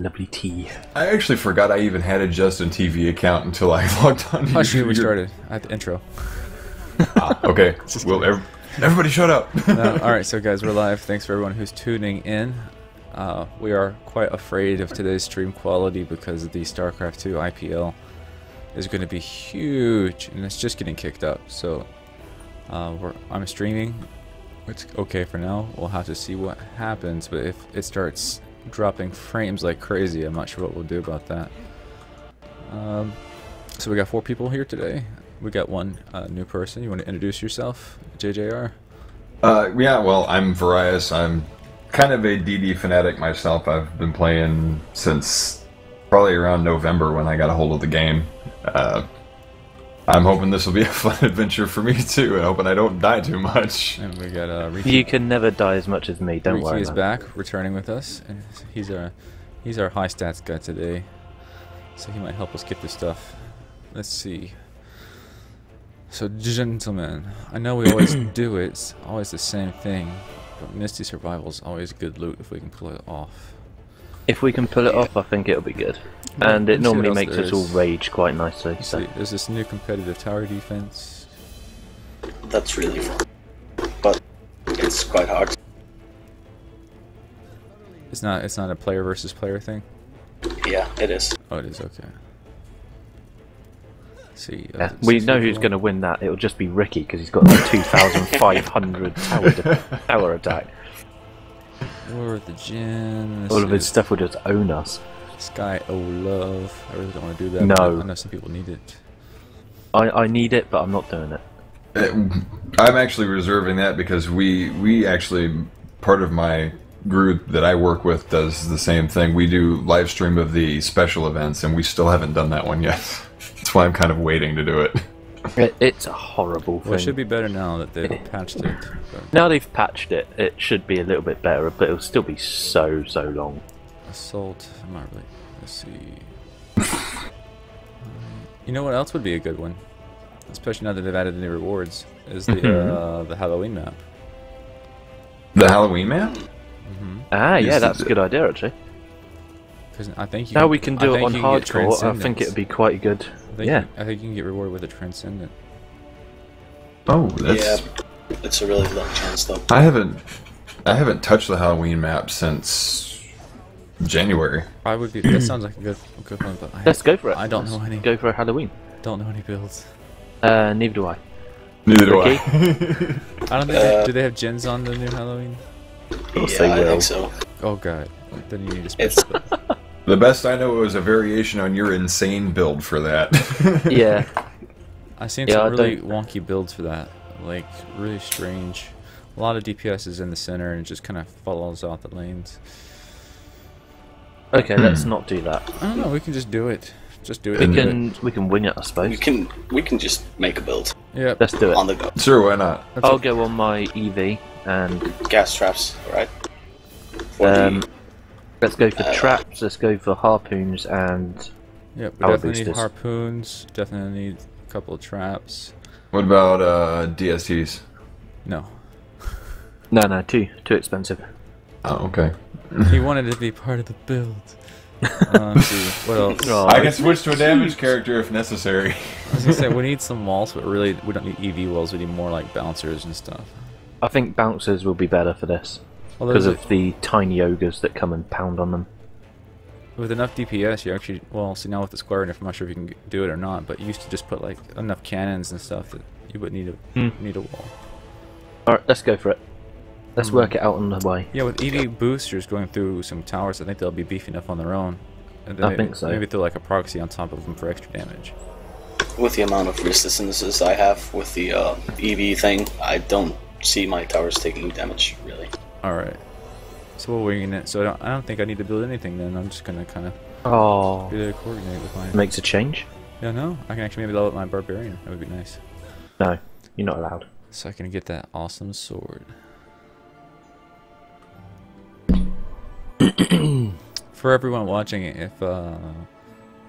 lovely tea. I actually forgot I even had a Justin TV account until I logged on. Oh, shoot, we started at the intro. Okay. Well, everybody shut up. Alright, so guys, we're live. Thanks for everyone who's tuning in. We are quite afraid of today's stream quality because the StarCraft 2 IPL is going to be huge, and it's just getting kicked up. So I'm streaming. It's okay for now. We'll have to see what happens, but if it starts dropping frames like crazy, I'm not sure what we'll do about that. So we got 4 people here today. We got one new person. You want to introduce yourself, JJR? Yeah, well, I'm Varius. I'm kind of a DD fanatic myself. I've been playing since probably around November when I got a hold of the game. I'm hoping this will be a fun adventure for me too, and hoping I don't die too much. And we got Ricky. You can never die as much as me, don't worry. Ricky is back, returning with us, and he's our high stats guy today, so he might help us get this stuff. Let's see. So, gentlemen, I know we always do it, it's always the same thing, but Misty Survival is always good loot if we can pull it off. If we can pull it off, I think it'll be good. And it normally makes us all rage quite nicely. So. See, there's this new competitive tower defense. That's really fun, but it's quite hard. It's not a player versus player thing? Yeah, it is. Oh, it is, okay. See, yeah, we know who's going to win that. It'll just be Ricky because he's got like 2,500 tower attack. Or the gin. All of his stuff will just own us. Sky Love. I really don't want to do that. No. I know some people need it. I need it, but I'm not doing it. I'm actually reserving that because we actually, part of my group that I work with does the same thing. We do live stream of the special events, and we still haven't done that one yet. That's why I'm kind of waiting to do it. It's a horrible thing. Well, it should be better now that they've patched it. But now they've patched it, it should be a little bit better, but it'll still be so long. Assault. I'm not really. Let's see. You know what else would be a good one, especially now that they've added new rewards, is the Halloween map. The Halloween map? Ah, yeah, that's a good idea actually. Because I think now we can do it on hardcore. I think it'd be quite good. I think you can get rewarded with a Transcendent. Oh, that's... Yeah, it's a really low chance though. I haven't touched the Halloween map since January. I would be. That sounds like a good one, but let's go for it. I don't know any. Go for a Halloween. Don't know any builds. Neither do I. Neither do I. I don't think. Do they have gens on the new Halloween? Yeah, I think so. Oh god, then you need a special build. The best I know was a variation on your insane build for that. Yeah. I've seen some really wonky builds for that. Like, really strange. A lot of DPS is in the center and it just kind of follows out the lanes. Okay, let's not do that. I don't know, we can just do it. Just do it. We can wing it, I suppose. We can just make a build. Yeah. Let's do it. On the go. Sure, why not? I'll go on my EV and gas traps, right? Let's go for traps, let's go for harpoons and yeah, we definitely need harpoons, definitely need a couple of traps. What about DSTs? No. No, too expensive. Oh, okay. He wanted to be part of the build. Let's see, what else? Oh, I can switch to a damage character if necessary. I was gonna say, we need some walls, but really, we don't need EV walls, we need more like bouncers and stuff. I think bouncers will be better for this. Because of the tiny ogres that come and pound on them. With enough DPS, you actually... Well, see, now with the square enough, I'm not sure if you can do it or not, but you used to just put, like, enough cannons and stuff that you would need a wall. Alright, let's go for it. Let's work it out on the way. Yeah, with EV boosters going through some towers, I think they'll be beefy enough on their own. And then I think so. Maybe throw, like, a proxy on top of them for extra damage. With the amount of resistances I have with the EV thing, I don't see my towers taking damage, really. Alright. So we're winging it. So I don't think I need to build anything then. I'm just gonna kind of be there to coordinate with my... Makes a change? Yeah, no. I can actually maybe level up my barbarian. That would be nice. No, you're not allowed. So I can get that awesome sword. For everyone watching, if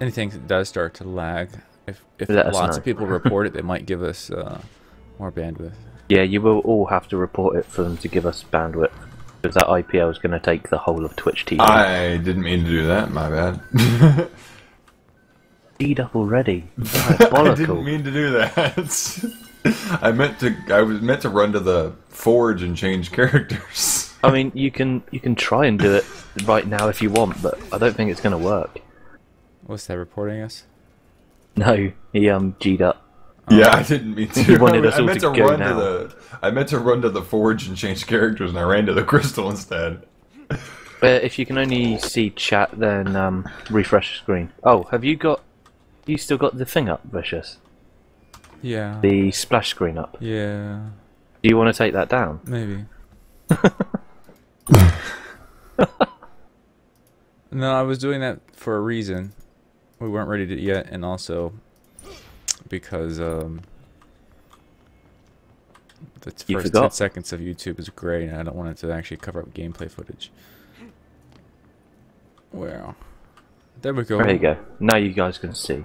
anything does start to lag, if lots of people report it, they might give us more bandwidth. Yeah, you will all have to report it for them to give us bandwidth. Because that IPL is going to take the whole of Twitch TV. I didn't mean to do that. My bad. Speed up already. I didn't mean to do that. I was meant to run to the forge and change characters. I mean, you can try and do it right now if you want, but I don't think it's going to work. What's that reporting us? No, he G'd up. Yeah, I didn't mean to. He wanted us all to go now. I meant to run to the forge and change characters, and I ran to the crystal instead. But if you can only see chat, then refresh the screen. Oh, have you still got the thing up, Vicious? Yeah. The splash screen up. Yeah. Do you want to take that down? Maybe. No, I was doing that for a reason. We weren't ready to yet, and also because the first 10 seconds of YouTube is great, and I don't want it to actually cover up gameplay footage. Well, there we go. There you go. Now you guys can see.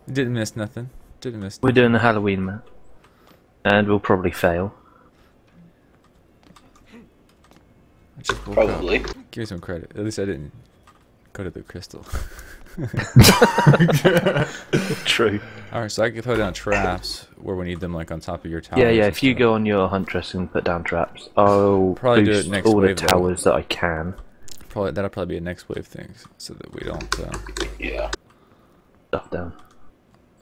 Didn't miss nothing. Didn't miss We're nothing. doing the Halloween map, and we'll probably fail. I just woke Probably. up. Give me some credit. At least I didn't go to the crystal. True. Alright, so I can throw down traps where we need them, like on top of your towers. Yeah, yeah. and If you stuff. go on your huntress and put down traps, I'll Probably do it boost next all the wave, though. towers that I can. That'll probably be a next wave thing, so that we don't. Yeah. Stuff down.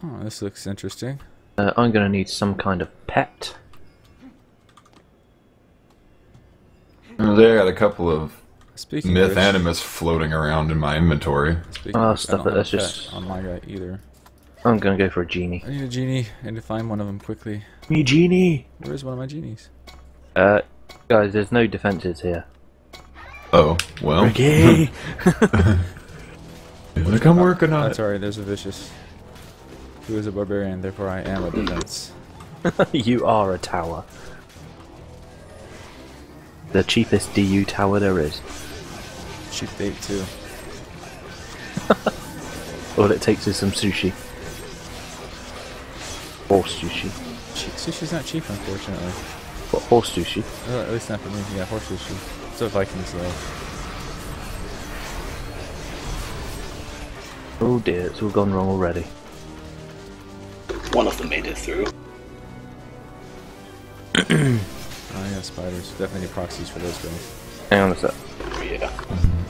Oh, this looks interesting. I'm gonna need some kind of pet. They got a couple of Speaking myth of which, animus floating around in my inventory. speaking Oh, of which, stuff I that don't have that's a just- pet on my guy either. I'm gonna go for a genie. I need a genie. I need to find one of them quickly. Me genie. Where's one of my genies? Guys, there's no defenses here. Oh, well. Ricky. Look, I'm working on That's it. alright, there's a vicious. Who is a barbarian, therefore I am a defense. You are a tower. The cheapest DU tower there is. Cheap date too. All it takes is some sushi. Horse sushi. Sushi's not cheap, unfortunately. What, horse sushi? At least not for me. Yeah, horse sushi. It's what Vikings love. Oh dear, it's all gone wrong already. One of them made it through. Oh yeah, spiders. Definitely need proxies for those guys. Hang on a sec. Yeah.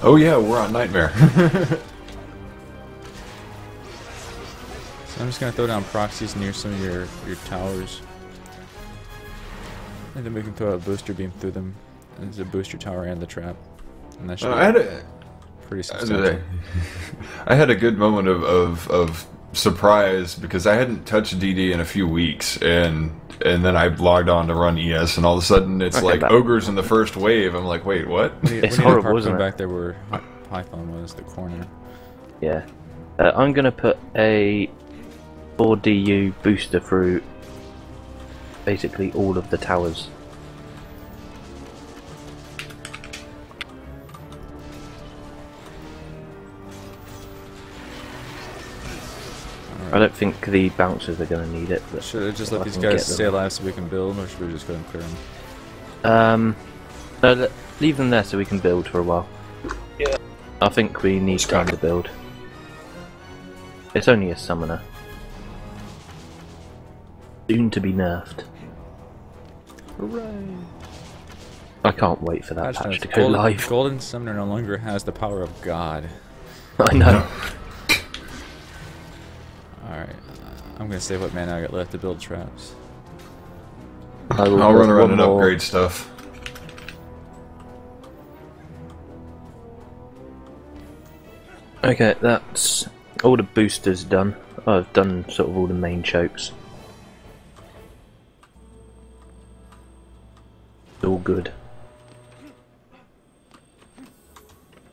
Oh yeah, we're on Nightmare. So I'm just gonna throw down proxies near some of your towers. And then we can throw a booster beam through them. There's a booster tower and the trap. And that should I be had a, pretty substantial. I had a good moment of surprise because I hadn't touched DD in a few weeks, and then I logged on to run ES, and all of a sudden it's Okay, like back. ogres in the first wave. I'm like, wait, what? We It's need a horrible, park isn't it? back there where Python was, the corner. Yeah. I'm gonna put a 4DU booster through basically all of the towers. I don't think the bouncers are going to need it. But Should I just if let I these can guys get stay them. alive so we can build, or should we just go and clear them? No, leave them there so we can build for a while. Yeah. I think we need time to build. It's only a summoner. Soon to be nerfed. Hooray! I can't wait for that Patch patch notes. to go live. Golden Summoner no longer has the power of God. I know. Alright, I'm gonna save what mana I got left to build traps. I will I'll build run around one and more. upgrade stuff. Okay, that's all the boosters done. I've done sort of all the main chokes. It's all good.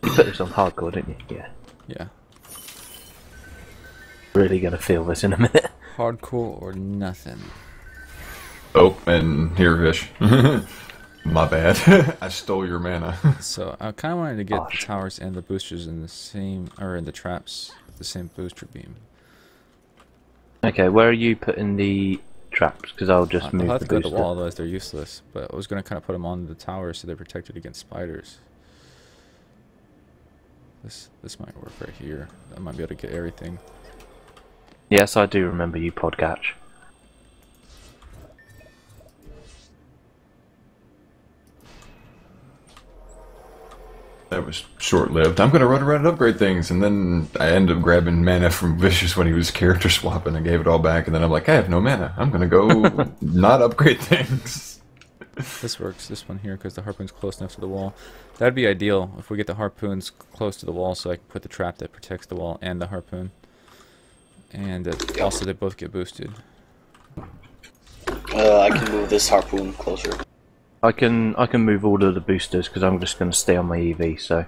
You put this on hardcore, didn't you? Yeah. Yeah. Really gonna feel this in a minute. Hardcore or nothing. Oh, and here, Vish. My bad. I stole your mana. So I kind of wanted to get Gosh. the towers and the boosters in the same, or in the traps, the same booster beam. Okay, where are you putting the traps because I'll just move I'll have the to go to booster. the wall, otherwise they're useless. But I was going to kind of put them on the tower so they're protected against spiders. This might work right here. I might be able to get everything. Yes, I do remember you, Podcatch. That was short-lived. I'm gonna run around and upgrade things, and then I ended up grabbing mana from Vicious when he was character swapping. I gave it all back, and then I'm like, I have no mana. I'm gonna go not upgrade things. This works, this one here, because the harpoon's close enough to the wall. That'd be ideal if we get the harpoons close to the wall, so I can put the trap that protects the wall and the harpoon. And also they both get boosted. I can move this harpoon closer. I can move all of the boosters because I'm just going to stay on my EV. So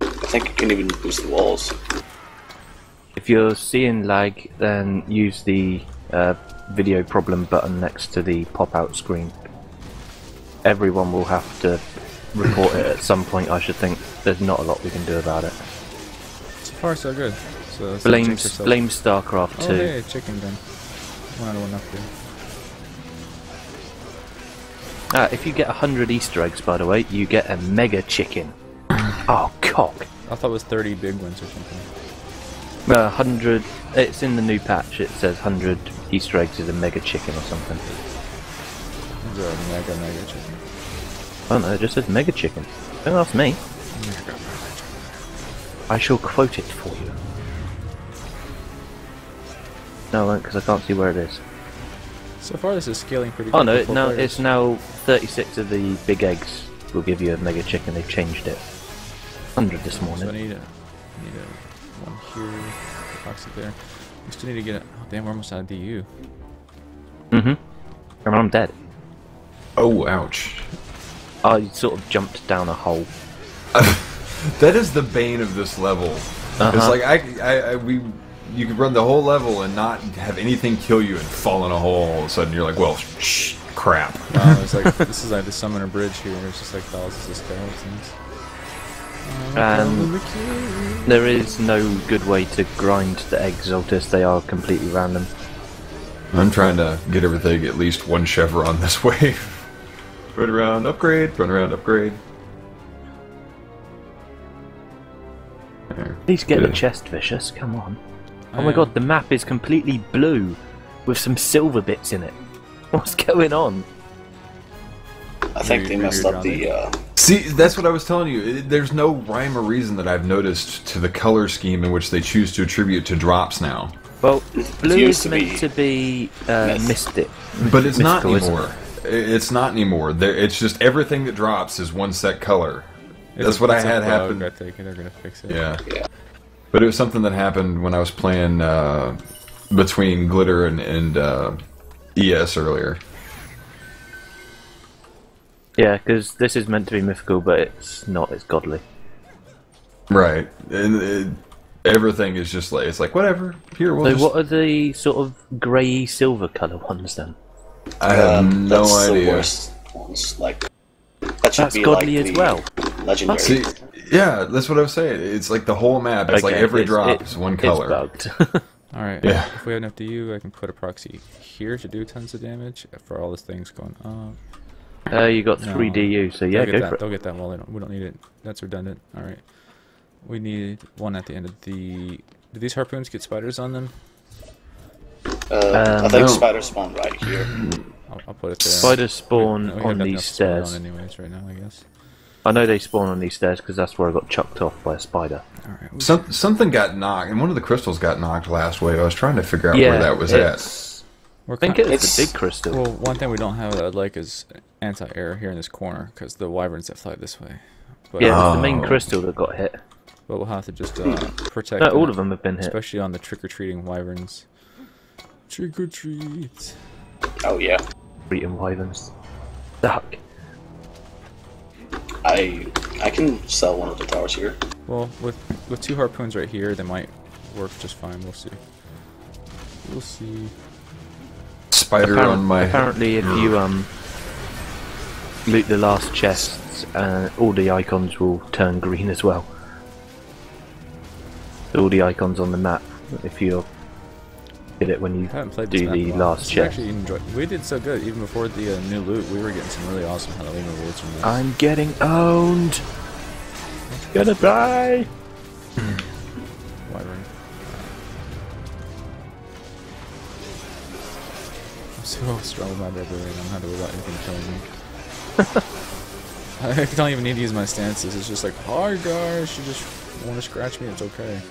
I think you can even boost the walls. if you're seeing lag, then use the video problem button next to the pop-out screen. Everyone will have to report it at some point. I should think. There's not a lot we can do about it. So far so good. So Blame StarCraft 2. Oh hey, chicken gun. 1 out of 1 upgrade. If you get 100 Easter eggs, by the way, you get a mega chicken. Oh, cock. I thought it was 30 big ones or something. 100. It's in the new patch. It says 100 Easter eggs is a mega chicken or something. Is there a mega chicken? Oh no, it just says mega chicken. Don't ask me. I shall quote it for you. No, I won't, because I can't see where it is. So far this is scaling pretty good. Oh no, for now players. it's now 36 of the big eggs will give you a mega chicken. They've changed it. 100 this So I morning. need a one here, the box up there. We still need to get it. Oh damn, we're almost out of DU. And I'm dead. Oh, ouch. I sort of jumped down a hole. That is the bane of this level. It's like you could run the whole level and not have anything kill you and fall in a hole. All of a sudden, you're like, well, shh, crap. Wow, it's like this is like the summoner bridge here. There's just like thousands of skeletons. And there is no good way to grind the eggs, Altus. They are completely random. I'm trying to get everything at least one chevron this way. Run around, upgrade, run around, upgrade. There. Please get Yeah. the chest, Vicious. Come on. Oh my god, the map is completely blue with some silver bits in it. What's going on? I think they messed up the. See, that's what I was telling you. There's no rhyme or reason that I've noticed to the color scheme in which they choose to attribute to drops now. Well, blue used is to meant to be mystic. But it's not Mystical, isn't anymore. It's not anymore. It's just everything that drops is one set color. That's what I had happen. I think they're gonna fix it. Yeah. But it was something that happened when I was playing between Glitter and ES earlier. Yeah, because this is meant to be mythical, but it's not. It's godly. Right. And everything is just like, it's like, whatever. Here, we'll So just... what are the sort of grey silver colour ones then? I have no that's idea. The worst ones. Like that should That's be godly like as the well. Legendary. See, yeah, that's what I was saying. It's like the whole map. It's like every drop is one color. It's bugged. Alright, Yeah. if we have enough DU, I can put a proxy here to do tons of damage for all these things going up. You got 3 No. DU, so yeah, They'll get go that. for it. They'll get that wall. We don't need it. That's redundant. Alright. We need one at the end of the... Do these harpoons get spiders on them? I think no. spiders spawn right here. I'll put it there. Spiders spawn We have on nothing these else to spawn stairs. on anyways right now, I guess. I know they spawn on these stairs because that's where I got chucked off by a spider. Alright. Something got knocked, and one of the crystals got knocked last wave. I was trying to figure out where that was at. We're I think kinda- it's the big crystal. Well, one thing we don't have that I'd like is anti-air here in this corner, because the wyverns that fly this way. But, Yeah, it's the main Oh. crystal that got hit. but we'll have to just protect No, all that, of them have been hit. especially on the trick-or-treating wyverns. Trick-or-treat! Oh yeah. Eating wyverns. Duck. I can sell one of the towers here. Well, with 2 harpoons right here, they might work just fine. We'll see. We'll see. Spider on my... Apparently, if you loot the last chests, all the icons will turn green as well. All the icons on the map, if you're Did it when you I haven't played this do map the in a while. last This is chest. actually we did so good even before the new loot. We were getting some really awesome Halloween rewards from this. I'm getting owned. Gonna die. Wyvern. I'm so strong with my barbarian. I'm not worried about anything killing me. I don't even need to use my stances. It's just like, hi guys, you just want to scratch me, it's okay.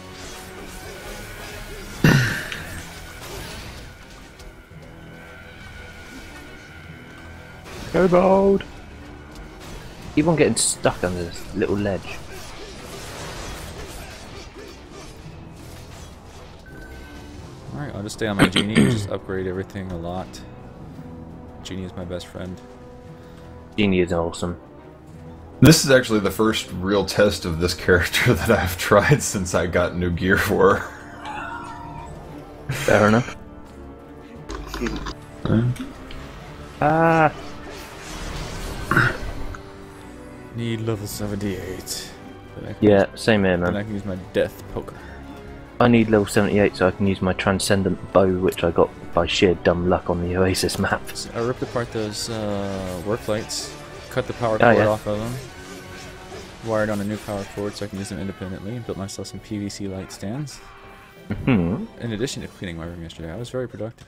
Go bold. Keep on getting stuck under this little ledge. Alright, I'll just stay on my genie and just upgrade everything a lot. Genie is my best friend. Genie is awesome. This is actually the first real test of this character that I've tried since I got new gear for her. Fair enough. Ah. Need level 78. Yeah, same here, Then I man. can use my death poker. I need level 78 so I can use my transcendent bow, which I got by sheer dumb luck on the Oasis map. So I ripped apart those work lights, cut the power cord off of them, wired on a new power cord so I can use them independently, and built myself some PVC light stands. Hmm. In addition to cleaning my room yesterday, I was very productive.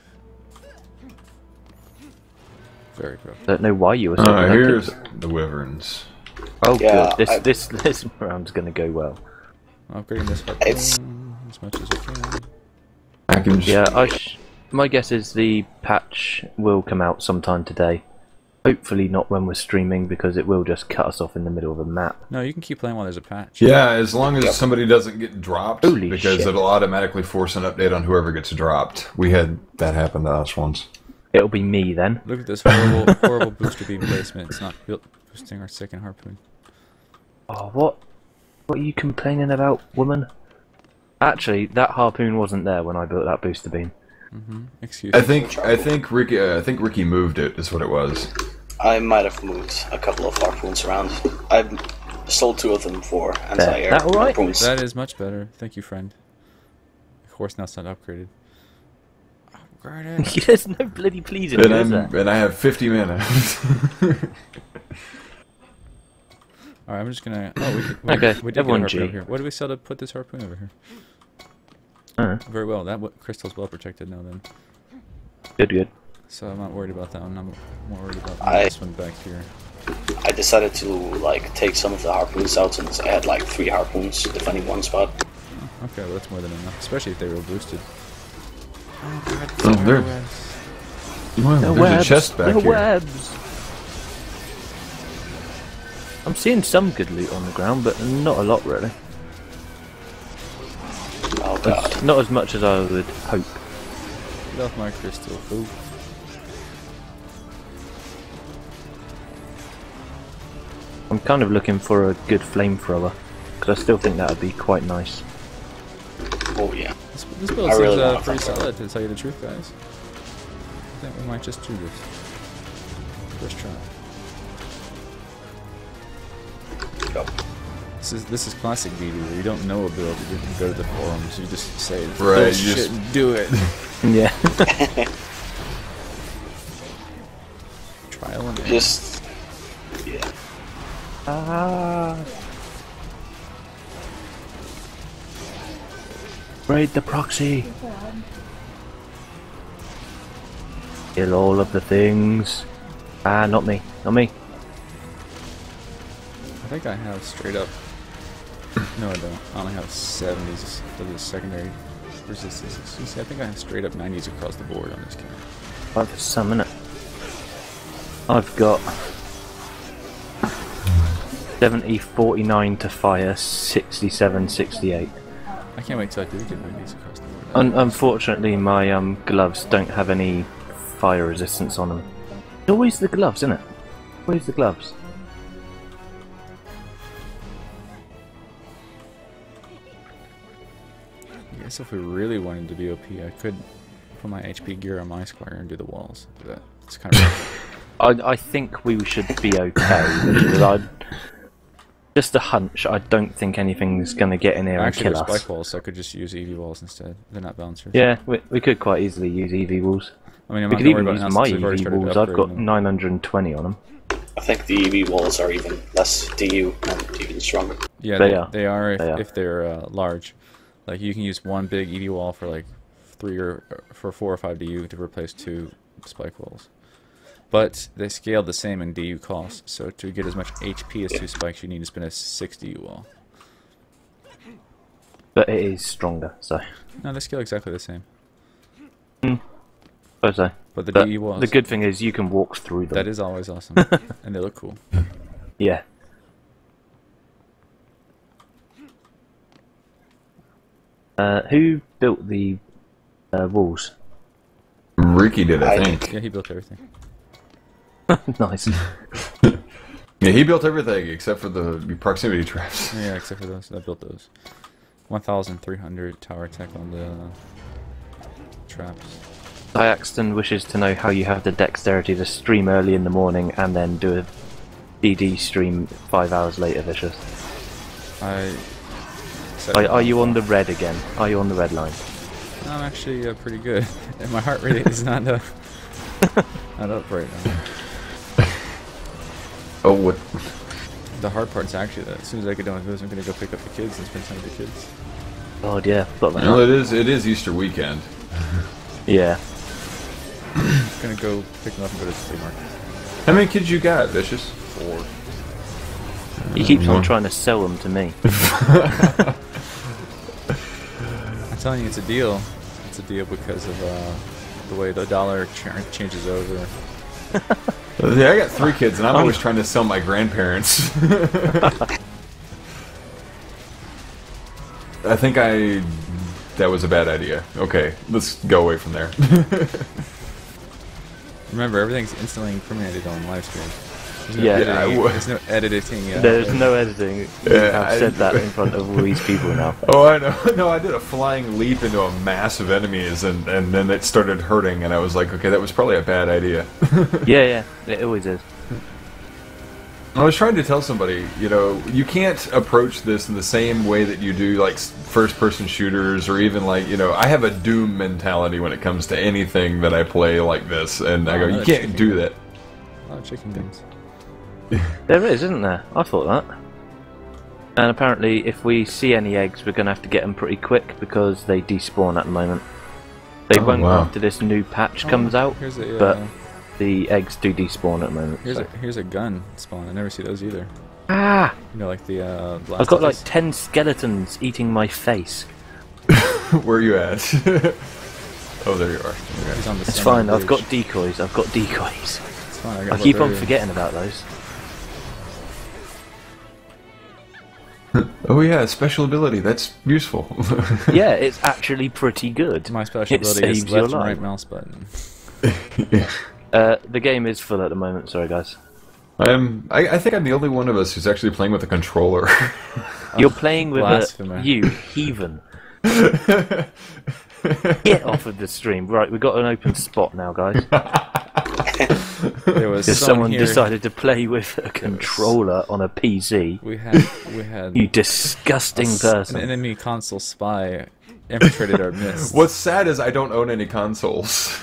Very productive. Don't know why you were so productive. Here's the wyverns. Oh, Yeah, good. This round's gonna go well. I'm upgrading this It's- harpoon as much as I can. I can just... Yeah, my guess is the patch will come out sometime today. Hopefully not when we're streaming, because it will just cut us off in the middle of a map. No, you can keep playing while there's a patch. Yeah, as long as somebody doesn't get dropped, Holy because shit. it'll automatically force an update on whoever gets dropped. We had that happen to us once. It'll be me then. Look at this horrible, horrible booster beam placement. It's not boosting our second harpoon. Oh, what? What are you complaining about, woman? Actually, that harpoon wasn't there when I built that booster beam. Excuse I me. think Ricky moved it. Is what it was. I might have moved a couple of harpoons around. I've sold 2 of them for anti-air That alright? harpoons. That is much better. Thank you, friend. Of course, now it's not upgraded. Upgrade it. There's no bloody pleasing you, is there? And I have 50 mana. Alright, I'm just gonna. Oh, Okay, we did get a everyone harpoon G. over here. What do we sell to put this harpoon over here? Very well. That crystal's well protected now. Then, Good, good. so I'm not worried about that one. I'm more worried about I- this one back here. I decided to like take some of the harpoons out since I had like 3 harpoons defending one spot. Okay, well that's more than enough, especially if they were boosted. Oh god, Oh, there. The There's webs, a chest back the here. webs. I'm seeing some good loot on the ground, but not a lot really. Oh god. Not as much as I would hope. Get off my crystal. Ooh. I'm kind of looking for a good flamethrower, because I still think that would be quite nice. Oh yeah. This build I seems really want a pretty flamethrower. solid, to tell you the truth, guys. I think we might just do this. First try. Go. This is classic VD, where you don't know a build, you didn't go to the forums, you just say, Right, "Build you shit just- and do it." Yeah. Trial and error. Just yeah. Ah. Raid the proxy. Kill all of the things. Ah, not me. Not me. I think I have straight up. No, I don't. I only have 70s for the secondary resistance. You see, I think I have straight up 90s across the board on this game. Right for some minute. I've got 70, 49 to fire, 67, 68. I can't wait till I do get 90s across the board. Unfortunately, my gloves don't have any fire resistance on them. It's always the gloves, isn't it? Always the gloves. I guess if we really wanted to be OP, I could put my HP gear on my Squire and do the walls. But it's kind of I think we should be okay, because I Just a hunch. I don't think anything's going to get in here and Actually, kill they're us. spike walls, so I could just use EV walls instead. They're not bouncers. Yeah, we could quite easily use EV walls. I mean, I'm We not could gonna even worry use about it now my since we've already EV started walls. I've got upgrading them. 920 on them. I think the EV walls are even less DU and even stronger. Yeah, They they are. are if they're large. Like you can use one big EV wall for like 4 or 5 DU to replace 2 spike walls. But they scale the same in DU cost, so to get as much HP as 2 spikes, you need to spin a 6 DU wall. But it is stronger, so. No, they scale exactly the same. Suppose so. But the But DU walls, the good thing is you can walk through them. that is always awesome, and they look cool. Yeah. Who built the walls? Ricky did, I think. Yeah, he built everything. Nice. Yeah, he built everything except for the proximity traps. Yeah, except for those. I built those. 1,300 tower attack on the traps. Diaxton wishes to know how you have the dexterity to stream early in the morning and then do a DD stream 5 hours later, Vicious. Are you on the red again? Are you on the red line? I'm actually pretty good. And my heart rate is not not up right now. Oh, what? The hard part's actually that as soon as I get done with this, I'm gonna go pick up the kids and spend time with the kids. God, yeah. Got that. Well, it is Easter weekend. Yeah. I'm gonna go pick them up and go to the flea market. How many kids you got, Vicious? 4. He keeps on trying to sell them to me. I'm telling you, it's a deal. It's a deal because of the way the dollar changes over. Yeah, I got 3 kids, and I'm always trying to sell my grandparents. I think that was a bad idea. Okay, let's go away from there. Remember, everything's instantly incriminated on live stream. Yeah, There's no editing. There's no editing. I've said that in front of all these people now. Oh, I know. No, I did a flying leap into a mass of enemies, and then it started hurting, and I was like, okay, that was probably a bad idea. Yeah, it always is. I was trying to tell somebody, you know, you can't approach this in the same way that you do, like, first-person shooters, or even, like, you know, I have a Doom mentality when it comes to anything that I play like this, and I go, you can't do that. A lot of chicken things. There is, isn't there? I thought that. And apparently, if we see any eggs, we're going to have to get them pretty quick because they despawn at the moment. They won't after this new patch comes out, but the eggs do despawn at the moment. Here's a gun spawn. I never see those either. Ah! You know, like the Last I've got of like Us. 10 skeletons eating my face. Where are you at? Oh, there you are. He's on the It's center fine, of I've the got bridge. decoys. I've got decoys. It's fine, I I got keep on barbarian. forgetting about those. Oh yeah, special ability. That's useful. Yeah, it's actually pretty good. My special It ability is saves your left and right life. mouse button. Yeah. The game is full at the moment, sorry guys. I think I'm the only one of us who's actually playing with a controller. You're playing with Blasphemer. you heathen. Get off of the stream. Right, we've got an open spot now, guys. There was Because someone someone here. decided to play with a controller on a PC. We had You disgusting an person. enemy console spy infiltrated our midst. What's sad is I don't own any consoles.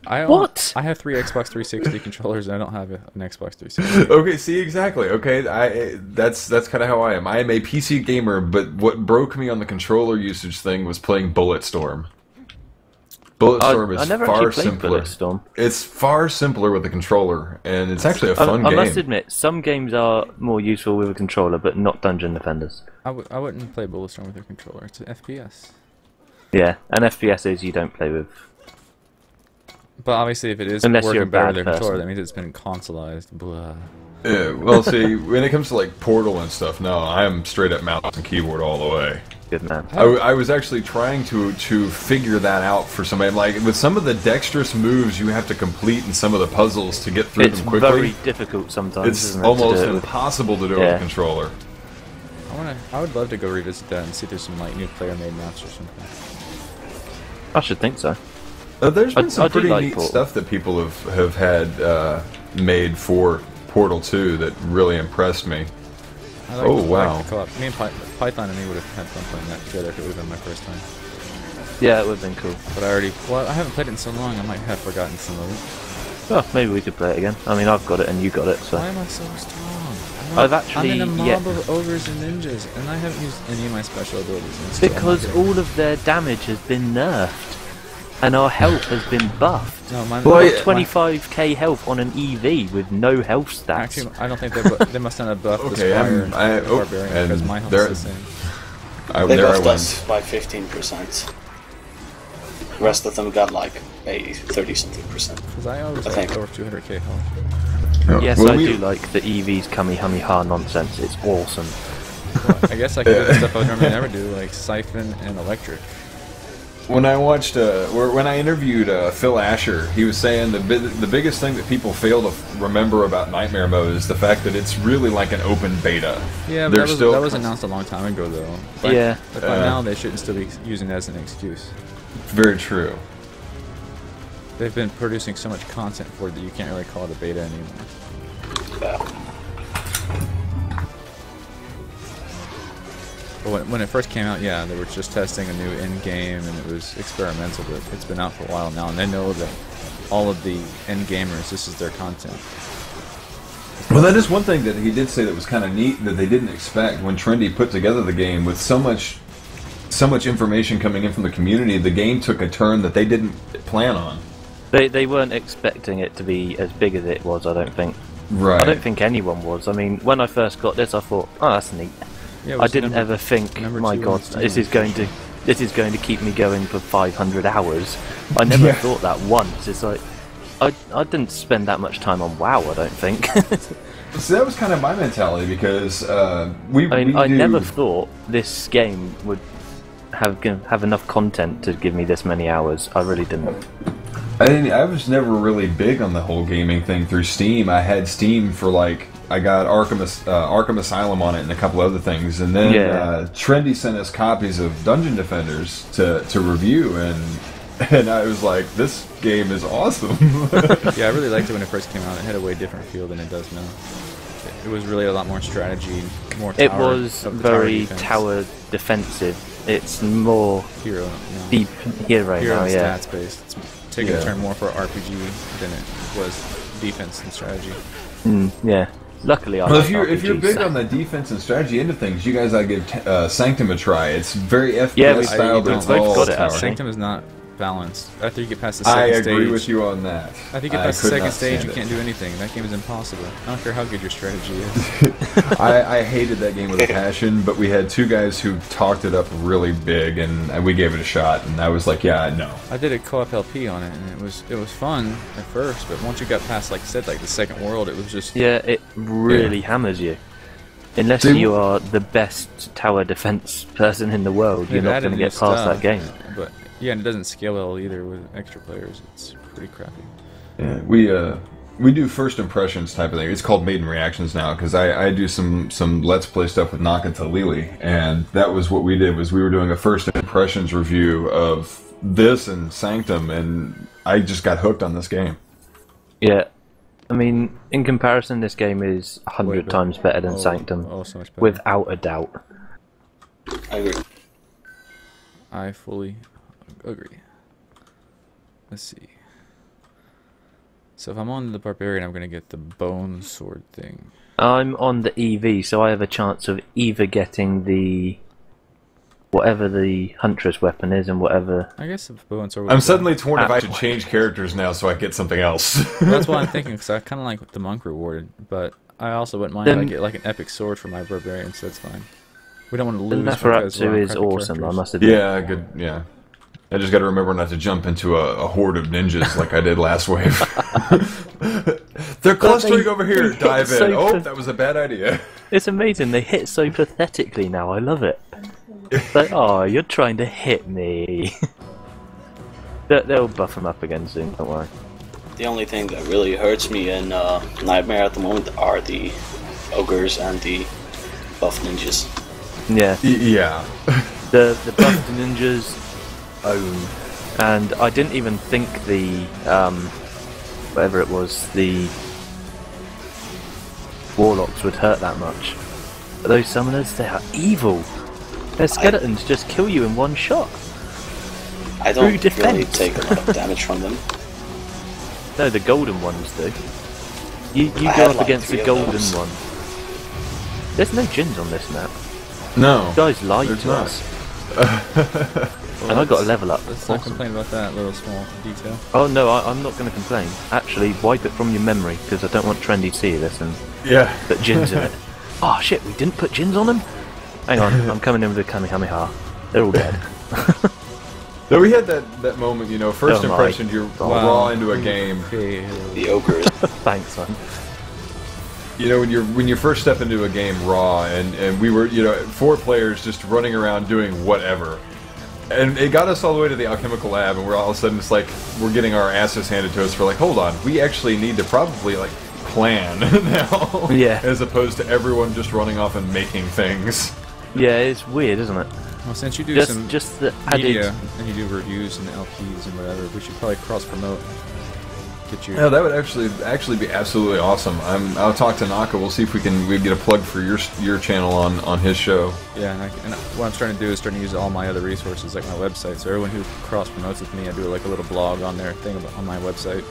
I own, What? I have 3 Xbox 360 controllers, and I don't have an Xbox 360. Okay, see exactly. Okay, that's kind of how I am. I am a PC gamer, but what broke me on the controller usage thing was playing Bulletstorm. Bulletstorm I is never far actually played simpler. Bulletstorm. It's far simpler with the controller, and it's actually a fun I game. must admit, some games are more useful with a controller, but not Dungeon Defenders. I wouldn't play Bulletstorm with a controller. It's an FPS. Yeah, and FPSs you don't play with. But obviously, if it is Unless you're a working better bad than a controller, person. that means it's been consoleized. Blah. Yeah, well, see, when it comes to like Portal and stuff, no, I am straight up mouse and keyboard all the way. Good man. I was actually trying to figure that out for somebody. Like with some of the dexterous moves you have to complete in some of the puzzles to get through It's them quickly. very difficult sometimes. It's isn't it, to almost do it with- impossible to do it Yeah. with a controller. I would love to go revisit that and see if there's some like new player-made maps or something. I should think so. There's been I some do pretty like neat Portal. stuff that people have had made for Portal 2 that really impressed me. I Oh, I wow. like the co-op. Me and Python and me would have had fun playing that together if it would have been my first time. Yeah, it would have been cool. But I haven't played it in so long, I might have forgotten some of it. Oh, maybe we could play it again. I mean, I've got it and you got it, so. Why am I so strong? I'm in a mob of ogres and ninjas, and I haven't used any of my special abilities. And still Because I'm not all of their damage has been nerfed, and our health has been buffed. No, mine. We've got 25k health on an EV with no health stats. Actually, I don't think they must not have buffed Okay, the Squire and I- the oh, Barbarian and because my health there- is the same. They there I buffed went. us by 15%. The rest of them got like a 30-something%. Because I always I have think. over 200k health. No. Yes, Well, I we- do like the EV's Kamehameha nonsense. It's awesome. Well, I guess I could do the stuff I would normally never do, like Siphon and Electric. When I watched, when I interviewed Phil Asher, he was saying the biggest thing that people fail to remember about Nightmare Mode is the fact that it's really like an open beta. Yeah, but There's that was announced a long time ago, though. Yeah. But by now they shouldn't still be using it as an excuse. Very true. They've been producing so much content for it that you can't really call it a beta anymore. Yeah. But when it first came out, yeah, they were just testing a new end game and it was experimental, but it's been out for a while now, and they know that all of the end gamers, this is their content. Well, that is one thing that he did say that was kind of neat that they didn't expect when Trendy put together the game with so much information coming in from the community. The game took a turn that they didn't plan on. They weren't expecting it to be as big as it was, I don't think. Right. I don't think anyone was. I mean, when I first got this, I thought, oh, that's neat. Yeah, it I was didn't ever think, number my 2 god, on Steam, this is going to keep me going for 500 hours. I never Yeah. thought that once. It's like, I didn't spend that much time on WoW, I don't think. So that was kind of my mentality because I never thought this game would have enough content to give me this many hours. I really didn't. I was never really big on the whole gaming thing through Steam. I had Steam for like I got Arkham Asylum on it and a couple other things, and then Trendy sent us copies of Dungeon Defenders to review, and I was like, this game is awesome. Yeah, I really liked it when it first came out. It had a way different feel than it does now. It was really a lot more strategy, more tower. It was of the very defense. tower defensive. It's more Hero now. deep hero now, and yeah. stats based. It's taking a turn more for RPG than it was defense and strategy. Yeah. Luckily, I Well, like if you're RPGs. big on the defense and strategy end of things, you guys ought to give Sanctum a try. It's very FPS Yeah, we- style, but I it's both all got it, tower. actually. Sanctum is not balanced. After you get past the I second agree stage, with you on that. after you get past the could second not stage, stand you it. can't do anything. That game is impossible. I don't care how good your strategy is. I hated that game with a passion, but we had two guys who talked it up really big, and we gave it a shot, and I was like, yeah, no. I did a co-op LP on it, and it was fun at first, but once you got past, like I said, like the second world, it was just Yeah, it really hammers you. Unless See, you are the best tower defense person in the world, you're they've not added going to new get past stuff, that game. But yeah, and it doesn't scale well either with extra players. It's pretty crappy. Yeah, we do first impressions type of thing. It's called Maiden Reactions now because I do some Let's Play stuff with Nakatalili, and that was what we did. Was we were doing a first impressions review of this and Sanctum, and I just got hooked on this game. Yeah. I mean, in comparison, this game is 100 better. times better than Oh, Sanctum. oh, so much better. Without a doubt. I agree. I fully agree. Let's see. So if I'm on the Barbarian, I'm going to get the Bone Sword thing. I'm on the EV, so I have a chance of either getting the... whatever the Huntress weapon is and whatever... I guess the Bone Sword would I'm be suddenly torn if I Ah. should change characters now so I get something else. Well, that's what I'm thinking, because I kind of like the Monk rewarded, but I also wouldn't mind if I get like an epic sword for my Barbarian, so that's fine. We don't want to lose The Neferat because we're 2 on is crappy awesome, I characters. must admit. Yeah, good. Yeah, I just got to remember not to jump into a horde of ninjas like I did last wave. They're clustering over here. they hit Dive in. so Oh, quick. that was a bad idea. It's amazing, they hit so pathetically now, I love it. It's like, oh, you're trying to hit me. They'll buff them up again soon, don't worry. The only thing that really hurts me in Nightmare at the moment are the ogres and the buff ninjas. Yeah, Yeah. the buffed ninjas own. And I didn't even think the, whatever it was, the warlocks would hurt that much. those summoners, they are evil. Their skeletons just kill you in one shot. I don't Through really defense. take a lot of damage from them. No, the golden ones do. You I go had up like against 3 the of golden those. one. There's no gins on this map. No. You guys lied There's to not. us. And I got a level up. Let's not Awesome. complain about that little small detail. Oh no, I'm not going to complain. Actually, wipe it from your memory, because I don't want Trendy to see this and Yeah. put gins in it. Oh shit, we didn't put gins on them? Hang on, I'm coming in with a Kamehameha. They're all dead. No, we had that moment, you know, first Oh my impression, you're God. raw into a game. Okay. The Ogre. Thanks, man. You know, when you first step into a game raw, and we were, you know, 4 players just running around doing whatever. And it got us all the way to the alchemical lab, and we're all of a sudden, it's like, we're getting our asses handed to us. We're like, hold on, we actually need to probably, like, plan now. Yeah. As opposed to everyone just running off and making things. Yeah, it's weird, isn't it? Well, since you do some Just the added... media and you do reviews and LPs and whatever, we should probably cross promote. Get you. Yeah, that would actually be absolutely awesome. I'll talk to Naka. We'll see if we get a plug for your channel on his show. Yeah, and what I'm trying to do is starting to use all my other resources, like my website. So everyone who cross promotes with me, I do like a little blog on their thing on my website.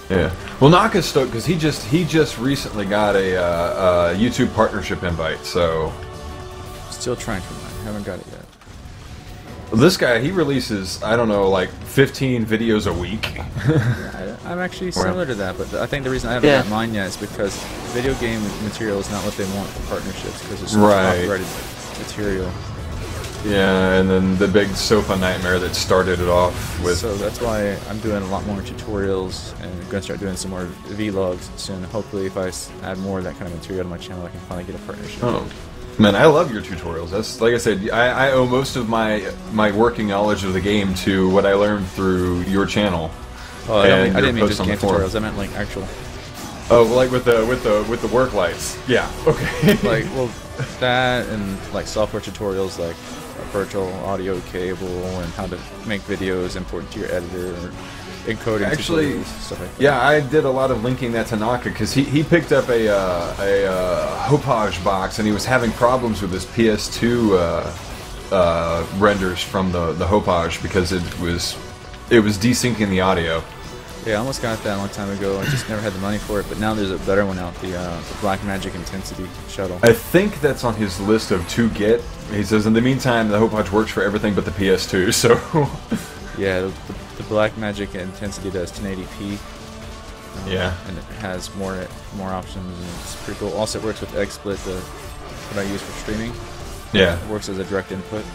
Yeah. Well, Naka's stoked because he just recently got a YouTube partnership invite. So Still trying for mine. Haven't got it yet. this guy, he releases, I don't know, like 15 videos a week. Yeah, I'm actually similar to that, but I think the reason I haven't got mine yet is because video game material is not what they want for partnerships, because it's Right. copyrighted material. Yeah, and then the big SOPA nightmare that started it off with. So that's why I'm doing a lot more tutorials and I'm going to start doing some more vlogs soon. Hopefully if I add more of that kind of material to my channel, I can finally get a partnership. Oh. Man, I love your tutorials. That's like I said, I owe most of my working knowledge of the game to what I learned through your channel. Oh, I and didn't your mean posts just on the game forum. tutorials. I meant like actual, Oh, well, like with the work lights. Yeah. Okay. like well, that and like software tutorials, like a virtual audio cable and how to make videos, import to your editor, or encoding Actually, tutorials, stuff like that. yeah, I did a lot of linking that to Naka because he picked up a Hopage box and he was having problems with his PS2 renders from the Hopage because it was desyncing the audio. Yeah, I almost got that a long time ago. I just never had the money for it, but now there's a better one out, the Black Magic Intensity shuttle. I think that's on his list of to get. He says, in the meantime, the Hopage works for everything but the PS2, so... Yeah, the Black Magic Intensity does 1080p. Yeah. And it has more options, and it's pretty cool. Also, it works with XSplit, what I use for streaming. Yeah. It works as a direct input.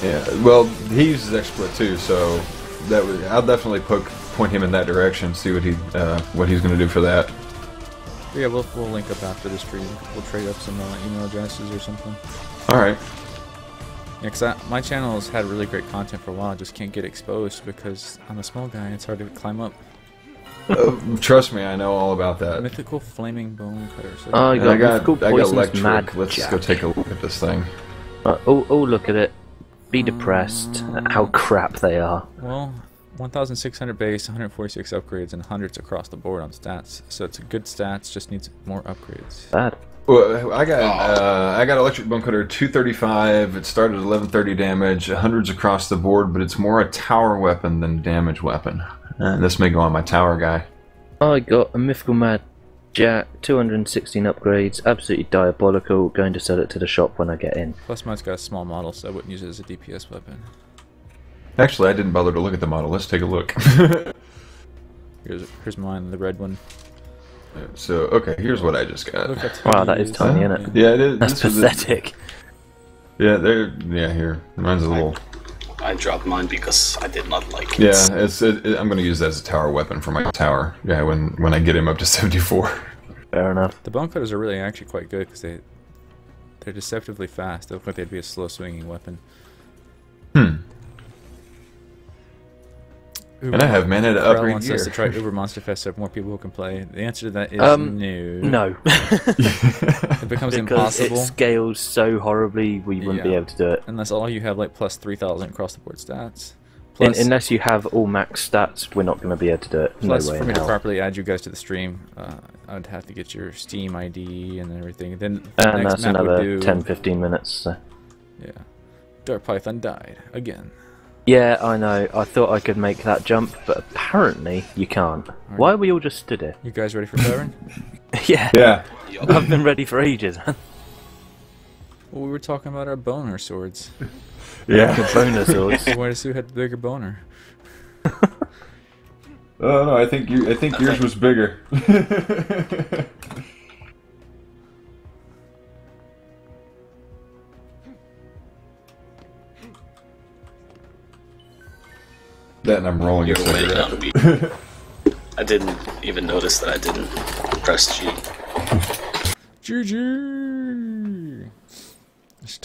Yeah, well, he uses XSplit too, so I'll definitely point him in that direction, see what he's going to do for that. But yeah, we'll link up after the stream. We'll trade up some email addresses or something. All right. Yeah, because my channel has had really great content for a while. I just can't get exposed because I'm a small guy and it's hard to climb up. Trust me, I know all about that. Mythical Flaming Bone Cutter. So Oh, you And got mythical poisonous electric. mad Let's jack. go take a look at this thing. Oh, look at it. Be depressed at how crap they are. Well, 1,600 base, 146 upgrades, and hundreds across the board on stats. So it's a good stats, just needs more upgrades. Bad. Well, I got electric bone cutter 235. It started at 1130 damage, hundreds across the board, but it's more a tower weapon than a damage weapon. And this may go on my tower guy. I got a mythical mad jack, 216 upgrades, absolutely diabolical. Going to sell it to the shop when I get in. Plus mine's got a small model, so I wouldn't use it as a DPS weapon. Actually, I didn't bother to look at the model. Let's take a look. Here's mine, the red one. So, okay, here's what I just got. Look at Wow, that is tiny, isn't it? Yeah, it is. That's this is pathetic. Yeah, here. Mine's a little. I dropped mine because I did not like it. Yeah, I'm going to use that as a tower weapon for my tower. Yeah, when I get him up to 74. Fair enough. The bone cutters are really actually quite good because they're deceptively fast. They look like they'd be a slow swinging weapon. And I have mana to Corral upgrade wants gear. us to try Uber Monster Fest so more people who can play. The answer to that is no. No. It becomes Because impossible it scales so horribly, we wouldn't be Yeah. able to do it. unless all you have like plus 3,000 across the board stats. Plus, unless you have all max stats, we're not going to be able to do it. plus no way for in me to hell. properly add you guys to the stream, I'd have to get your Steam ID and everything. Then the And next that's map would another do. 10-15 minutes. So. Yeah. Dark Python died again. Yeah, I know. I thought I could make that jump, but apparently you can't. Why are we all just stood here? You guys ready for Byron? Yeah. Yeah. I've been ready for ages. Well, we were talking about our boner swords. Yeah. Boner swords. I wanted to see who had the bigger boner. Oh no, I think yours was bigger. That and I'm rolling a You're waiting cigarette. on me. I didn't even notice that I didn't press G. GG!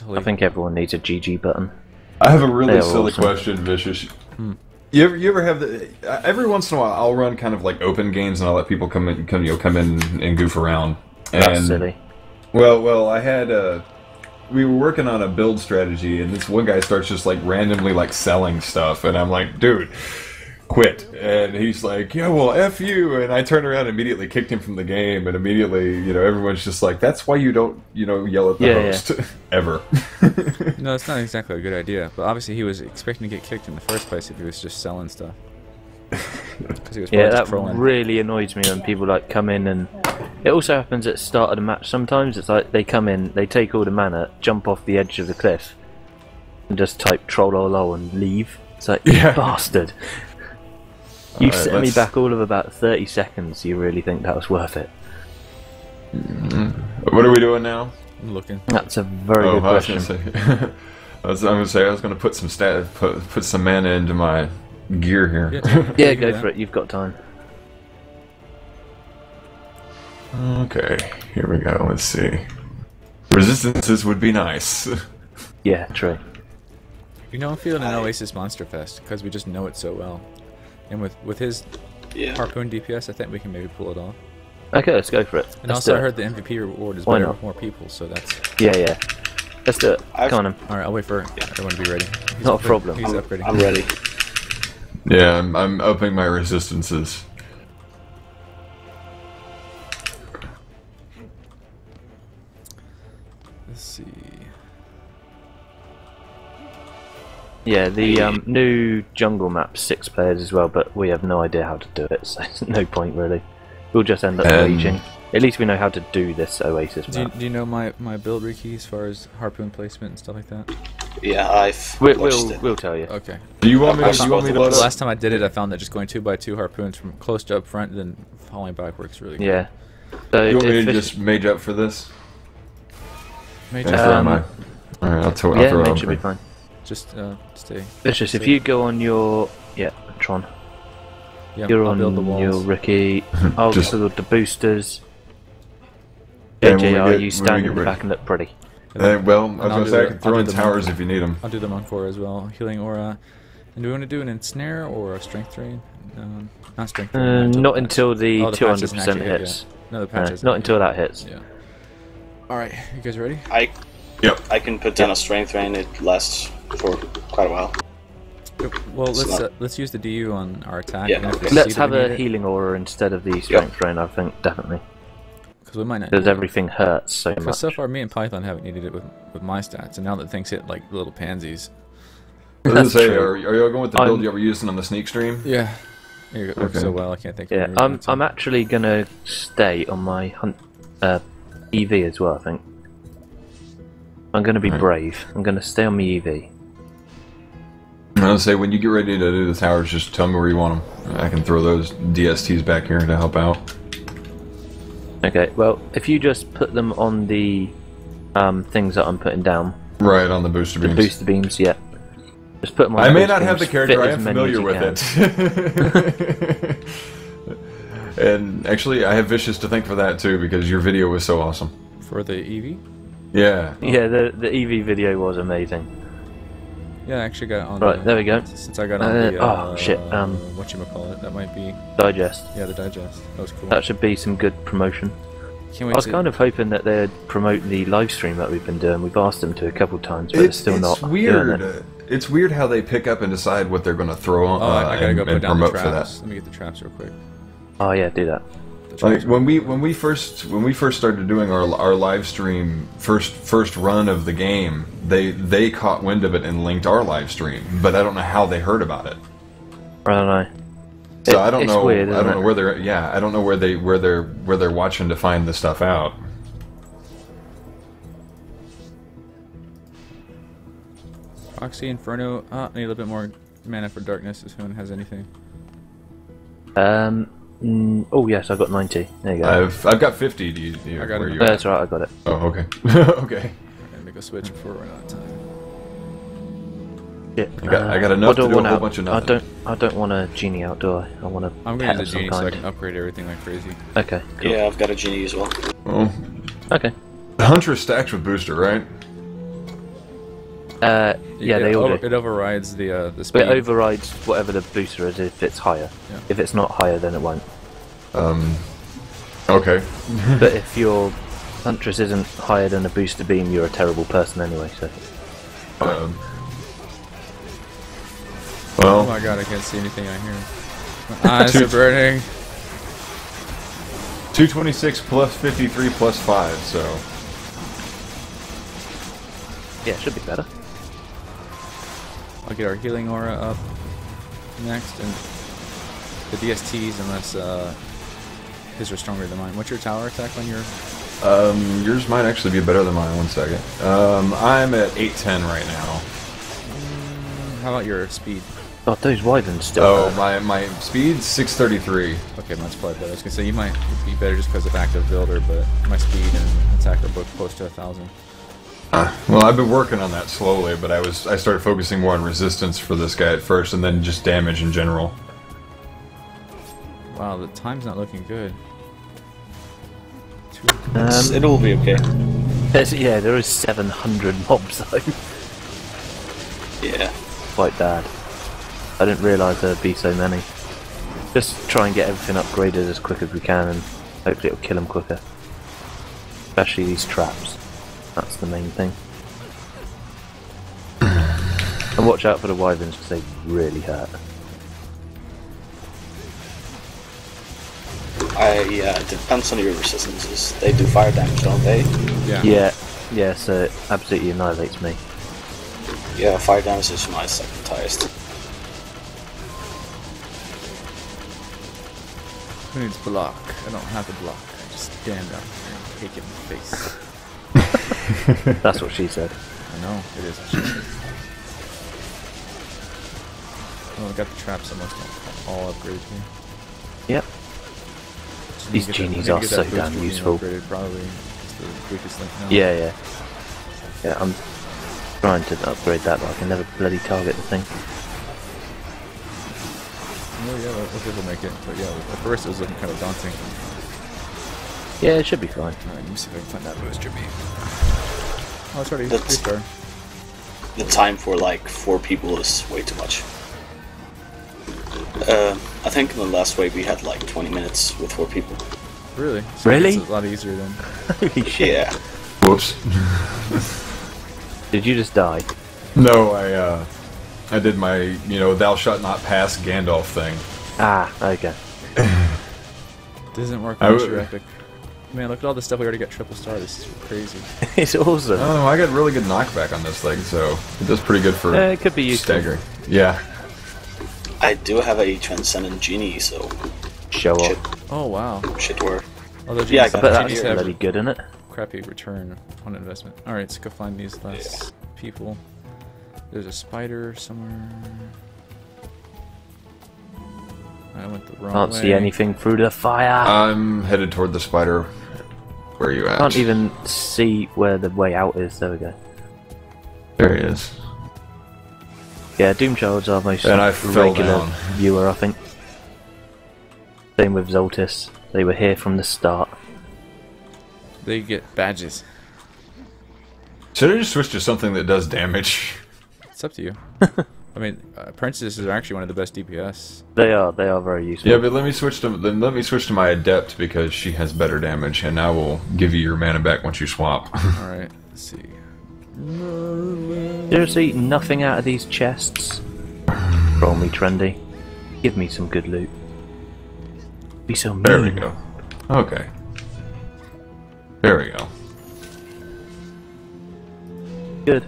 I think everyone needs a GG button. I have a really They're silly awesome. question, Vicious. You ever have the every once in a while I'll run kind of like open games and I'll let people come in and goof around. And That's silly. Well, I had we were working on a build strategy and this one guy starts just like randomly like selling stuff and I'm like, dude, quit. And he's like, yeah, well, F you. And I turned around and immediately kicked him from the game and immediately, everyone's just like, that's why you don't, yell at the host ever. No, it's not exactly a good idea, but obviously he was expecting to get kicked in the first place if he was just selling stuff. Because he was Yeah, probably just that trolling. really annoys me when people like come in and it also happens at the start of the match. Sometimes it's like they come in, they take all the mana, jump off the edge of the cliff, and just type troll lol and leave. It's like, you bastard. You Alright, set me let's- back all of about 30 seconds. You really think that was worth it? What are we doing now? I'm looking. That's a very good I was question. gonna say. I was gonna put some put some mana into my gear here. Yeah, go for it. You've got time. Okay, here we go. Let's see. Resistances would be nice. Yeah, true. You know, I'm feeling an Oasis Monster Fest because we just know it so well. And with his Yeah. harpoon DPS, I think we can maybe pull it off. Okay, let's go for it. And Let's also, do I it. heard the MVP reward is Why better not? with more people, so that's... Yeah. Let's do it. I've- Come on, then. Alright, I'll wait for everyone to be ready. He's Not a problem. He's upgrading. I'm ready. Yeah, I'm upping my resistances. Let's see... Yeah, the new jungle map's 6 players as well, but we have no idea how to do it, so there's no point really. We'll just end up raging. At least we know how to do this Oasis map. Do you know my build, Ricky, as far as harpoon placement and stuff like that? Yeah, I've watched it. We'll tell you. Okay. Do you want me I'll to load The up? last time I did it, I found that just going 2x2 harpoons from close to up front, then falling back works really good. Yeah. So You want me if to it's- just mage up for this? Major, And throw my... Alright, I'll throw yeah, I'll mate, throw should be over. fine. just stay. Vicious, if you go on your Tron, Yeah, you're I'll on build the walls. your Ricky. I'll Just- build the boosters. Yeah, when we JJR, get- you when stand we in get the ready. back and look pretty. Well, I And was I'll gonna do say I the- can I'll throw do in the towers mon- if you need them. I'll do them on core as well. Healing aura. And do we want to do an ensnare or a strength drain? Not strength drain. Not until the Oh, the patch isn't 200% actually hit hits. yet. No, the patch isn't Not hit until yet. that hits. Yeah. Alright, you guys ready? Yep. I can put down a strength drain. It lasts for quite a while. Well, It's let's use the DU on our attack. Yeah, and if we okay. see Let's that have we a need it, healing aura instead of the strength drain, I think, definitely. because we might not. Because everything hurts so Because much. so far, me and Python haven't needed it with my stats, and now that things hit like little pansies. I was gonna That's say, true. are y'all going with the build I'm- you were using on the sneak stream? Yeah. It works Okay. so well, I can't think of Yeah, any reason not to. I'm actually gonna stay on my hunt EV as well. I think I'm gonna be Right. brave. I'm gonna stay on my EV. I was gonna say, when you get ready to do the towers, just tell me where you want them. I can throw those DSTs back here to help out. Okay, well, if you just put them on the things that I'm putting down, Right, on the booster the beams. booster beams, yeah. Just put them on. I the may booster not have the beams, character, fit I as am many as familiar you with can. it. And actually, I have Vicious to thank for that too, because your video was so awesome. For the EV? Yeah. Yeah, the EV video was amazing. Yeah, I actually got it on. Right, there we go. Since I got on the. oh, shit, whatchamacallit, that might be. Digest. Yeah, the digest. That was cool. That should be some good promotion. Can't I wait was to. kind of hoping that they'd promote the live stream that we've been doing. We've asked them to a couple times, but it's still not weird. doing it. it's weird how they pick up and decide what they're going to throw on I gotta go put and down the promote for that. traps. Let me get the traps real quick. Oh yeah, do that. Like when we first started doing our live stream first run of the game, they caught wind of it and linked our live stream, but I don't know how they heard about it. I don't know. So I don't know. Weird, I don't know where they're. Yeah, I don't know where they're watching to find this stuff out. Oxy, Inferno. I need a little bit more mana for darkness. If anyone has anything. Oh yes, I got 90. There you go. I've got 50. Do you I got where it. you at? That's right, I got it. Oh, okay. Okay. And make a switch before we run out of time. Yeah, I got enough to do a whole bunch of nothing. I don't want a genie out, do I? I want a I'm pet gonna of use a some genie so I kind. can upgrade everything like crazy. Okay, cool. Yeah, I've got a genie as well. Oh, Okay. the Huntress stacks with booster, right? Yeah, they all do. It overrides the But speed. it overrides whatever the booster is if it's higher. Yeah. If it's not higher, then it won't. Okay. But if your Huntress isn't higher than a booster beam, you're a terrible person anyway, so... Um, Oh well, my god, I can't see anything out here. My eyes are burning. 226 plus 53 plus 5, so... Yeah, it should be better. I'll get our healing aura up next, and the DSTs, unless his are stronger than mine. What's your tower attack on your... yours might actually be better than mine, one second. I'm at 810 right now. How about your speed? God, those wyverns still Oh, hurt. my speed's 633. Okay, mine's probably better. I was gonna say you might be better just because of active builder, but my speed and attack are both close to 1,000. Well, I've been working on that slowly, but I started focusing more on resistance for this guy at first, and then just damage in general. Wow, the time's not looking good. It'll be okay. Yeah, there is 700 mobs though. Yeah. Quite bad. I didn't realise there'd be so many. Just try and get everything upgraded as quick as we can, and hopefully it'll kill them quicker. Especially these traps. That's the main thing. And watch out for the wyverns because they really hurt. Yeah, it depends on your resistances. They do fire damage, don't they? Yeah. Yeah, so it absolutely annihilates me. Yeah, fire damage is my second highest. Who needs block? I don't have a block. I just stand out here and take it in the face. That's what she said. I know, it is. Oh, I got the traps almost all upgraded here. Yep. Just These need to get genies that- are need to so get that damn booster being useful. Upgraded, probably. It's the weakest link now. Yeah. Yeah, I'm trying to upgrade that, but I can never bloody target the thing. Oh yeah, we'll people make it. But yeah, at first it was looking kind of daunting. Yeah, it should be fine. Alright, let me see if I can find that booster beam. Oh, it's already That's- 3-star. The time for like 4 people is way too much. I think in the last wave we had like 20 minutes with 4 people. Really? So Really? It's a lot easier then. Holy shit. Yeah. Whoops. Did you just die? No, I did my, thou shalt not pass Gandalf thing. Ah, okay. Doesn't work I unless w- you're epic. Man, look at all this stuff we already got triple star. This is crazy. It's awesome. Oh, I got really good knockback on this thing, so it does pretty good for It could be useful. staggering. Yeah. I do have a Transcendent Genie, so Show should, off. Oh wow. should work. Although Yeah, I genies, got But that genies that's here. bloody have good, isn't it? crappy return on investment. Alright, let's go find these last people. There's a spider somewhere. I went the wrong Can't way. see anything through the fire. I'm headed toward the spider. Where are you at? Can't even see where the way out is. There we go. There he is. Yeah, Doomchild's our most And I fell regular down. viewer, I think. Same with Zoltis. They were here from the start. They get badges. Should I just switch to something that does damage? It's up to you. I mean, princesses are actually one of the best DPS. They are very useful. Yeah, but let me switch to my adept because she has better damage, and I will give you your mana back once you swap. Alright, let's see. Seriously, nothing out of these chests? Roll me, Trendy. Give me some good loot. Be so mean. There we go. Okay. There we go. Good.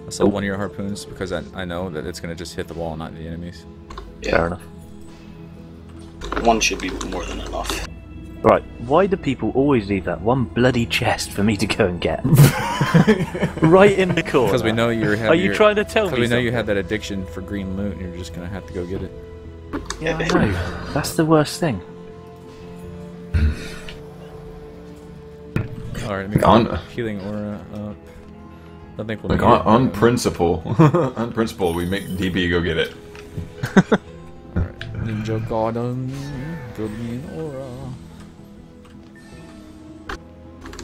I sell one of your harpoons because I know that it's going to just hit the wall, not the enemies. Fair enough. One should be more than enough. Right, why do people always leave that one bloody chest for me to go and get? Right in the corner. Because we know you Are you trying to tell me Because we know you something? had that addiction for green loot, and you're just going to have to go get it. Yeah, I know. That's the worst thing. Alright, let me On- get healing aura up. I think we'll Like need it. on principle, on principle, we make DB go get it. Alright, Ninja Garden, build me an aura.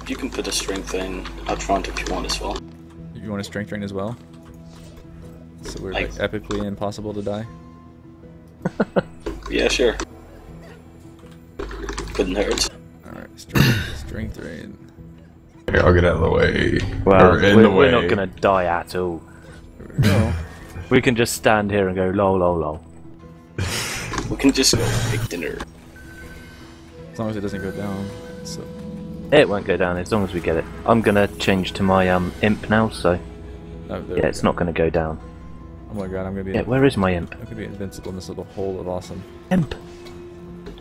You can put a strength thing out front if you want as well. You want a strength drain as well? So we're I- like epically impossible to die? Yeah, sure. Couldn't hurt. Alright, strength drain. Here, I'll get out of the way. Well, Or in the way. we're not gonna die at all. There we go. We can just stand here and go lol lol lol. We can just go make dinner. As long as it doesn't go down. So It won't go down as long as we get it. I'm gonna change to my imp now, so oh, there yeah, we it's go. not gonna go down. Oh my god, I'm gonna be Yeah, where is my imp? I'm gonna be invincible in this little hole of awesome. Imp.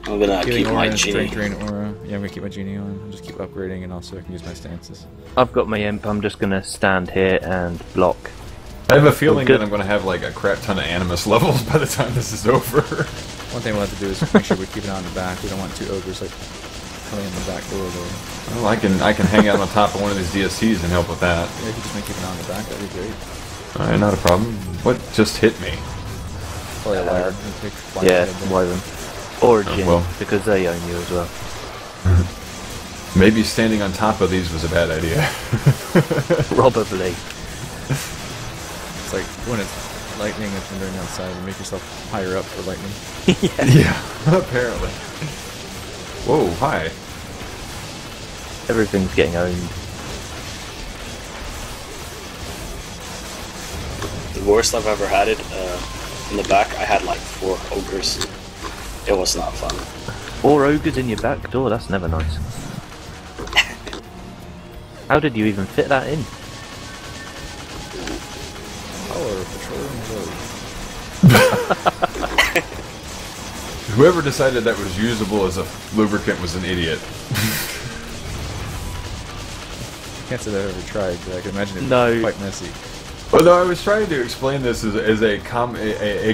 I'm gonna Healing keep aura my and genie. strength drain aura. Yeah, I'm gonna keep my genie on. I'll just keep upgrading, and also I can use my stances. I've got my imp. I'm just gonna stand here and block. I have a feeling good. that I'm going to have like a crap ton of animus levels by the time this is over. One thing we'll have to do is make sure we keep it on the back. We don't want two ogres like coming in the back door there. Well, I can hang out on top of one of these DSCs and help with that. Yeah, if you just make keep it on the back, that'd be great. All right, not a problem. What just hit me? Probably a ladder. Yeah, Wyvern. Or a Jinn, well. because they own you as well. Maybe standing on top of these was a bad idea. Probably. It's like when it's lightning and thundering outside, you make yourself higher up for lightning. Yeah, apparently. Whoa, hi. Everything's getting owned. The worst I've ever had it, in the back, I had like 4 ogres. It was not fun. 4 ogres in your back door, that's never nice. How did you even fit that in? Power patrolling road. Whoever decided that was usable as a lubricant was an idiot. Can't say that I've ever tried, but I can imagine it No. being quite messy. Although I was trying to explain this as a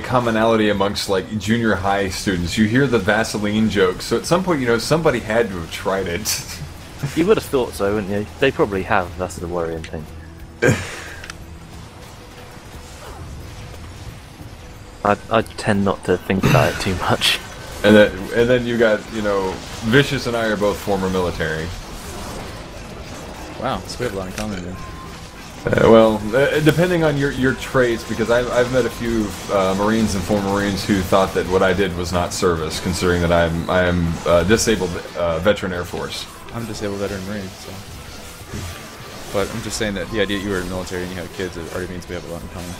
commonality amongst like junior high students. You hear the Vaseline jokes, so at some point, you know, somebody had to have tried it. You would have thought so, wouldn't you? They probably have, that's the worrying thing. I tend not to think about it too much. And then you got, you know, Vicious and I are both former military. Wow, so we have a lot in common then. Depending on your traits, because I've met a few Marines and former Marines who thought that what I did was not service, considering that I am disabled veteran Air Force. I'm a disabled veteran Marine, so. But I'm just saying that the idea that you were in the military and you have kids, it already means we have a lot in common.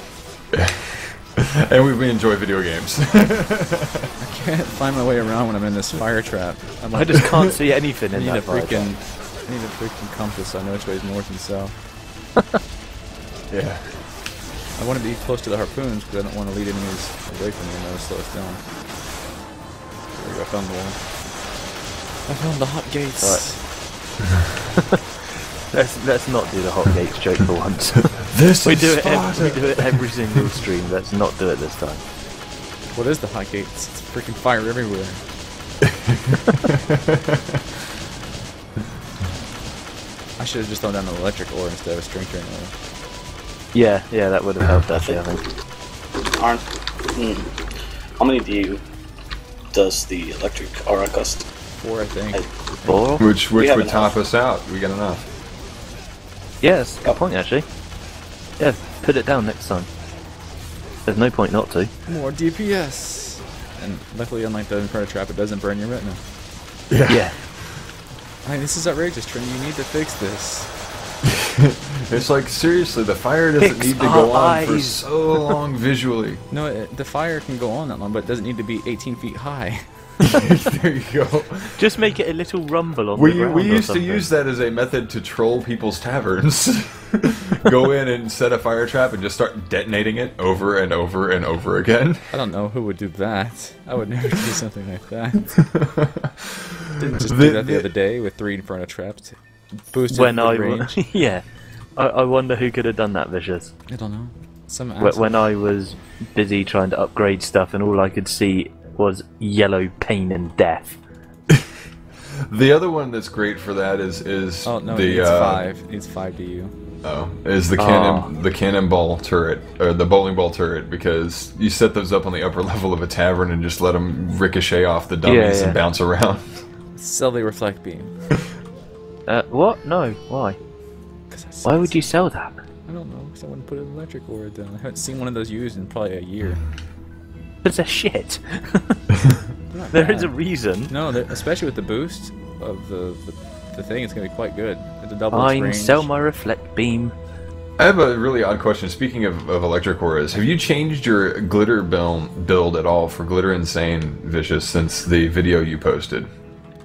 And we enjoy video games. I can't find my way around when I'm in this fire trap. I just can't see anything I in need that a freaking, fire. I need a freaking compass so I know which way is north and south. Yeah. I want to be close to the harpoons because I don't want to lead enemies away from me and that'll slow us down. There we go, I found the wall. I found the hot gates. Let's not do the hot gates joke for once. This we is do it. Sparta. We do it every single stream. Let's not do it this time. What is the hot gates? It's freaking fire everywhere. I should have just thrown down an electric ore instead of a strength drain ore. Yeah, that would have helped actually, I think. Aren't. How many does the electric aura cost? 4, I think. 4? Which We have would top enough. us out. We got enough. Yeah, that's a good point actually. Yeah, put it down next time. There's no point not to. More DPS! And luckily, unlike the Inferno Trap, it doesn't burn your retina. Yeah. I mean, this is outrageous, Trin. You need to fix this. It's like, seriously, the fire doesn't Fix need to go our on for eyes. so long visually. No, the fire can go on that long, but it doesn't need to be 18 feet high. There you go. Just make it a little rumble on the We ground or used to something. use that as a method to troll people's taverns. Go in and set a fire trap and just start detonating it over and over and over again. I don't know who would do that. I would never do something like that. Didn't just The- do that the the- other day with 3 Inferno traps. Boosted When I range. yeah, I wonder who could have done that, Vicious. I don't know. Some When I was busy trying to upgrade stuff, and all I could see was yellow pain and death. The other one that's great for that is Oh no, the it needs 5. It needs 5 DU. is the cannonball turret, or the bowling ball turret, because you set those up on the upper level of a tavern and just let them ricochet off the dummies Yeah. and bounce around. Sell the reflect beam. What? No. Why? 'Cause I Why would you sell that? I don't know, because I wouldn't put an electric aura down. I haven't seen one of those used in probably a year. Because they're shit. Not There bad. is a reason. No, especially with the boost of the thing, it's gonna be quite good. It's a double Fine, range. sell my reflect beam. I have a really odd question. Speaking of electric auras, have you changed your glitter build at all for Glitter Insane, Vicious, since the video you posted?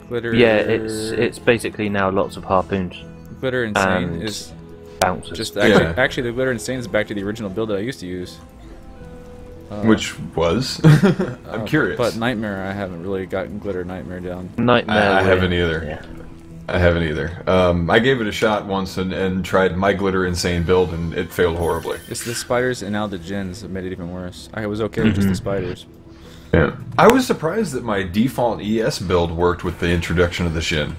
Glitter. Yeah, it's basically now lots of harpoons. Glitter Insane and is bouncers. just actually, Yeah. actually the Glitter Insane is back to the original build that I used to use. Which was? I'm curious. But Nightmare, I haven't really gotten Glitter Nightmare down. Nightmare. I Way. haven't either. Yeah. I haven't either. I gave it a shot once and tried my Glitter Insane build, and it failed horribly. It's the spiders and now the gens that made it even worse. I was okay with just the spiders. Yeah. I was surprised that my default ES build worked with the introduction of the Shin.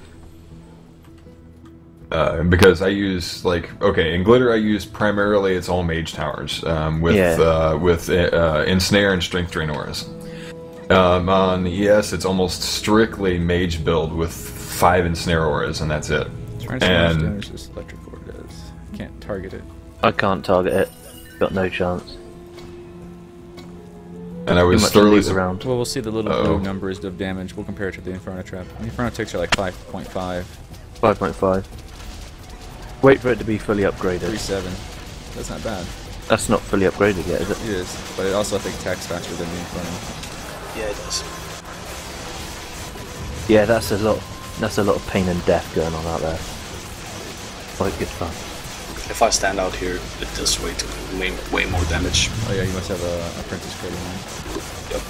Because I use, in Glitter I use primarily it's all mage towers with Ensnare and Strength Drain auras. On ES it's almost strictly mage build with 5 Ensnare auras, and that's it. Trying to see how much damage this electric aura does. Can't target it. I can't target it. Got no chance. And I Too was much thoroughly loot around. Well, we'll see the little Uh-oh. blue numbers of damage. We'll compare it to the Inferno Trap. The Inferno ticks are like 5.5, 5.5. Wait for it to be fully upgraded. 3.7. That's not bad. That's not fully upgraded yet, is it? It is, but it also I think attacks faster than the Inferno. Yeah, it does. Yeah, that's a lot. That's a lot of pain and death going on out there. Quite good fun. If I stand out here, it does way more damage. Oh yeah, you must have a apprentice code in mind. Yep.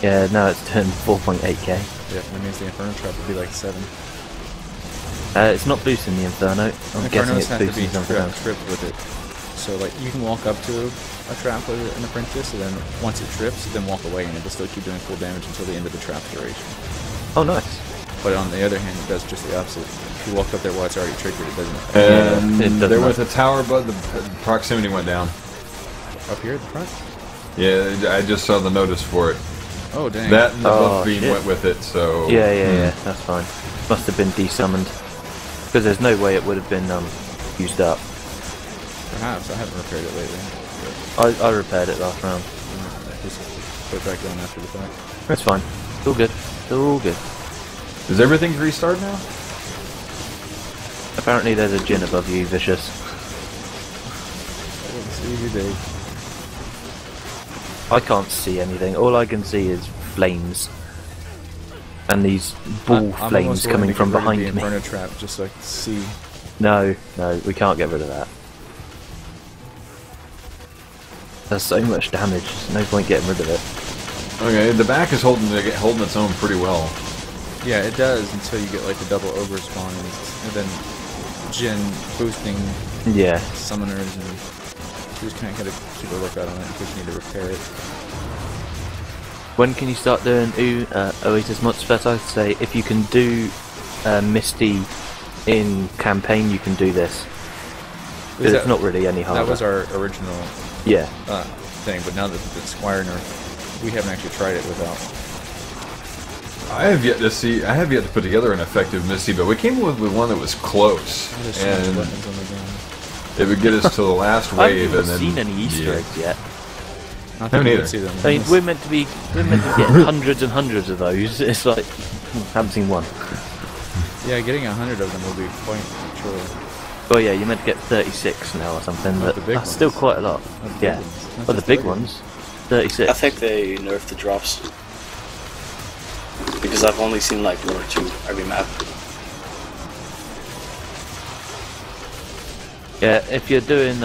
Yeah, now it's turned 4.8k. Yeah, that means the Inferno Trap would be like 7. It's not boosting the Inferno. I'm guessing Infernos it's have to be boosting something else. tripped with it. So like you can walk up to a trap with an apprentice, and then once it trips, then walk away, and it'll still keep doing full damage until the end of the trap duration. Oh, nice. But on the other hand, it does just the opposite. If you walk up there while it's already triggered, it doesn't. And Yeah, it doesn't there was matter. a tower, but the proximity went down. Up here at the front? Yeah, I just saw the notice for it. Oh dang. That and the Oh, buff beam shit. went with it, so... Yeah, that's fine. Must have been desummoned. Because there's no way it would have been used up. Perhaps I haven't repaired it lately. I repaired it last round. Just put it back down after the fact. That's fine. It's all good. It's all good. Is everything restarted now? Apparently there's a djinn above you, Vicious. Let's see you dig. I can't see anything. All I can see is flames. And these ball I'm flames almost willing coming to from get rid of behind the me. Inferno Trap just so I can see. No, we can't get rid of that. There's so much damage, there's no point getting rid of it. Okay, the back is holding its own pretty well. Yeah, it does until you get like the double ogre spawn and then Jin boosting Yeah. summoners, and you just kind of gotta keep a lookout on it in case you need to repair it. When can you start doing Oasis mods? First I'd say if you can do Misty in campaign, you can do this. Because it's not really any harder. That was our original Yeah. thing, but now that it's Squire nerf, we haven't actually tried it without. I have yet to put together an effective Misty, but we came with one that was close. There's so much And buttons on the ground. it would get us to the last I wave, haven't and then... seen any Easter yeah. eggs yet. I haven't think we either. would see them. I mean, we're meant to be getting hundreds and hundreds of those. It's like, haven't seen one. Yeah, getting 100 of them will be quite a chore. Oh yeah, you're meant to get 36 now or something, Not but the big that's ones. still quite a lot. Not the big Yeah. ones. Not Oh, the just big regular ones. 36. I think they nerfed the drops. Because I've only seen like 1 or 2 every map. Yeah, if you're doing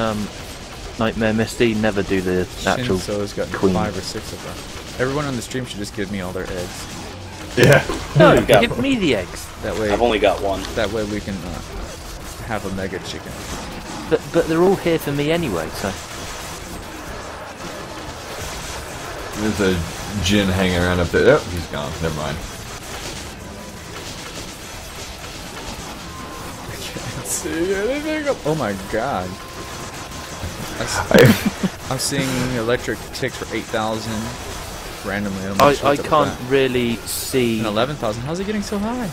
Nightmare Misty, never do the actual Shinso's got queen. 5 or 6 of them. Everyone on the stream should just give me all their eggs. Yeah. No, I've got- give me the eggs. That way, I've only got 1. that way we can have a mega chicken. But they're all here for me anyway, so... There's a Jin hanging around up there. Oh, he's gone. Never mind. Can't see anything. Oh my god. I'm seeing electric ticks for 8,000 randomly. I can't really see... And 11,000. How's it getting so high?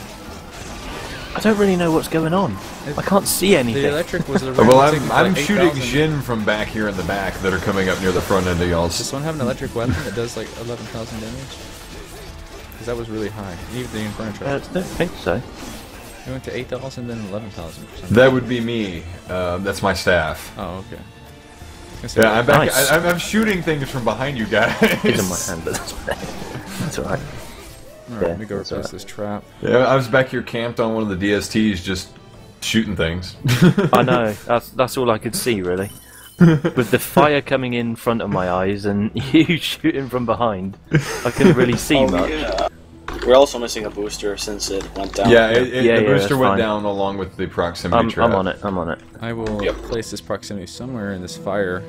I don't really know what's going on. I can't see anything. The electric was a Well, random tick I'm for like shooting 8,000. Jin from back here in the back that are coming up near the front end of y'all's. Does one have an electric weapon that does like 11,000 damage? Because that was really high. Even the Inferno I trap. don't think so. It went to 8,000 then 11,000. That would be me. That's my staff. Oh, okay. Yeah, I'm back. Nice. I'm shooting things from behind you guys. It's in my hand, but that's okay. That's alright. Alright, Yeah, let me go that's replace alright. this trap. Yeah, I was back here camped on one of the DSTs, just shooting things. I know, that's all I could see, really. With the fire coming in front of my eyes and you shooting from behind, I couldn't really see much. Yeah. We're also missing a booster since it went down. Yeah, Yeah, the yeah, booster that's went fine. down along with the proximity trap. I'm on it, I'm on it. I will Yep. place this proximity somewhere in this fire.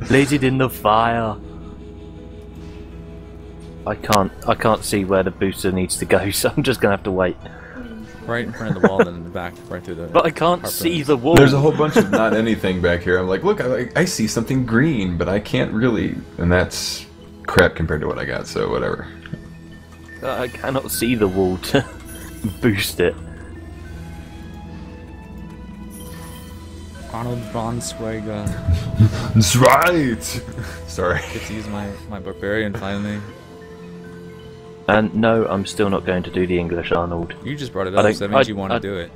Place it in the fire. I can't see where the booster needs to go, so I'm just gonna have to wait. Right in front of the wall, then in the back, right through the... But I can't harpoon. see the wall. There's a whole bunch of not anything back here. I'm like, look, I see something green, but I can't really... And that's crap compared to what I got, so whatever. I cannot see the wall to boost it. Arnold Braunschweiger. That's right! Sorry. Get to use my barbarian finally. And no, I'm still not going to do the English Arnold. You just brought it I up, don't- so that means I- you want to do it.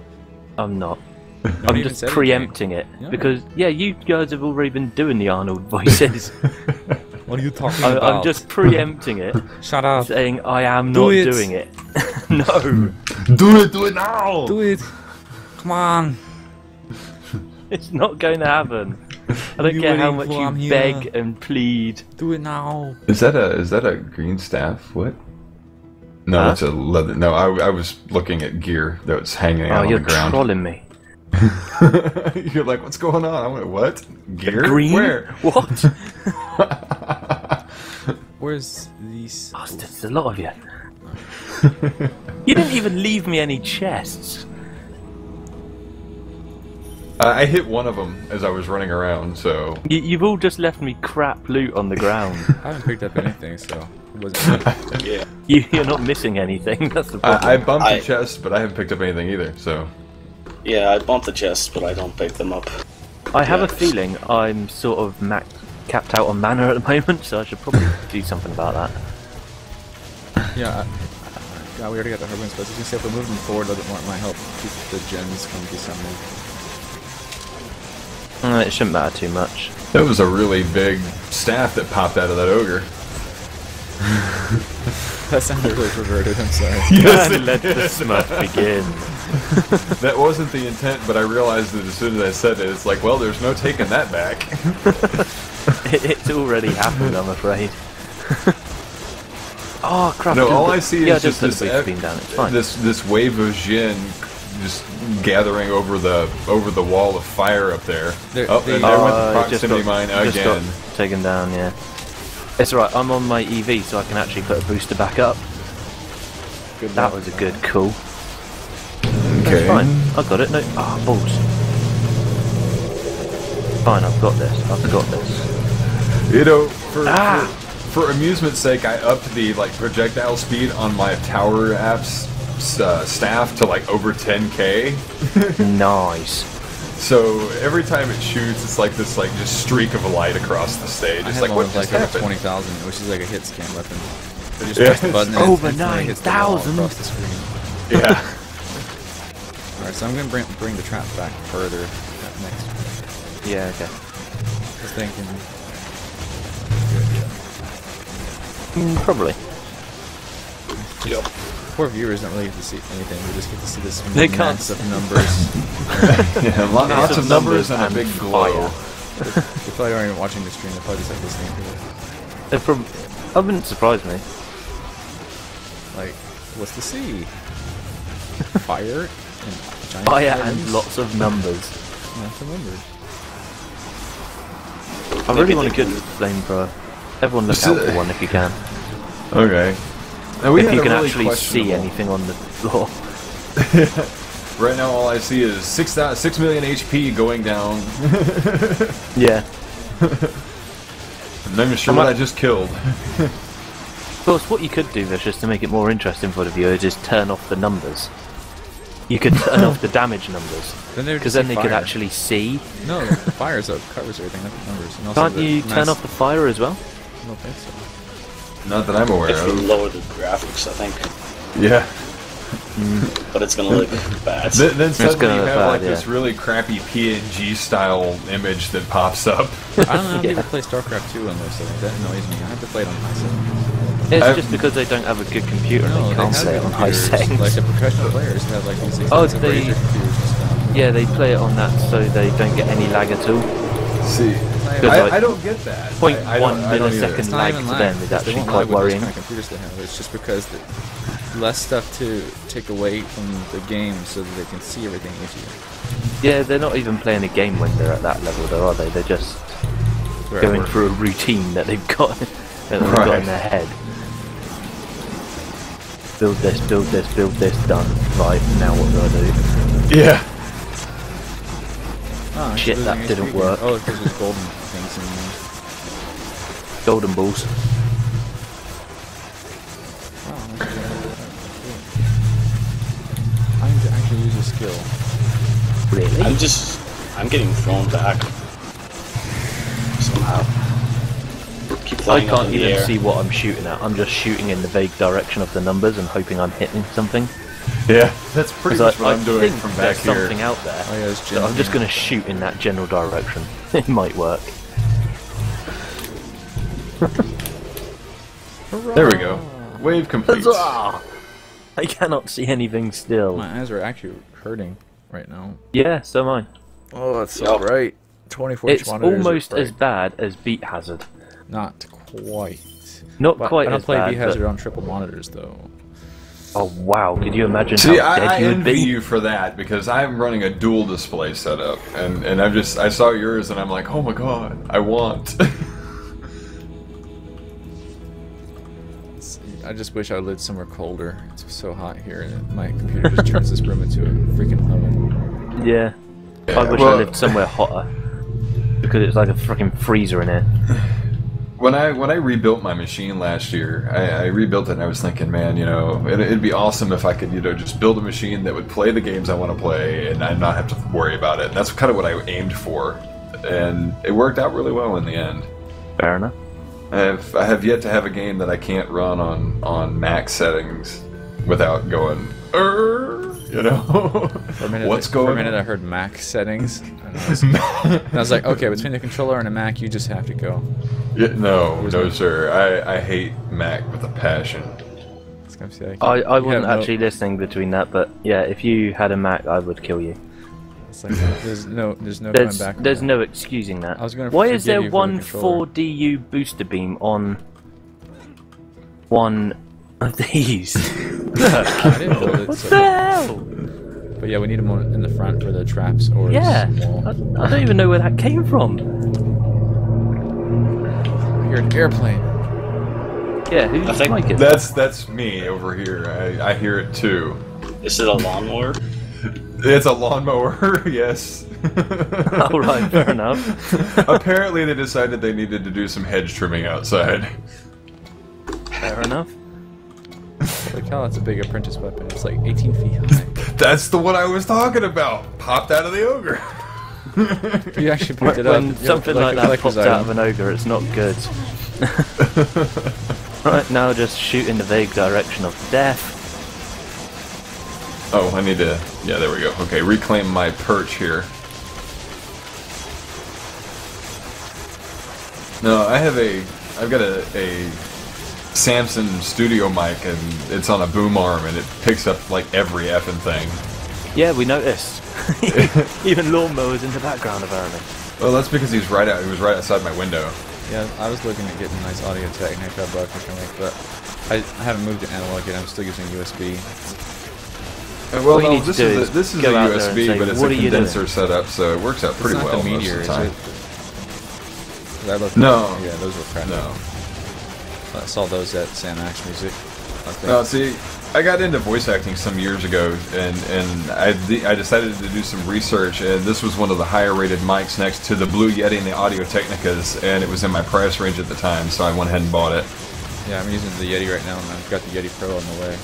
I'm not. You I'm haven't even just said preempting it Yeah. because you guys have already been doing the Arnold voices. anything. What are you talking I'm just preempting it, Shut up. saying I am Do not it. doing it. No, Do it now! Do it. Come on. it's not going to happen. I don't You care how waiting much for? I'm you here. beg and plead. Do it now. Is that a green staff? What? No, Huh? that's a leather. No, I was looking at gear that was hanging Oh, out on you're the ground. trolling me. You're like, what's going on? I went, what? Gear? Green? Where? What? Where's these? Bastards, there's a lot of you. You didn't even leave me any chests. I hit one of them as I was running around, so... You've all just left me crap loot on the ground. I haven't picked up anything, so it wasn't. Yeah. You're not missing anything. That's the problem. I bumped I- the chest, but I haven't picked up anything either, so... Yeah, I bumped the chests, but I don't pick them up. I have Yeah. a feeling I'm sort of capped out on mana at the moment, so I should probably do something about that. Yeah. God, we already got the hard wins, but I was gonna say if we move them forward a little bit more, it might help keep the gens from descending. It shouldn't matter too much. That was a really big staff that popped out of that ogre. That sounded really perverted. I'm sorry. And let the smut begin. That wasn't the intent, but I realized that as soon as I said it, it's like, well, there's no taking that back. It's already happened, I'm afraid. Oh crap! No, I all didn't I put- see yeah, is just put this the boost beam down. It's fine. this wave of Jin just gathering over the wall of fire up there. They're- Oh, they- and there went the it just proximity got- mine just again. got taken down, yeah. It's alright, I'm on my EV, so I can actually put a booster back up. Good That luck. was a good call. Okay. That's fine. I got it. No. Balls. Fine, I've got this. I've got this. You know, for amusement's sake, I upped the projectile speed on my tower app's staff to over 10k. Nice. So every time it shoots, it's like this just streak of light across the stage. I It's had like, one what with just over happened? 20,000, which is like a hit scan weapon. They just Yeah. press the button and Over it instantly hits the wall 9,000. across the screen. Yeah. Alright, so I'm gonna bring the trap back further next. Yeah, okay. Just thinking. Probably. Yep. Poor viewers don't really get to see anything. We just get to see this They can't. mess of numbers. Yeah, lots of numbers and a big glow. They probably aren't even watching the stream. They're probably just like listening to it. That wouldn't surprise me. Like, what's the sea? Fire and giant Fire islands? and lots of numbers. Lots of numbers. I really want a good flamethrower. Everyone look out for one if you can. Okay. Now, If you can actually see anything on the floor. Right now, all I see is 6 million HP going down. Yeah. I'm not even sure what I just killed. Of course, what you could do, Vicious, to make it more interesting for the viewers, is turn off the numbers. You could turn off the damage numbers. Because then they could actually see. No, the fire's up, covers everything, not the numbers. And also Can't you turn off the fire as well? I don't think so. Not that I'm aware If you of. lower the graphics, I think. Yeah. But it's gonna look bad. Then suddenly gonna you look have bad, like yeah. this really crappy PNG style image that pops up. I don't know how Yeah. people play StarCraft 2 on those settings. That annoys me. I have to play it on high settings. It's I've- just because they don't have a good computer and No, they they can't have say it on high computers. settings. Like the professional players have like these Oh, expensive they- Razer computers and stuff. Yeah, they play it on that so they don't get any lag at all. See, like I don't get that. 0.1 I don't either. millisecond It's not lag even to lag. them is They actually won't quite lag with those worrying. kind of computers they have. It's just because the less stuff to take away from the game so that they can see everything easier. Yeah, they're not even playing a game when they're at that level, though, are they? They're just They're at going work. through a routine that they've got in their head. Build this, build this, build this, done. Right, now what do I do? Yeah. Oh, it's Shit, losing that HP didn't again. work. Oh, because there's golden things in there. Golden balls. Wow, that's I need to actually use a skill. Really? I'm getting thrown back somehow. Keep I flying up can't in the even air. see what I'm shooting at. I'm just shooting in the vague direction of the numbers and hoping I'm hitting something. Yeah. That's pretty Because much what I'm doing think from back there's here. something out there. Oh yeah, there's So I'm just going to shoot in that general direction. It might work. There we go. Wave complete. Huzzah! I cannot see anything still. My eyes are actually hurting right now. Yeah, so mine. Oh, that's so bright. 24 It's almost as bad as Beat Hazard. Not quite. Not But quite I don't as play bad. B Hazard but- on triple monitors though. Oh wow! Could you imagine See, how I dead you would envy be? you for that because I'm running a dual display setup, and I saw yours and I'm like, oh my god, I want. I just wish I lived somewhere colder. It's so hot here, and my computer just turns this room into a freaking oven. Yeah. I wish I lived somewhere hotter because it's like a freaking freezer in here. When I rebuilt my machine last year, I rebuilt it and I was thinking, man, you know, it'd be awesome if I could, you know, just build a machine that would play the games I want to play and I'd not have to worry about it. And that's kind of what I aimed for, and it worked out really well in the end. Fair enough. I have yet to have a game that I can't run on max settings without going, you know, For a minute, what's for going a minute on? I heard Mac settings, and I was like, okay, between the controller and a Mac, you just have to go. Yeah, no, sir. I hate Mac with a passion. It's gonna say, I you wasn't have no- actually listening between that, but yeah, if you had a Mac, I would kill you. It's like, there's no coming back. on There's that. no excusing that. I was gonna Why is forgive there you for the one controller. 4DU booster beam on one of these? I didn't build it. What So, the hell? but yeah, we need them in the front for the traps or Yeah, small. I don't even know where that came from. I hear an airplane. Yeah, who's I think like it? That's me over here. I hear it too. Is it a lawnmower? It's a lawnmower, yes. Alright, fair enough. Apparently they decided they needed to do some hedge trimming outside. Fair enough. Like how that's a big apprentice weapon. It's like 18 feet high. That's the one I was talking about. Popped out of the ogre. You actually picked it up. When something like that pops out of an ogre, it's not good. Right, now just shoot in the vague direction of death. Oh, I need to... Yeah, there we go. Okay, reclaim my perch here. No, I've got a Samson studio mic, and it's on a boom arm, and it picks up like every effing thing. Yeah, we noticed. Even lawnmowers in the background, apparently. Well, that's because he was right outside my window. Yeah, I was looking at getting a nice Audio Technica bucket, but I haven't moved to analog yet. I'm still using USB. Well, What you no, need to do is this is a go out there and USB, say, but it's "What a are you condenser setup, so it works out pretty It's not well the most Meteor, of is the time. it? 'Cause I looked No. Yeah, those were crap. No. I saw those at Sam Ash Music. I think. No, see, I got into voice acting some years ago, and I decided to do some research, and this was one of the higher rated mics next to the Blue Yeti and the Audio Technicas, and it was in my price range at the time, so I went ahead and bought it. Yeah, I'm using the Yeti right now, and I've got the Yeti Pro on the way.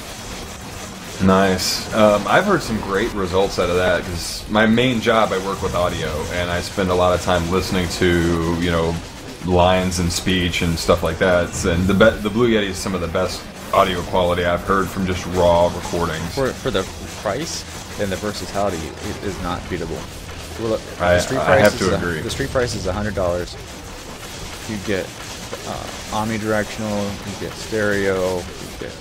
Nice. I've heard some great results out of that, because my main job, I work with audio, and I spend a lot of time listening to, you know, lines and speech and stuff like that, and the Blue Yeti is some of the best audio quality I've heard from just raw recordings. For the price and the versatility, it is not beatable. Well, I have to agree. The street price is $100. You get omnidirectional, you get stereo, you get,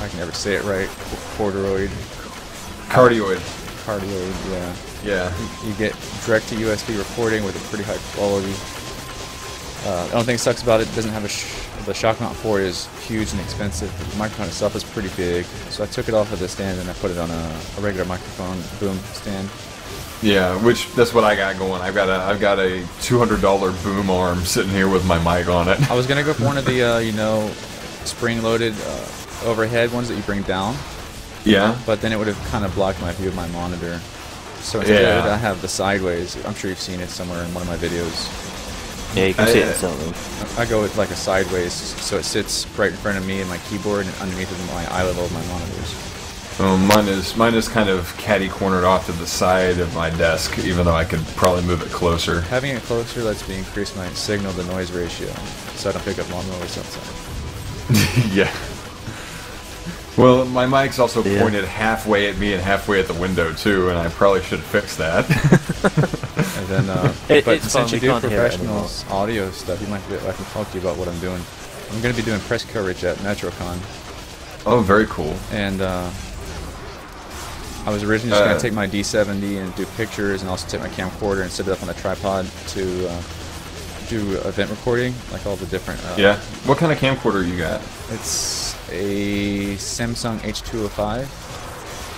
I can never say it right, cardioid, yeah. Yeah. You get direct to USB recording with a pretty high quality. The only thing that sucks about it doesn't have the shock mount for it is huge and expensive. The microphone itself is pretty big, so I took it off of the stand and I put it on a regular microphone boom stand. Yeah, which that's what I got going. I've got a $200 boom arm sitting here with my mic on it. I was gonna go for one of the you know, spring-loaded overhead ones that you bring down. Yeah. But then it would have kind of blocked my view of my monitor. So instead I have the sideways. I'm sure you've seen it somewhere in one of my videos. Yeah, you can see it in some of them. I go with like a sideways, so it sits right in front of me and my keyboard, and underneath is my eye level of my monitors. Well, mine is kind of catty-cornered off to the side of my desk, even though I could probably move it closer. Having it closer lets me increase my signal-to-noise ratio, so I don't pick up lawnmowers outside. Yeah. Well, my mic's also pointed halfway at me and halfway at the window, too, and I probably should fix that. And then, but it's since fun, you we do can't hear it professional audio stuff, you might I can talk to you about what I'm doing. I'm going to be doing press coverage at MetroCon. Oh, very cool. And I was originally just going to take my D70 and do pictures, and also take my camcorder and set it up on a tripod to do event recording, like all the different... yeah. What kind of camcorder you got? It's a Samsung H205.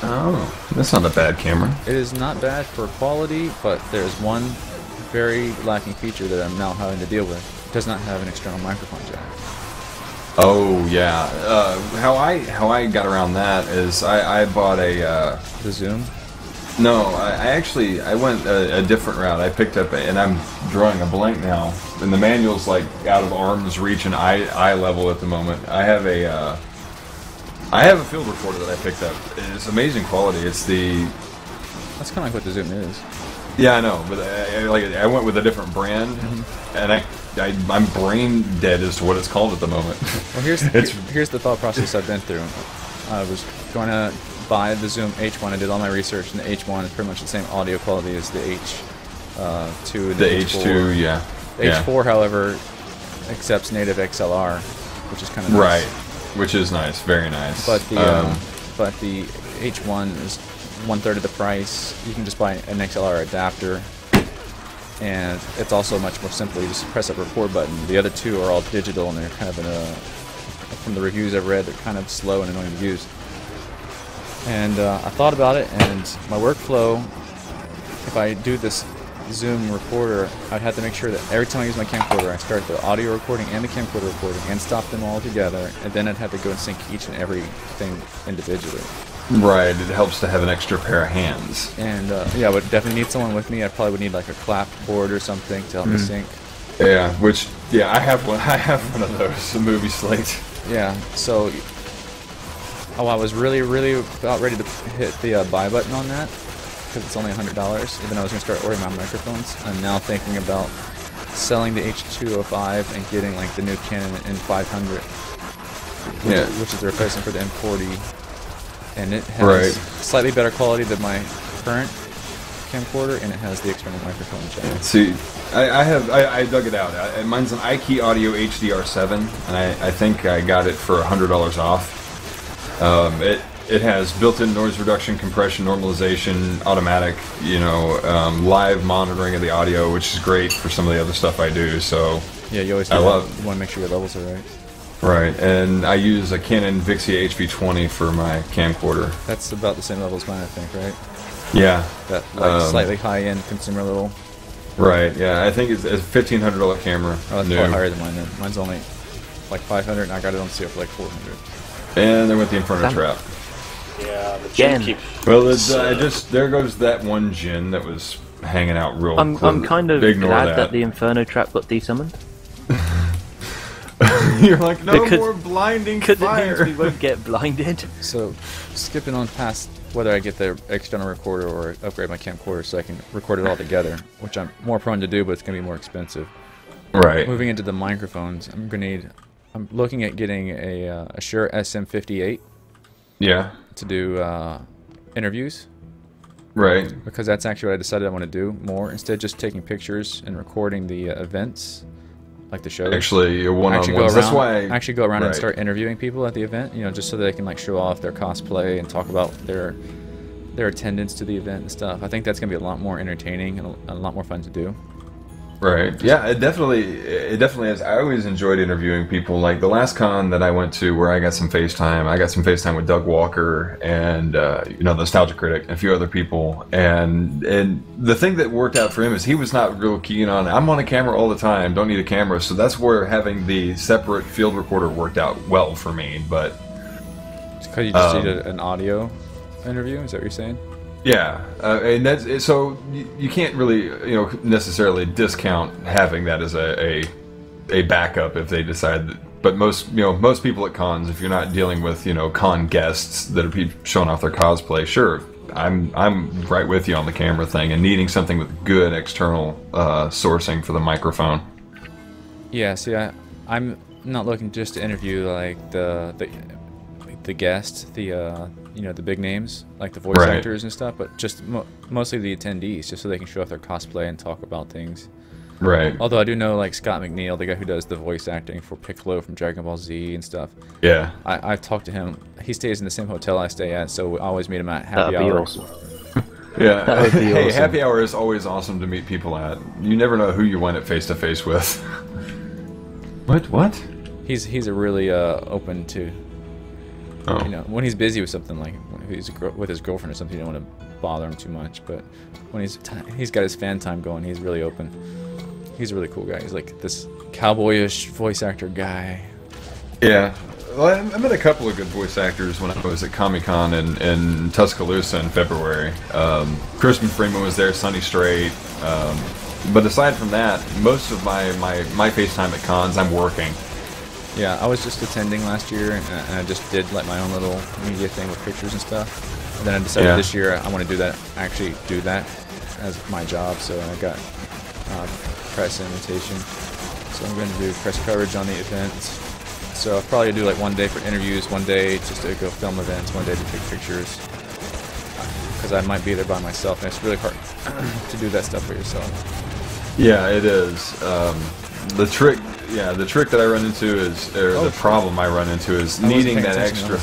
Oh, that's not a bad camera. It is not bad for quality, but there's one very lacking feature that I'm now having to deal with. It does not have an external microphone jack. Oh yeah. How I got around that is I bought a The Zoom? No, I went a different route. I picked up and I'm drawing a blank now, and the manual's like out of arm's reach and eye level at the moment. I have a field recorder that I picked up. It's amazing quality. It's the... That's kind of like what the Zoom is. Yeah, I know, but I went with a different brand, and I'm brain dead as to what it's called at the moment. Well, here's the thought process I've been through. I was going to buy the Zoom H1. I did all my research, and the H1 is pretty much the same audio quality as the H2. And the H2, yeah. The H4, however, accepts native XLR, which is kind of nice. Right, which is nice, very nice. But the H1 is 1/3 of the price. You can just buy an XLR adapter, and it's also much more simple. You just press that record button. The other two are all digital, and they're kind of from the reviews I've read, they're kind of slow and annoying to use. And I thought about it, and my workflow, if I do this Zoom recorder, I'd have to make sure that every time I use my camcorder, I start the audio recording and the camcorder recording and stop them all together, and then I'd have to go and sync each and every thing individually. Right, it helps to have an extra pair of hands. And yeah, I would definitely need someone with me. I probably would need like a clapboard or something to help me sync. Yeah, I have one. I have one of those, a movie slate. Yeah, so I was really about ready to hit the buy button on that, because it's only $100, and then I was going to start ordering my microphones. I'm now thinking about selling the H205 and getting like the new Canon N500, which is the replacement for the M40. and it has slightly better quality than my current camcorder, and it has the external microphone jack. See, I dug it out. Mine's an iKey Audio HDR7, and I think I got it for $100 off. It has built-in noise reduction, compression, normalization, automatic, live monitoring of the audio, which is great for some of the other stuff I do. So yeah, you always want to make sure your levels are right. Right, and I use a Canon Vixia HV20 for my camcorder. That's about the same level as mine, I think, right? Yeah. That slightly high-end consumer level. Right, yeah, I think it's a $1,500 camera. Oh, that's probably higher than mine then. Mine's only like 500, and I got it on sale for like 400. And then with the Inferno Trap. Yeah, the Jin keeps... Well, there goes that one Jin that was hanging out real I'm kind of glad that the Inferno Trap got desummoned. You're like, no more blinding fire. Because it means we won't get blinded. So, skipping on past whether I get the external recorder or upgrade my camcorder so I can record it all together, which I'm more prone to do, but it's going to be more expensive. Right. Moving into the microphones, I'm looking at getting a Shure SM58. Yeah. To do interviews. Right. Because that's actually what I decided I want to do more. Instead of just taking pictures and recording the events, like the shows. Actually, one-on-ones. That's why I actually go around and start interviewing people at the event, just so they can like show off their cosplay and talk about their attendance to the event and stuff. I think that's going to be a lot more entertaining and a lot more fun to do. Right. Yeah, it definitely is. I always enjoyed interviewing people. Like the last con that I went to where I got some FaceTime with Doug Walker and the Nostalgia Critic and a few other people. And the thing that worked out for him is he was not real keen on, I'm on a camera all the time, don't need a camera. So that's where having the separate field recorder worked out well for me. But it's because you just need an audio interview, is that what you're saying? Yeah, and that's so you can't really necessarily discount having that as a backup if they decide that. But most people at cons, if you're not dealing with con guests that are showing off their cosplay, sure, I'm right with you on the camera thing and needing something with good external sourcing for the microphone. Yeah, see, I'm not looking just to interview like the guests, the big names, like the voice actors and stuff, but just mostly the attendees, just so they can show off their cosplay and talk about things. Right. Although I do know, like, Scott McNeil, the guy who does the voice acting for Piccolo from Dragon Ball Z and stuff. Yeah. I've talked to him. He stays in the same hotel I stay at, so we always meet him at happy hour. Awesome. Yeah. That would be hey, awesome. Happy hour is always awesome to meet people at. You never know who you went at face-to-face with. What? He's a really open to... Oh. When he's busy with something, like when he's with his girlfriend or something, you don't want to bother him too much. But when he's got his fan time going, he's really open. He's a really cool guy. He's like this cowboyish voice actor guy. Yeah. Well, I met a couple of good voice actors when I was at Comic-Con in Tuscaloosa in February. Crispin Freeman was there, Sonny Strait. But aside from that, most of my FaceTime at cons, I'm working. Yeah, I was just attending last year, and I just did like my own little media thing with pictures and stuff. And then I decided this year I want to do that as my job. So I got press invitation. So I'm going to do press coverage on the events. So I'll probably do like one day for interviews, one day just to go film events, one day to take pictures. Because I might be there by myself, and it's really hard to do that stuff for yourself. Yeah, it is. The trick that I run into is, the problem I run into is needing that extra.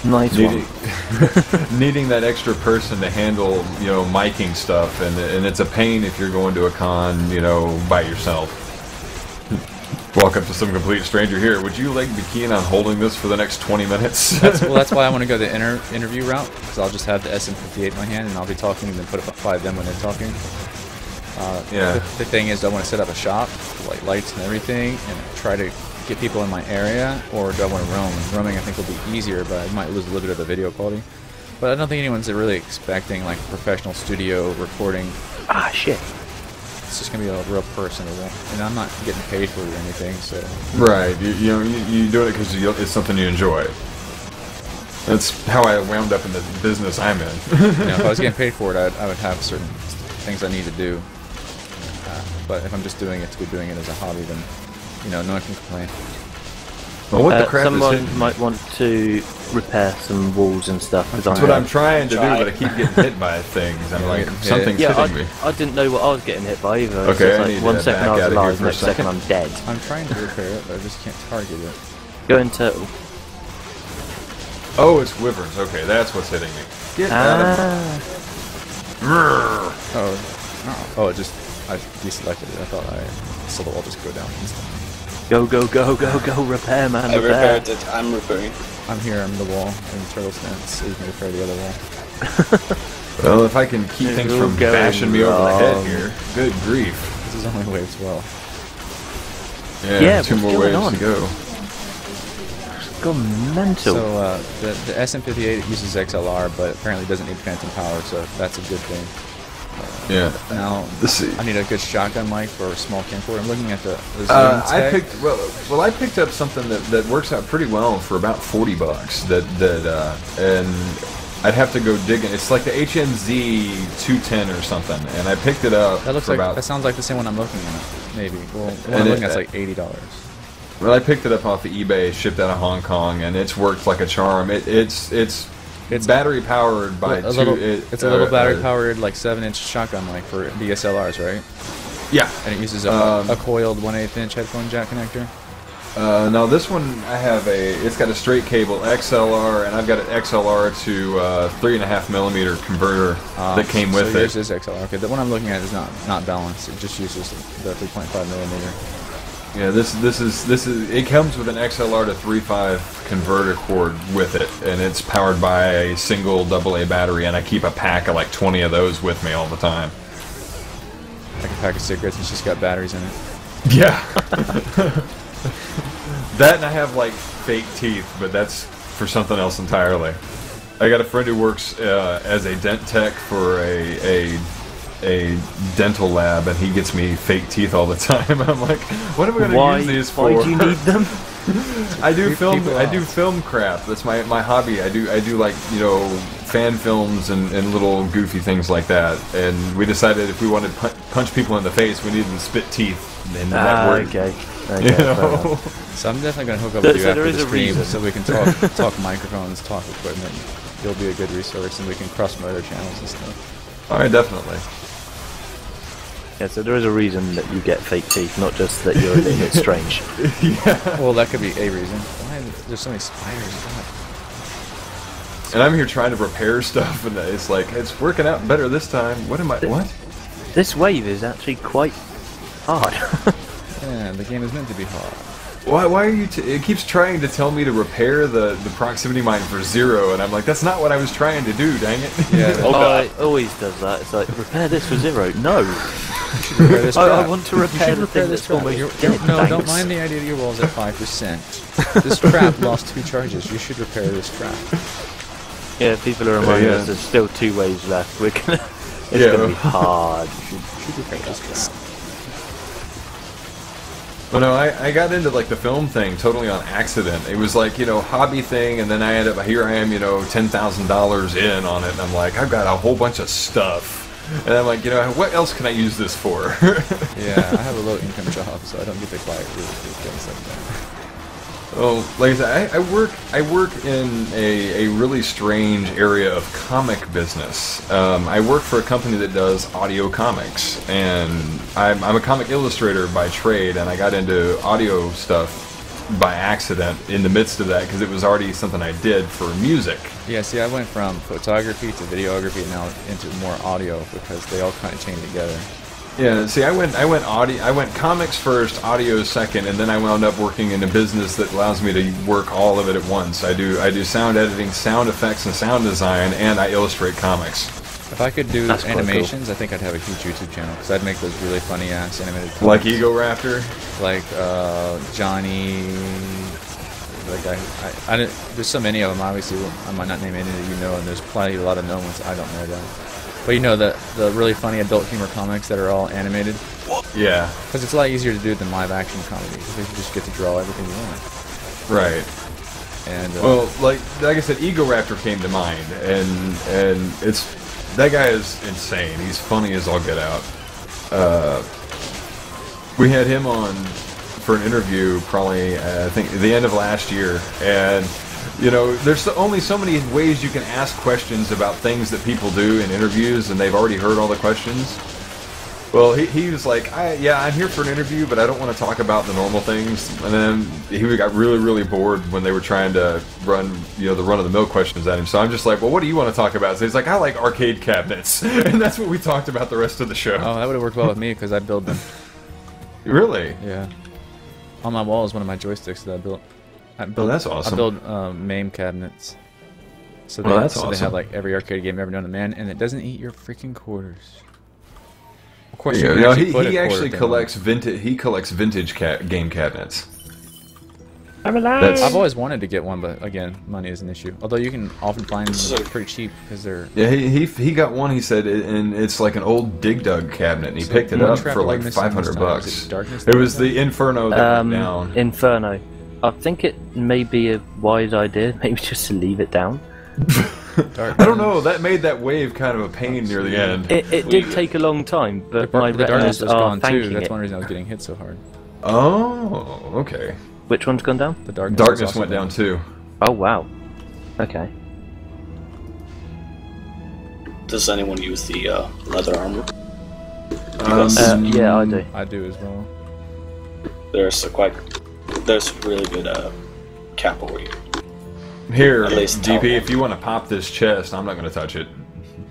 Nice one. Needing that extra person to handle, miking stuff, and it's a pain if you're going to a con, by yourself. Walk up to some complete stranger here. Would you like be keen on holding this for the next 20 minutes? That's why I want to go the interview route, because I'll just have the SM58 in my hand and I'll be talking and then put it by them when they're talking. The thing is, do I want to set up a shop, like lights and everything, and try to get people in my area, or do I want to roam? Roaming I think will be easier, but I might lose a little bit of the video quality. But I don't think anyone's really expecting like a professional studio recording. Ah, shit. It's just gonna be a real person, and I'm not getting paid for it or anything, so. Right, you doing it because it's something you enjoy. That's how I wound up in the business I'm in. If I was getting paid for it, I would have certain things I need to do. But if I'm just doing it to be doing it as a hobby, then no one can complain. Well, what the crap is someone hitting me? might want to repair some walls and stuff. That's what I'm trying to do, but I keep getting hit by things. I'm like, something's hitting me. I didn't know what I was getting hit by either. Okay, It's I like need one to second back I was out of here alive, for a next second I'm dead. I'm trying to repair it, but I just can't target it. Go in turtle. Oh, it's wyverns. Okay, that's what's hitting me. Get out of Oh, it just I deselected it. I thought I saw the wall just go down instantly. Go, go, go, go, go, repair, man, I repair. repaired it. I'm repairing. I'm here. I'm the wall in the turtle stance. So you can repair the other wall. Well, if I can keep things You're from going bashing me over the head wrong. here. Good grief. This is only wave 12. Yeah, what's 2 more going waves on? to go. Gone mental. So the SM58 uses XLR, but apparently doesn't need phantom power, so that's a good thing. Yeah. Now Let's see. I need a good shotgun mic for a small camcorder. I'm looking at the zoom I tech. picked I picked up something that works out pretty well for about $40. And I'd have to go digging. It's like the HMZ 210 or something, and I picked it up. That looks for like about, that sounds like the same one I'm looking at. Maybe. Well, the one And I'm looking it- at is like $80. Well, I picked it up off of eBay, shipped out of Hong Kong, and it's worked like a charm. It's battery powered by It's a little battery powered. powered like 7-inch shotgun mic for DSLRs, right? Yeah. And it uses a coiled 1/8 inch headphone jack connector. No, this one it's got a straight cable XLR, and I've got an XLR to 3.5 millimeter converter that came with so yours it. is XLR. Okay, the one I'm looking at is not balanced. It just uses the 3.5 millimeter. Yeah, this is it comes with an XLR to 3.5 converter cord with it, and it's powered by a single AA battery, and I keep a pack of like 20 of those with me all the time. Like a pack of cigarettes, it's just got batteries in it. Yeah. That, and I have like fake teeth, but that's for something else entirely. I got a friend who works as a dent tech for a dental lab, and he gets me fake teeth all the time. I'm like, what am I going to use these for? Why do you need them? I do People film crap. That's my hobby. I do like, you know, fan films and little goofy things like that. And we decided if we wanted to punch people in the face, we needed to spit teeth. And that worked. Okay. You know? So I'm definitely going to hook up with you So after there is the a stream reason. so we can talk microphones, talk equipment. You'll be a good resource, and we can cross-promote our channels and stuff. All right, definitely. Yeah, so there is a reason that you get fake teeth, not just that you're a little bit strange. Well, that could be a reason. Why there's so many spiders? God. And I'm here trying to repair stuff, and it's like, it's working out better this time. What? This wave is actually quite hard. Yeah, the game is meant to be hard. Why are you? It keeps trying to tell me to repair the proximity mine for 0, and I'm like, that's not what I was trying to do. Dang it! Yeah. It always does that. It's like, repair this for 0. No. Repair this I crap. want to repair the thing that's almost dead. No, don't Thanks. mind the idea that your wall's at 5%. This trap lost 2 charges. You should repair this trap. Yeah, people are reminding Yeah. us there's still 2 waves left. It's Yeah. gonna be hard. You should repair this trap. Well, no, I got into like the film thing totally on accident. It was like, you know, hobby thing, and then I ended up, here I am, you know, $10,000 in on it, and I'm like, I've got a whole bunch of stuff. And I'm like, you know, what else can I use this for? Yeah, I have a low income job, so I don't get to buy really cool things like that. Well, like I said, I work in a really strange area of comic business. I work for a company that does audio comics, and I'm a comic illustrator by trade, and I got into audio stuff by accident in the midst of that because it was already something I did for music. Yeah, see, I went from photography to videography and now into more audio because they all kind of chain together. Yeah, see, I went comics first, audio second, and then I wound up working in a business that allows me to work all of it at once. I do sound editing, sound effects, and sound design, and I illustrate comics. If I could do That's quite animations, I think I'd have a huge YouTube channel because I'd make those really funny ass animated comics. Like Ego Raptor. Like Johnny. Like I didn't, there's so many of them. Obviously, I might not name any that you know, and there's probably a lot of known ones I don't know about. But you know the really funny adult humor comics that are all animated. Yeah. Because it's a lot easier to do than live action comedy. Because you just get to draw everything you want. Right. And Well, like I said, Ego Raptor came to mind, and it's that guy is insane. He's funny as all get out. We had him on for an interview probably, I think, the end of last year, and you know, there's only so many ways you can ask questions about things that people do in interviews, and they've already heard all the questions. Well, he was like, yeah, I'm here for an interview, but I don't want to talk about the normal things. And then he got really, really bored when they were trying to run, you know, the run-of-the-mill questions at him. So I'm just like, well, what do you want to talk about? So he's like, I like arcade cabinets. And that's what we talked about the rest of the show. Oh, that would have worked well with me because I build them. Really? Yeah. On my wall is one of my joysticks that I built. Oh, that's awesome. I build MAME cabinets. So they, that's so awesome. they have like every arcade game ever known to man, and it doesn't eat your freaking quarters. Of course, you yeah, can he actually collects vintage. He collects vintage game cabinets. I'm alive. I've always wanted to get one, but again, money is an issue. Although you can often find them pretty cheap because they're. Yeah, he got one. He said, and it's like an old Dig Dug cabinet, and he picked it up for like $500. It was the Inferno that went down. Inferno. I think it may be a wise idea, maybe just to leave it down. I don't know. That made that wave kind of a pain near the end. It did take a long time, but my the darkness retinas was are gone too. thanking That's it. one reason I was getting hit so hard. Oh, okay. Which one's gone down? The darkness, Darkness went down too. Oh wow. Okay. Does anyone use the leather armor? Yeah, I do. I do as well. There's really good cavalry. Here, At least DP, if you want to pop this chest, I'm not going to touch it.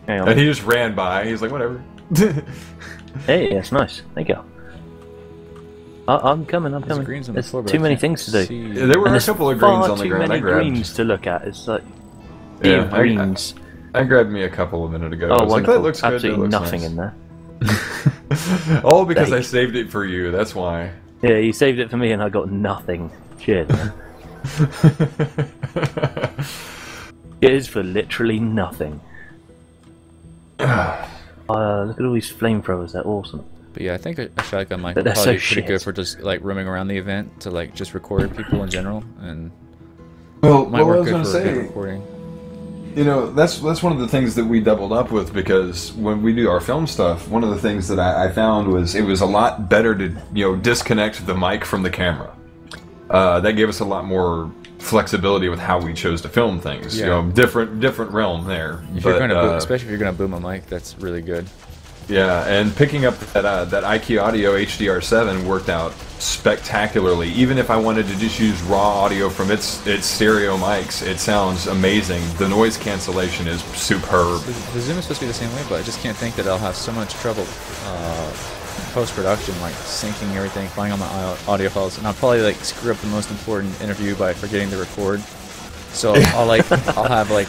Hang on. And he just ran by. He's like, whatever. Hey, that's nice. Thank you. I'm coming. I'm There's coming. greens on the There's floor, but too I many can't things to do. see. Yeah, there were And a there's couple of far greens on the too ground. many I grabbed. greens to look at. It's like Yeah, greens. I grabbed me a couple a minute ago. I Oh, was like, wonderful. that looks good. Absolutely that looks nothing nice. in there. All because I Thank- saved it for you. That's why. Yeah, you saved it for me, and I got nothing. Cheers, man. It is for literally nothing. Look at all these flamethrowers. They're awesome. But yeah, I think a shotgun mic But would they're probably so be pretty shit. good for just like roaming around the event to like just record people in general, and Well, might I work was good going to for good say, recording. you know, that's one of the things that we doubled up with, because when we do our film stuff, one of the things that I found was it was a lot better to, you know, disconnect the mic from the camera. That gave us a lot more flexibility with how we chose to film things. Yeah. You know, different realm there. If But, you're gonna, especially if you're gonna boom a mic, that's really good. yeah, and picking up that IQ Audio HDR7 worked out spectacularly. Even if I wanted to just use raw audio from its stereo mics, it sounds amazing. The noise cancellation is superb. The Zoom is supposed to be the same way, but I just can't think that I'll have so much trouble post-production, like syncing everything, finding all my audio files, and I'll probably like screw up the most important interview by forgetting to record. So I'll have like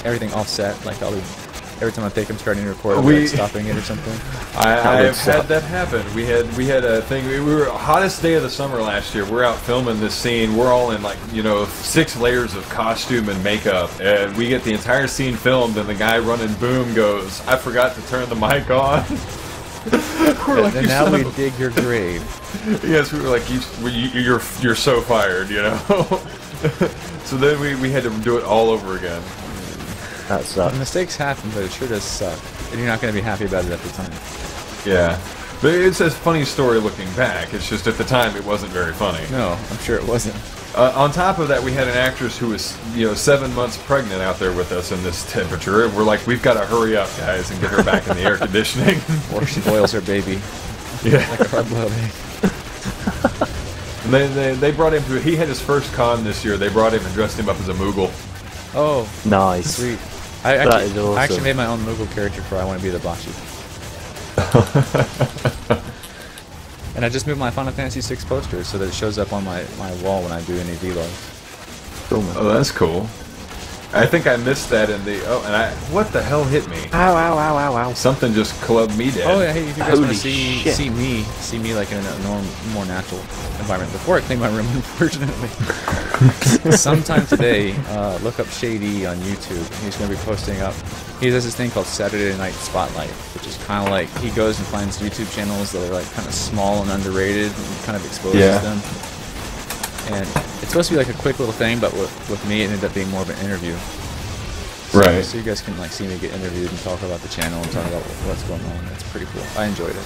everything offset, like every time I think I'm starting to record, I'll be like stopping it or something. I have had that happen. We had a thing. We were hottest day of the summer last year. We're out filming this scene. We're all in like, you know, 6 layers of costume and makeup, and we get the entire scene filmed. And the guy running boom goes, "I forgot to turn the mic on." We're like, And "You now son we of a-" dig your grave. Yes, we were like, you're so fired, you know. So then we had to do it all over again. That The sucks. mistakes happen, but it sure does suck, and you're not going to be happy about it at the time. Yeah, but it's a funny story looking back. It's just at the time it wasn't very funny. No, I'm sure it wasn't. On top of that, we had an actress who was, you know, 7 months pregnant out there with us in this temperature. And we're like, we've got to hurry up, guys, and get her back in the air conditioning. Or she boils her baby Yeah. like a hard-boiled egg. And they brought him to. He had his first con this year. They brought him and dressed him up as a Moogle. Oh, Nice. sweet. That is awesome. I actually made my own Moogle character for I Want to Be the Bashi. And I just moved my Final Fantasy VI poster so that it shows up on my wall when I do any vlogs. Cool, man. Oh, that's cool. I think I missed that in the. Oh, and what the hell hit me? Ow, ow, ow, ow, ow. Something just clubbed me dead. Oh yeah, hey, if you guys want Holy to shit. see me like in a more natural environment before I clean my room, unfortunately. Sometime today, look up Shady on YouTube. He's going to be posting up. He does this thing called Saturday Night Spotlight, which is kind of like he goes and finds YouTube channels that are like kind of small and underrated and kind of exposes them. And it's supposed to be like a quick little thing, but with me, it ended up being more of an interview. Right. So you guys can like see me get interviewed and talk about the channel and talk about what's going on. That's pretty cool. I enjoyed it.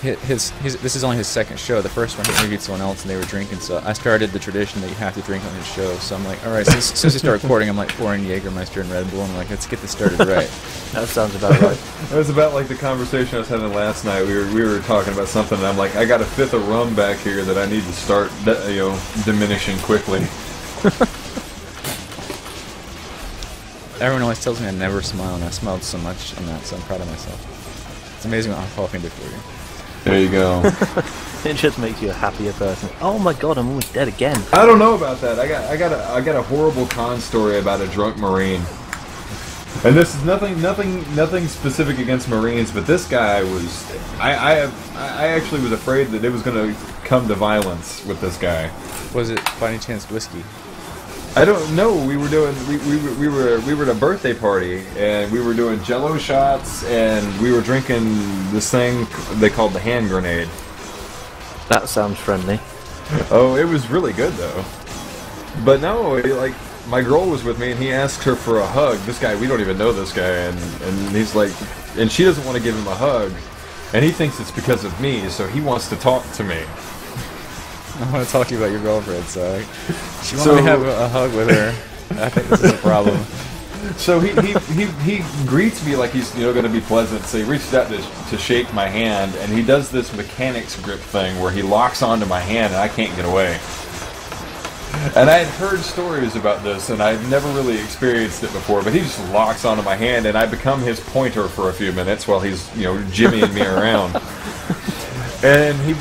this is only his second show. The first one he interviewed someone else and they were drinking, so I started the tradition that you have to drink on his show. So I'm like, all right, since we start recording, I'm like pouring Jägermeister and Red Bull, and I'm like, let's get this started right. That sounds about right. It was about like the conversation I was having last night. We were talking about something, and I'm like, I got a fifth of rum back here that I need to start, diminishing quickly. Everyone always tells me I never smile, and I smiled so much on that, so I'm proud of myself. It's amazing what alcohol can do for you. There you go. It just makes you a happier person. Oh my god, I'm almost dead again. I don't know about that. I got a horrible con story about a drunk Marine. And this is nothing specific against Marines, but this guy was. I actually was afraid that it was going to come to violence with this guy. Was it by any chance whiskey? I don't know. We were at a birthday party, and we were doing Jello shots, and we were drinking this thing they called the hand grenade. That sounds friendly. Oh, it was really good though. But no, like my girl was with me, and he asked her for a hug. This guy, we don't even know this guy, and he's like, and she doesn't want to give him a hug, and he thinks it's because of me, so he wants to talk to me. I want to talk to you about your girlfriend, so she wanted to have a hug with her. I think this is a problem. So he greets me like he's going to be pleasant. So he reaches out to shake my hand, and he does this mechanics grip thing where he locks onto my hand, and I can't get away. And I had heard stories about this, and I'd never really experienced it before. But he just locks onto my hand, and I become his pointer for a few minutes while he's jimmying me around. And he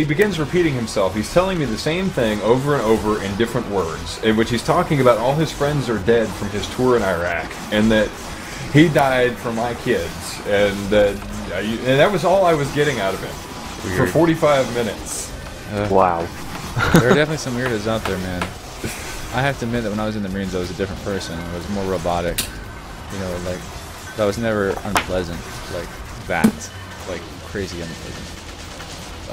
begins repeating himself. He's telling me the same thing over and over in different words, in which he's talking about all his friends are dead from his tour in Iraq, and that he died for my kids, and that was all I was getting out of him. Weird. For 45 minutes. Wow. There are definitely some weirdos out there, man. I have to admit that when I was in the Marines, I was a different person. I was more robotic. Like, that was never unpleasant. Like, that. Like, crazy unpleasant.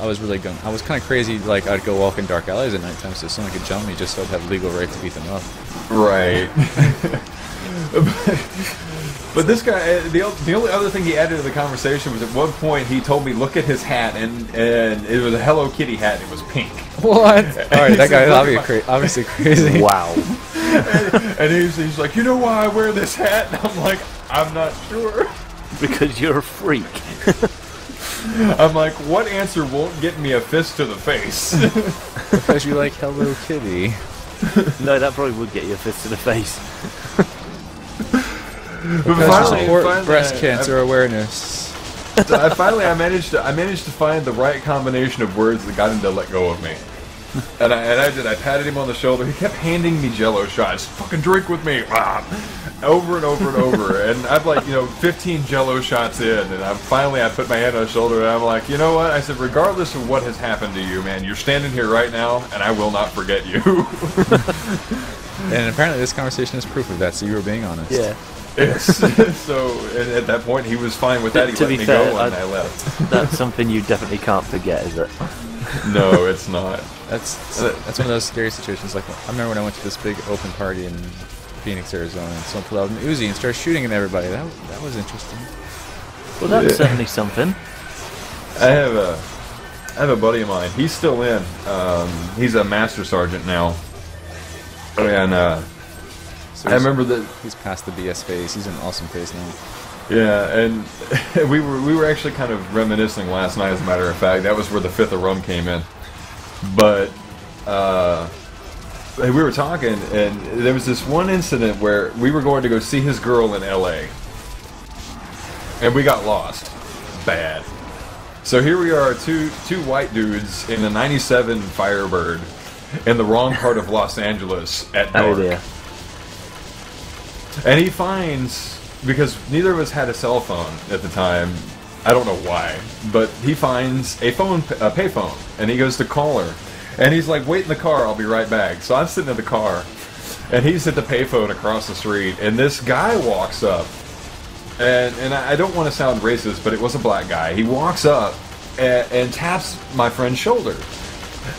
I was really gung. I was kind of crazy. Like, I'd go walk in dark alleys at nighttime so someone could jump me just so I'd have legal right to beat them up. Right. But this guy, the only other thing he added to the conversation was at one point he told me, look at his hat, and it was a Hello Kitty hat, and it was pink. What? Alright, that guy is obviously crazy. Wow. and he's like, you know why I wear this hat? And I'm like, I'm not sure. Because you're a freak. I'm like, what answer won't get me a fist to the face? Because you like Hello Kitty. No, that probably would get you a fist to the face. Because you support breast cancer awareness. So I managed to find the right combination of words that got him to let go of me. And I did. I patted him on the shoulder. He kept handing me Jello shots. Fucking drink with me. Over and over and over. And I'm like, 15 Jello shots in. And I put my hand on his shoulder, and I'm like, you know what? I said, regardless of what has happened to you, man, you're standing here right now, and I will not forget you. And apparently this conversation is proof of that, so you were being honest. Yeah. Yes. So at that point, he was fine with that. He let me go, and I left. That's something you definitely can't forget, is it? No, it's not. That's one of those scary situations. Like, I remember when I went to this big open party in Phoenix, Arizona, and someone pulled out an Uzi and started shooting at everybody. That was interesting. Well, that's certainly something. I have a buddy of mine. He's still in. He's a master sergeant now, and So I remember that he's past the BS phase. He's in an awesome phase now. Yeah, and we were actually kind of reminiscing last night. As a matter of fact, that was where the fifth of rum came in. But we were talking, and there was this one incident where we were going to go see his girl in L.A. and we got lost, bad. So here we are, two white dudes in a '97 Firebird in the wrong part of Los Angeles at dark. Oh dear. And he finds, because neither of us had a cell phone at the time, I don't know why, but he finds a payphone, and he goes to call her. And he's like, wait in the car, I'll be right back. So I'm sitting in the car, and he's at the payphone across the street, and this guy walks up, and I don't want to sound racist, but it was a black guy. He walks up and taps my friend's shoulder.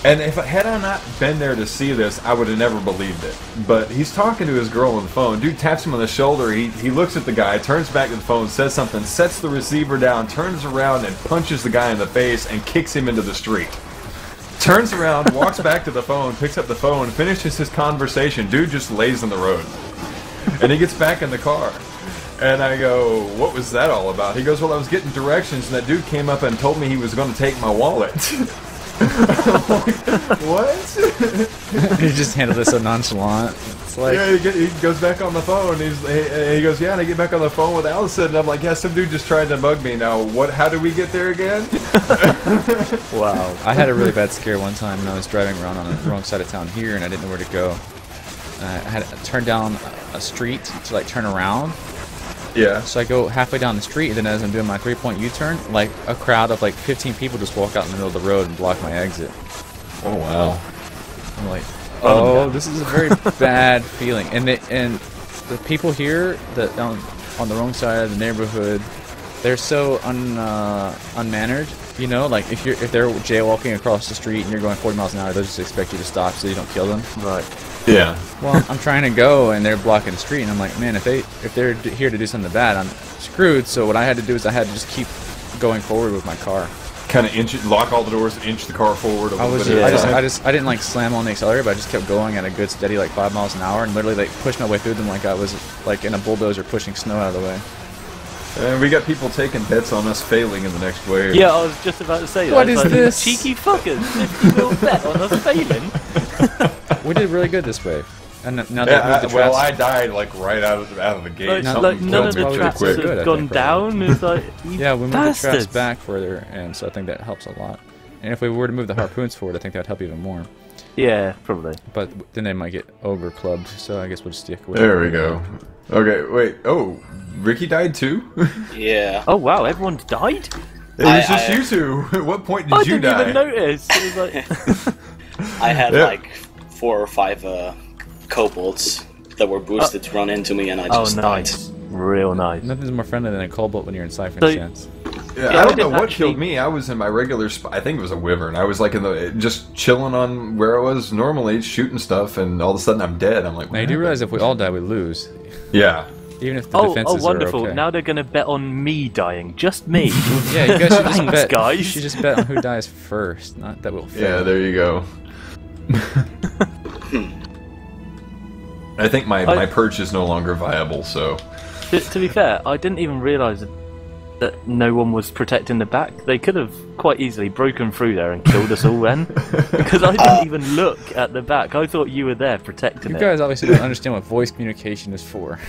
And if had I not been there to see this, I would have never believed it. But he's talking to his girl on the phone. Dude taps him on the shoulder. He looks at the guy, turns back to the phone, says something, sets the receiver down, turns around and punches the guy in the face and kicks him into the street. Turns around, walks back to the phone, picks up the phone, finishes his conversation. Dude just lays on the road. And he gets back in the car. And I go, what was that all about? He goes, well, I was getting directions, and that dude came up and told me he was going to take my wallet. What? You just handled this so nonchalant. It's like, yeah, he goes back on the phone. He goes, yeah, and I get back on the phone with Allison, and I'm like, yeah, some dude just tried to mug me. Now, what? How did we get there again? wow. I had a really bad scare one time when I was driving around on the wrong side of town here, and I didn't know where to go. I had to turn down a street to like turn around. Yeah. So I go halfway down the street, and then as I'm doing my 3-point U-turn, like a crowd of like 15 people just walk out in the middle of the road and block my exit. Oh wow. I'm like, oh, this is a very bad feeling. And the people here that on the wrong side of the neighborhood, they're so unmannered. You know, like if they're jaywalking across the street and you're going 40 miles an hour, they'll just expect you to stop so you don't kill them. Right. Yeah. Well, I'm trying to go and they're blocking the street, and I'm like, man, if they're here to do something bad, I'm screwed. So what I had to do is I had to just keep going forward with my car. Kind of lock all the doors, inch the car forward a little bit. I didn't like slam on the accelerator, but I just kept going at a good steady like 5 miles an hour and literally like pushed my way through them like I was like in a bulldozer pushing snow out of the way. And we got people taking bets on us failing in the next wave. Yeah, I was just about to say that. What is this? Cheeky fuckers, 50 bet on us failing. We did really good this wave. And now that the well, I died like right out of the gate. Like none of the traps have gone down. It's like, yeah, we moved the traps back further, and so I think that helps a lot. And if we were to move the harpoons forward, I think that'd help even more. Yeah, probably. But then they might get Ogre clubbed, so I guess we'll just stick with There we go. Okay, wait. Oh, Ricky died too? Yeah. Oh wow, everyone's died? It was just you two. At what point did you die? I didn't even notice. It was like... I had like 4 or 5 kobolds that were boosted to run into me, and I just nice. died. Real nice. Nothing's more friendly than a cobalt when you're in Siphon Chance. Yeah, I don't know what killed me. I was in my regular spot. I think it was a wyvern. I was like just chilling on where I was normally, shooting stuff, and all of a sudden I'm dead. I'm like, now you do realize if we all die, we lose. Yeah. Even if the defenses wonderful! are okay. Now they're going to bet on me dying, just me. Yeah, you guys should just Thanks, bet. guys. You should just bet on who dies first, not that we'll fail. Yeah, there you go. I think my perch is no longer viable, so... To be fair, I didn't even realise that no one was protecting the back. They could have quite easily broken through there and killed us all then. Because I didn't even look at the back. I thought you were there protecting it. You guys obviously don't understand what voice communication is for.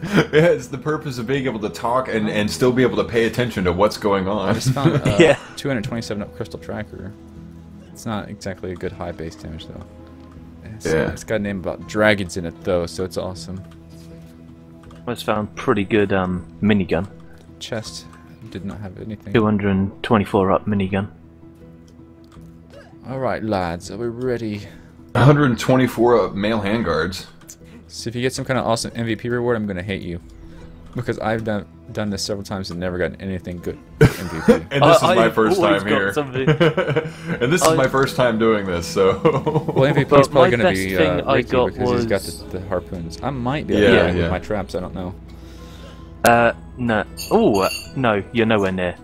Yeah, it's the purpose of being able to talk and still be able to pay attention to what's going on. I just found 227 up crystal tracker. It's not exactly a good high base damage though. It's got a name about dragons in it though, so it's awesome. I just found pretty good minigun. Chest did not have anything. 224 up minigun. Alright lads, are we ready? 124 up male handguards. So if you get some kind of awesome MVP reward, I'm gonna hate you. Because I've done this several times and never gotten anything good MVP. And this is my first time here. And this is my first time doing this, so... Well, MVP is probably going to be Ricky because he's got the harpoons. I might be able to with my traps, I don't know. No. Oh, no, you're nowhere near.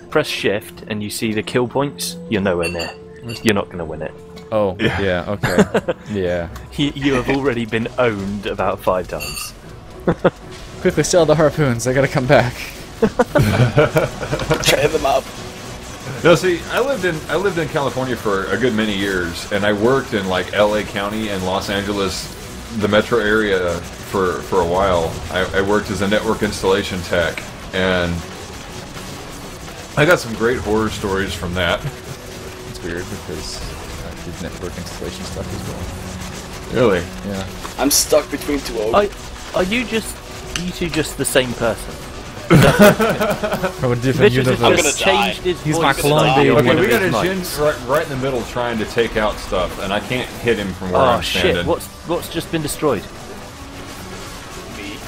Press shift and you see the kill points, you're nowhere near. You're not going to win it. Oh, yeah okay. Yeah. You have already been owned about 5 times. Quickly sell the harpoons, I gotta come back. Try them up. No, see, I lived in California for a good many years, and I worked in like LA County and Los Angeles, the metro area for a while. I worked as a network installation tech, and I got some great horror stories from that. It's weird because I did network installation stuff as well. Really? Yeah. I'm stuck between 2 ogres. Are you two just the same person? From a different universe. I'm gonna die. He's my clone baby. Okay, we got a Jin right in the middle trying to take out stuff, and I can't hit him from where I'm standing. Oh shit, what's just been destroyed?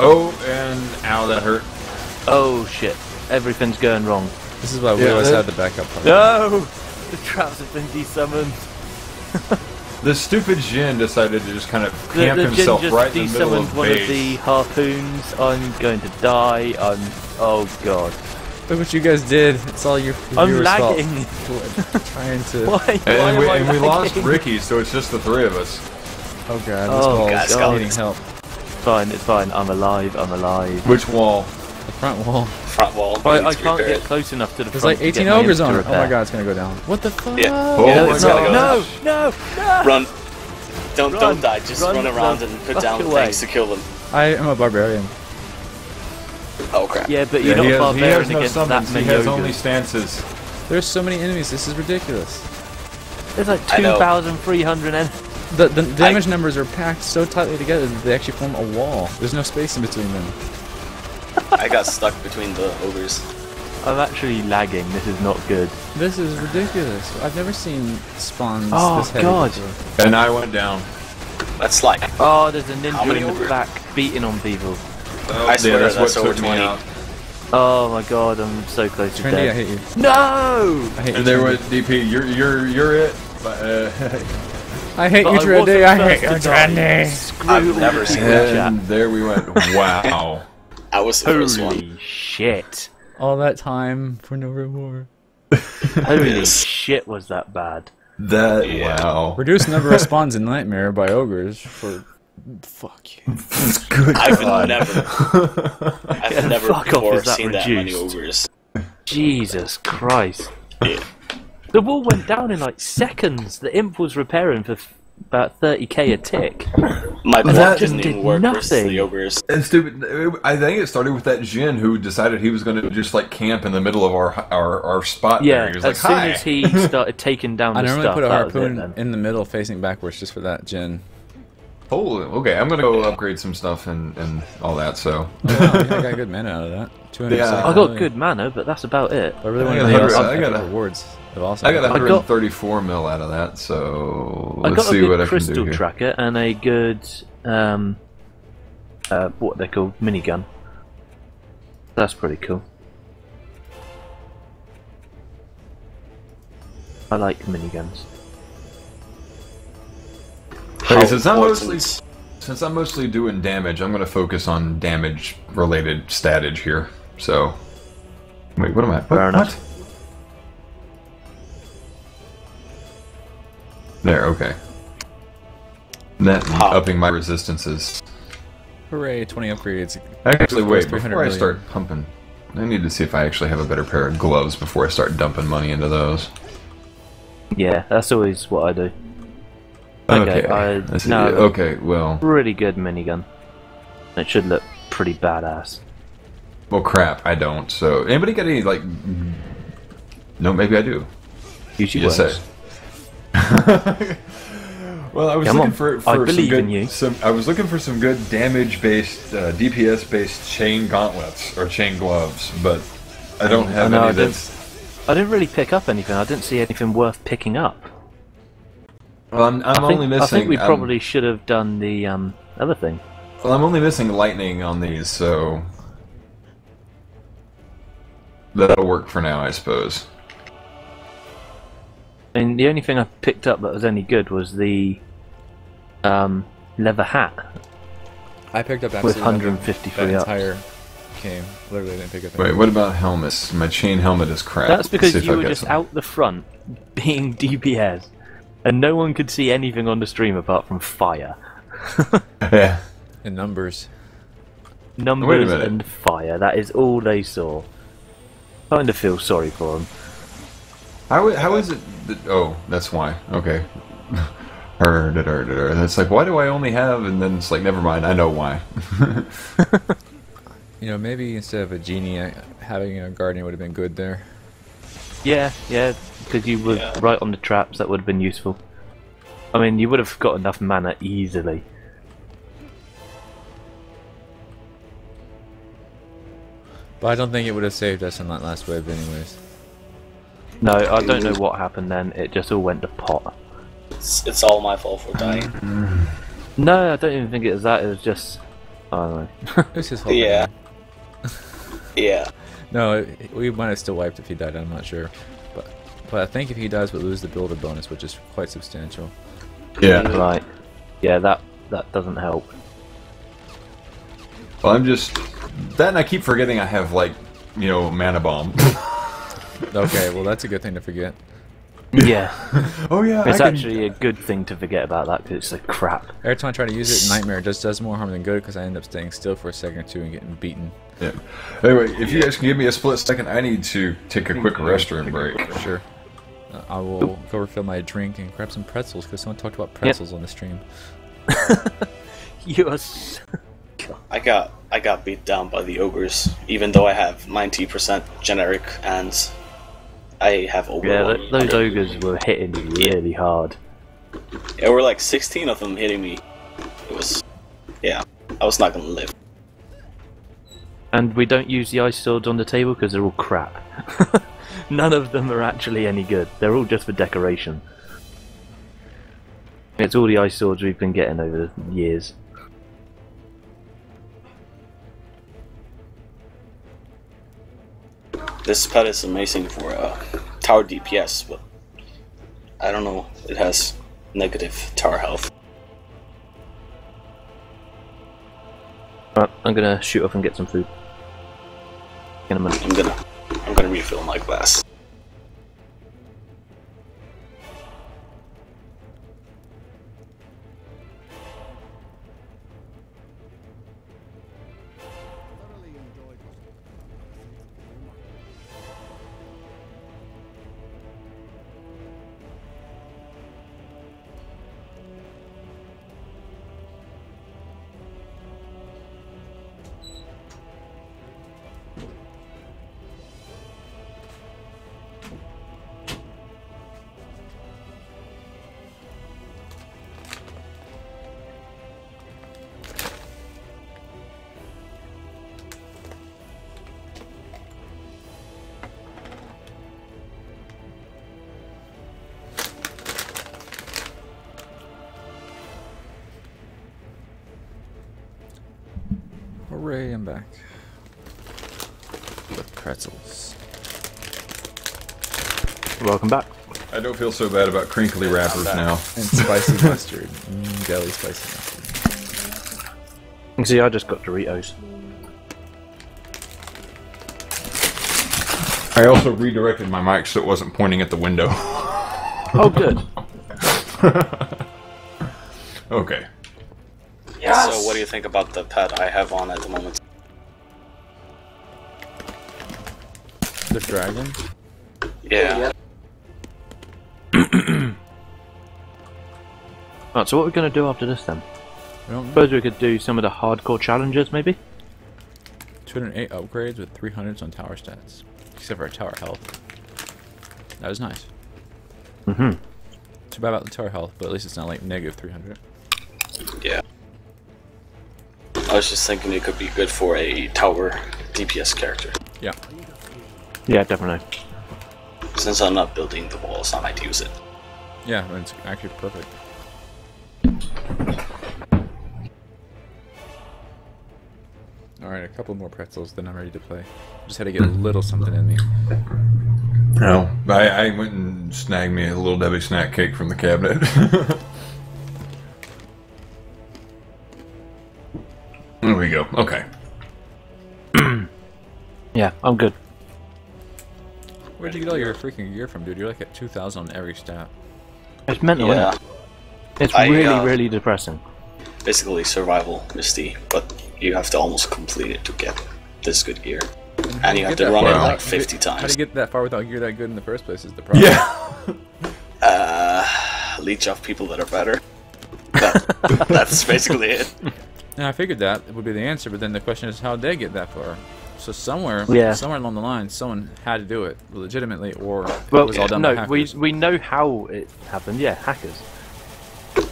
Oh, and ow, that hurt. Oh shit, everything's going wrong. This is why we always have the backup part. No! The traps have been desummoned. The stupid Jin decided to just kind of The camp Jin himself just right in the middle desummoned of one base. of the harpoons. I'm going to die. Oh god. Look what you guys did. It's all your I'm viewers' fault. lagging. Trying to. Why? And, Why am I we lost lagging? Ricky, so it's just the three of us. Oh god, Oh, this ball guys, is God. needing help. It's fine. It's fine. I'm alive. I'm alive. Which wall? The front wall. Front wall. I needs to can't repair get it. close enough to the There's front. like to 18 get my ogres imps to on it. Oh my repair. god, it's gonna go down. What the fuck? Yeah. Oh, Yeah, my it's gotta go. gosh. No! Run. Don't Run. die. Just Run run around the and put fuck down the away. tanks to kill them. I am a barbarian. Oh crap. Yeah, but Yeah, you're he not has barbarian no against summons. that He many has only ogres. stances. There's so many enemies. This is ridiculous. There's like I know. 2,300 enemies. The damage numbers are packed so tightly together that they actually form a wall. There's no space in between them. I got stuck between the ogres. I'm actually lagging. This is not good. This is ridiculous. I've never seen spawns Oh, this heavy God. before. And I went down. That's like. Oh, there's a How ninja many in the ogres? back beating on people. Oh, I swear that's that's what over took me 20. out. Oh my god, I'm so close to Trendy, I death. hate you. No! I hate you. And there Trendy. was DP. You're it. But, I hate But you, I Trendy. wasn't I hate you, first to die. Trendy. Screw I've all never the seen people in that. chat. and there we went. Wow. I was the first one. Holy shit. All that time for no reward. Holy Yes. shit, was that bad. That Yeah. wow. Reduce number of spawns in Nightmare by ogres for. Fuck you. Good I've God. I've never fuck off, before is that seen that many reduced? ogres. Jesus Christ. Yeah. The wall went down in like seconds. The imp was repairing for about 30k a tick. My That block just didn't did even work versus nothing. the ogres. And stupid. I think it started with that Jin who decided he was going to just like camp in the middle of our spot. Yeah, there. He was as like, soon "Hi." as he started taking down I the normally stuff, put a that was it harpoon then. in the middle facing backwards just for that Jin. Holy, okay, I'm gonna go upgrade some stuff and all that. So Oh, wow, I got good mana out of that. 200 Yeah. something I got million. good mana, but that's about it. I really I want got to a know hundred- I got a- rewards. Of also I got got- 134 mil out of that. So I let's got a see good what I can crystal do here. tracker and a good what they're called, minigun. That's pretty cool. I like miniguns. Okay, since I'm important. mostly doing damage, I'm gonna focus on damage related statage here. So wait, what am I? Fair enough. What? There, okay. That and Pop. upping my resistances. Hooray, 20 upgrades. Actually, wait, 300 before I million. start pumping, I need to see if I actually have a better pair of gloves before I start dumping money into those. Yeah, that's always what I do. Okay, Let's see. no. Okay, well, Really good minigun. It should look pretty badass. well, crap, I don't. So, anybody got any, like... No, maybe I do. Use You your just words. say. Well, I was Come looking on, for I some believe good, in you. I was looking for some good damage-based, DPS-based chain gauntlets or chain gloves, but I don't have know, any I of didn't- this. I didn't really pick up anything. I didn't see anything worth picking up. Well, I'm only missing. I think we I'm- probably should have done the other thing. Well, I'm only missing lightning on these, so that'll work for now, I suppose. And the only thing I picked up that was any good was the leather hat. I picked up With absolutely 153 that ups. entire game. Literally didn't pick up Wait, anything. what about helmets? My chain helmet is crap. That's because Let's see if you I've were got just some. out the front being DPS, and no one could see anything on the stream apart from fire. Yeah. In numbers. Numbers minute. and fire. That is all they saw. Kind of feel sorry for them. How is it? Oh, that's why. Okay. That's like, why do I only have? And then it's like, never mind. I know why. You know, maybe instead of a genie, having a guardian would have been good there. Yeah, because you were Yeah. right on the traps. That would have been useful. I mean, you would have got enough mana easily. But I don't think it would have saved us in that last wave anyways. No, I don't know what happened then. It just all went to pot. It's all my fault for dying. No, I don't even think it was that. It was just, I don't know. It was his fault. Yeah. Yeah. No, we might have still wiped if he died, I'm not sure. But But I think if he dies, we lose the builder bonus, which is quite substantial. Yeah. Right. Yeah, that doesn't help. Well, I'm just that, and I keep forgetting I have like, you know, mana bomb. Okay, well that's a good thing to forget. Yeah. Oh yeah, It's I can- actually a good thing to forget about that because it's so crap. Every time I try to use it in Nightmare, it just does more harm than good because I end up staying still for a second or two and getting beaten. Yeah. Anyway, if you guys can give me a split second, I need to take a quick restroom break. For sure. I will go refill my drink and grab some pretzels because someone talked about pretzels on the stream. You are. I got beat down by the ogres, even though I have 90% generic and I have over. Yeah, those ogres were hitting me really hard. There were like 16 of them hitting me. It was, yeah, I was not gonna live. And we don't use the ice swords on the table because they're all crap. None of them are actually any good. They're all just for decoration. It's all the ice swords we've been getting over the years. This pet is amazing for tower DPS, but I don't know. It has negative tower health. Right, I'm gonna shoot off and get some food. In a minute. I'm gonna refill my glass. Hooray, I'm back. With pretzels. Welcome back. I don't feel so bad about crinkly wrappers now. And spicy mustard. Deli spicy mustard. You see, I just got Doritos. I also redirected my mic so it wasn't pointing at the window. Oh, good. Okay. Yes! So what do you think about the pet I have on at the moment? The dragon? Yeah. Right, so what are we going to do after this then? I don't know. Suppose we could do some of the hardcore challenges, maybe? 208 upgrades with 300s on tower stats. Except for our tower health. That was nice. Mm-hmm. Too bad about the tower health, but at least it's not like negative 300. Yeah. I was just thinking it could be good for a tower DPS character. Yeah. Yeah, definitely. Since I'm not building the walls, I might use it. Yeah, it's actually perfect. Alright, a couple more pretzels, then I'm ready to play. Just had to get a little something in me. No, I went and snagged me a little Debbie snack cake from the cabinet. There we go. Okay. Yeah, I'm good. Where'd you get all your freaking gear from, dude? You're like at 2,000 on every stat. It's mental, Yeah. isn't it? It's I, really, really depressing. Basically survival misty, but you have to almost complete it to get this good gear. And you have to run it like 50 How to times. get that far without gear that good in the first place is the problem. Yeah. Leech off people that are better. That's basically it. And I figured that would be the answer, but then the question is how they get that far. So somewhere along the line, someone had to do it legitimately, or it was all done by no, hackers. we know how it happened. Yeah, hackers.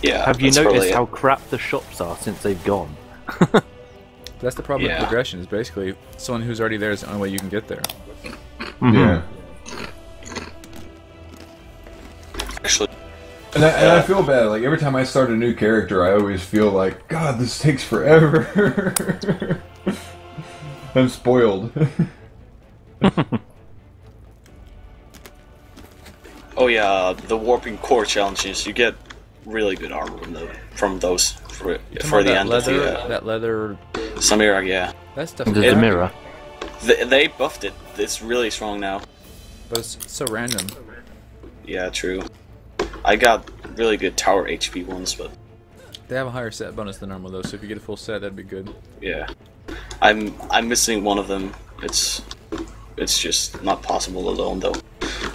Yeah. Have you that's noticed probably how it. crap the shops are since they've gone? That's the problem Yeah. with progression, is basically someone who's already there is the only way you can get there. Yeah. Actually, And I feel bad. Like every time I start a new character, I always feel like, God, this takes forever. I'm spoiled. Oh yeah, the warping core challenges. You get really good armor from those for the end of the that leather. Samira. Yeah, That stuff. The mirror. they buffed it. It's really strong now. But it's so random. Yeah, true. I got really good tower HP ones, but They have a higher set bonus than normal though, so if you get a full set, that'd be good. yeah, I'm missing one of them. It's just not possible alone though.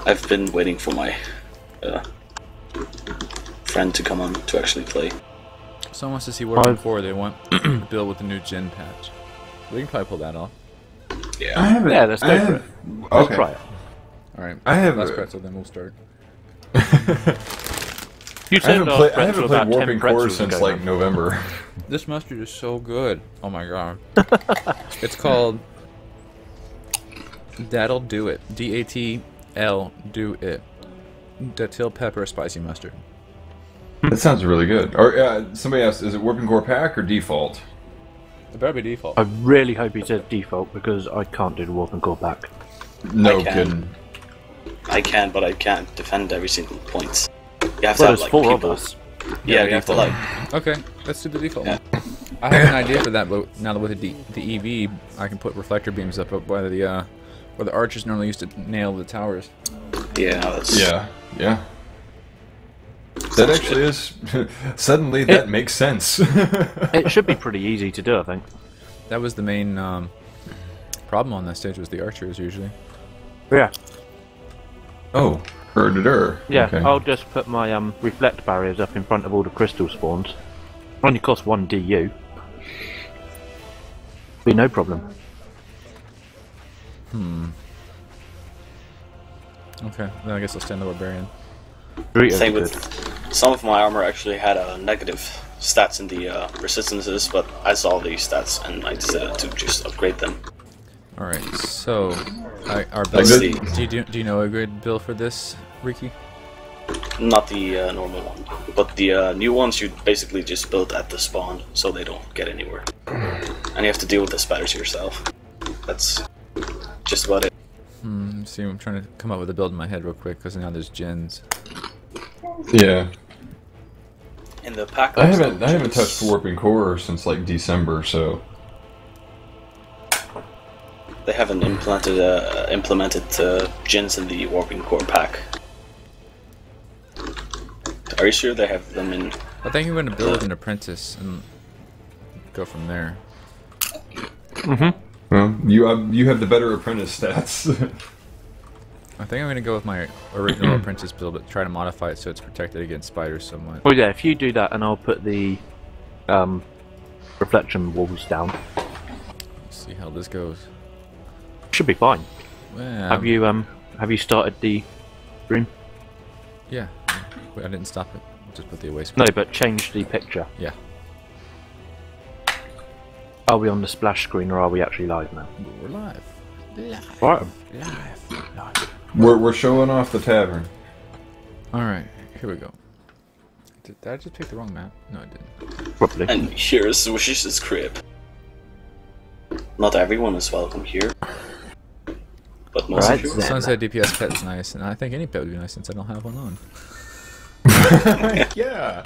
I've been waiting for my friend to come on to actually play. Someone wants to see Warping 4. They want to build with the new gen patch. We can probably pull that off. Yeah. I haven't. Yeah, let's go for it. Let's try it. All right. I have. Last pretzel, then we'll start. You I haven't turned played off about 10 Warping Core pretzels since ago, like man. November. This mustard is so good. Oh my god. It's called That'll Do It. DATL Do It. Datil pepper spicy mustard. That sounds really good. Or somebody asked, is it Warping Core pack or default? It better be default. I really hope he said default because I can't do the warp and core back. No I can. kidding. I can, but I can't defend every single point. You have to Well, have there's like 4 people. of us. Yeah, you have to like. Okay, let's do the default Yeah. one. I have an idea for that, but now that with the EV, I can put reflector beams up where the archers normally used to nail the towers. Yeah, that's. Yeah, yeah. That actually is. Suddenly, that makes sense. It should be pretty easy to do, I think. That was the main problem on that stage was the archers usually. Yeah. Oh, herder. Yeah, Okay. I'll just put my reflect barriers up in front of all the crystal spawns. Only cost 1 DU. Be no problem. Okay, then I guess I'll stand the barbarian. Doritos Same are with good. some of my armor actually had negative stats in the resistances, but I saw these stats and I decided to just upgrade them. All right, so our Let's build. see. Do you know a good build for this, Ricky? Not the normal one, but the new ones you basically just build at the spawn, so they don't get anywhere. And you have to deal with the spiders yourself. That's just about it. See, I'm trying to come up with a build in my head real quick because now there's gens. Yeah. In the pack, I haven't touched Warping Core since like December, so. They haven't implemented gens in the warping core pack. Are you sure they have them in? I think I'm going to build with an apprentice and go from there. Well, you have the better apprentice stats. I think I'm going to go with my original apprentice build, but try to modify it so it's protected against spiders somewhat. Well, yeah, if you do that, and I'll put the reflection walls down. Let's see how this goes. Should be fine. Well, Have you started the room? Yeah. Wait, I didn't stop it. Just put the away screen. No, but change the picture. Yeah. Are we on the splash screen or are we actually live now? We're live. Live. Right. Live. We're showing off the tavern. Alright, here we go. Did I just pick the wrong map? No, I didn't. Probably. And here's Wish's crib. Not everyone is welcome here, but most Right, of you. then. Sunset DPS pet's nice, and I think any pet would be nice since I don't have one on. Yeah.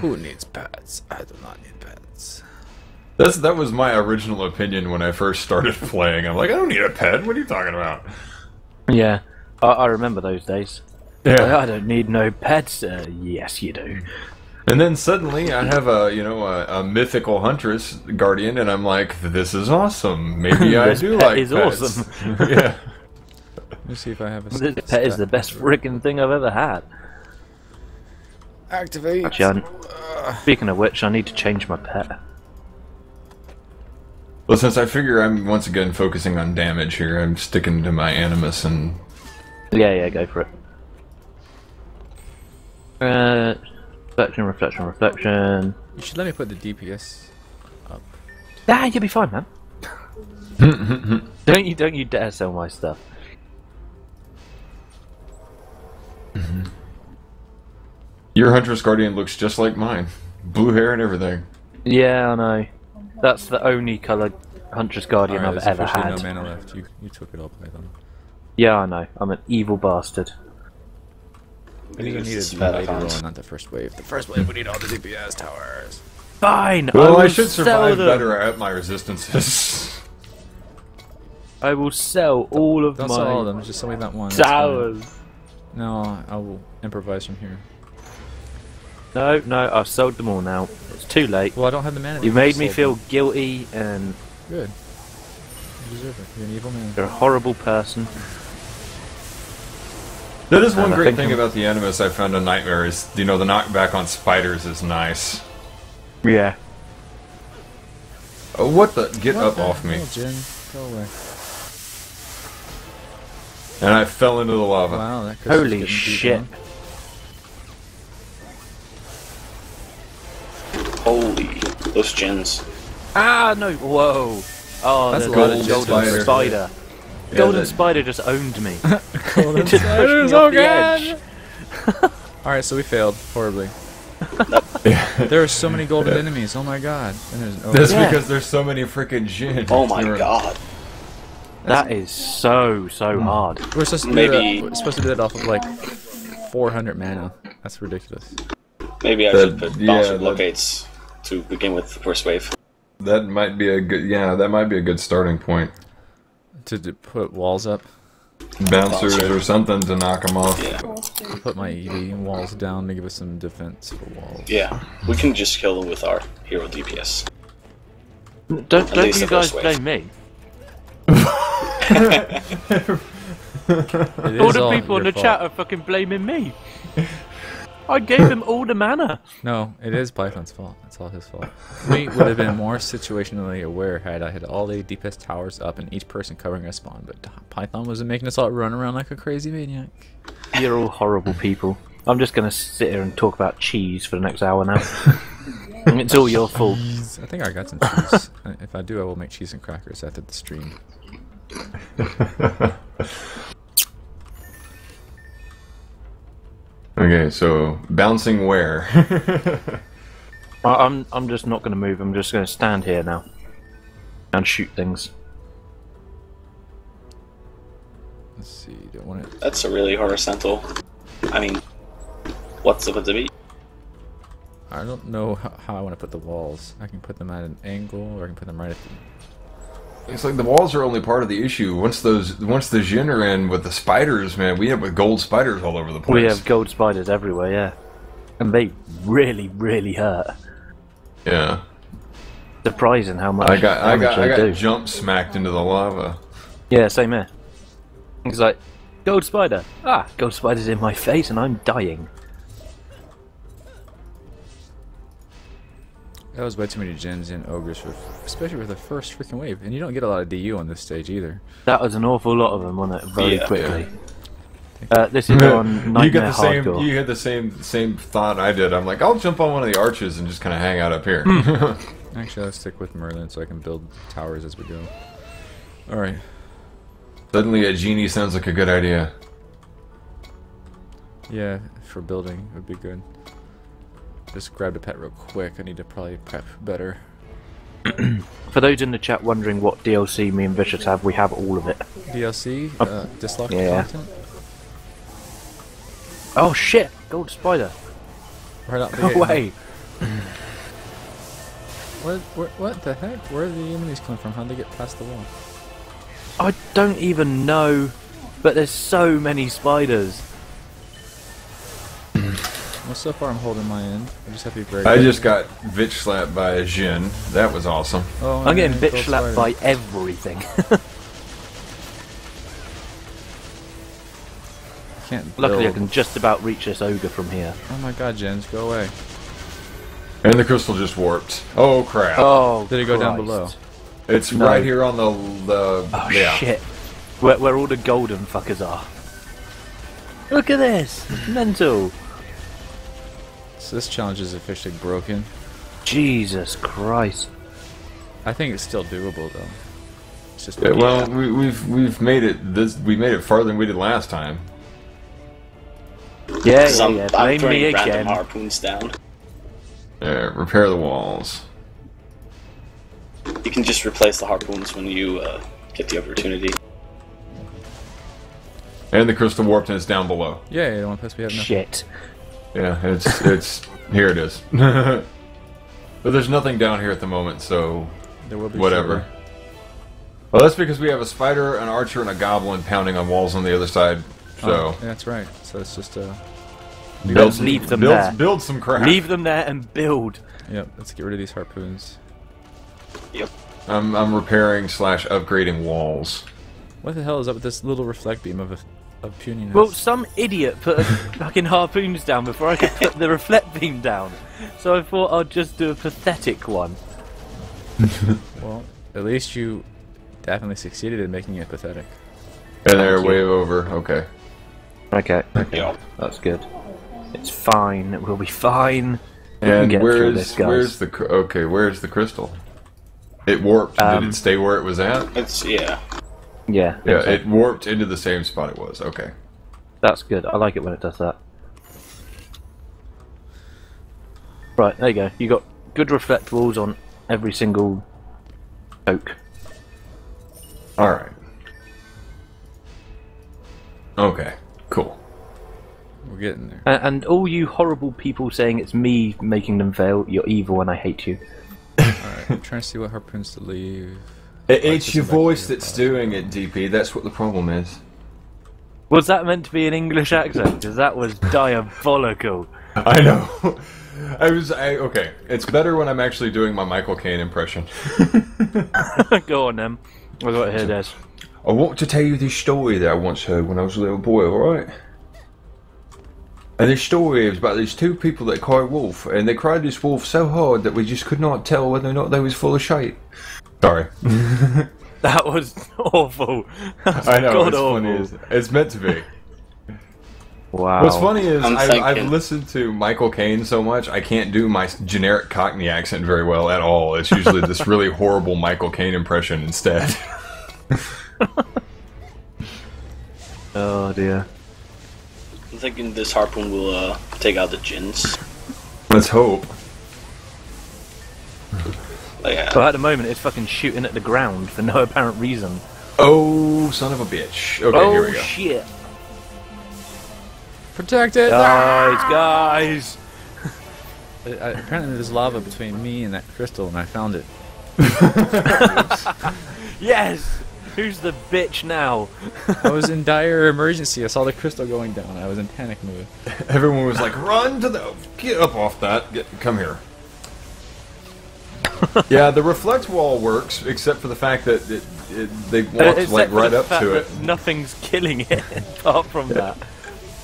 Who needs pets? I do not need pets. That was my original opinion when I first started playing. I'm like, I don't need a pet. What are you talking about? Yeah, I remember those days. Yeah. I don't need no pets. Yes, you do. And then suddenly I have a mythical huntress guardian, and I'm like, this is awesome. Maybe I This do pet like is pets. awesome. Yeah. Let me see if I have a This pet is the best friggin' thing I've ever had. Activate! Actually, speaking of which, I need to change my pet. Well, since I figure I'm once again focusing on damage here, I'm sticking to my animus and. Yeah, go for it. Reflection, reflection. You should let me put the DPS up. Ah, you'll be fine, man. Don't you dare sell my stuff. Your huntress guardian looks just like mine, blue hair and everything. Yeah, I know. That's the only colour Huntress Guardian Alright, I've there's ever officially had. no mana left. You took it all, Python. Yeah, I know. I'm an evil bastard. We're gonna need a later roll, not the first wave. The first wave, we need all the DPS towers. Fine! Well, I will should sell survive them. better at my resistances. I will sell all of Don't my sell all of them, just sell me that one. that's fine. towers. No, I will improvise from here. No, I've sold them all now. It's too late. Well, I don't have the mana. You to made me sold feel them. guilty, and Good. You deserve it. You're an evil man. you're a horrible person. That is one I great think thing I'm- about the Animus I found in Nightmare is, you know, the knockback on spiders is nice. Yeah. Oh, what the? Get What up the off me. hell, Jin? Go away. And I fell into the lava. Wow, that Chris is Holy getting beat shit. down. Holy, those gens. Ah, no. Whoa. Oh, That's there's a lot of golden golden spider. spider. Yeah, Golden that- spider just owned me. Golden Just pushed spiders, me off oh the god! edge. Alright, so we failed horribly. There are so many golden enemies, oh my god. And there's no That's Yeah. because there's so many freaking Jinn. Oh my god. That is so hard. We're supposed to do Maybe- that, we're supposed to do that off of like 400 mana. That's ridiculous. Maybe I That- should put yeah, bouncer that- blockades to begin with the first wave. That might be a good, yeah, that might be a good starting point. To put walls up. Bouncers Bouncer. or something to knock them off. Yeah. Put my EV walls down to give us some defense for walls. Yeah. We can just kill them with our hero DPS. Don't least you the guys first wave. blame me? It All is the people in your the chat fault. are fucking blaming me. I gave him all the mana. No, it is Python's fault. It's all his fault. We would have been more situationally aware had I had all the DPS towers up and each person covering a spawn, but Python wasn't making us all run around like a crazy maniac. You're all horrible people. I'm just gonna sit here and talk about cheese for the next hour now. It's all your fault. I think I got some cheese. If I do, I will make cheese and crackers after the stream. Okay, so bouncing where? I'm just not gonna move. I'm just gonna stand here now and shoot things. Let's see. Don't want it. That's a really horizontal. I mean, what's up with the beat? I don't know how I want to put the walls. I can put them at an angle, or I can put them right at the. It's like the walls are only part of the issue. Once the Jinn are in with the spiders, man, we have with gold spiders all over the place. We have gold spiders everywhere, yeah, and they really hurt. Yeah. Surprising how much I got damage they do. jump smacked into the lava. Yeah, same here. It's like gold spider. Ah, gold spider's in my face and I'm dying. That was way too many gens and ogres, especially for the first freaking wave. And you don't get a lot of DU on this stage either. That was an awful lot of them, wasn't it? Very Yeah. quickly. This is on Nightmare You get the same. Hardcore. You had the same thought I did. I'm like, I'll jump on one of the arches and just kind of hang out up here. Actually, let's stick with Merlin so I can build towers as we go. Alright. Suddenly, a genie sounds like a good idea. Yeah, for building would be good. Just grabbed a pet real quick. I need to probably prep better. For those in the chat wondering what DLC me and Vicious have, we have all of it. DLC? Dislocked yeah. content? Oh shit! Gold spider! Right out the Go gate. away! What the heck? Where are the enemies coming from? How'd they get past the wall? I don't even know, but there's so many spiders. Well, so far I'm holding my end. I just have to be very I good. just got bitch slapped by a Jinn. That was awesome. Oh, I'm getting and bitch gold slapped spider. by everything. Can't Luckily, I build. can just about reach this ogre from here. Oh my god, gens, go away. And the crystal just warped. Oh crap! Oh, Did it go down Christ. below? It's no. right here on the Oh yeah. shit! Where all the golden fuckers are. Look at this! It's mental. So this challenge is officially broken. Jesus Christ! I think it's still doable though. It's just Yeah, well, we've made it. We made it farther than we did last time. Yeah, 'Cause I'm blame throwing me random again. harpoons down. Yeah, repair the walls. You can just replace the harpoons when you get the opportunity. And the crystal warped and it's down below. Yeah, yeah, one plus we have nothing. Shit. Yeah, it's here it is. But there's nothing down here at the moment, so There will be whatever. shortly. Well, that's because we have a spider, an archer, and a goblin pounding on walls on the other side. So Oh, yeah, that's right. So it's just Let's leave them there. Build some crap. Leave them there and build. yep. Let's get rid of these harpoons. Yep. I'm repairing / upgrading walls. What the hell is up with this little reflect beam of puniness? Well, some idiot put a fucking harpoons down before I could put the reflect beam down. So I thought I'd just do a pathetic one. Well, at least you definitely succeeded in making it pathetic. And they're Thank you. wave over. Okay. Okay, Yeah. that's good. It's fine. It will be fine. We can And get through this, guys. where's the crystal? It warped. Did it stay where it was at? It's yeah. Yeah. Yeah, okay. it warped into the same spot it was. Okay. That's good. I like it when it does that. Right, there you go. You got good reflect walls on every single oak. All right. Okay. Cool. We're getting there. And all you horrible people saying it's me making them fail, you're evil and I hate you. Alright, I'm trying to see what harpoons to leave. It's just your come back voice to your that's pod. doing it, DP. That's what the problem is. Was that meant to be an English accent? Because that was diabolical. I know. Okay. It's better when I'm actually doing my Michael Caine impression. Go on then. I got to hear this. I want to tell you this story that I once heard when I was a little boy, alright? And this story is about these two people that cried wolf, and they cried this wolf so hard that we just could not tell whether or not they was full of shite. Sorry. That was awful. That's I know, God it's awful. funny. It's meant to be. Wow. What's funny is I'm I've thinking- listened to Michael Caine so much, I can't do my generic Cockney accent very well at all. It's usually this really horrible Michael Caine impression instead. Oh dear. I'm thinking this harpoon will take out the gins. Let's hope. Yeah. But at the moment, it's fucking shooting at the ground for no apparent reason. Oh, son of a bitch. Okay, here we go. Shit. Protect it! Guys! Apparently there's lava between me and that crystal, and I found it. Yes! Who's the bitch now? I was in dire emergency. I saw the crystal going down. I was in panic mode. Everyone was like, run to the... Get up off that. Come here. Yeah, the reflect wall works, except for the fact that they walked Except like for right the up fact to that it. Nothing's killing it apart from that.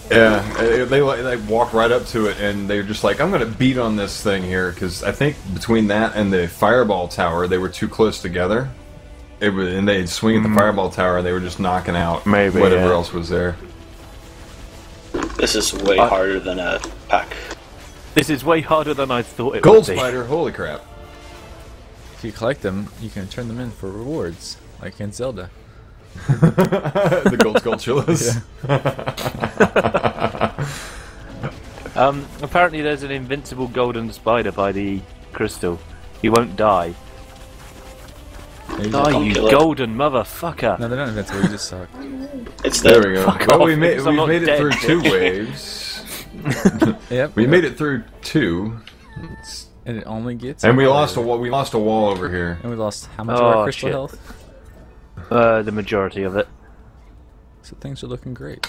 Yeah, they walk right up to it, and they're just like, I'm gonna beat on this thing here, because I think between that and the fireball tower, they were too close together. And they'd swing at the fireball tower, and they were just knocking out Maybe, whatever yeah. else was there. This is way harder than a pack. This is way harder than I thought it Gold would be. spider, holy crap. If you collect them, you can turn them in for rewards, like in Zelda. The gold sculptulas. Apparently there's an invincible golden spider by the crystal. He won't die. Maybe Die, I'll you kill it. golden motherfucker! No, they're not invincible. You just suck. It's There dead. we go. Fuck Well, off, we've because I'm not made it dead, through two bitch. waves. Yep. We made it through two, And it only gets. and we harder. lost a wall. We lost a wall over here. And we lost how much of our Oh, crystal shit. health? The majority of it. So things are looking great.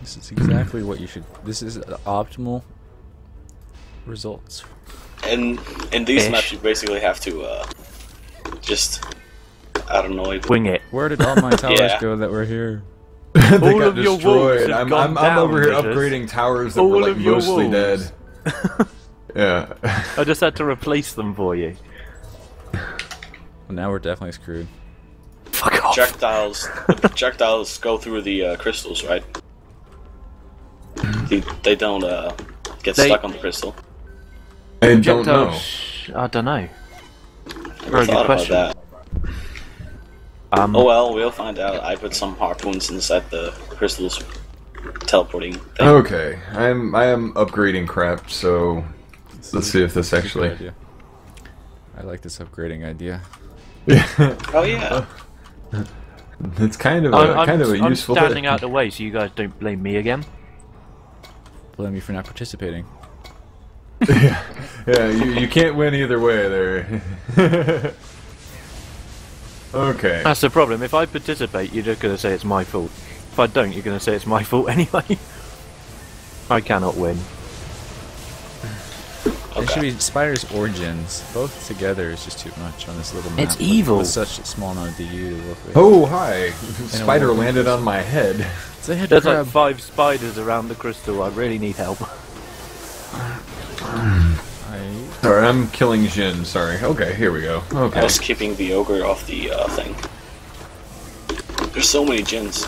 This is exactly what you should. This is the optimal results. And in these Ish. maps, you basically have to just, I don't know. Wing it. Where did all my towers Yeah. go that were here? They All got of your wolves destroyed. have I'm gone over here down, bitches. upgrading towers that All were like of your mostly wolves. dead. Yeah. I just had to replace them for you. Well, now we're definitely screwed. Fuck off! The projectiles go through the crystals, right? They don't get They- stuck on the crystal. I don't know. I don't know. Never Very good thought about question. that. Oh well, we'll find out. I put some harpoons inside the crystals teleporting thing. Okay, I am upgrading crap, so let's see if this Good actually. idea. I like this upgrading idea. Oh yeah. It's kind of a I'm useful standing thing. out the way so you guys don't blame me again. Blame me for not participating. Yeah, you can't win either way there. Okay. That's the problem. If I participate, you're just going to say it's my fault. If I don't, you're going to say it's my fault anyway. I cannot win. It should be spiders or gens. Both together is just too much on this little map. It's evil. With such a small amount of DU to work with. Oh, hi. Spider landed on my head. It's a head There's crab. like 5 spiders around the crystal. I really need help. Sorry, I'm killing Jin. Sorry. Okay, here we go. Okay. I was keeping the ogre off the thing. There's so many gens.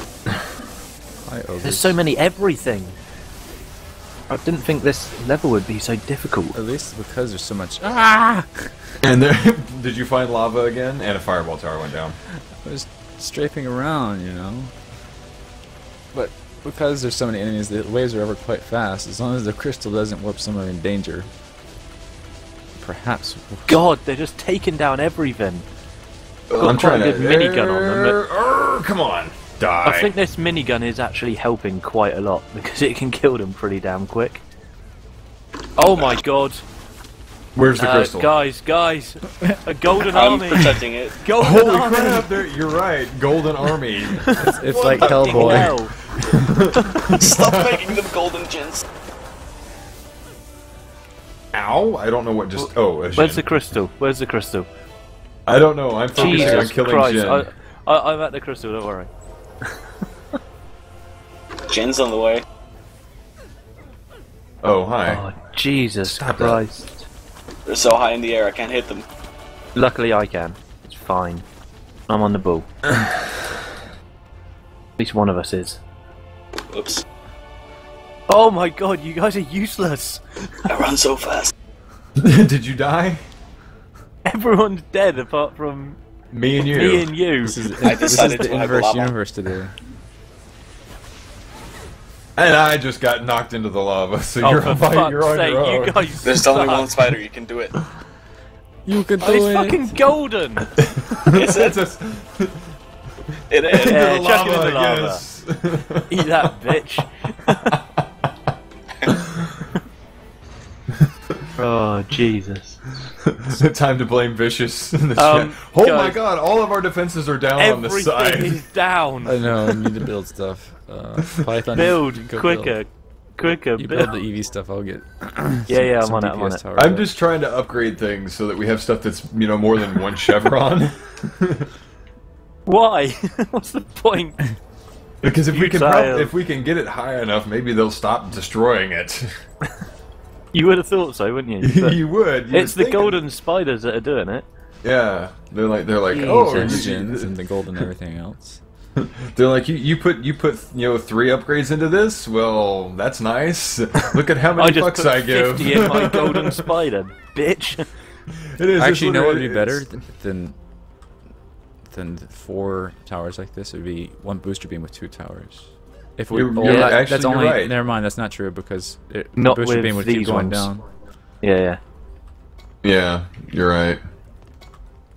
Hi, ogres. There's so many everything. I didn't think this level would be so difficult. At least because there's so much. Ah! And there, did you find lava again? And a fireball tower went down. I was strafing around, you know. But because there's so many enemies, the waves are ever quite fast. As long as the crystal doesn't whip someone in danger. Perhaps. God, they're just taking down everything. Got I'm quite trying a to. good minigun on them. Come on. Die. I think this minigun is actually helping quite a lot because it can kill them pretty damn quick. Oh my god. Where's the crystal? Guys, a golden I'm army. protecting it. Golden Holy army. crap! You're right. Golden Army. It's like Fucking Hellboy. hell. Stop making them golden gens. Ow! I don't know what just. Oh, a Where's the Jin. crystal? Where's the crystal? I don't know. I'm focusing on Jesus killing Christ. Jin. I'm at the crystal, don't worry. Gens on the way. Oh, hi. Oh, Jesus Stop Christ. They're so high in the air, I can't hit them. Luckily I can. It's fine. I'm on the ball. At least one of us is. Oops. Oh my god, you guys are useless! I run so fast. Did you die? Everyone's dead apart from Me and you. me and you. This is I this is decided the to have inverse lava. universe today. And I just got knocked into the lava, so Oh, you're for on, fuck's you're on sake, your own. you guys There's only suck. one spider, you can do it. You can do Oh, it's it. fucking golden! Is it? That's a, It is. Yeah, the chuck it in the lava, lava. yes. Eat that, bitch! Oh, Jesus. Time to blame Vicious in the chat. Oh my guys, god, all of our defenses are down on the Everything side. is down! I know, I need to build stuff. Python, Build, go quicker, quicker, You build. build the EV stuff, I'll get. Yeah, I'm some on it, I'm on DPS it. towers I'm up. just trying to upgrade things so that we have stuff that's, you know, more than one chevron. Why? What's the point? Because if we can Futile. if we can get it high enough, maybe they'll stop destroying it. You would have thought so, wouldn't you? But you would. it's the golden spiders that are doing it. Yeah, they're like oh, And the Jesus. gens and the gold and everything else. they're like you put 3 upgrades into this. Well, that's nice. Look at how I many just bucks put I give. 50 in my golden spider, bitch. It is Actually, no, it would be literally- better than 4 towers like this. It would be 1 booster beam with 2 towers. If we, You're- you're- that's actually, you're only. right. Never mind, that's not true because Not booster with beam would keep these going ones. down. Yeah. Yeah, you're right.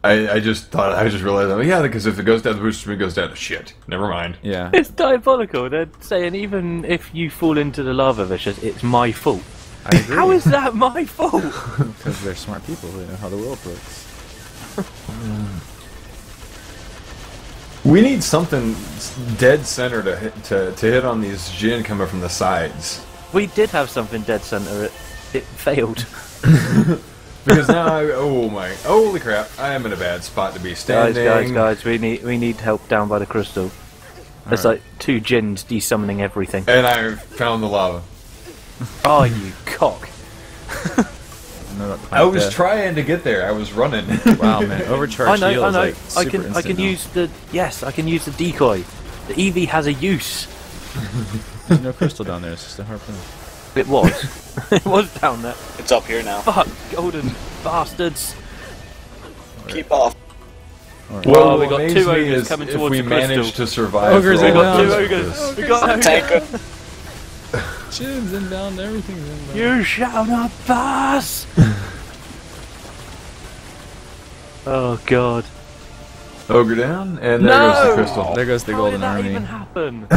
I just realized, oh, yeah, because if it goes down, the booster speed goes down. Shit. Never mind. Yeah. It's diabolical. They're saying even if you fall into the lava, Vicious, it's my fault. I agree. How is that my fault? Because they're smart people who know how the world works. We need something dead center to hit on these Jin coming from the sides. We did have something dead center. It failed. Because now, holy crap! I am in a bad spot to be standing. Guys, we need help down by the crystal. There's Alright. like 2 Jins desummoning everything. And I found the lava. Oh, you cock! I was trying to get there. I was running. Wow, man, overcharged I heal know. is like I super can instant now. use the I can use the decoy. The EV has a use. There's no crystal down there. It's just a harpoon. It was. It was down there. It's up here now. Fuck, golden bastards. Keep off. Well, we what got amazed 2 me ogres is coming if towards we the crystal. manage to survive. Ogres for are all down. of 2 this. ogres. We got ogres. Tanker. Chin's inbound, everything's inbound. You shall not pass. Oh god. Ogre down, and there goes the crystal. There goes the How golden did that army. even happen?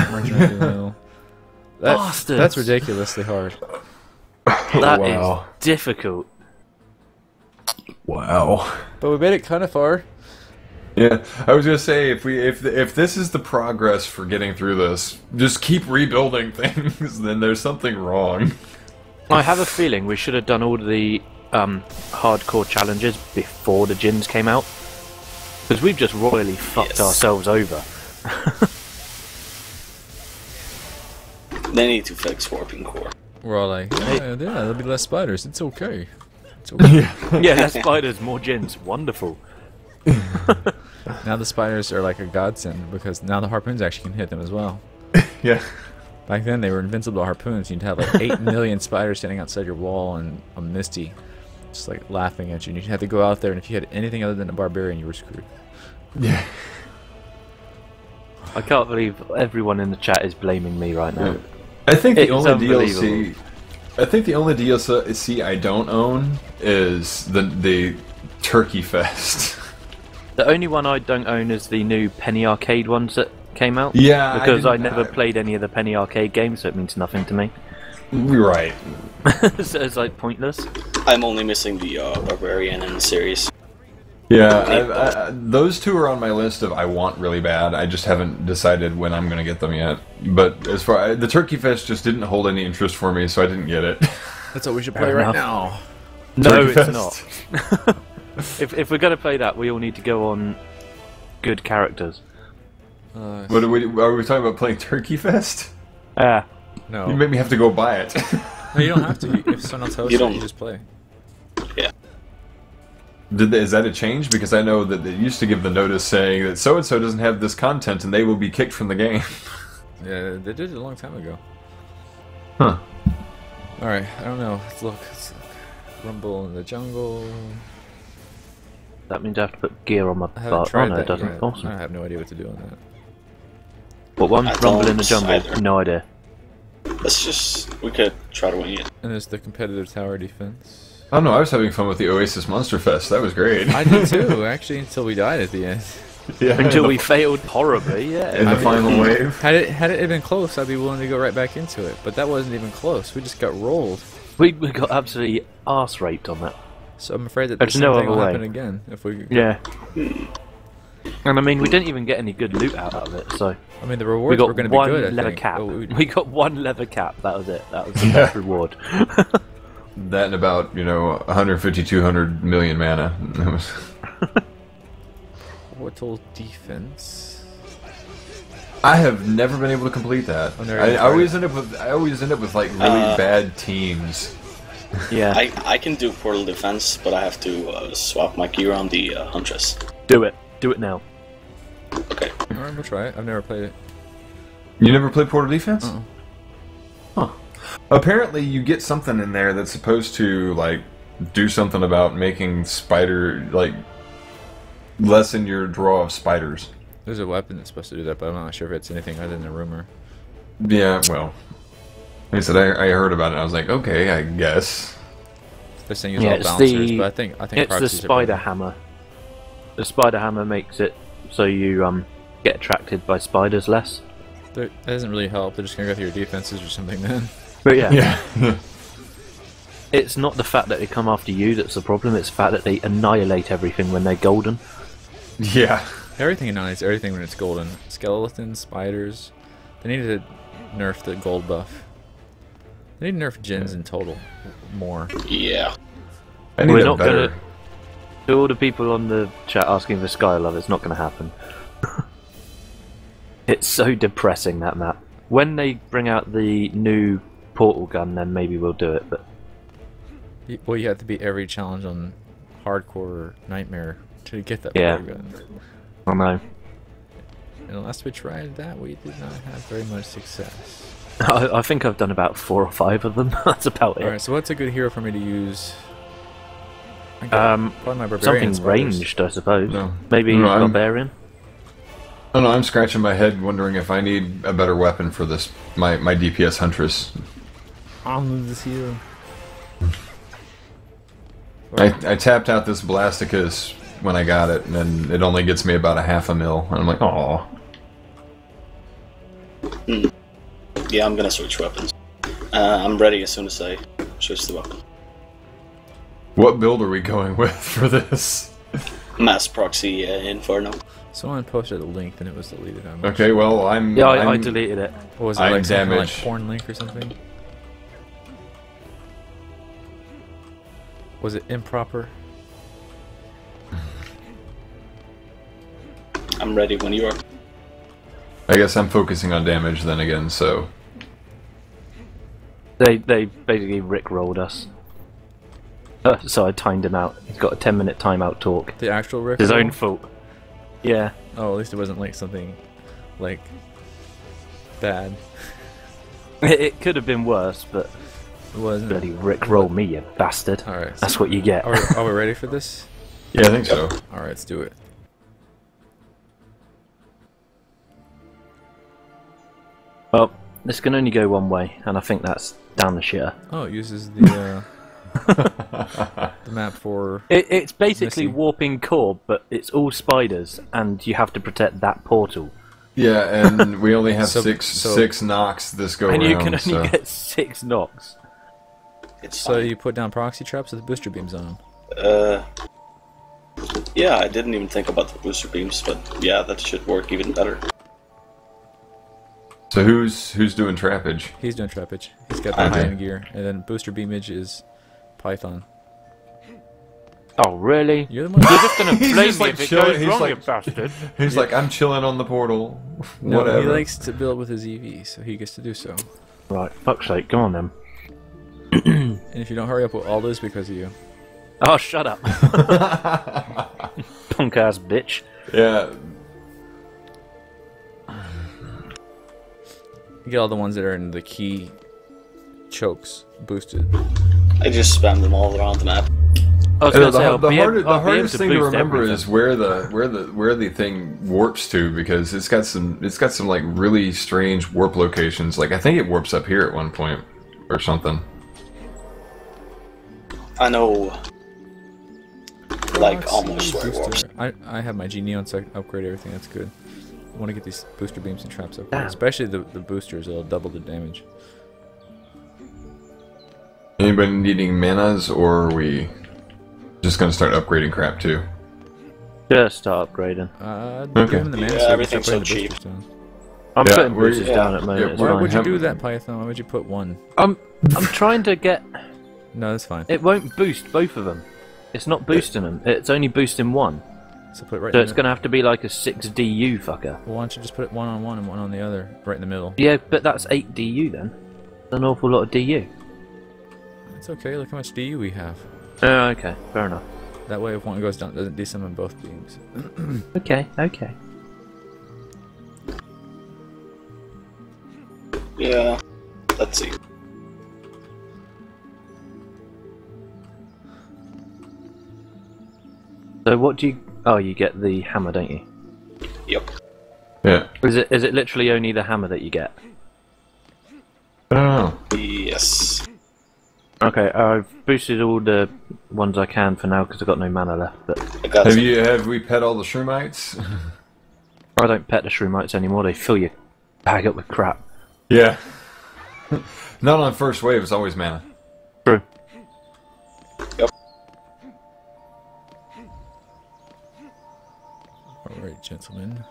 That, that's ridiculously hard. That is Wow. difficult. Wow. But we made it kind of far. Yeah, I was gonna say if this is the progress for getting through this, just keep rebuilding things. Then there's something wrong. I have a feeling we should have done all the hardcore challenges before the gins came out, because we've just royally fucked ourselves over. They need to fix Warping Core. We're all like, yeah, there'll be less spiders. It's okay. It's okay. Yeah, less spiders, more gins. Wonderful. Now the spiders are like a godsend because now the harpoons actually can hit them as well. Yeah. Back then they were invincible harpoons. You'd have like 8 million spiders standing outside your wall and a Misty just like laughing at you. And you'd have to go out there, and if you had anything other than a barbarian, you were screwed. Yeah. I can't believe everyone in the chat is blaming me right now. I think the It's only unbelievable. DLC. I think the only DLC I don't own is the Turkey Fest. The only one I don't own is the new Penny Arcade ones that came out. Yeah, because I didn't- never played any of the Penny Arcade games, so it means nothing to me. You're right. So it's like pointless. I'm only missing the Barbarian in the series. Yeah, those two are on my list of I want really bad. I just haven't decided when I'm gonna get them yet. But as far the Turkey Fest just didn't hold any interest for me, so I didn't get it. That's what we should Fair play right enough. now. No, Turkey it's Fest. not. If we're gonna play that, we all need to go on good characters. What are we talking about playing Turkey Fest? Yeah. No. You make me have to go buy it. No, you don't have to. If someone else hosts You it, don't- you just play. Yeah. Is that a change? Because I know that they used to give the notice saying that so and so doesn't have this content and they will be kicked from the game. Yeah, they did it a long time ago. Huh. Alright, I don't know. Let's look. Rumble in the jungle. That means I have to put gear on my I haven't butt. Oh tried no, that it doesn't. yet. Awesome. I have no idea what to do on that. What one? I Rumble in the don't jungle. either. No idea. We could try to wing it. And there's the competitive tower defense. Oh no, I was having fun with the Oasis Monster Fest. That was great. I did too, actually, until we died at the end. Yeah, Until we failed horribly. Yeah. in the final wave. Had it been close, I'd be willing to go right back into it. But that wasn't even close. We just got rolled. We got absolutely arse raped on that. So I'm afraid that There's the no same thing other will way. happen again if we. Yeah. And I mean, we didn't even get any good loot out of it, so I mean, the we rewards got were going to be one good. I leather think. cap. But We got one leather cap. That was it. That was the Yeah. best reward. That and about 150, 200 million mana. That was- Portal defense. I have never been able to complete that. Oh, no, I you're always end up with like really bad teams. Yeah. I can do portal defense, but I have to swap my gear on the Huntress. Do it. Do it now. Okay. Alright, we'll try it. I've never played it. You never played Portal Defense? Uh-uh. Huh. Apparently, you get something in there that's supposed to like do something about making spider like lessen your draw of spiders. There's a weapon that's supposed to do that, but I'm not sure if it's anything other than a rumor. Yeah, well, like I said, I heard about it. And I was like, okay, I guess. They're saying use Yeah, all it's balancers, the but I think it's the proxies are spider better. hammer. The spider hammer makes it so you get attracted by spiders less. That doesn't really help. They're just gonna go through your defenses or something then. But yeah, Yeah. it's not the fact that they come after you that's the problem. It's the fact that they annihilate everything when they're golden. Yeah. Everything annihilates everything when it's golden. Skeletons, spiders. They need to nerf the gold buff. They need to nerf gens in total more. Yeah. I need We're a not better. gonna. To all the people on the chat asking for Skylove, it's not going to happen. It's so depressing, that map. When they bring out the new portal gun, then maybe we'll do it. But Well, you have to beat every challenge on hardcore nightmare to get that Yeah. power gun. I know. And unless we tried that, we did not have very much success. I think I've done about 4 or 5 of them. That's about it. Alright, so what's a good hero for me to use? I got probably my barbarian Something spiders. ranged, I suppose. No. Maybe No, I'm- barbarian. I don't know. I'm scratching my head, wondering if I need a better weapon for this. My DPS Huntress. I'll move this hero. I tapped out this Blasticus when I got it, and then it only gets me about a half a mil. And I'm like, oh. Yeah, I'm gonna switch weapons. I'm ready as soon as I switch the weapon. What build are we going with for this? Mass proxy Inferno. Someone posted a link and it was deleted. Okay, well, Yeah, I deleted it. What was it, I'm like something like damaged. porn link or something? Was it improper? I'm ready when you are. I guess I'm focusing on damage then again, so... They basically rickrolled us. So I timed him out. He's got a 10-minute timeout talk. The actual Rick? His own fault. Yeah. Oh, at least it wasn't like something like bad. It could have been worse, but It wasn't. bloody rickroll me, you bastard. Alright. That's what you get. Are we ready for this? Yeah, I think so. Alright, let's do it. Well, this can only go one way, and I think that's down the shitter. Oh, it uses the the map for... It's basically Missy. warping core, but it's all spiders, and you have to protect that portal. Yeah, and we only have So- six knocks this go And around, you can only so... get 6 knocks. It's So fine. you put down proxy traps with booster beams on them. Yeah, I didn't even think about the booster beams, but yeah, that should work even better. So who's doing trappage? He's doing trappage. He's got the Okay. high-end gear. And then booster beamage is Python. Oh, really? You're the one... You're just gonna He's blame just, me like, if it chilling- goes he's wrong, like- you bastard. He's like, I'm chilling on the portal. No, Whatever. he likes to build with his EV, so he gets to do so. Right, fuck's sake, go on then. And if you don't hurry up, all this because of you. Oh, shut up. Punk ass bitch. Yeah. You get all the ones that are in the key chokes boosted. I just spam them all around the map. I was gonna say, I'll The be able hardest thing to boost remember everything. is where the thing warps to, because it's got some like really strange warp locations. Like I think it warps up here at one point or something. I know, like, Proxy almost where it booster. warps. I have my G Neon, so I can upgrade everything. That's good. I want to get these booster beams and traps up, Damn. especially the boosters. It'll double the damage. Anybody needing manas, or are we just gonna start upgrading crap too? Just start upgrading. Okay. Give him the mana Yeah, so we can everything's start so putting the cheap. boosters down. I'm Yeah, putting we're- boosters yeah. down at the moment, Yeah, it's we're- Why fine. would you Have- do that, Python? Why would you put one? I'm trying to get... No, that's fine. It won't boost both of them. It's not boosting them, it's only boosting one. So put it right So in it's the gonna have to be like a 6 DU fucker. Well, why don't you just put it one on one and one on the other, right in the middle? Yeah, but that's 8 DU then. That's an awful lot of DU. It's okay, look how much DU we have. Oh, okay, fair enough. That way if one goes down, it doesn't desummon both beams. Okay, okay. Yeah, let's see. So what do you... Oh, you get the hammer, don't you? Yep. Yeah. Is it literally only the hammer that you get? I don't know. Yes. Okay, I've boosted all the ones I can for now because I've got no mana left, but I got Have we pet all the shroomites? I don't pet the shroomites anymore, they fill your bag up with crap. Yeah. Not on first wave. It's always mana. True. Alright, gentlemen.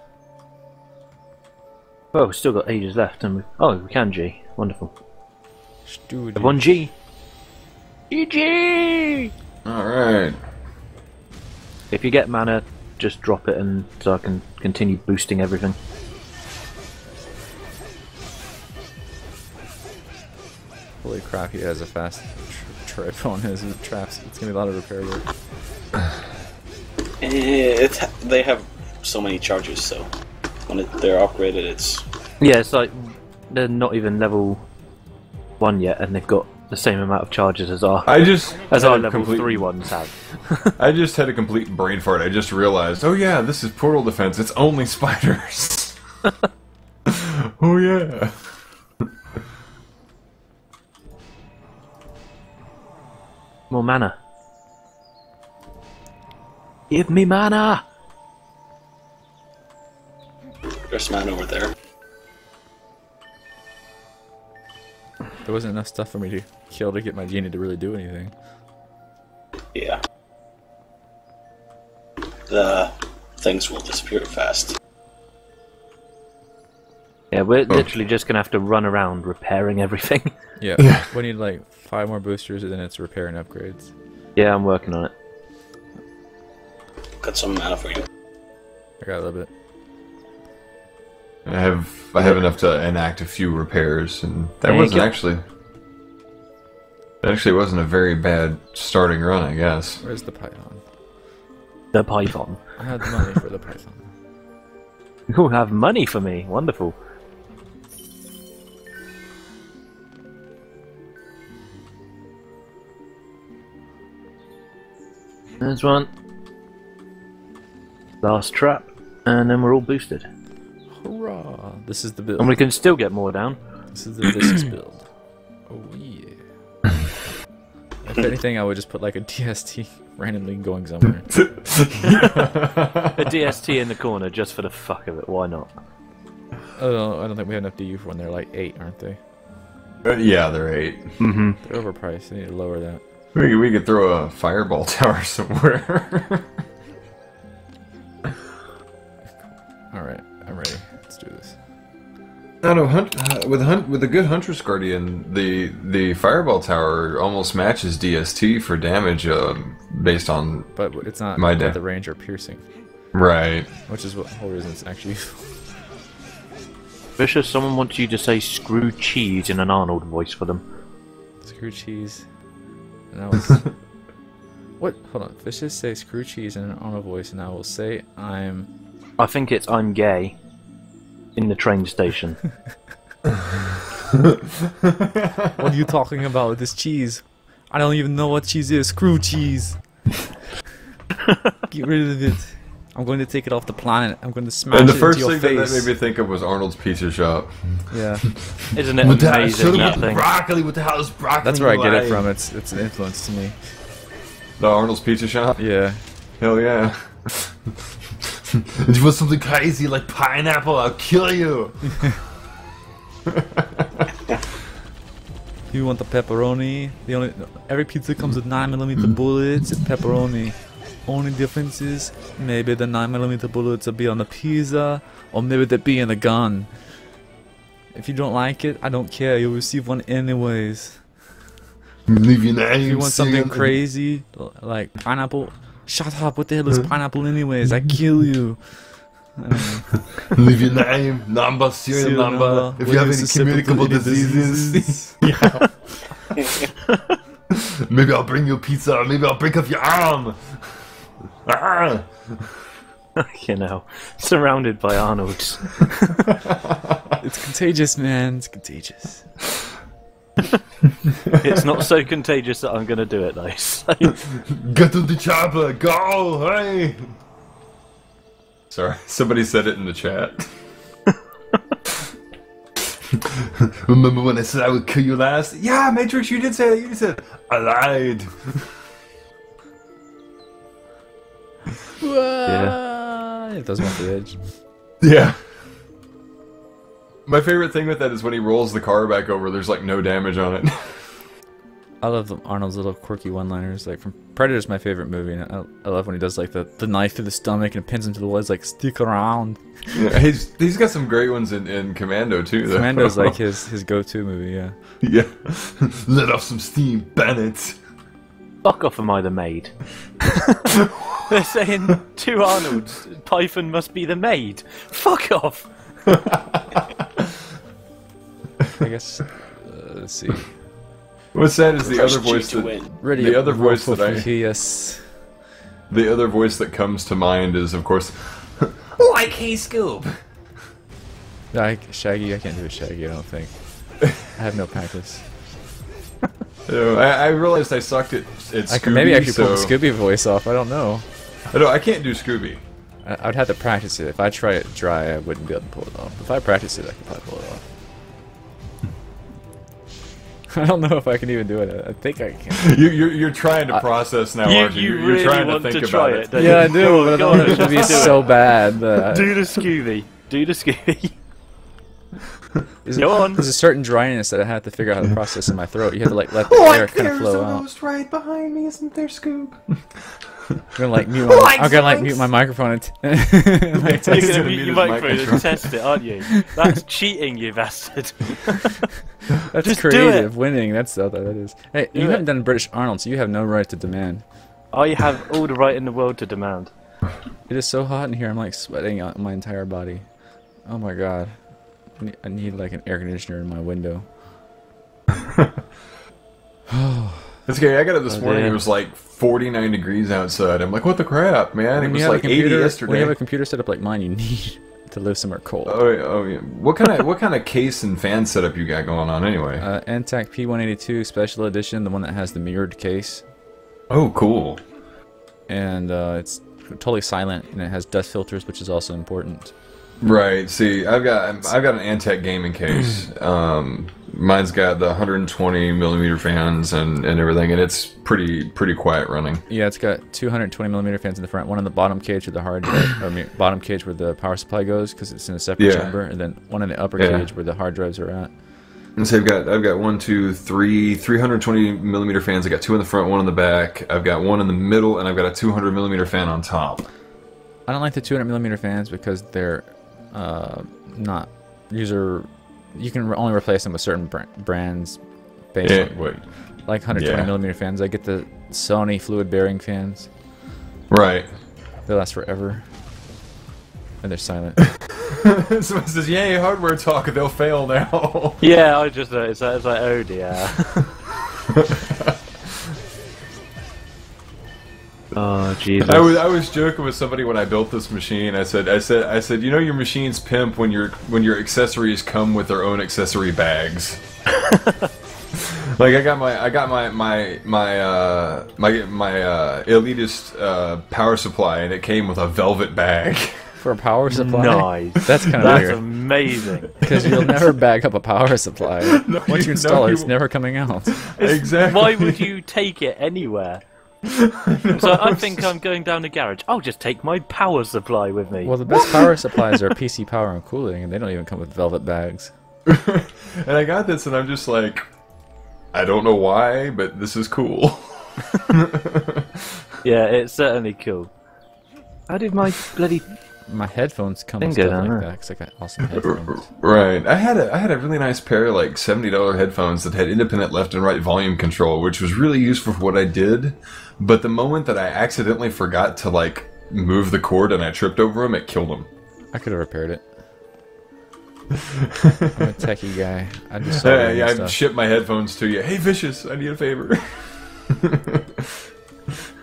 Well, we've still got ages left, and we... Oh, we can G. Wonderful. Steward. 1G! GG! Alright. If you get mana, just drop it and so I can continue boosting everything. Holy crap, he has a fast trip on his traps. It's gonna be a lot of repair work. They have so many charges, so when they're upgraded, it's... Yeah, it's like they're not even level 1 yet, and they've got the same amount of charges as our I just had our a level complete- 3 ones have. I just had a complete brain fart. I just realized, oh yeah, this is portal defense. It's only spiders. Oh yeah. More mana. Give me mana! There's man over there. There wasn't enough stuff for me to kill to get my genie to really do anything. Yeah. The things will disappear fast. Yeah, we're literally just gonna have to run around repairing everything. Yeah, we need like 5 more boosters and then it's repair and upgrades. Yeah, I'm working on it. Got some mana for you. I got a little bit. I have enough to enact a few repairs, and that wasn't actually. That actually wasn't a very bad starting run, I guess. Where's the python? The python. I had the money for the python. You have money for me. Wonderful. There's one. Last trap, and then we're all boosted. Hurrah! This is the build. And we can still get more down. This is the vicious build. Oh yeah. If anything, I would just put like a DST randomly going somewhere. A DST in the corner just for the fuck of it. Why not? Oh, I don't think we have enough DU for one. They're like 8, aren't they? Yeah, they're 8. Mm-hmm. They're overpriced. They need to lower that. We could throw a fireball tower somewhere. Alright, I'm ready. Let's do this. I don't know, with a good Huntress Guardian, the fireball tower almost matches DST for damage based on. But it's not my with the range or piercing. Right. Which is what the whole reason it's actually useful. Vicious, someone wants you to say screw cheese in an Arnold voice for them. Screw cheese. And I was. What? Hold on. Vicious say screw cheese in an Arnold voice, and I will say I think it's I'm gay. In the train station. What are you talking about with this cheese? I don't even know what cheese is. Screw cheese. Get rid of it. I'm going to take it off the planet. I'm going to smash And it the first into your thing that face. made me think of was Arnold's Pizza Shop. Yeah. Isn't it amazing, that thing? Broccoli, what the hell is broccoli? That's where I get it from. It's an influence to me. The Arnold's Pizza Shop? Yeah. Hell yeah. If you want something crazy like pineapple, I'll kill you. You want the pepperoni? Every pizza comes with 9mm bullets and pepperoni. Only difference is maybe the 9mm bullets will be on the pizza, or maybe they'll be in the gun. If you don't like it, I don't care. You'll receive one anyways. Leave your name. If you want something crazy like pineapple, shut up. What the hell is pineapple anyways? I kill you. Leave your name, number, serial number. If you have any communicable diseases. Yeah. Maybe I'll bring you pizza. Maybe I'll break off your arm. Ah. You know, surrounded by Arnolds. It's contagious, man. It's contagious. It's not so contagious that I'm gonna do it though. So. Get to the chopper. Go. Hey. Sorry, somebody said it in the chat. Remember when I said I would kill you last? Yeah, Matrix, you did say that. You said I lied. Yeah. It doesn't want the edge. Yeah. My favorite thing with that is when he rolls the car back over, there's like no damage on it. I love Arnold's little quirky one-liners. Like from Predator's my favorite movie. And I love when he does like the knife through the stomach and pins him to the wall. He's like, stick around. Yeah, he's got some great ones in Commando too. Though. Commando's like his go-to movie. Yeah. Yeah. Let off some steam, Bennett. Fuck off, am I the maid? They're saying to Arnold's, Python must be the maid. Fuck off. I guess. Let's see. What's sad is the Press other G voice to that win. Ready the other voice that I yes. the other voice that comes to mind is of course like Hey Scoob. Shaggy, I can't do it Shaggy, I don't think. I have no practice. I realized I sucked at Scooby. I could maybe actually pull the so... Scooby voice off, I don't know. I can't do Scooby. I'd have to practice it. If I try it dry, I wouldn't be able to pull it off. If I practice it, I could probably pull it off. I don't know if I can even do it. I think I can. You're trying to process now, aren't you? You're really trying to want think to about try it. it. Yeah, I do, but I don't want it to be so bad. Do the Scooby. Do the Scooby. Go on. There's a certain dryness that I have to figure out how to process in my throat. You have to like let the air kind of flow out. right behind me, isn't there, Scoob? I'm gonna like mute my, I'm gonna like mute my microphone and like, You're test gonna it. mute your microphone and test it, aren't you? That's cheating, you bastard. That's Just do creative it. winning. That's all that is. Hey, you haven't done British Arnold, so you have no right to demand. I have all the right in the world to demand. It is so hot in here. I'm like sweating out my entire body. Oh my god. I need like an air conditioner in my window. It's scary. I got up this morning. damn. It was like 49 degrees outside. I'm like, what the crap, man? It was like 80 yesterday. When you have a computer set up like mine, you need to live somewhere cold. Oh yeah. What kind of case and fan setup you got going on anyway? NTAC P182 Special Edition, the one that has the mirrored case, Oh, cool. and it's totally silent, and it has dust filters, which is also important. Right. See, I've got an Antec gaming case. Mine's got the 120 millimeter fans and everything, and it's pretty quiet running. Yeah, it's got 220 millimeter fans in the front, one in the bottom cage where the hard drive, bottom cage where the power supply goes, because it's in a separate chamber, and then one in the upper cage where the hard drives are at. And so I've got 1, 2, 3, 320 millimeter fans. I got 2 in the front, 1 in the back. I've got 1 in the middle, and I've got a 200 millimeter fan on top. I don't like the 200 millimeter fans because they're not user. You can only replace them with certain brands based on like 120 millimeter fans. I get the Sony fluid bearing fans. Right. They last forever, and they're silent. Someone says, "Yay, hardware talk! They'll fail now." Yeah, I just noticed that. It's like, oh dear. Oh Jesus! I was joking with somebody when I built this machine. I said, you know, your machines pimp when your accessories come with their own accessory bags. Like I got my elitist power supply, and it came with a velvet bag. For a power supply? Nice. That's kind of That's weird. amazing. Because you'll never bag up a power supply. Once you install it, it's never coming out. Exactly. Why would you take it anywhere? So I think I'm going down the garage. I'll just take my power supply with me. Well, the best power supplies are PC Power and Cooling, and they don't even come with velvet bags. And I got this, and I'm just like, I don't know why, but this is cool. Yeah, it's certainly cool. How did my bloody... My headphones come with Finger, stuff like huh? that, because I got awesome headphones. Right. I had a really nice pair of like $70 headphones that had independent left and right volume control, which was really useful for what I did. But the moment that I accidentally forgot to like move the cord and I tripped over them, it killed them. I could have repaired it. I'm a techie guy. I just saw Yeah, I stuff. shipped my headphones to you. Hey, Vicious, I need a favor.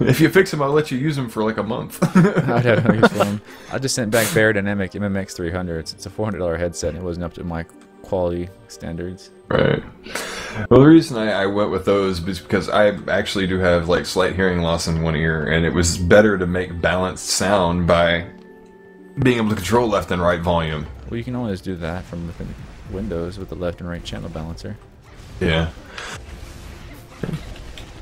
If you fix them, I'll let you use them for like a month. I'd have no use for them. I just sent back Beyerdynamic MMX 300s. It's a $400 headset, and it wasn't up to my quality standards. Right. Well, the reason I went with those is because I actually do have like slight hearing loss in one ear, and it was better to make balanced sound by being able to control left and right volume. Well, you can always do that from within Windows with the left and right channel balancer. Yeah.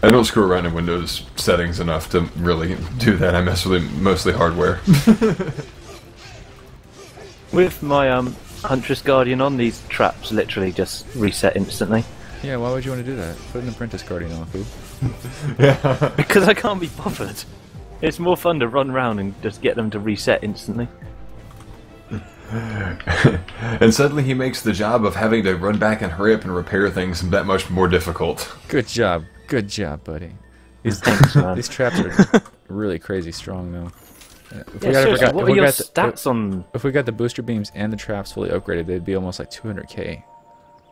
I don't screw around in Windows settings enough to really do that. I mess with it mostly hardware. With my Huntress Guardian on, these traps literally just reset instantly. Yeah, why would you want to do that? Put an Apprentice Guardian on, food. Yeah. Because I can't be bothered. It's more fun to run around and just get them to reset instantly. And suddenly he makes the job of having to run back and hurry up and repair things that much more difficult. Good job, buddy. Thanks, man. These traps are really crazy strong, though. Yeah, seriously, what are your stats on... If we got the booster beams and the traps fully upgraded, they'd be almost like 200k.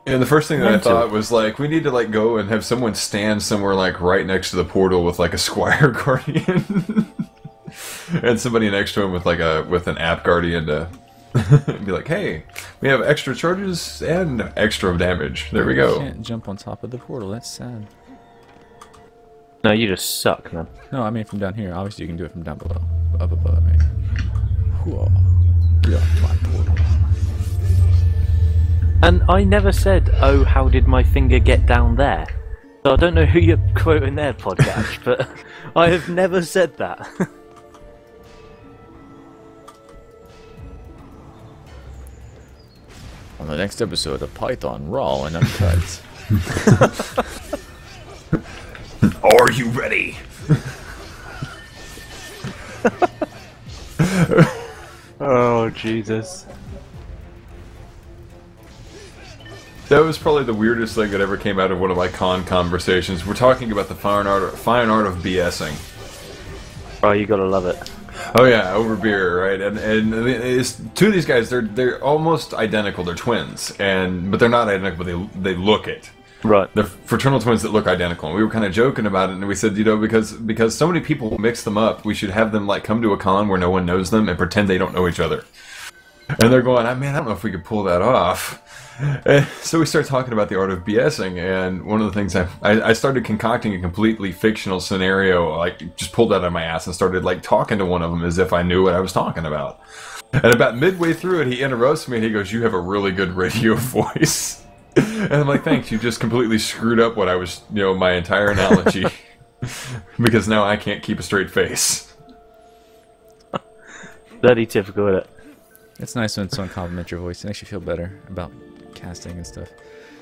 And the first thing that I thought was like, we need to like go and have someone stand somewhere like right next to the portal with like a Squire Guardian, and somebody next to him with like an App Guardian to be like, hey, we have extra charges and extra damage. There we go. You can't jump on top of the portal. That's sad. No, you just suck, man. No, I mean from down here. Obviously, you can do it from down below. Up above, I mean. Whoa. Get off my portal. And I never said, oh, how did my finger get down there? So I don't know who you're quoting there, Podcast, but I have never said that. On the next episode of Python Raw and Uncut. Are you ready? Oh, Jesus. That was probably the weirdest thing that ever came out of one of my con conversations. We're talking about the fine art of BSing. Oh, you gotta love it. Oh yeah, over beer, right? And it's, two of these guys, they're almost identical. They're twins, but they're not identical. But they look it. Right. They're fraternal twins that look identical. And we were kind of joking about it, and we said, because so many people mix them up, we should have them like come to a con where no one knows them and pretend they don't know each other. And they're going, man, I don't know if we could pull that off. And so we started talking about the art of BSing, and one of the things I started concocting a completely fictional scenario, like just pulled that out of my ass and started like talking to one of them as if I knew what I was talking about. And about midway through it, he interrupts me and he goes, "You have a really good radio voice." And I'm like, "Thanks, you just completely screwed up what I was, my entire analogy." Because now I can't keep a straight face. Bloody typical, isn't it? It's nice when someone compliments your voice. It makes you feel better about casting and stuff.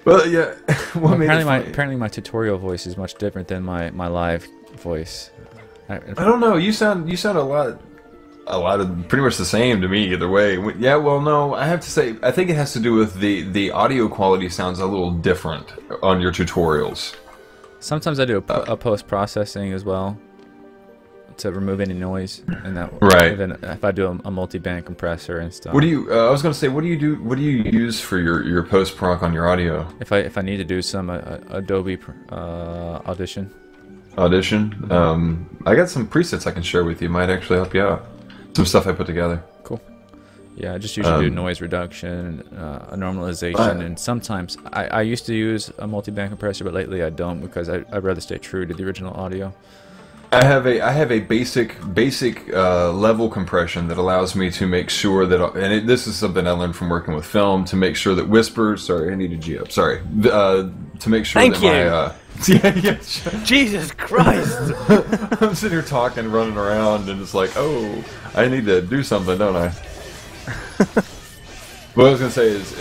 Well, yeah. Apparently my tutorial voice is much different than my live voice. I don't know. You sound a lot of pretty much the same to me either way. Yeah, well, no, I have to say I think it has to do with the audio quality sounds a little different on your tutorials. Sometimes I do a post processing as well to remove any noise, and that right. Even if I do a multi-band compressor and stuff. What do you? I was going to say, what do you do? What do you use for your post proc on your audio? If I need to do some Adobe Audition. Audition. I got some presets I can share with you. Might actually help you out. Some stuff I put together. Cool. Yeah, I just usually do noise reduction, a normalization, and sometimes I used to use a multi-band compressor, but lately I don't because I'd rather stay true to the original audio. I have a basic level compression that allows me to make sure that, this is something I learned from working with film, to make sure that whispers. Sorry, I need a G up. Sorry, to make sure Thank that you. yeah. Jesus Christ! I'm sitting here talking, running around, and it's like, oh, I need to do something, don't I? What I was gonna say is,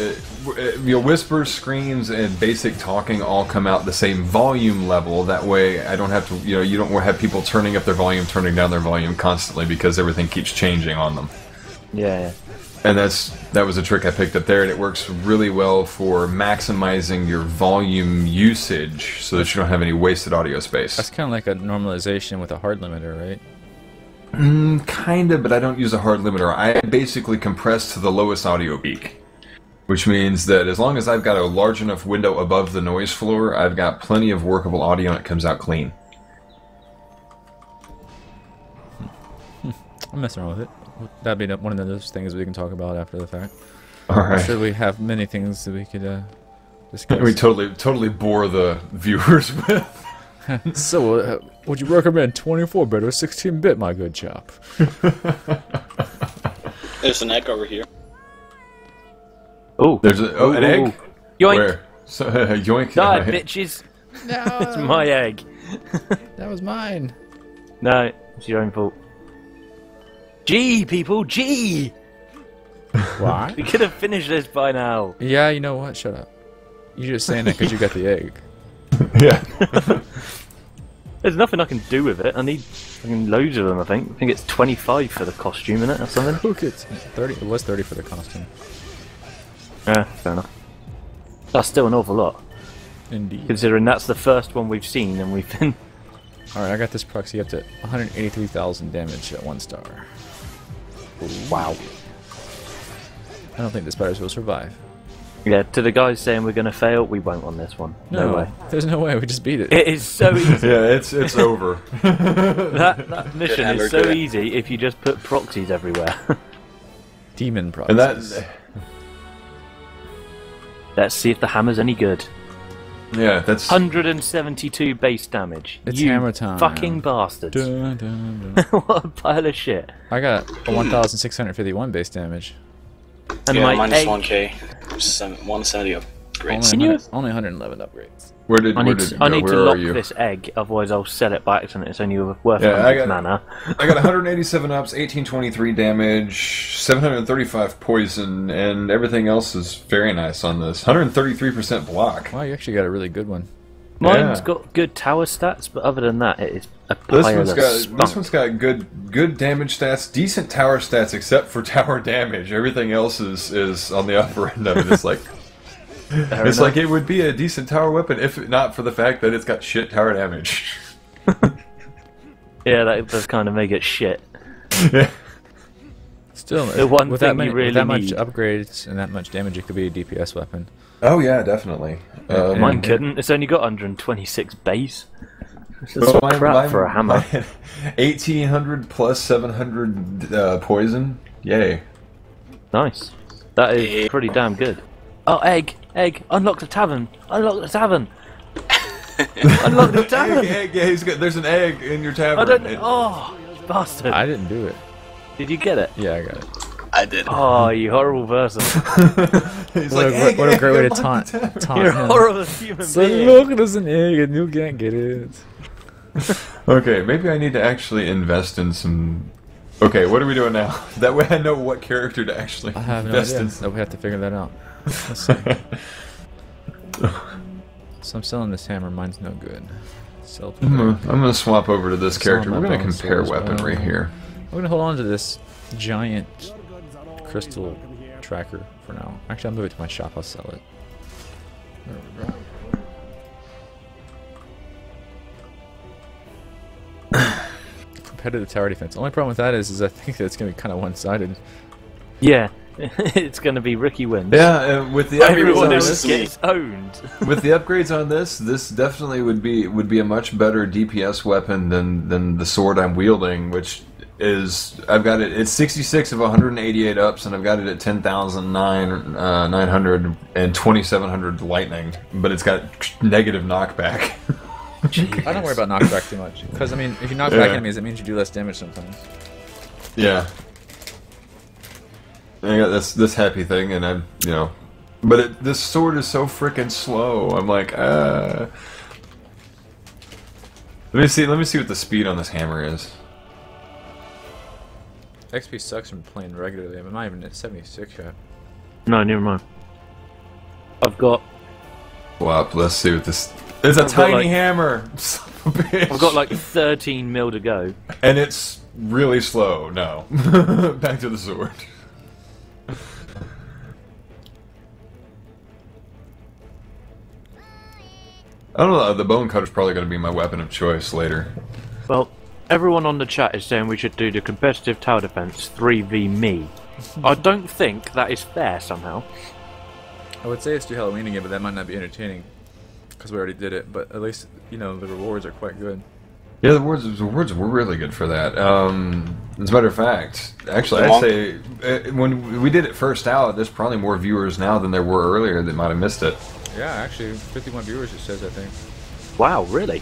whispers, screams, and basic talking all come out the same volume level. That way, I don't have to, you don't have people turning up their volume, turning down their volume constantly because everything keeps changing on them. Yeah. And that was a trick I picked up there, and it works really well for maximizing your volume usage so that you don't have any wasted audio space. That's kind of like a normalization with a hard limiter, right? Kinda, but I don't use a hard limiter. I basically compress to the lowest audio peak, which means that as long as I've got a large enough window above the noise floor, I've got plenty of workable audio and it comes out clean. I'm messing around with it. That'd be one of those things we can talk about after the fact. Alright. I'm sure we have many things that we could discuss. We totally bore the viewers with. So, would you recommend 24-bit or 16-bit, my good chap? There's an egg over here. Oh, There's an egg? Yoink! Where? So, yoink. Die, Right. bitches! No, It's my egg. that was mine. No, it's your own fault. G, people, G! Why? We could have finished this by now. Yeah, you know what? Shut up. You're just saying that because you got the egg. Yeah. There's nothing I can do with it. I need loads of them, I think. I think it's 25 for the costume, isn't it, or something? Who gets 30? It was 30 for the costume. Yeah, fair enough. That's still an awful lot. Indeed. Considering that's the first one we've seen and we've been... Alright, I got this proxy up to 183,000 damage at 1 star. Wow. I don't think the spiders will survive. Yeah, to the guys saying we're going to fail, we won't on this one. No way. There's no way, we just beat it. It is so easy. Yeah, it's over. that mission hammer, is so good. easy if you just put proxies everywhere. Demon And proxies. Let's see if the hammer's any good. Yeah, that's 172 base damage. It's you hammer time. fucking bastards. Dun, dun, dun. What a pile of shit. I got a 1,651 base damage. And Yeah, my minus egg, 1k. 170 upgrades. Only 111 upgrades. Where did I where need, did to, it I go? need Where to are lock you? this egg, otherwise I'll sell it by accident. It's only worth Yeah, 100 mana. I got 187 ups, 1823 damage, 735 poison, and everything else is very nice on this. 133% block. Wow, you actually got a really good one. Mine's Yeah. got good tower stats, but other than that, it is a This player one's that's got good damage stats, decent tower stats except for tower damage. Everything else is on the upper end of it. It's like it's like it would be a decent tower weapon if not for the fact that it's got shit tower damage. Yeah, that does kind of make it shit. Yeah. Still, The one with thing that, you really with that much need. upgrades and that much damage, it could be a DPS weapon. Oh yeah, definitely. Mine couldn't. It's only got 126 base. It's Well, crap for a hammer. 1800 plus 700 poison. Yay. Nice. That is pretty damn good. Oh, egg! Egg! Unlock the tavern! Unlock the tavern! Unlock the tavern! Egg, yeah, he's got, there's an egg in your tavern. I don't. Oh, bastard! I didn't do it. Did you get it? Yeah, I got it. I did. Oh, you horrible person! He's What, like, a, egg, what a egg, great way to unlock the taunt tavern." You're a him. horrible human So being. look, there's an egg and you can't get it. Okay, maybe I need to actually invest in some. Okay, what are we doing now? That way I know what character to actually I have no invest idea. in. So we have to figure that out. Let's see. So I'm selling this hammer. Mine's no good. Sell to I'm gonna swap over to this It's character. on We're my gonna bones compare as well. weaponry here. I'm gonna hold on to this giant crystal tracker for now. Actually, I'll move it to my shop. I'll sell it. There we go. Competitive tower defense. Only problem with that is I think that it's gonna be kind of one-sided. Yeah, it's going to be Ricky wins. Yeah, with the Everyone upgrades on else this, gets owned. with the upgrades on this, this definitely would be a much better DPS weapon than the sword I'm wielding, which is I've got it. It's 66 of 188 ups, and I've got it at 10,900 and 2,700 lightning, but it's got negative knockback. I don't worry about knockback too much because I mean, if you knock back enemies, it means you do less damage sometimes. Yeah. I got this happy thing, and I'm but this sword is so freaking slow. I'm like, Let me see what the speed on this hammer is. XP sucks from playing regularly. I'm not even at 76 yet. No, never mind. I've got Wow, let's see what this. It's a I've got, tiny like- hammer. Son of a bitch. I've got like 13 mil to go. and it's really slow. No, back to the sword. I don't know. The bone cutter's probably going to be my weapon of choice later. Well, everyone on the chat is saying we should do the competitive tower defense 3v me. I don't think that is fair somehow. I would say let's do Halloween again, but that might not be entertaining because we already did it. But at least the rewards are quite good. Yeah, the words were really good for that. As a matter of fact, actually, I'd say when we did it first out, there's probably more viewers now than there were earlier that might have missed it. Yeah, actually, 51 viewers it says I think. Wow, really?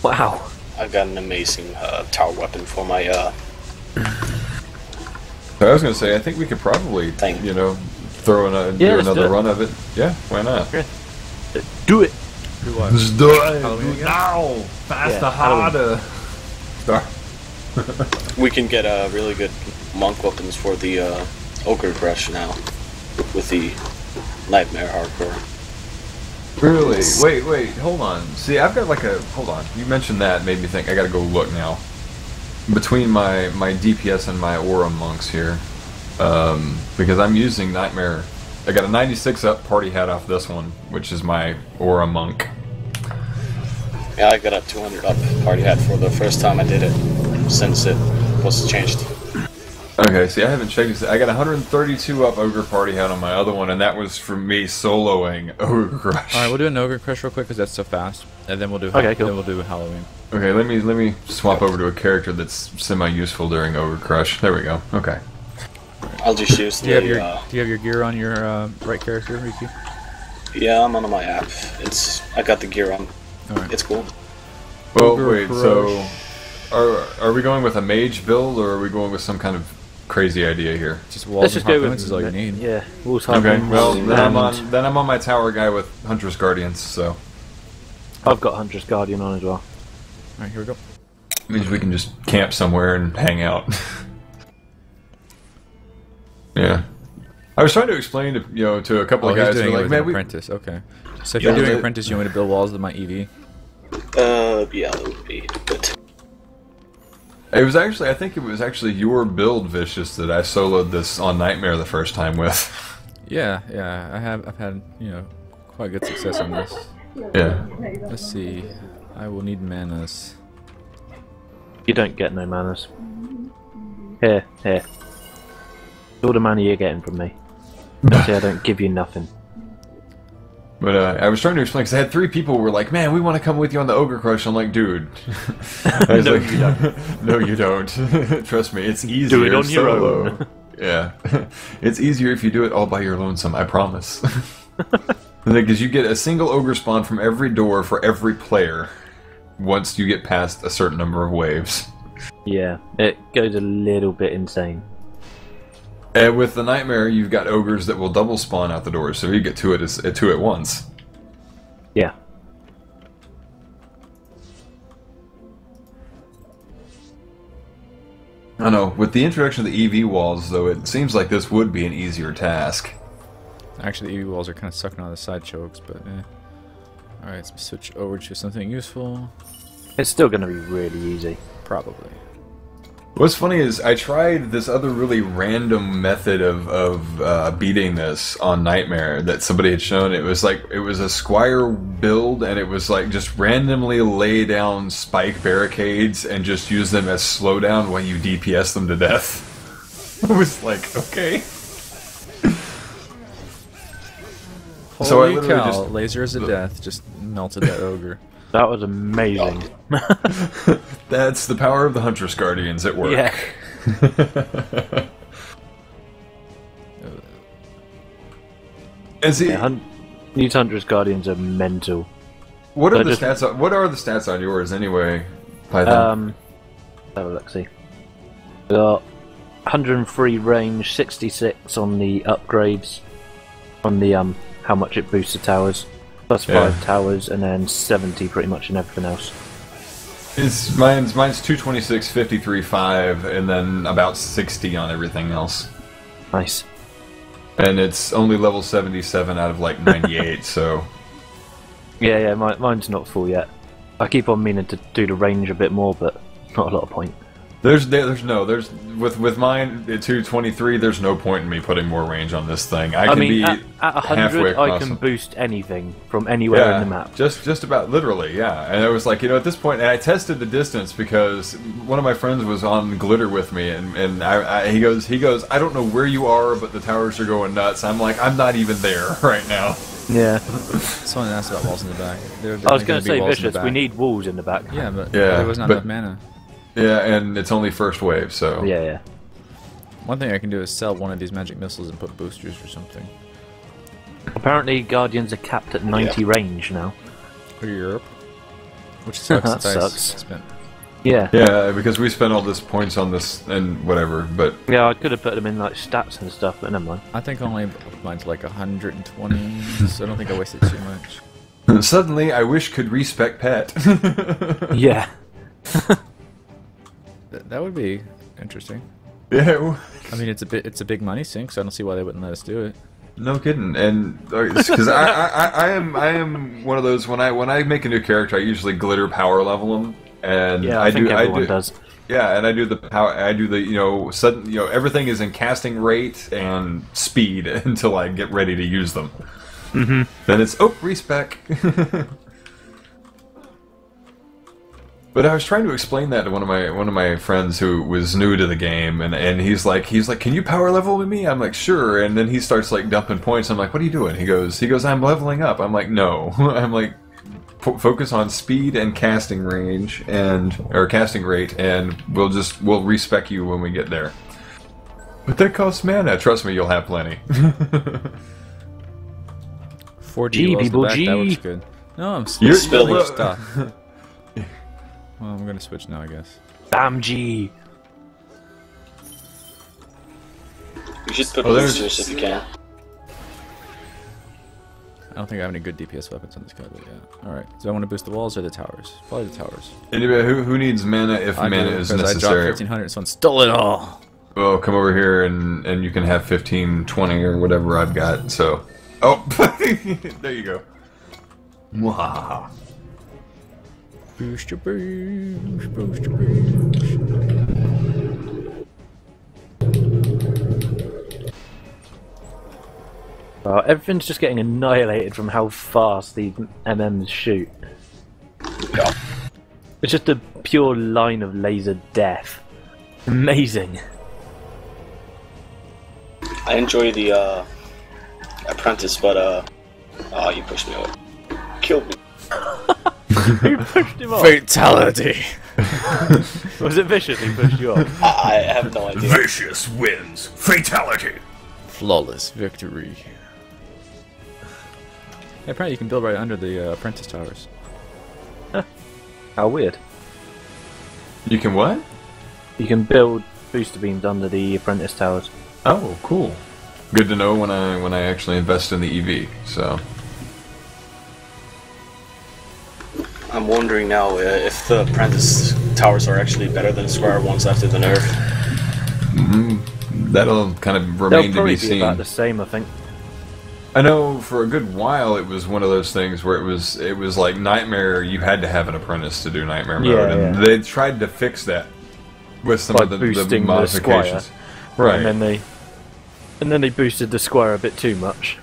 Wow. I've got an amazing tower weapon for my So I was going to say, I think we could probably, Thing. throw in Yeah, do let's do another it. run of it. Yeah, why not? Yeah. Do it. Do what? Let's do it. Halloween again? Now, faster, Yeah, harder. Start. We can get really good monk weapons for the Ogre Crush now with the Nightmare Hardcore. Really? Wait, hold on. See, I've got hold on. You mentioned that, made me think I gotta go look now. Between my DPS and my Aura monks here. Because I'm using Nightmare. I got a 96 up party hat off this one, which is my Aura monk. Yeah, I got a 200 up party hat for the first time I did it since it was changed. Okay, see, I haven't checked this. I got 132 up Ogre party hat on my other one, and that was from me soloing Ogre Crush. All right, we'll do an Ogre Crush real quick because that's so fast, and then we'll do Okay, cool. then we'll do Halloween. Okay, let me swap over to a character that's semi-useful during Ogre Crush. There we go. Okay. I'll just use Do you have your the. Do you have your gear on your right character, Ricky? Yeah, I'm on my app. I got the gear on. All right. It's cool. Well, Ogre wait. Crush. So, are we going with a mage build, or are we going with some kind of crazy idea here. Just walls Let's and just go harpoons with is all you need. Yeah, walls, Okay, harpoons, well and then I'm on my tower guy with Huntress Guardians, so I've got Huntress Guardian on as well. Alright, here we go. means we can just camp somewhere and hang out. Yeah. I was trying to explain to to a couple of guys he's doing who it are with like, an man, apprentice. Okay. So if you're doing apprentice, you want me to build walls with my EV? Yeah, that would be good. I think it was actually your build, Vicious, that I soloed this on Nightmare the first time with. Yeah, I've had quite good success on this. Yeah. Let's see. I will need manas. You don't get no manners. Here. All the money you're getting from me. Actually, I don't give you nothing. But I was trying to explain because I had 3 people who were like, "Man, we want to come with you on the Ogre Crush." I'm like, "Dude, I was No, like, you don't. No, you don't. Trust me, it's easier. Do it on your solo." own. Yeah, it's easier if you do it all by your lonesome. I promise. Because you get a single Ogre spawn from every door for every player once you get past a certain number of waves. Yeah, it goes a little bit insane. And with the Nightmare, you've got ogres that will double spawn out the doors, so you get two at once. Yeah. I don't know. With the introduction of the EV walls, though, it seems like this would be an easier task. Actually, the EV walls are kind of sucking on the side chokes, but eh. Alright, let's switch over to something useful. It's still going to be really easy. Probably. What's funny is I tried this other really random method of beating this on Nightmare that somebody had shown. It was a Squire build, and it was like just randomly lay down spike barricades and just use them as slowdown while you DPS them to death. I was like, okay. So I Holy literally cow, just lasers of death just melted that ogre. That was amazing. That's the power of the Huntress Guardians at work. Yeah. And see, These Huntress Guardians are mental. what are They're the stats? What are the stats on yours anyway, Python? Have a look, see. We got 103 range, 66 on the upgrades, on the how much it boosts the towers, plus 5 towers, and then 70 pretty much in everything else. Mine's 226, 53, 5, and then about 60 on everything else. Nice. And it's only level 77 out of like 98, so... Yeah, mine's not full yet. I keep on meaning to do the range a bit more, but not a lot of point. There's with mine at 223. There's no point in me putting more range on this thing. I can be at 100, halfway I across can them. boost anything from anywhere in the map. Just about literally, yeah. And I was like, at this point, and I tested the distance because one of my friends was on Glitter with me, and he goes, I don't know where you are, but the towers are going nuts. I'm like, I'm not even there right now. Yeah. Someone asked about walls in the back. I was going to say, Vicious, we need walls in the back. Yeah, but Yeah, there was not but- enough mana. Yeah, and it's only first wave, so Yeah. One thing I can do is sell one of these magic missiles and put boosters or something. Apparently, Guardians are capped at 90 range now. For Europe. Which sucks That since I sucks. spent... Yeah. Yeah, because we spent all this points on this and whatever, but Yeah, I could have put them in like stats and stuff, but never mind. I think only mine's like 120, so I don't think I wasted too much. suddenly I wish could respec pet. Yeah. That would be interesting. Yeah, I mean, it's a big money sink, so I don't see why they wouldn't let us do it. no kidding. And because I am one of those when I make a new character, I usually glitter power level them, and Yeah, I think everyone does. Yeah, and I do the power. I do the sudden everything is in casting rate and speed until I get ready to use them. Mm-hmm. Then it's respec. But I was trying to explain that to one of my friends who was new to the game, and he's like, can you power level with me? I'm like, sure. And then he starts like dumping points. I'm like, what are you doing? He goes, I'm leveling up. I'm like, no. I'm like, focus on speed and casting range or casting rate, and we'll respec you when we get there. But that costs mana. Trust me, you'll have plenty. 4G walls in the back, that looks good. No, I'm You're spilling stuff. Well, I'm gonna switch now, I guess. Damn G. You should put Oh, there's- boosters if you can. I don't think I have any good DPS weapons on this guy, but yeah. Alright, do I want to boost the walls or the towers? Probably the towers. Anybody who needs mana if I mana do, is because I dropped necessary? 1500, someone stole it all! Well, come over here and you can have 15, 20 or whatever I've got. So, oh, there you go. Mwahaha. Boost your boost, boost your boost. Everything's just getting annihilated from how fast the MMs shoot. Yeah. It's just a pure line of laser death. Amazing. I enjoy the apprentice, but oh, you pushed me away. Killed me. Who pushed him off? Fatality! Was it Vicious who pushed you off? I have no idea. Vicious wins. Fatality. Flawless victory. Yeah, apparently you can build right under the apprentice towers. How weird. You can what? You can build booster beams under the apprentice towers. Oh, cool. Good to know when I actually invest in the EV. So. I'm wondering now if the apprentice towers are actually better than square ones after the nerf. That'll kind of They'll remain to probably be be seen. about the same, I think. I know for a good while it was one of those things where it was like Nightmare. You had to have an apprentice to do Nightmare mode, Yeah, and yeah. they tried to fix that with some By of the boosting the modifications. Squire. Right. And then they boosted the Squire a bit too much.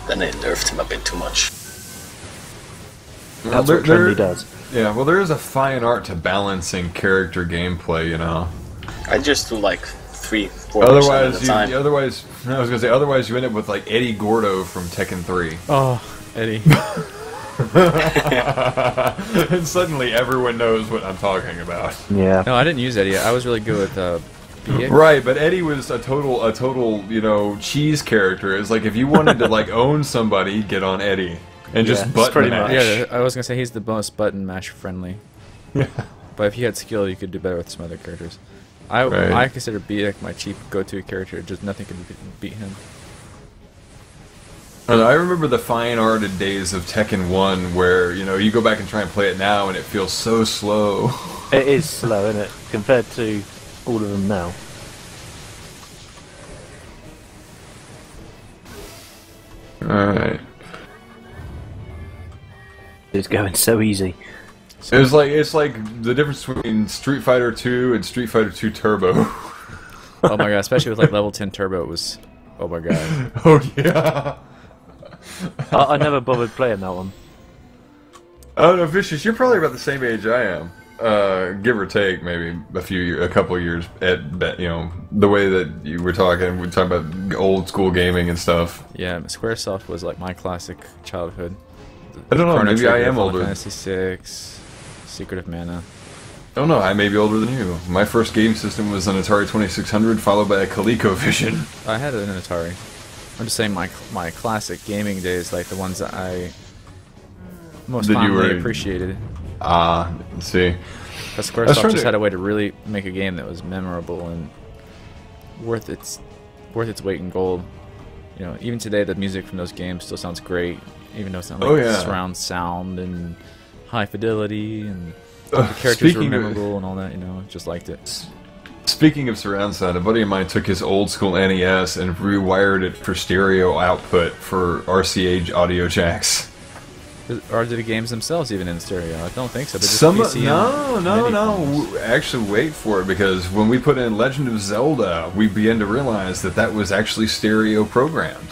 Then they nerfed him a bit too much. Well, That's what Trendy does. Yeah, well, there is a fine art to balancing character gameplay, you know. I just do like 3-4% at Otherwise, a time. I was gonna say, otherwise you end up with like Eddie Gordo from Tekken 3. Oh, Eddie. And suddenly everyone knows what I'm talking about. Yeah. No, I didn't use Eddie. I was really good with BX. Right, but Eddie was a total, you know, cheese character. It's like if you wanted to like own somebody, get on Eddie and Yeah, just it's button pretty mash. much. Yeah, I was gonna say he's the most button mash friendly. Yeah. But if you had skill, you could do better with some other characters. I Right. consider BX my cheap go-to character. Just nothing can beat him. And I remember the fine-arted days of Tekken 1 where, you know, you go back and try and play it now and it feels so slow. It is slow, isn't it? Compared to all of them now. Alright. It's going so easy. It's like the difference between Street Fighter 2 and Street Fighter 2 Turbo. Oh my god, especially with like level 10 turbo, it was. Oh my god. Oh yeah. I never bothered playing that one. Oh no, Vicious, you're probably about the same age I am. Give or take, maybe a couple of years at you know, the way that you were talking, we're talking about old school gaming and stuff. Yeah, Squaresoft was like my classic childhood. I don't know, Chrono maybe I Trigger, am Final older. Fantasy 6, Secret of Mana. Oh no, I may be older than you. My first game system was an Atari 2600, followed by a ColecoVision. I had an Atari. I'm just saying my classic gaming days, like the ones that I most That you fondly were- appreciated. Let's see. Because I was Squaresoft trying just to- had a way to really make a game that was memorable and worth its weight in gold. You know, even today the music from those games still sounds great, even though it's not like Oh, yeah. surround sound and high fidelity and the characters were memorable and all that. You know, just liked it. Speaking of surround sound, a buddy of mine took his old school NES and rewired it for stereo output for RCA audio jacks. Are the games themselves even in stereo? I don't think so. They're just Some PC and MIDI forms. no. Actually, wait for it, because when we put in Legend of Zelda, we began to realize that that was actually stereo programmed.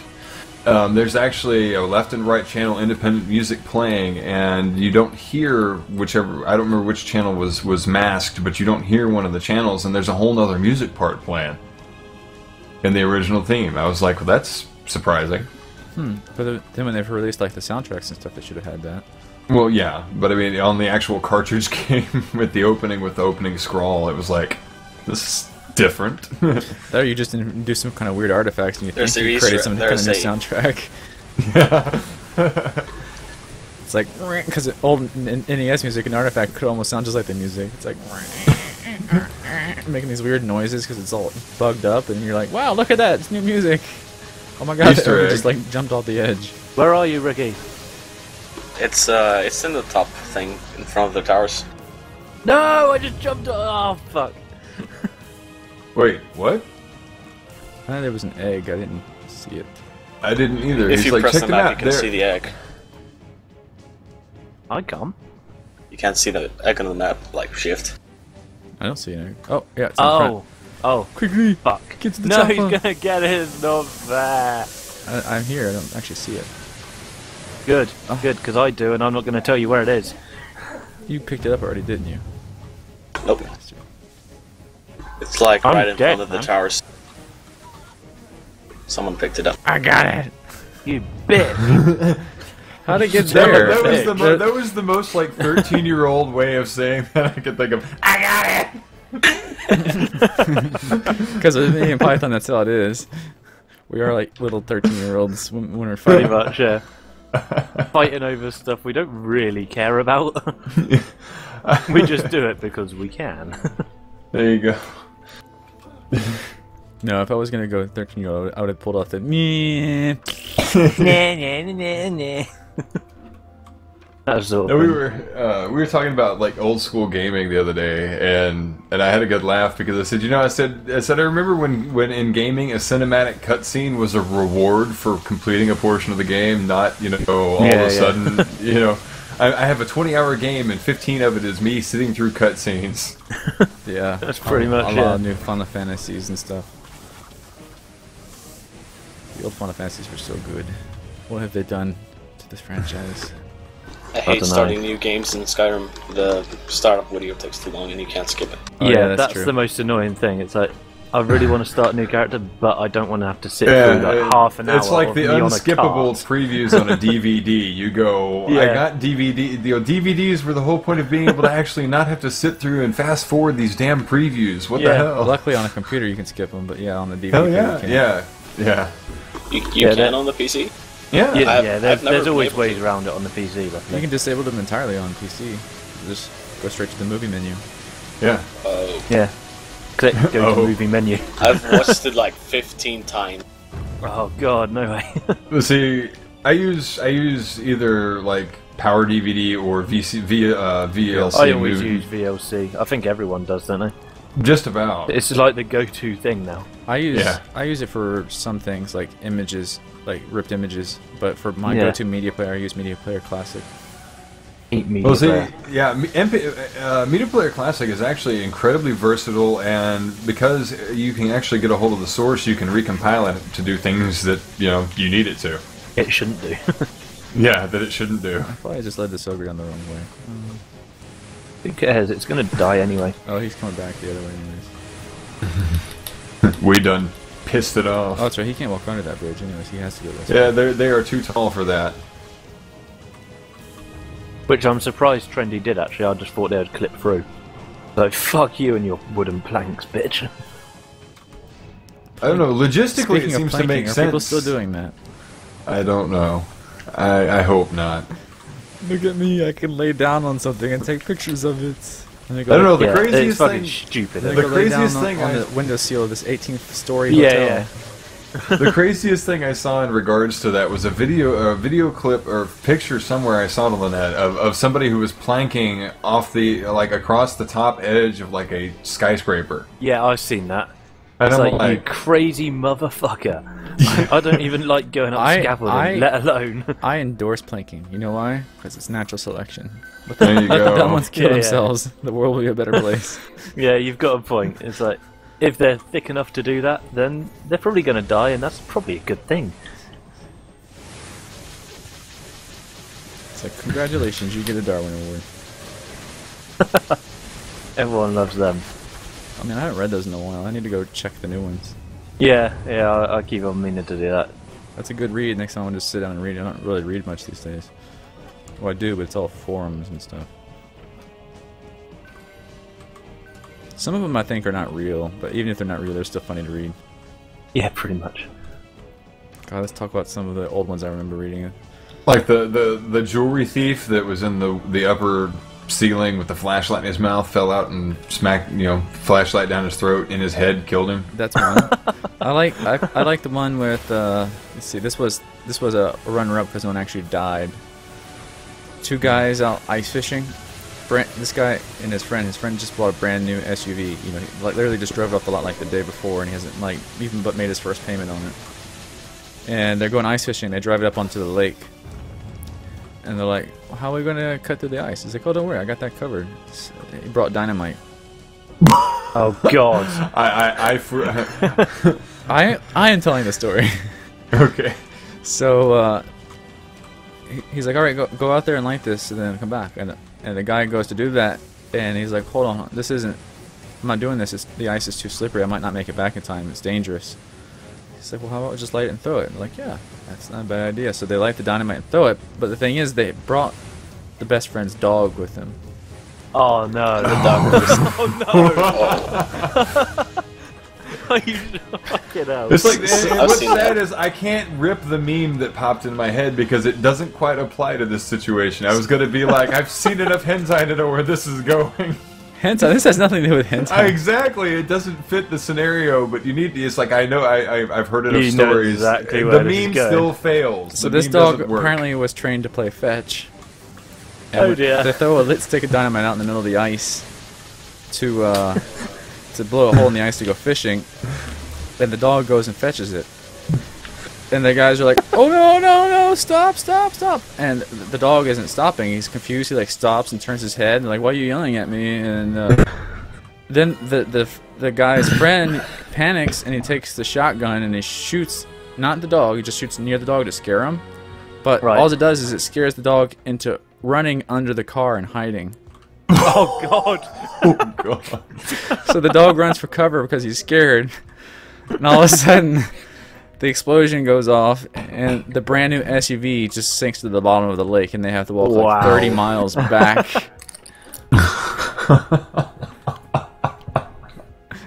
There's actually a left and right channel independent music playing, and you don't hear whichever. I don't remember which channel was masked, but you don't hear one of the channels, and there's a whole nother music part playing in the original theme. I was like, well, that's surprising. But then when they've released like the soundtracks and stuff, they should have had that. Well, yeah, but I mean, on the actual cartridge game with the opening scroll, it was like, this is different. There, you just do some kind of weird artifacts and you There's think you a created Easter- some kind of new there's a- soundtrack. Yeah. It's like because old NES music and artifact could almost sound just like the music. It's like making these weird noises because it's all bugged up, and you're like, wow, look at that, it's new music. Oh my god, Easter it egg. just like jumped off the edge. Where are you, Ricky? It's in the top thing in front of the towers. No, I just jumped. Oh fuck. Wait, what? I know there was an egg, I didn't see it. I didn't either. If He's you like, press check the the map, map. you can There. see the egg. I come. You can't see the egg on the map, like shift. I don't see an egg. Oh, yeah, it's in the front. Oh, Quickly! fuck. Get to the No, chopper. he's gonna get it. It's not fair. I'm here, I don't actually see it. Good, Oh. good, because I do, and I'm not gonna tell you where it is. You picked it up already, didn't you? Nope. It's like I'm right in dead, front of the man. towers. Someone picked it up. I got it. You bitch. How'd it get That, there? that was the That- that was the most like 13-year-old way of saying that I could think of. I got it. Because of me and Python, that's all it is. We are like little 13-year-olds when we're Pretty fighting. much, yeah. Fighting over stuff we don't really care about. We just do it because we can. There you go. No, if I was gonna go 13-year-old, I would have pulled off the meh. That was sort No, of we thing. were talking about like old school gaming the other day, and I had a good laugh because I said, I said I remember when in gaming a cinematic cutscene was a reward for completing a portion of the game, not all of Yeah, a sudden I have a 20-hour game and 15 of it is me sitting through cutscenes. Yeah, That's pretty a much lot it. of new Final Fantasies and stuff. The old Final Fantasies were so good. What have they done to this franchise? I hate dunno. starting new games in Skyrim. The startup video takes too long and you can't skip it. Oh, yeah, yeah, that's true. the most annoying thing. It's like, I really want to start a new character, but I don't want to have to sit Yeah, through like half an hour. it's like of the me on a unskippable cart. previews on a DVD. You go, I Yeah. got DVD. DVDs were the whole point of being able to actually not have to sit through and fast forward these damn previews. What the Yeah. hell? Luckily, on a computer you can skip them, but yeah, on the DVD. Hell you yeah, can't. yeah. You Yeah, can that- on the PC? Yeah. Yeah, I've- yeah. I've There's, never there's been always able ways to. around it on the PC. You Luckily. can disable them entirely on PC. Just go straight to the movie menu. Yeah. Yeah. Click, go to Oh. movie menu. I've watched it like 15 times. Oh god, no way. Let's see. I use either like Power DVD or VLC. I always movie. use VLC. I think everyone does, don't they? Just about. It's like the go-to thing now. I use Yeah. it for some things like images, like ripped images. But for my Yeah. go-to media player, I use Media Player Classic. Eat media Well, see, player. yeah, Media Player Classic is actually incredibly versatile, and because you can actually get a hold of the source, you can recompile it to do things that you need it to. It shouldn't do. Yeah, that it shouldn't do. I probably just led this ogre down the wrong way. Who cares? It's gonna die anyway. Oh, he's coming back the other way anyways. We done pissed it off. Oh, that's right. He can't walk under that bridge anyways. He has to go this Yeah, way. they are too tall for that. Which I'm surprised Trendy did actually. I just thought they would clip through. So fuck you and your wooden planks, bitch. I don't know. Logistically, Speaking it of seems to planking, make are sense. people still doing that? I don't know. I hope not. Look at me. I can lay down on something and take pictures of it. And they I don't know. The Yeah, craziest it's fucking thing. stupid. They isn't The go it? lay down craziest on, thing on I- the windowsill of this 18th story Yeah, hotel. yeah. The craziest thing I saw in regards to that was a video clip or picture somewhere I saw it on the net of somebody who was planking off across the top edge of like a skyscraper. Yeah, I've seen that. And It's I'm like, you crazy motherfucker. I don't even like going up scaffolding, let alone. I endorse planking. You know why? Because it's natural selection. there you Let the dumb go. ones kill Yeah, yeah. themselves. The world will be a better place. Yeah, you've got a point. It's like, if they're thick enough to do that, then they're probably going to die, and that's probably a good thing. It's like, congratulations, you get a Darwin Award. Everyone loves them. I mean, I haven't read those in a while. I need to go check the new ones. Yeah, I keep on meaning to do that. That's a good read. Next time I'll just sit down and read. I don't really read much these days. Well, I do, but it's all forums and stuff. Some of them I think are not real, but even if they're not real, they're still funny to read. Yeah, pretty much. God, let's talk about some of the old ones I remember reading. Like the jewelry thief that was in the upper ceiling with the flashlight in his mouth, fell out and smacked, flashlight down his throat, in his head, killed him. That's one. I like the one with let's see, this was a runner-up because no one actually died. Two guys out ice fishing. This guy and his friend just bought a brand new SUV. He literally just drove it up the lot like the day before, and he hasn't even but made his first payment on it. And they're going ice fishing. They drive it up onto the lake, and they're like, "How are we gonna cut through the ice?" He's like, "Oh, don't worry, I got that covered." He brought dynamite. Oh God! I am telling the story. Okay. So he's like, "All right, go out there and light this, and then come back." And the guy goes to do that, and he's like, "Hold on, I'm not doing this. The ice is too slippery. I might not make it back in time. It's dangerous." He's like, "Well, how about we just light it and throw it?" And they're like, "Yeah, that's not a bad idea." So they light the dynamite and throw it. But the thing is, they brought the best friend's dog with them. Oh no! The dog was. Oh no! You fucking hell. It's like, what's sad is I can't rip the meme that popped in my head because it doesn't quite apply to this situation. I was going to be like, I've seen enough hentai to know where this is going. Hentai? This has nothing to do with hentai. Exactly. It doesn't fit the scenario, but you need to. It's like, I know I've heard enough You know stories. exactly where the this is meme going. still fails. So The this meme dog doesn't work. apparently was trained to play fetch. And Oh dear. they throw a lit stick of dynamite out in the middle of the ice to blow a hole in the ice to go fishing. And the dog goes and fetches it. And the guys are like, "Oh no, stop. And the dog isn't stopping. He's confused. He stops and turns his head and like, "Why are you yelling at me?" And then the guy's friend panics and he takes the shotgun and he shoots, not the dog, he just shoots near the dog to scare him. But Right. all it does is it scares the dog into running under the car and hiding. Oh God! Oh, God. So the dog runs for cover because he's scared. And all of a sudden, the explosion goes off, and the brand new SUV just sinks to the bottom of the lake, and they have to walk like 30 miles back.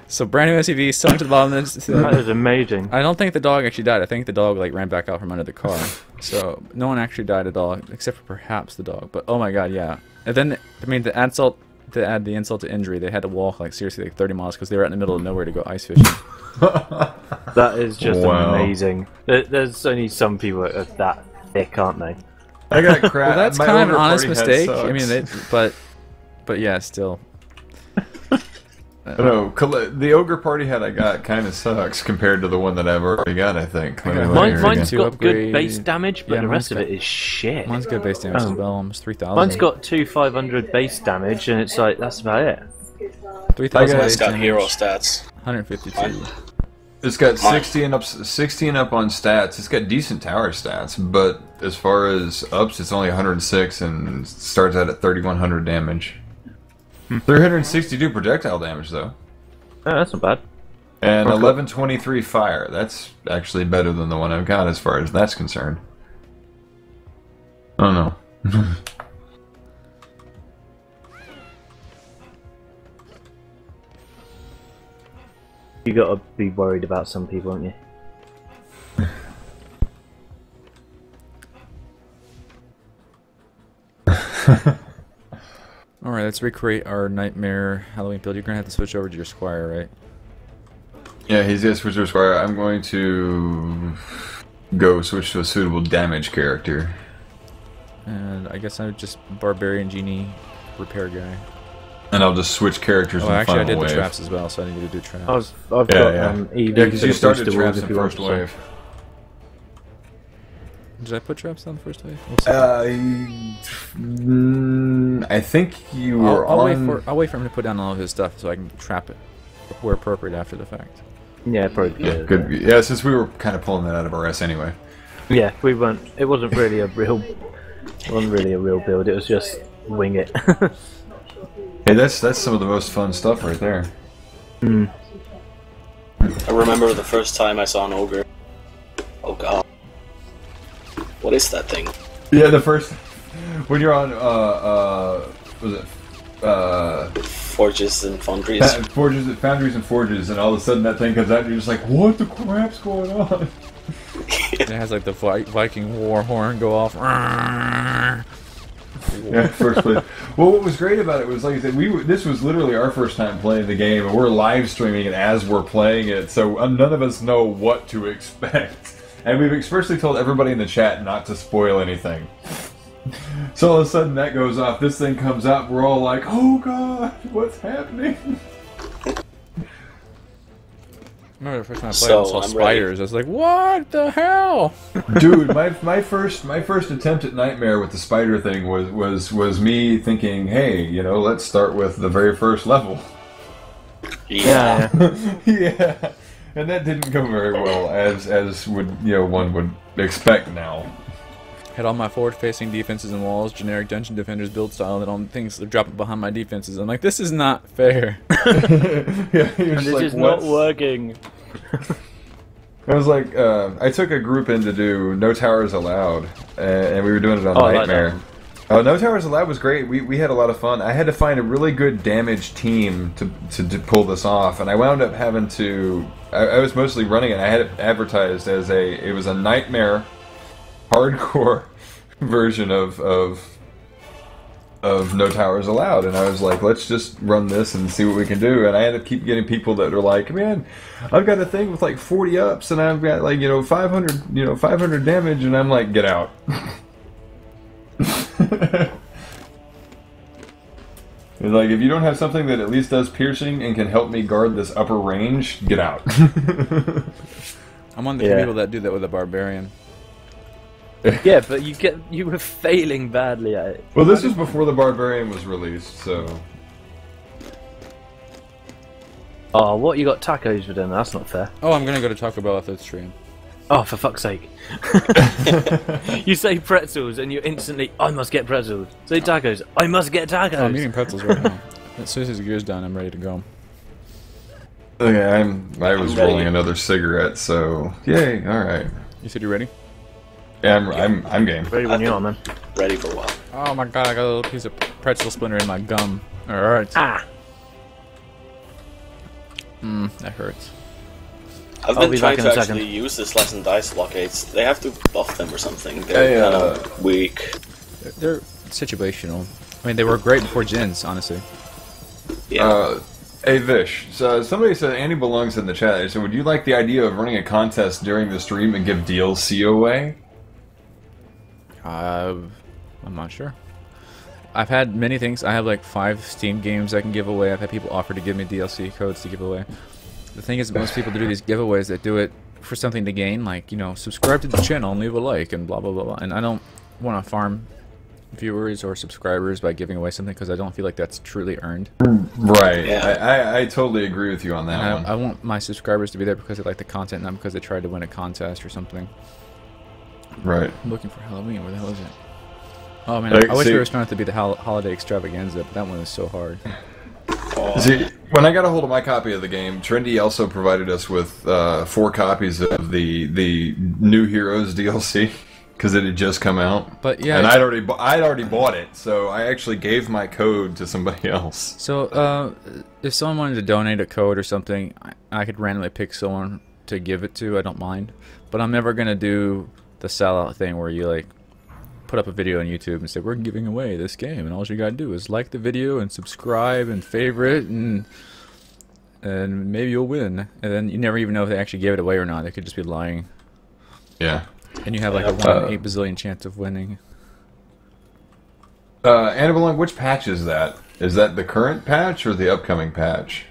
So brand new SUV sunk to the bottom of the... That is amazing. I don't think the dog actually died. I think the dog ran back out from under the car. So no one actually died at all, except for perhaps the dog. But oh my God, yeah. And then, to add the insult to injury, they had to walk seriously 30 miles because they were out in the middle of nowhere to go ice fishing. That is just Wow. amazing. There's only some people that are that thick, aren't they? I got crap. Well, that's My kind of an Ogre honest party hat mistake. sucks. I mean, but yeah, still. No, the Ogre party hat I got kind of sucks compared to the one that I've already got, I think. Let me look here Mine's again. got good Upgrade. base damage, but Yeah, the rest of mine's it is shit. Mine's good base damage as well, almost 3,000. Mine's got 500 base damage, and it's like, that's about it. 3,000 I base It's got damage, hero stats. 152. It's got 60 and up on stats. It's got decent tower stats, but as far as ups, it's only 106 and starts out at 3,100 damage. 362 projectile damage, though. Oh, that's not bad. And Okay. 1123 fire. That's actually better than the one I've got as far as that's concerned. I don't know. You gotta be worried about some people, aren't you? Alright, let's recreate our Nightmare Halloween build. You're going to have to switch over to your Squire, right? Yeah, he's gonna switch to a squire. I'm going to go switch to a suitable damage character. And I guess I'm just Barbarian Genie Repair guy. And I'll just switch characters Oh, in the actually, I final did the wave. traps as well, so I need you to do traps. I've Yeah, got yeah. EV Yeah, because for you the started booster traps wave in if you want first to. wave. Did I put traps on the first wave? We'll see. I think you were I'll on. wait for him to put down all of his stuff so I can trap it where appropriate after the fact. Yeah, probably. Yeah, good. Yeah, since we were kind of pulling that out of our ass anyway. Yeah, we weren't. It wasn't really a real. It wasn't really a real build. It was just wing it. Hey, that's some of the most fun stuff right there. Hmm. I remember the first time I saw an ogre. Oh god. What is that thing? Yeah, the first when you're on was it Forges and foundries. foundries and forges, and all of a sudden that thing comes out, and you're just like, what the crap's going on? It has like the Viking war horn go off. Yeah, first place. Well, what was great about it was, like I said, this was literally our first time playing the game, and we're live streaming it as we're playing it, so none of us know what to expect. And we've expressly told everybody in the chat not to spoil anything. So all of a sudden that goes off, this thing comes out, we're all like, oh god, what's happening? I remember the first time I played and saw spiders. I was like, "What the hell?" Dude, my first attempt at Nightmare with the spider thing was me thinking, hey, you know, let's start with the very first level. Yeah. Yeah, and that didn't go very well, as would one would expect now. Had all my forward-facing defenses and walls, generic dungeon defenders build style, and all the things that are dropping behind my defenses. I'm like, this is not fair. Yeah, and this is not working. I was like, I took a group in to do No Towers Allowed, and we were doing it on Nightmare. Oh, No Towers Allowed was great. We had a lot of fun. I had to find a really good damage team to pull this off, and I wound up having to. I was mostly running it. I had it advertised as it was a Nightmare hardcore version of No Towers Allowed, and I was like, let's just run this and see what we can do. And I had to keep getting people that are like, man, I've got a thing with like 40 ups, and I've got like 500 damage, and I'm like, get out. And like, if you don't have something that at least does piercing and can help me guard this upper range, get out. I'm on the people that do that with a barbarian. Yeah, but you were failing badly at it. Well, this was before the Barbarian was released, so. Oh, what, you got tacos for dinner? That's not fair. Oh, I'm gonna go to Taco Bell after the stream. Oh, for fuck's sake. You say pretzels and you instantly, I must get pretzels. Say tacos, I must get tacos. Oh, I'm eating pretzels right now. As soon as his gear's done, I'm ready to go. Okay, I was rolling another cigarette, so yay! All right. You said you're ready? Yeah, I'm game. Ready when you are, man. Ready for what? Oh my god, I got a little piece of pretzel splinter in my gum. Alright. Ah! That hurts. I've been trying to actually use the slice and dice blockades. They have to buff them or something. They're kind of weak. They're situational. I mean, they were great before gens, honestly. Yeah. Hey Vish, so somebody said Andy belongs in the chat. They said, would you like the idea of running a contest during the stream and give DLC away? I'm not sure. I've had many things. I have like 5 Steam games I can give away. I've had people offer to give me DLC codes to give away. The thing is, most people do these giveaways that do it for something to gain, like, subscribe to the channel and leave a like and blah blah blah. And I don't want to farm viewers or subscribers by giving away something because I don't feel like that's truly earned. Right. Yeah. I totally agree with you on that one. I want my subscribers to be there because they like the content, not because they tried to win a contest or something. Right. I'm looking for Halloween. Where the hell is it? Oh man, I wish there was trying to be the holiday extravaganza, but that one is so hard. See, when I got a hold of my copy of the game, Trendy also provided us with 4 copies of the New Heroes DLC because it had just come out. But yeah, and I'd already bought it, so I actually gave my code to somebody else. So if someone wanted to donate a code or something, I could randomly pick someone to give it to. I don't mind, but I'm never gonna do the sellout thing where you like put up a video on YouTube and say we're giving away this game, and all you gotta do is like the video and subscribe and favorite, and maybe you'll win. And then you never even know if they actually gave it away or not. They could just be lying. Yeah. And you have like a 1 in 8 bazillion chance of winning. Annabelle, which patch is that? Is that the current patch or the upcoming patch?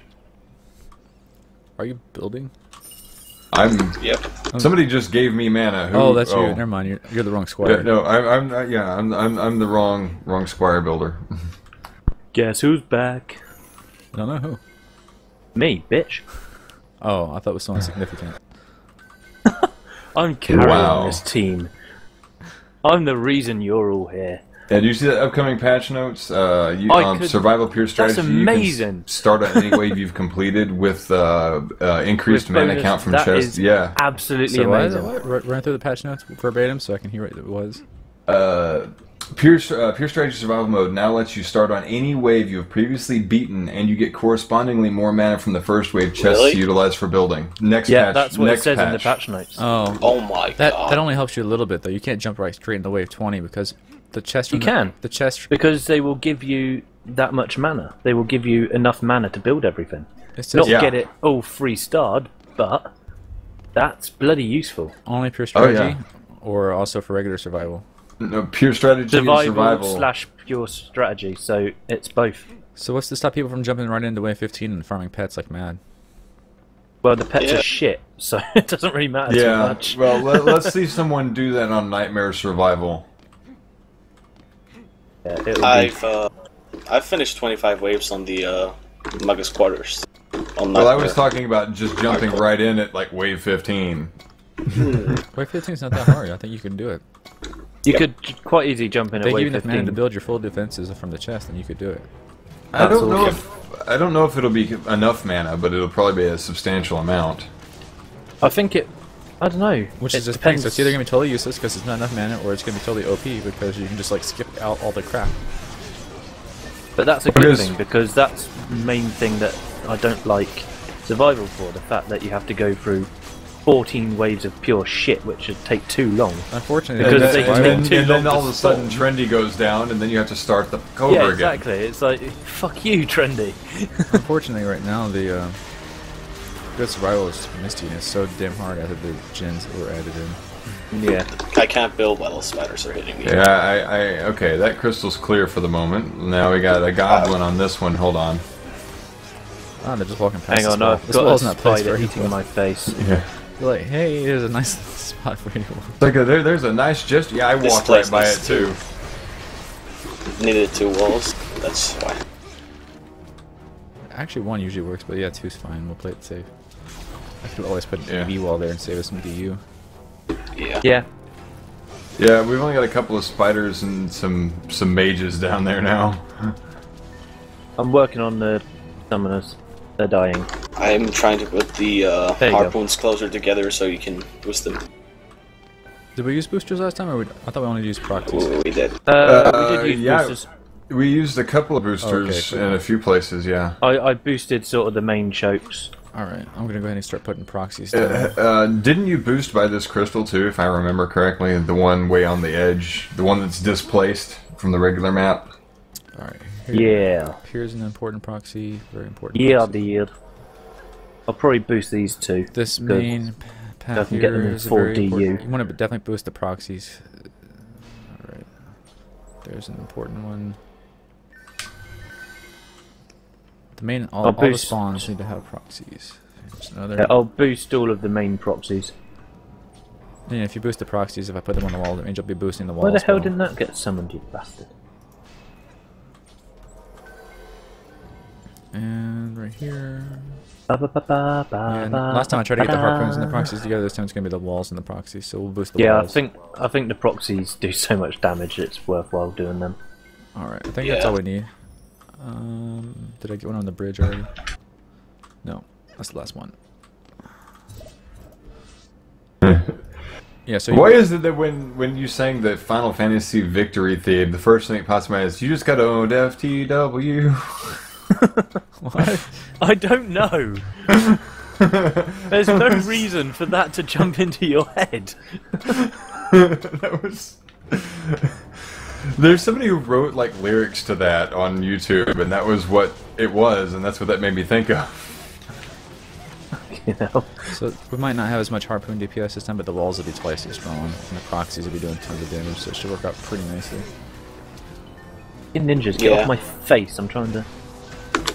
Are you building? Yep. Somebody just gave me mana. Oh, that's you. Never mind. You're the wrong squire. Yeah, no, I'm the wrong squire builder. Guess who's back? I don't know who. Me, bitch. Oh, I thought it was someone significant. I'm carrying this team. I'm the reason you're all here. Yeah, do you see the upcoming patch notes? Survival Pure Strategy. That's amazing. You can start on any wave you've completed with increased mana count from chests. Yeah, absolutely amazing. Run through the patch notes verbatim so I can hear what it was. Pure Strategy Survival Mode now lets you start on any wave you have previously beaten, and you get correspondingly more mana from the first wave chests to utilize for building. Next patch. That's what it says in the patch notes. Oh my god. That only helps you a little bit, though. You can't jump right straight into wave 20 because The chest. You can. The chest. Because they will give you that much mana. They will give you enough mana to build everything. Not Yeah. get it all free starred, but that's bloody useful. Only pure strategy, yeah. or also for regular survival. No, pure strategy and survival. Slash pure strategy, so it's both. So what's to stop people from jumping right into wave 15 and farming pets like mad? Well, the pets Yeah. are shit, so it doesn't really matter too Yeah. much. Well, let's see someone do that on Nightmare Survival. Yeah, it'll be... I've finished 25 waves on the Magus Quarters. On Well, I Nightmare. was talking about just jumping right in at like wave 15. Wave 15 is not that hard. I think you can do it. You could quite easily jump in If at they give you wave enough mana 15. to build your full defenses from the chest, then you could do it. I don't know awesome. I don't know if it'll be enough mana, but it'll probably be a substantial amount. I think it... I don't know. Which It is the thing. depends. So it's either gonna be totally useless because it's not enough mana, or it's gonna be totally OP because you can just like skip out all the crap. But that's a good Because- thing, because that's the main thing that I don't like survival for, the fact that you have to go through 14 waves of pure shit, which would take too long. Unfortunately, Because that's they why- take too and then long all to of a sudden spawn. Trendy goes down, and then you have to start the over Yeah, again. exactly. It's like, fuck you, Trendy. unfortunately, right now the good survival is Misty, and it's so damn hard after the gens that were added in. Yeah. I can't build while the spiders are hitting me. Yeah, okay, that crystal's clear for the moment. Now we got a goblin on this one. Hold on. Ah, they're just walking past. Hang this on, wall. I've This got wall's a not placed spider very eating well. my face. Yeah. You're like, hey, here's a nice spot for you. Like there's a nice just. Yeah, I This walked right place by it needs too. Needed 2 walls. That's why. Actually, one usually works, but yeah, two's fine. We'll play it safe. I could always put an Yeah. EV wall there and save us some DU. Yeah. Yeah. Yeah, we've only got a couple of spiders and some mages down there now. I'm working on the summoners. They're dying. I'm trying to put the There you go. harpoons closer together so you can boost them. Did we use boosters last time, or I thought we only used proxies? We did. We did use yeah. boosters. We used a couple of boosters Okay, cool. in a few places. Yeah. I boosted sort of the main chokes. Alright, I'm gonna go ahead and start putting proxies down. Didn't you boost by this crystal too, if I remember correctly? The one way on the edge, the one that's displaced from the regular map. Alright. Yeah. Here's an important proxy, very important. Yeah, proxy. dude. I'll probably boost these two. This Good. main I path can get them here in is a full very DU. important. You want to definitely boost the proxies. Alright. There's an important one. The main, all the boost- spawns need to have proxies. There's another. Yeah, I'll boost all of the main proxies. Yeah, if you boost the proxies, if I put them on the wall, that means you'll be boosting the wall. Why the as hell well. didn't that get summoned, you bastard? And right here. Ba, ba, ba, ba, ba, And ba, last time I tried to get the harpoons and the ba. proxies together. This time it's gonna be the walls and the proxies. So we'll boost the Yeah, walls. I think the proxies do so much damage. It's worthwhile doing them. All right, I think that's Yeah. all we need. Did I get one on the bridge already? No, that's the last one. Yeah. So Why is it that when you sang the Final Fantasy victory theme, the first thing that pops in my head is you just got to own FTW? What? I don't know. There's no reason for that to jump into your head. That was. There's somebody who wrote like lyrics to that on YouTube, and that was what it was, and that's what that made me think of. You know. So we might not have as much harpoon DPS this time, but the walls will be twice as strong, and the proxies will be doing tons of damage, so it should work out pretty nicely. You ninjas, get Yeah. off my face. I'm trying to...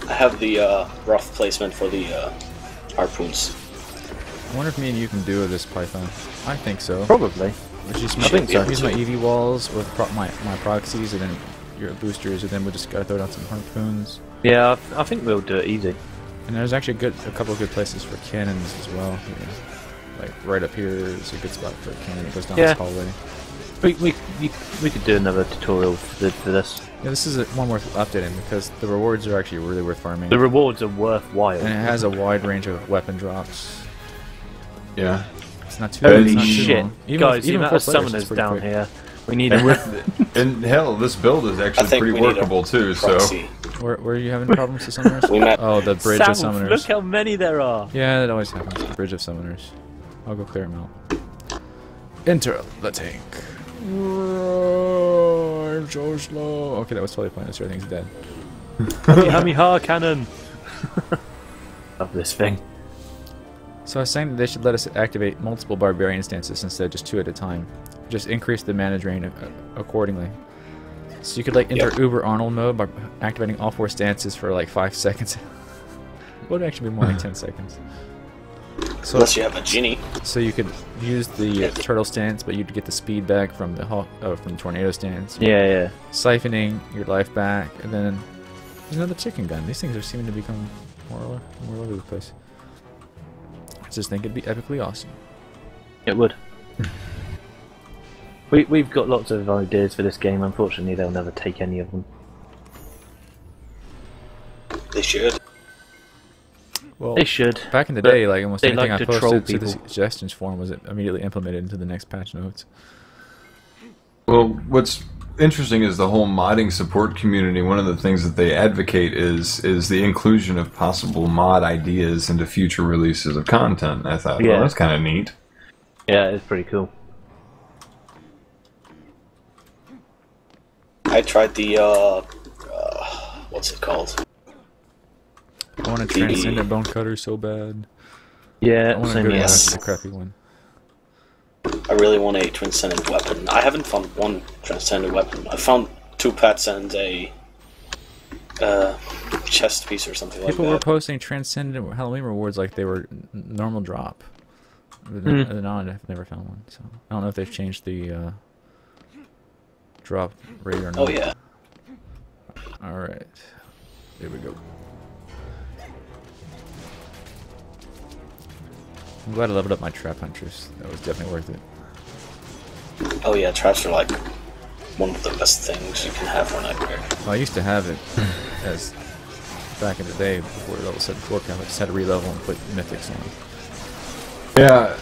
I have the rough placement for the harpoons. I wonder if me and you can duo this Python. I think so. Probably. Let's use I think so. Use my EV walls with my proxies, and then your boosters, and then we'll just gotta throw down some harpoons. Yeah, I think we'll do it easy. And there's actually a couple of good places for cannons as well. Here. Like right up here is a good spot for a cannon that goes down Yeah. this hallway. We could do another tutorial for this. Yeah, this is one worth updating because the rewards are actually really worth farming. The rewards are worthwhile. And it has a wide range of weapon drops. Yeah. It's not too, Holy it's not too shit. long. Even Guys, with, the even amount full of players, it's summoners pretty down quick. here. We need And a... with and hell, this build is I actually think pretty we need a workable too. So proxy. Where are you having problems with summoners? We met. Oh, the bridge of Sam, summoners. look how many there are. Yeah, that always happens. The bridge of summoners. I'll go clear them out. Enter the tank. Roar. I'm so slow. Okay, that was totally pointless. Everything's dead. Hammy ha cannon. Love this thing. So I was saying that they should let us activate multiple barbarian stances instead of just 2 at a time. Just increase the mana drain accordingly. So you could like enter Uber Arnold mode by activating all 4 stances for like 5 seconds. Would actually be more like 10 seconds. So, Unless you have a genie. So you could use the turtle stance, but you'd get the speed back from the from the tornado stance. Yeah. Siphoning your life back, and then there's another chicken gun. These things are seeming to become more over the place. I just think it'd be epically awesome. It would. We've got lots of ideas for this game. Unfortunately, they'll never take any of them. They should. Well, They should. back in the day, like almost they anything like I to troll posted to the people. suggestions form was immediately implemented into the next patch notes. Well, what's interesting is the whole modding support community. One of the things that they advocate is the inclusion of possible mod ideas into future releases of content. I thought, well, that's kind of neat. Yeah, it's pretty cool. I tried the what's it called? I want to transcend a bone cutter so bad. Yeah, I want to same go here. back to the crappy one. I really want a transcendent weapon. I haven't found one transcendent weapon. I found 2 pets and a chest piece or something like People were that. posting transcendent Halloween rewards like they were normal drop. But then I've never found one, so I don't know if they've changed the drop rate or not. Oh yeah. Alright. Here we go. I'm glad I leveled up my trap hunters. That was definitely worth it. Oh yeah, traps are like one of the best things you can have for Nightmare. Well, I used to have it as back in the day before level 74 came. I just had to re-level and put mythics on. Yeah.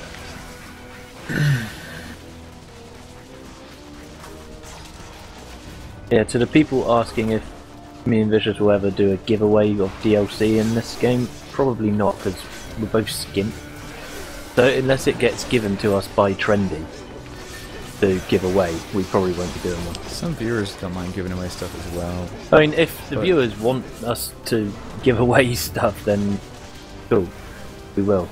Yeah, to the people asking if me and Vicious will ever do a giveaway of DLC in this game, probably not, because we're both skint. So unless it gets given to us by Trendy to give away, we probably won't be doing one. Some viewers don't mind giving away stuff as well. I mean, if the viewers want us to give away stuff, then cool, we will.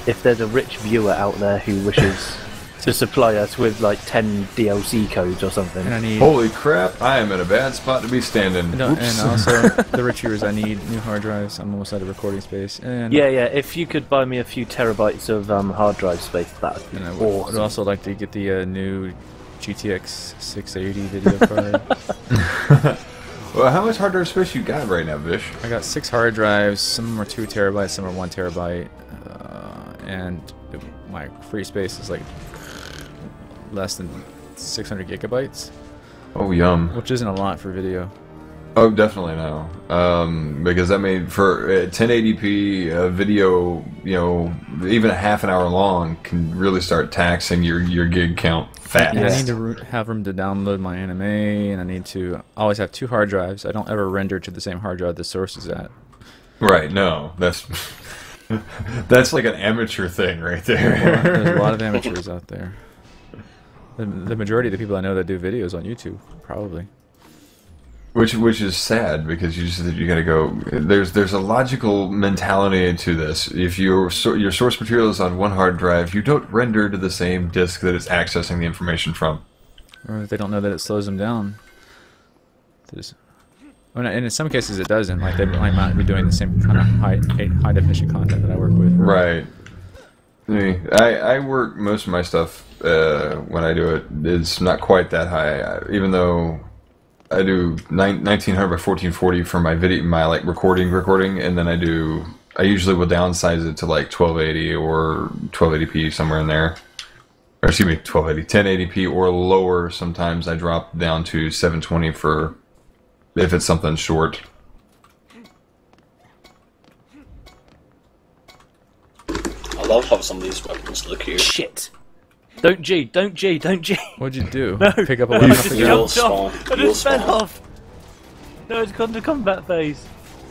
If there's a rich viewer out there who wishes to supply us with like 10 DLC codes or something. And I need... Holy crap, I am in a bad spot to be standing. No, Oops. and also, the rich viewers, I need new hard drives. I'm almost out of recording space. And Yeah, if you could buy me a few terabytes of hard drive space, that would be I awesome. would also like to get the new GTX 680 video card. Well, how much hard drive space you got right now, Vish? I got 6 hard drives. Some of them are 2 terabytes, some are 1 terabyte. And my free space is like less than 600 gigabytes. Oh, yum. Which isn't a lot for video. Oh, definitely no. Because that made for 1080p video, you know, even a half an hour long can really start taxing your gig count fast. Yeah, I need to have room to download my anime, and I need to always have 2 hard drives. I don't ever render to the same hard drive the source is at. Right, no. That's like an amateur thing right there. Well, there's a lot of amateurs out there. The majority of the people I know that do videos on YouTube, probably. Which is sad because you gotta go. There's a logical mentality to this. If your source material is on one hard drive, you don't render to the same disk that it's accessing the information from. Or if they don't know that it slows them down. And in some cases it doesn't. Like they might not be doing the same kind of high definition content that I work with. Right. I work most of my stuff when I do it is not quite that high. Even though I do 1900 by 1440 for my like recording, and then I usually will downsize it to like 1280 or 1280p somewhere in there. Or excuse me, 1280, 1080p or lower. Sometimes I drop down to 720 for if it's something short. I love how some of these weapons look here. Shit! Don't G, don't G, don't G! What'd you do? No, Pick up a I weapon just off the You'll ground? jumped off! spawn. I You'll just fell spawn. off! No, it's gone to combat phase.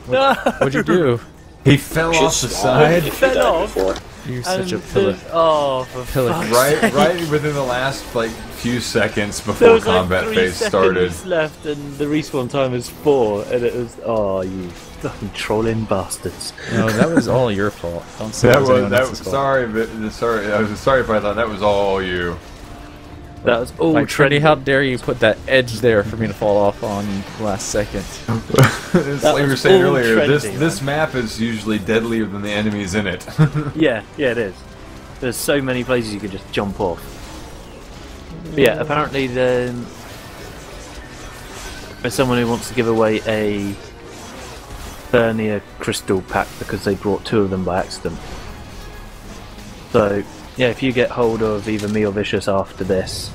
No! What'd you do? He fell You off should the spawn side. if you Fell died off. before. You're such a And pillar. oh, for fuck's sake. Right within the last like few seconds There before was combat like 3 phase started. seconds left, and the respawn time is 4, and it was you fucking trolling bastards. No, that was all your fault. Don't say it was anyone else's fault. Sorry. I was sorry if I thought that was all you. That was all Like, Trinity, Trendy. how dare you put that edge there for me to fall off on last second? It's That like we were was saying all earlier. trendy, This map is usually deadlier than the enemies in it. Yeah, it is. There's so many places you could just jump off. But yeah, apparently there's someone who wants to give away a Vernier crystal pack because they brought 2 of them by accident. So yeah, if you get hold of either me or Vicious after this,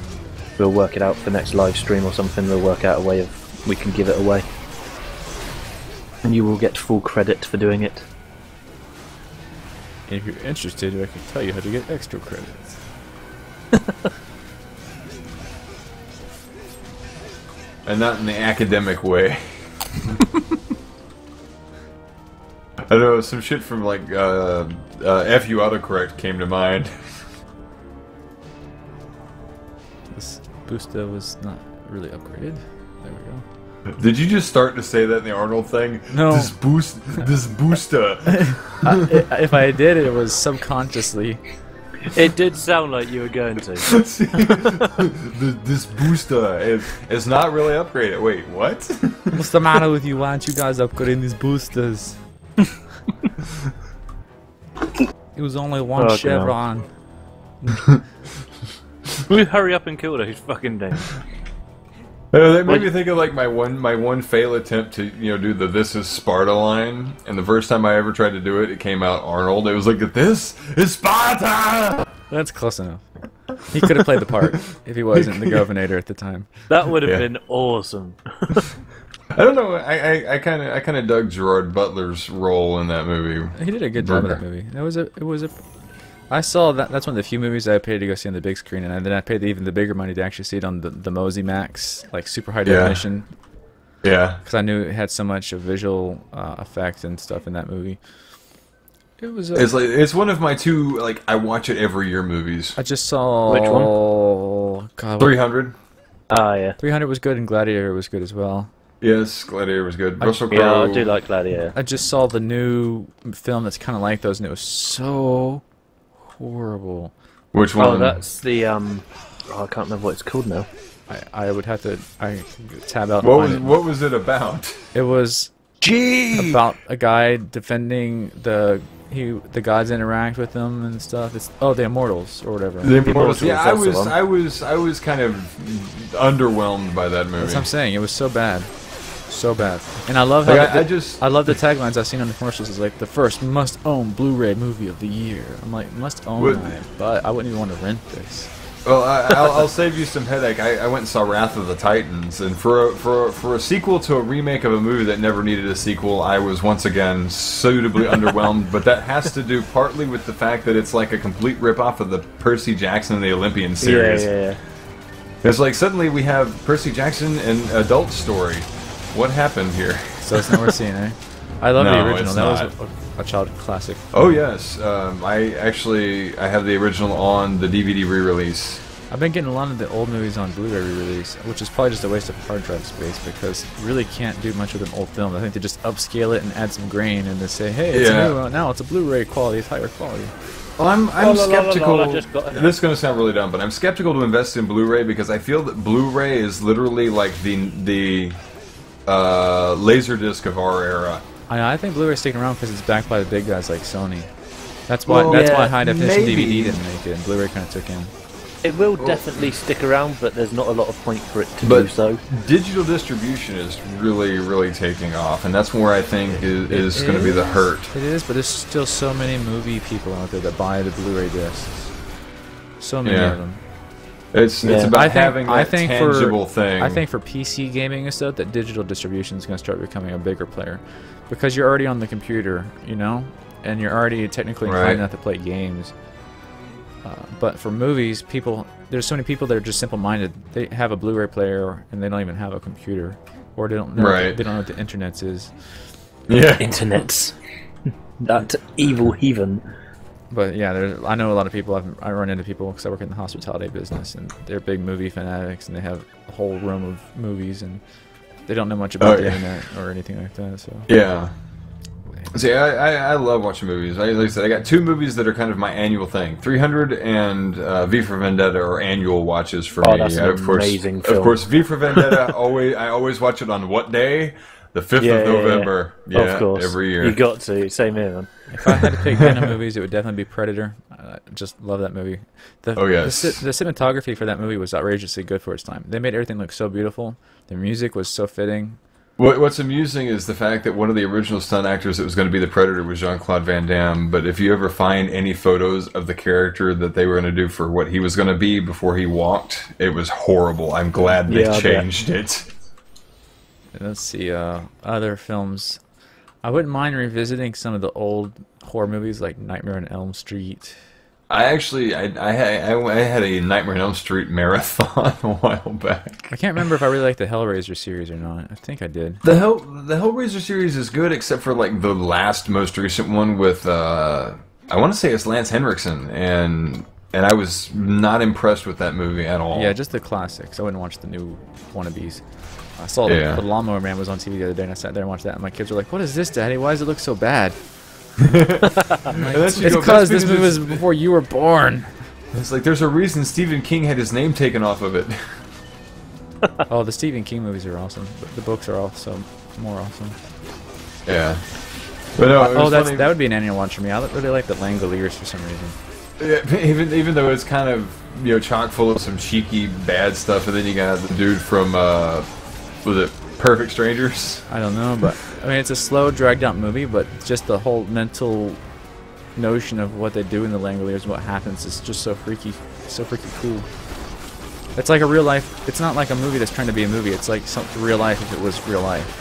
we'll work it out for next live stream or something. We'll work out a way of we can give it away, and you will get full credit for doing it. If you're interested, I can tell you how to get extra credits. And not in the academic way. I don't know, some shit from like FU autocorrect came to mind. This booster was not really upgraded. There we go. Did you just start to say that in the Arnold thing? No. This booster. If I did, it was subconsciously. It did sound like you were going to. This booster is not really upgraded. Wait, what? What's the matter with you? Why aren't you guys upgrading these boosters? It was only one Fucking chevron. Will you hurry up and kill those fucking things? That made me think of like my one fail attempt to do the "This is Sparta" line, and the first time I ever tried to do it, it came out Arnold. It was like, "This is Sparta." That's close enough. He could have played the part if he wasn't the governor at the time. That would have Yeah. been awesome. I don't know. I kind of dug Gerard Butler's role in that movie. He did a good job of that movie. It was a. I saw that. That's one of the few movies I paid to go see on the big screen, and then I paid even the bigger money to actually see it on the Mosey Max, like super high definition. Yeah. Because I knew it had so much visual effect and stuff in that movie. It was. It's one of my 2 like I watch it every year movies. I just saw. Which one? God, 300. Ah, yeah. 300 was good, and Gladiator was good as well. Yes, Gladiator was good. Russell Yeah, Crowe. I do like Gladiator. I just saw the new film that's kind of like those, and it was so horrible. Which Oh, one? that's the I can't remember what it's called now. I would have to tab out. What was it about? It was about a guy defending the gods interact with them and stuff. It's the Immortals or whatever. The Immortals. Yeah, that's the one. I was kind of underwhelmed by that movie. That's what I'm saying. It was so bad. So bad. And I love how Like, I love the taglines I've seen on the commercials. It's like the first must-own Blu-ray movie of the year. I'm like, must-own, but I wouldn't even want to rent this. Well, I'll save you some headache. I went and saw Wrath of the Titans, and for a sequel to a remake of a movie that never needed a sequel, I was once again suitably underwhelmed. But that has to do partly with the fact that it's like a complete ripoff of the Percy Jackson and the Olympian series. Yeah. It's like suddenly we have Percy Jackson and adult story. What happened here? So it's not worth seeing, eh? I love No, the original. it's That not. was a child classic. Oh yes, I have the original on the DVD re-release. I've been getting a lot of the old movies on Blu-ray re-release, which is probably just a waste of hard drive space because you really can't do much with an old film. I think they just upscale it and add some grain and they say, hey, it's new, now it's a Blu-ray quality, it's higher quality. Well, I'm skeptical. I just got it. This is going to sound really dumb, but I'm skeptical to invest in Blu-ray because I feel that Blu-ray is literally like the Laserdisc of our era. I think Blu-ray's sticking around because it's backed by the big guys like Sony. That's why why high definition maybe. DVD didn't make it and Blu-ray kind of took in. It will definitely stick around, but there's not a lot of point for it to But do so. digital distribution is really taking off, and that's where I think is going to be the hurt. It is, but there's still so many movie people out there that buy the Blu-ray discs. So many Yeah. of them. It's about having that tangible for, thing. I think for PC gaming and stuff, that digital distribution is going to start becoming a bigger player, because you're already on the computer, you know, and you're already technically inclined enough to play games. But for movies, there's so many people that are just simple-minded. They have a Blu-ray player and they don't even have a computer, or they don't know. They don't know what the internet is. Yeah. Internets. That evil heathen. But yeah, I know a lot of people. I run into people because I work in the hospitality business, and they're big movie fanatics, and they have a whole room of movies, and they don't know much about the internet or anything like that. So yeah. See, I love watching movies. Like I said, I got 2 movies that are kind of my annual thing. 300 and V for Vendetta are annual watches for me. That's an amazing film. Of course, V for Vendetta, I always watch it on what day? The 5th of November. Yeah, of course. Every year. You got to. Same here, man. If I had to pick random movies, it would definitely be Predator. I just love that movie. The cinematography for that movie was outrageously good for its time. They made everything look so beautiful. The music was so fitting. What's amusing is the fact that one of the original stunt actors that was going to be the Predator was Jean-Claude Van Damme, but if you ever find any photos of the character that they were going to do for what he was going to be before he walked, it was horrible. I'm glad they changed it. Let's see, other films. I wouldn't mind revisiting some of the old horror movies like Nightmare on Elm Street. I actually, I had a Nightmare on Elm Street marathon a while back. I can't remember if I really liked the Hellraiser series or not. I think I did. The Hellraiser series is good, except for like the last, most recent one with, I want to say it's Lance Henriksen, and I was not impressed with that movie at all. Yeah, just the classics. I wouldn't watch the new wannabes. I saw the Lawnmower Man was on TV the other day, and I sat there and watched that, and my kids were like, "What is this, Daddy? Why does it look so bad?" Like, it's because this movie was before you were born. It's like there's a reason Stephen King had his name taken off of it. Oh, the Stephen King movies are awesome. But the books are also more awesome. Yeah. But no, that would be an annual watch for me. I really like the Langoliers for some reason. Yeah, even though it's kind of chock full of some cheeky bad stuff, and then you got the dude from was it Perfect Strangers? I don't know, but I mean it's a slow, dragged out movie, but just the whole mental notion of what they do in the Langoliers and what happens is just so freaky cool. It's like a real life. It's not like a movie that's trying to be a movie. It's like real life if it was real life.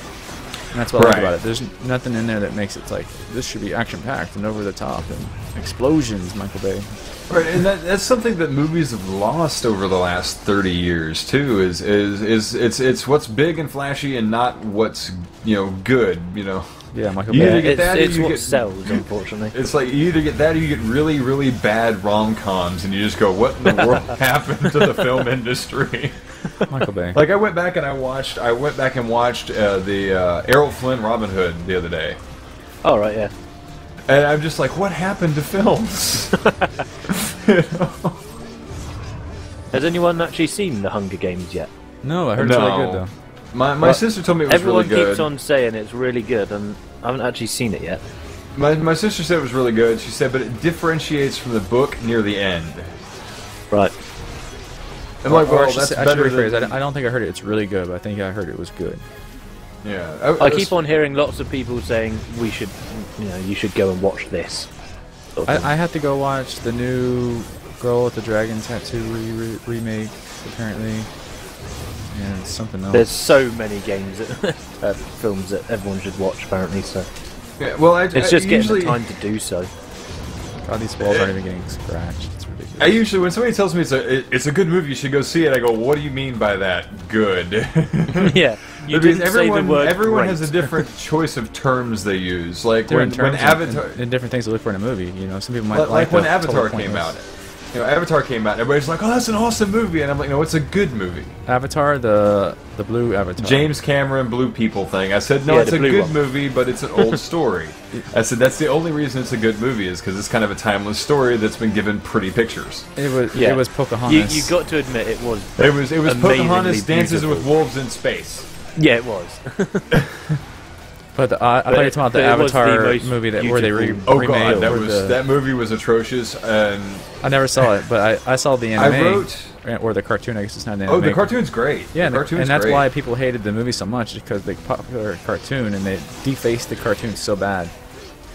And that's what I like about it. There's nothing in there that makes it like this should be action packed and over the top and explosions. Michael Bay. Right, and that's something that movies have lost over the last 30 years too. Is it's what's big and flashy and not what's good. Yeah, Michael Bay. It's what sells, unfortunately. It's like you either get that or you get really, really bad rom-coms, and you just go, "What in the world happened to the film industry?" Michael Bay. Like I went back and watched the Errol Flynn Robin Hood the other day. Oh right, yeah. And I'm just like, what happened to films? Has anyone actually seen The Hunger Games yet? No, I heard it's really good though. My sister told me it was really good. Everyone keeps on saying it's really good, and I haven't actually seen it yet. My sister said it was really good. She said, but it differentiates from the book near the end. Right. I'm like, well, that's better I don't think I heard it. It's really good, but I think I heard it was good. Yeah. I keep on hearing lots of people saying you should go and watch this. I have to go watch the new Girl with the Dragon Tattoo remake, apparently, and something else. There's so many games, films that everyone should watch, apparently. So yeah, well, it's just getting the time to do so. God, these balls aren't even getting scratched. It's ridiculous. I usually, when somebody tells me it's a good movie, you should go see it, I go, what do you mean by that? Good. Yeah. You didn't say the word everyone great. has a different choice of terms they use. Like when Avatar, and different things to look for in a movie. Some people might like when Avatar came out. Avatar came out, everybody's like, "Oh, that's an awesome movie," and I'm like, "No, it's a good movie." Avatar, the blue Avatar. James Cameron, Blue People thing. I said, "No, it's a good movie, but it's an old story." I said, "That's the only reason it's a good movie is because it's kind of a timeless story that's been given pretty pictures." It was Pocahontas. You got to admit it was. It was Pocahontas dances with wolves in space. Yeah, it was. But I thought you were talking about the Avatar movie where they remade. Oh god, that movie was atrocious. And I never saw it, but I saw the anime. Or the cartoon, I guess it's not an anime. Oh, the cartoon's great. Yeah, and that's why people hated the movie so much, because the popular cartoon, and they defaced the cartoon so bad.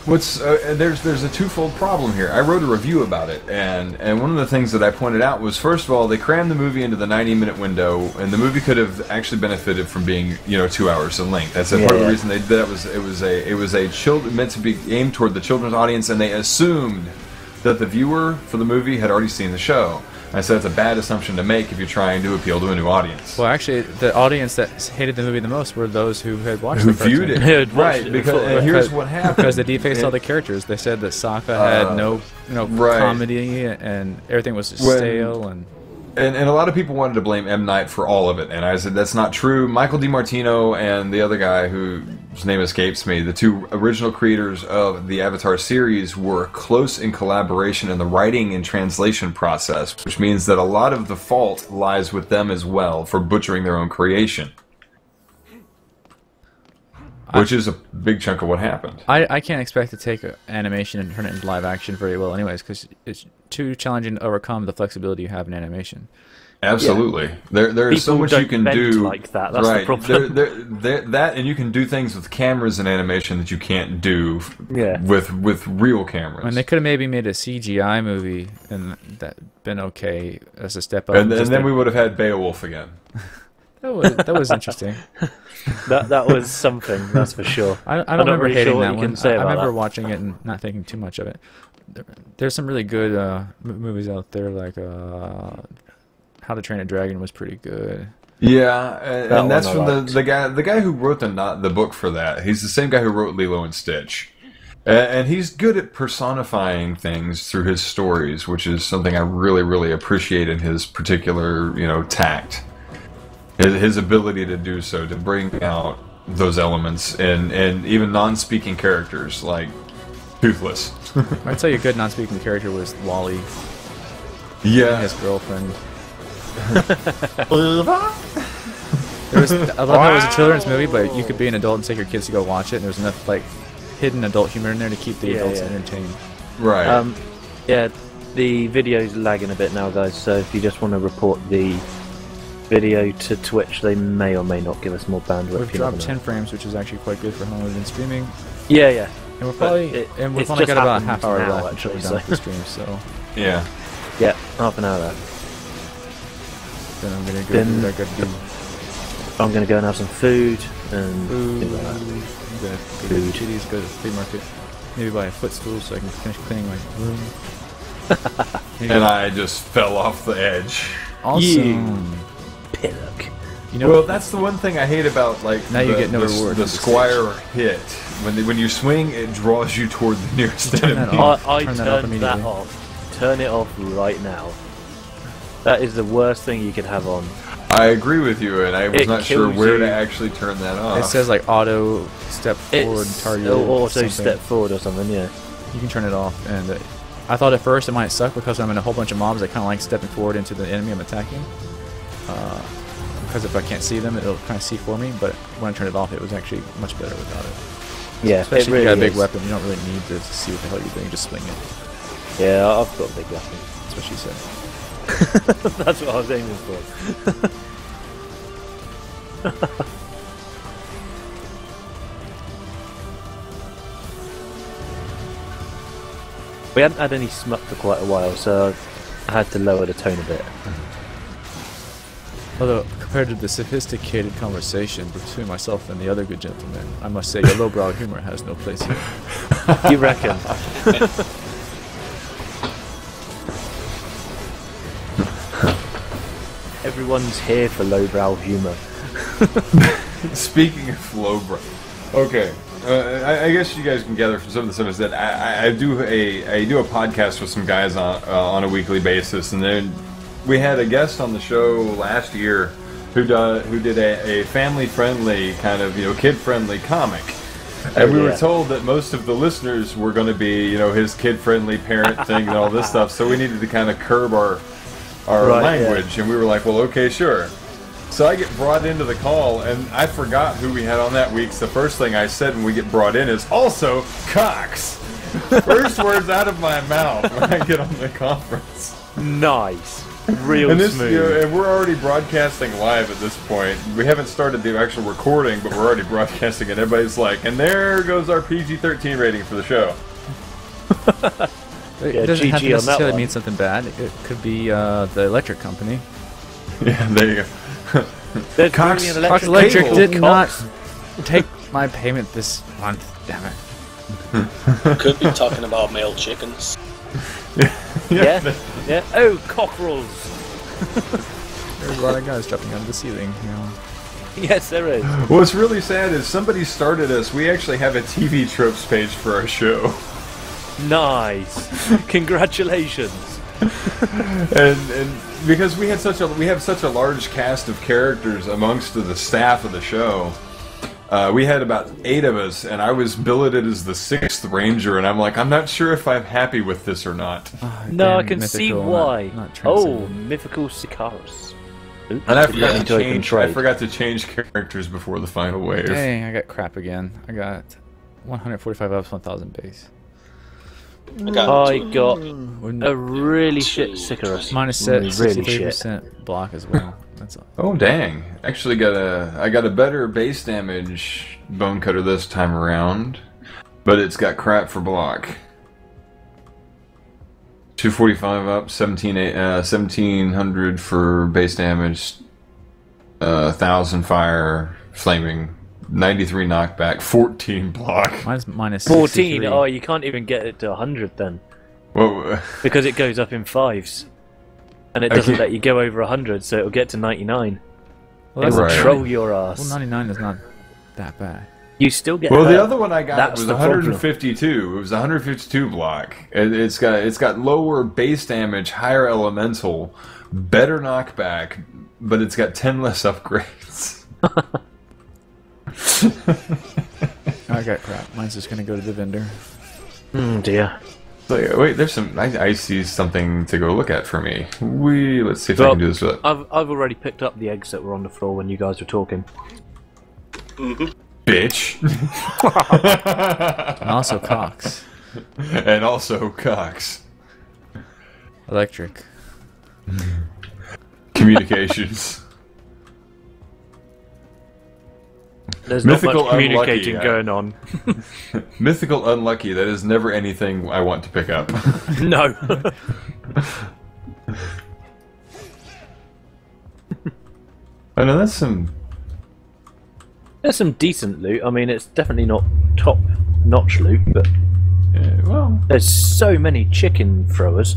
There's a twofold problem here. I wrote a review about it, and one of the things that I pointed out was, first of all, they crammed the movie into the 90-minute window, and the movie could have actually benefited from being 2 hours in length. That's part of the reason they did that. It was meant to be aimed toward the children's audience, and they assumed that the viewer for the movie had already seen the show. I said it's a bad assumption to make if you're trying to appeal to a new audience. Well, actually, the audience that hated the movie the most were those who had watched Who the cartoon. viewed it. Who had watched Right, it because before. and here's what happened. Because they defaced all the characters. They said that Sokka had no right. comedy and everything was When- stale And a lot of people wanted to blame M. Night for all of it, and I said that's not true. Michael DiMartino and the other guy whose name escapes me, the two original creators of the Avatar series, were close in collaboration in the writing and translation process, which means that a lot of the fault lies with them as well for butchering their own creation. Which is a big chunk of what happened. I can't expect to take animation and turn it into live action very well anyways, because it's too challenging to overcome the flexibility you have in animation. Absolutely. There is so People much don't you can bend do. like that. That's the right. problem. That and you can do things with cameras and animation that you can't do Yeah. with real cameras. And they could have maybe made a CGI movie and that been okay as a step up. and then we would have had Beowulf again. that was interesting. That was something, that's for sure. I don't not remember really hating sure what that you one. can say I about remember that. watching it and not thinking too much of it. There's some really good movies out there, like How to Train a Dragon was pretty good. Yeah, and that's one I from the guy who wrote the book for that. He's the same guy who wrote Lilo and Stitch. And he's good at personifying things through his stories, which is something I really, really appreciate in his particular, tact. His ability to do so, to bring out those elements and even non-speaking characters like Toothless. I'd say a good non-speaking character was Wally, Yeah. his girlfriend. I love how it was a children's movie, but you could be an adult and take your kids to go watch it, and there's enough like hidden adult humor in there to keep the adults entertained. Right. Yeah, the video's lagging a bit now, guys, so if you just want to report the video to Twitch, they may or may not give us more bandwidth. We've you never dropped know. 10 frames, which is actually quite good for how we've been streaming. Yeah. And we're probably But and we've it's only just got about a happened half hour now, left actually, until we're done so- with the stream, so Yeah. Yeah, half an hour left. then I'm gonna go Then- do what I gotta do. I'm going to go and have some food and Food. things like that. I'm gonna go to Chitty's, go to the flea market, maybe buy a footstool so I can finish cleaning my room. Maybe- And I just fell off the edge. awesome. Pillock. You know, Well, that's the one thing I hate about Now you get no reward The for the Squire hit. When you swing, it draws you toward the nearest Turn that enemy. off. I Turn turned that off that immediately. off. Turn it off right now. That is the worst thing you could have on. I agree with you, and I was It not sure kills where you. to actually turn that off. it says like auto step forward It's target. auto something. step forward or something, yeah. You can turn it off, and I thought at first it might suck because I'm in a whole bunch of mobs that kind of like stepping forward into the enemy I'm attacking. Because if I can't see them, it'll kind of see for me. But when I turned it off, it was actually much better without it. Yeah, Especially it really if you got a big is. weapon, you don't really need to see what the hell you're doing. Just swing it. Yeah, I've got a big weapon. That's what she said. That's what I was aiming for. We hadn't had any smut for quite a while, so I had to lower the tone a bit. Although, compared to the sophisticated conversation between myself and the other good gentleman, I must say your lowbrow humor has no place here. You reckon? Everyone's here for lowbrow humour. Speaking of lowbrow, okay. I guess you guys can gather from some of the stuff is that I do a podcast with some guys on a weekly basis, and then we had a guest on the show last year who did a family-friendly kind of kid-friendly comic, and we were told that most of the listeners were going to be his kid-friendly parent thing and all this stuff, so we needed to kind of curb our language, and we were like, well, okay, sure. So I get brought into the call, and I forgot who we had on that week. So the first thing I said when we get brought in is, also, Cox! First words out of my mouth when I get on the conference. Nice. Real And smooth. and we're already broadcasting live at this point. We haven't started the actual recording, but we're already broadcasting, and everybody's like, and there goes our PG-13 rating for the show. It doesn't have to GG on that necessarily one. mean something bad. It could be the electric company. Yeah, there you go. There's Cox- really an Cox electric Electric cable. did not take my payment this month. Damn it. Could be talking about male chickens. Yeah. Yeah. Oh, cockerels. There's a lot of guys jumping out of the ceiling, you know. Yes, there is. What's really sad is somebody started us. We actually have a TV tropes page for our show. Nice. Congratulations. and because we have such a large cast of characters amongst the staff of the show, we had about 8 of us, and I was billeted as the 6th ranger, and I'm like, I'm not sure if I'm happy with this or not. Oh, No, I damn can see mythical, why. not Oh, transcendent. mythical Sicarus. Oops, And I didn't forgot to change characters before the final wave. Dang, I got crap again. I got 145 ups, 1000 base. I got I got Wouldn't- a really shit Sicarus. Minus set, Really 63% block as well. That's all. Oh dang! Actually, I got a better base damage bone cutter this time around, but it's got crap for block. 245 up, 1700 for base damage, 1000 fire, flaming, 93 knockback, 14 block. Mine's minus 14. 63. Oh, you can't even get it to 100 then, Whoa! because it goes up in 5s, and it I doesn't can't- let you go over 100, so it'll get to 99. Well, It that's will right. troll your ass. Well, 99 is not that bad. You still get Well, hurt. the other one I got That's was the problem. 152. It was 152 block. It's got lower base damage, higher elemental, better knockback, but it's got 10 less upgrades. I got crap. Mine's just gonna go to the vendor. Dear. Wait, there's some. I see something to go look at for me. Let's see if I Well, can do this. I've already picked up the eggs that were on the floor when you guys were talking. Bitch. And also Cox. And also Cox. Electric. Communications. There's Mythical not much communicating unlucky, going on. Mythical unlucky. That is never anything I want to pick up. No. I know that's some. There's some decent loot. I mean, it's definitely not top-notch loot, but Well, there's so many chicken throwers.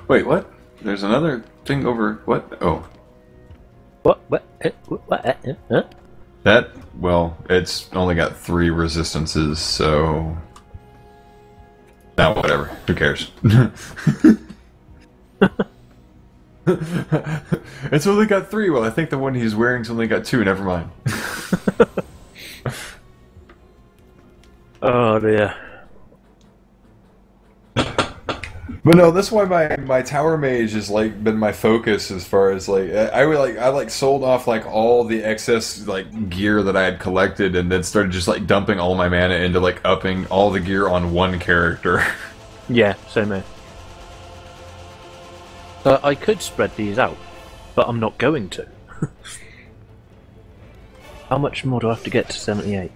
wait, what? There's another thing over. What? Oh, What? Huh? that. Well, it's only got 3 resistances, so. Now, whatever. Who cares? It's only got 3. Well, I think the one he's wearing's only got 2. Never mind. Oh dear. But no, that's why my tower mage has like been my focus as far as like I sold off like all the excess like gear that I had collected and then started just like dumping all my mana into like upping all the gear on one character. Yeah, same here. So I could spread these out, but I'm not going to. How much more do I have to get to 78?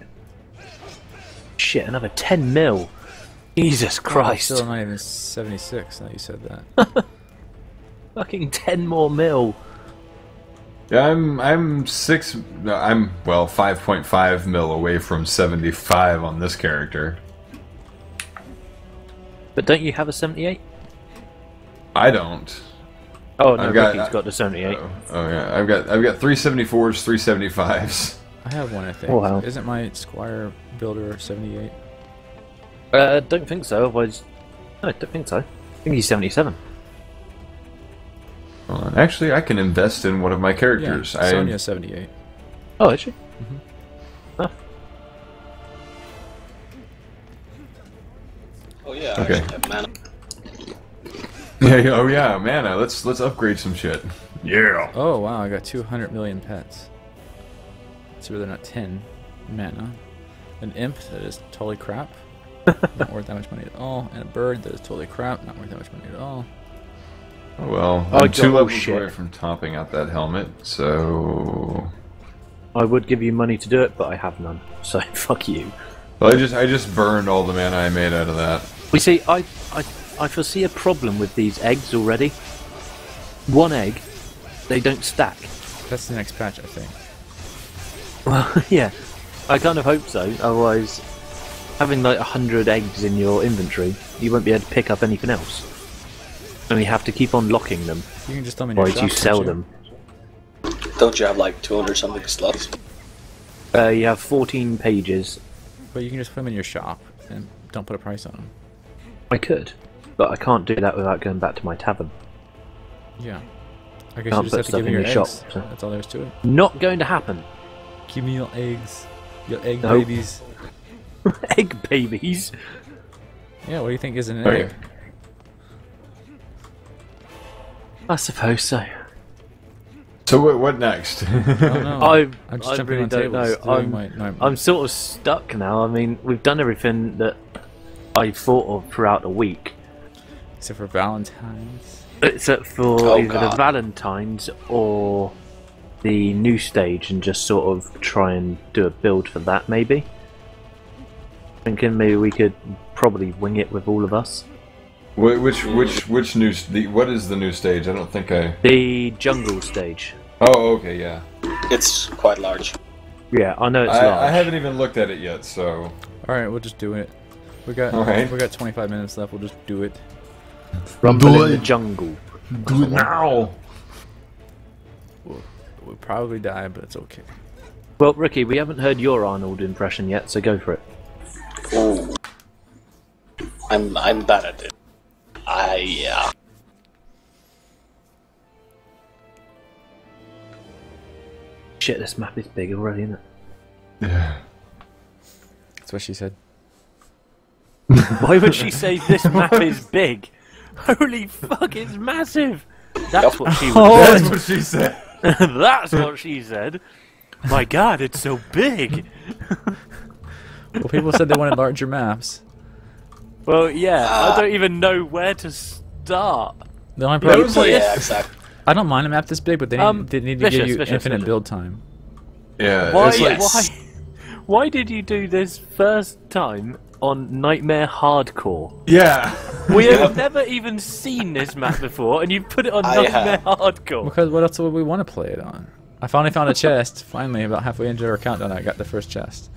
Shit, another 10 mil. Jesus Christ. Still not even 76 now you said that. Fucking 10 more mil. Yeah, I'm 5.5 mil away from 75 on this character. But don't you have a 78? I don't. Oh no, I've got- Ricky's got the 78. Oh yeah, I've got 374s, 375s. I have one, I think. Oh, wow. Isn't my Squire builder 78? Don't think so, otherwise... No, I don't think so. I think he's 77. Hold on. Actually, I can invest in one of my characters. Yeah, Sonya's 78. Oh, is she? Oh yeah, Okay. I actually have mana. Yeah, oh yeah, mana. Let's upgrade some shit. Yeah. Oh wow, I got 200 million pets. So they're not 10 mana. An imp that is totally crap. Not worth that much money at all. And a bird that is totally crap. Not worth that much money at all. Oh, well, Oh, I'm 2 oh, levels shit. away from topping out that helmet, so I would give you money to do it, but I have none. So, fuck you. well, I just burned all the mana I made out of that. We see, I foresee a problem with these eggs already. One egg, they don't stack. That's the next patch, I think. Well, yeah, I kind of hope so. Otherwise, having like 100 eggs in your inventory, you won't be able to pick up anything else. And you have to keep on locking them. You can just throw them in your Why shop. do you sell can't them? Don't you have like 200 something slots? You have 14 pages. But you can just put them in your shop and don't put a price on them. I could, but I can't do that without going back to my tavern. Yeah. I guess Can't you just put have to stuff give me in your your eggs. shop, so. That's all there is to it. Not going to happen. Give me your eggs. Your egg Nope. babies. Egg babies. Yeah, what do you think is in an Okay. egg? I suppose so. So what next? I don't know. I I'm just I jumping really on don't know. tables. doing my I'm sort of stuck now. I mean, we've done everything that I thought of throughout the week, except for Valentine's. except for Oh, either the God. Valentine's or the new stage, and just sort of try and do a build for that. Maybe thinking maybe we could probably wing it with all of us. Which new? What is the new stage? I don't think I. The jungle stage. Oh, okay, yeah. It's quite large. Yeah, I know it's I large. haven't even looked at it yet, so. All right, we'll just do it. We got Alright. we got 25 minutes left. We'll just do it. Rumble Do in the it. jungle. Do it now. We'll probably die, but it's okay. Well, Ricky, we haven't heard your Arnold impression yet, so go for it. Ooh. I'm bad at it. Yeah. Shit, this map is big already, isn't it? Yeah. That's what she said. Why would she say this map is big? Holy fuck, it's massive! That's what she would That's what she said. That's what she said. My god, it's so big! Well, people said they wanted larger maps. Well, yeah, I don't even know where to start. The only That problem, was like- Yeah, exactly. I don't mind a map this big, but they need to give you Vicious, infinite Vicious. build time. Yeah. Why, It's like, Yes. why did you do this first time on Nightmare Hardcore? Yeah. We have never even seen this map before, and you put it on I Nightmare have. Hardcore. Because what else would we want to play it on? I finally found a chest. Finally, about halfway into our countdown, I got the first chest.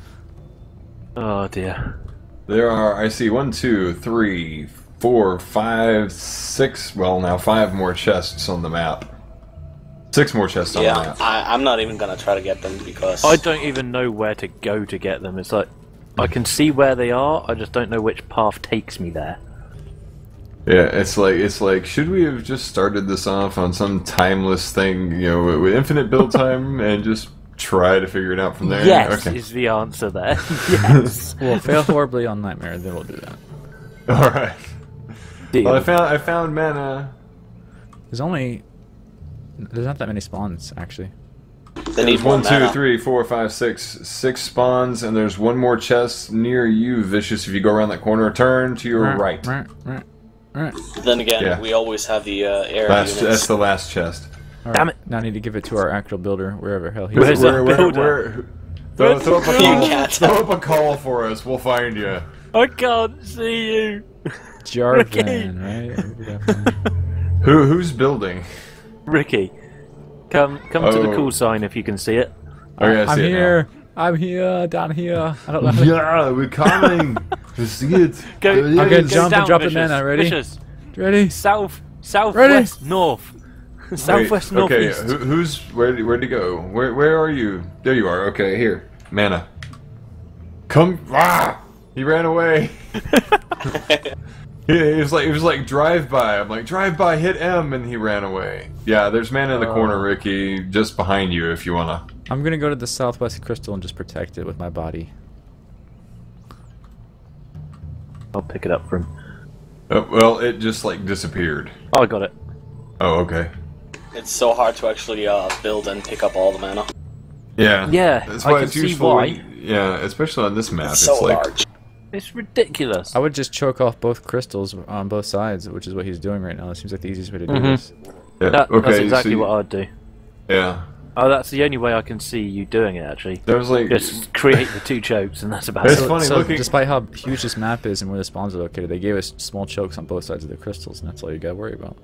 Oh dear. There are. I see 1, 2, 3, 4, 5, 6. Well, now 5 more chests on the map. 6 more chests on the Yeah, map. I'm not even gonna try to get them because I don't even know where to go to get them. It's like I can see where they are, I just don't know which path takes me there. Yeah, it's like should we have just started this off on some timeless thing, you know, with infinite build time and just try to figure it out from there? Yes, Okay. is the answer there. Yes. Well, fail horribly on Nightmare, then we'll do that. All right. Deal. Well, I found mana. There's not that many spawns actually. they need There's more 1, 2, mana. 3, 4, 5, 6. 6 spawns, and there's one more chest near you, Vicious. If you go around that corner, turn to your right. Then again, Yeah. we always have the air That's units. the last chest. Alright, Damn it. Now I need to give it to our actual builder, wherever hell he Where's is. that builder? Throw up a You call. can't. Throw up a call for us. We'll find you. I can't see you. Jarvan, right? Who's building? Ricky, come to the Oh. call sign if you can see it. Oh, yeah, I I'm see it here. I'm here. Down here. I don't know. How to... Yeah, we're coming. to see it. Go, There it Okay, is. jump and down, drop the Vicious. mana, ready? Vicious. Ready? Southwest, north. Southwest, Wait, okay, northeast. who's where'd he go? Where are you? There you are. Okay, here. Mana. Come. Ah! He ran away. It was like drive by. I'm like drive by, hit M, and he ran away. Yeah, there's mana in the corner, Ricky, just behind you if you wanna. I'm gonna go to the southwest crystal and just protect it with my body. I'll pick it up from. Oh, well, it just like disappeared. Oh, I got it. Oh, okay. It's so hard to actually build and pick up all the mana. Yeah. Yeah, That's I why can it's see useful. why. Yeah, especially on this map. It's so like large. It's ridiculous. I would just choke off both crystals on both sides, which is what he's doing right now. It seems like the easiest way to do this. yeah, That's okay, exactly so what I'd do. Yeah. Oh, that's the only way I can see you doing it, actually. There was like Just create the 2 chokes, and that's about It's it. funny So looking. despite how huge this map is and where the spawns are located, they gave us small chokes on both sides of the crystals, and that's all you gotta worry about.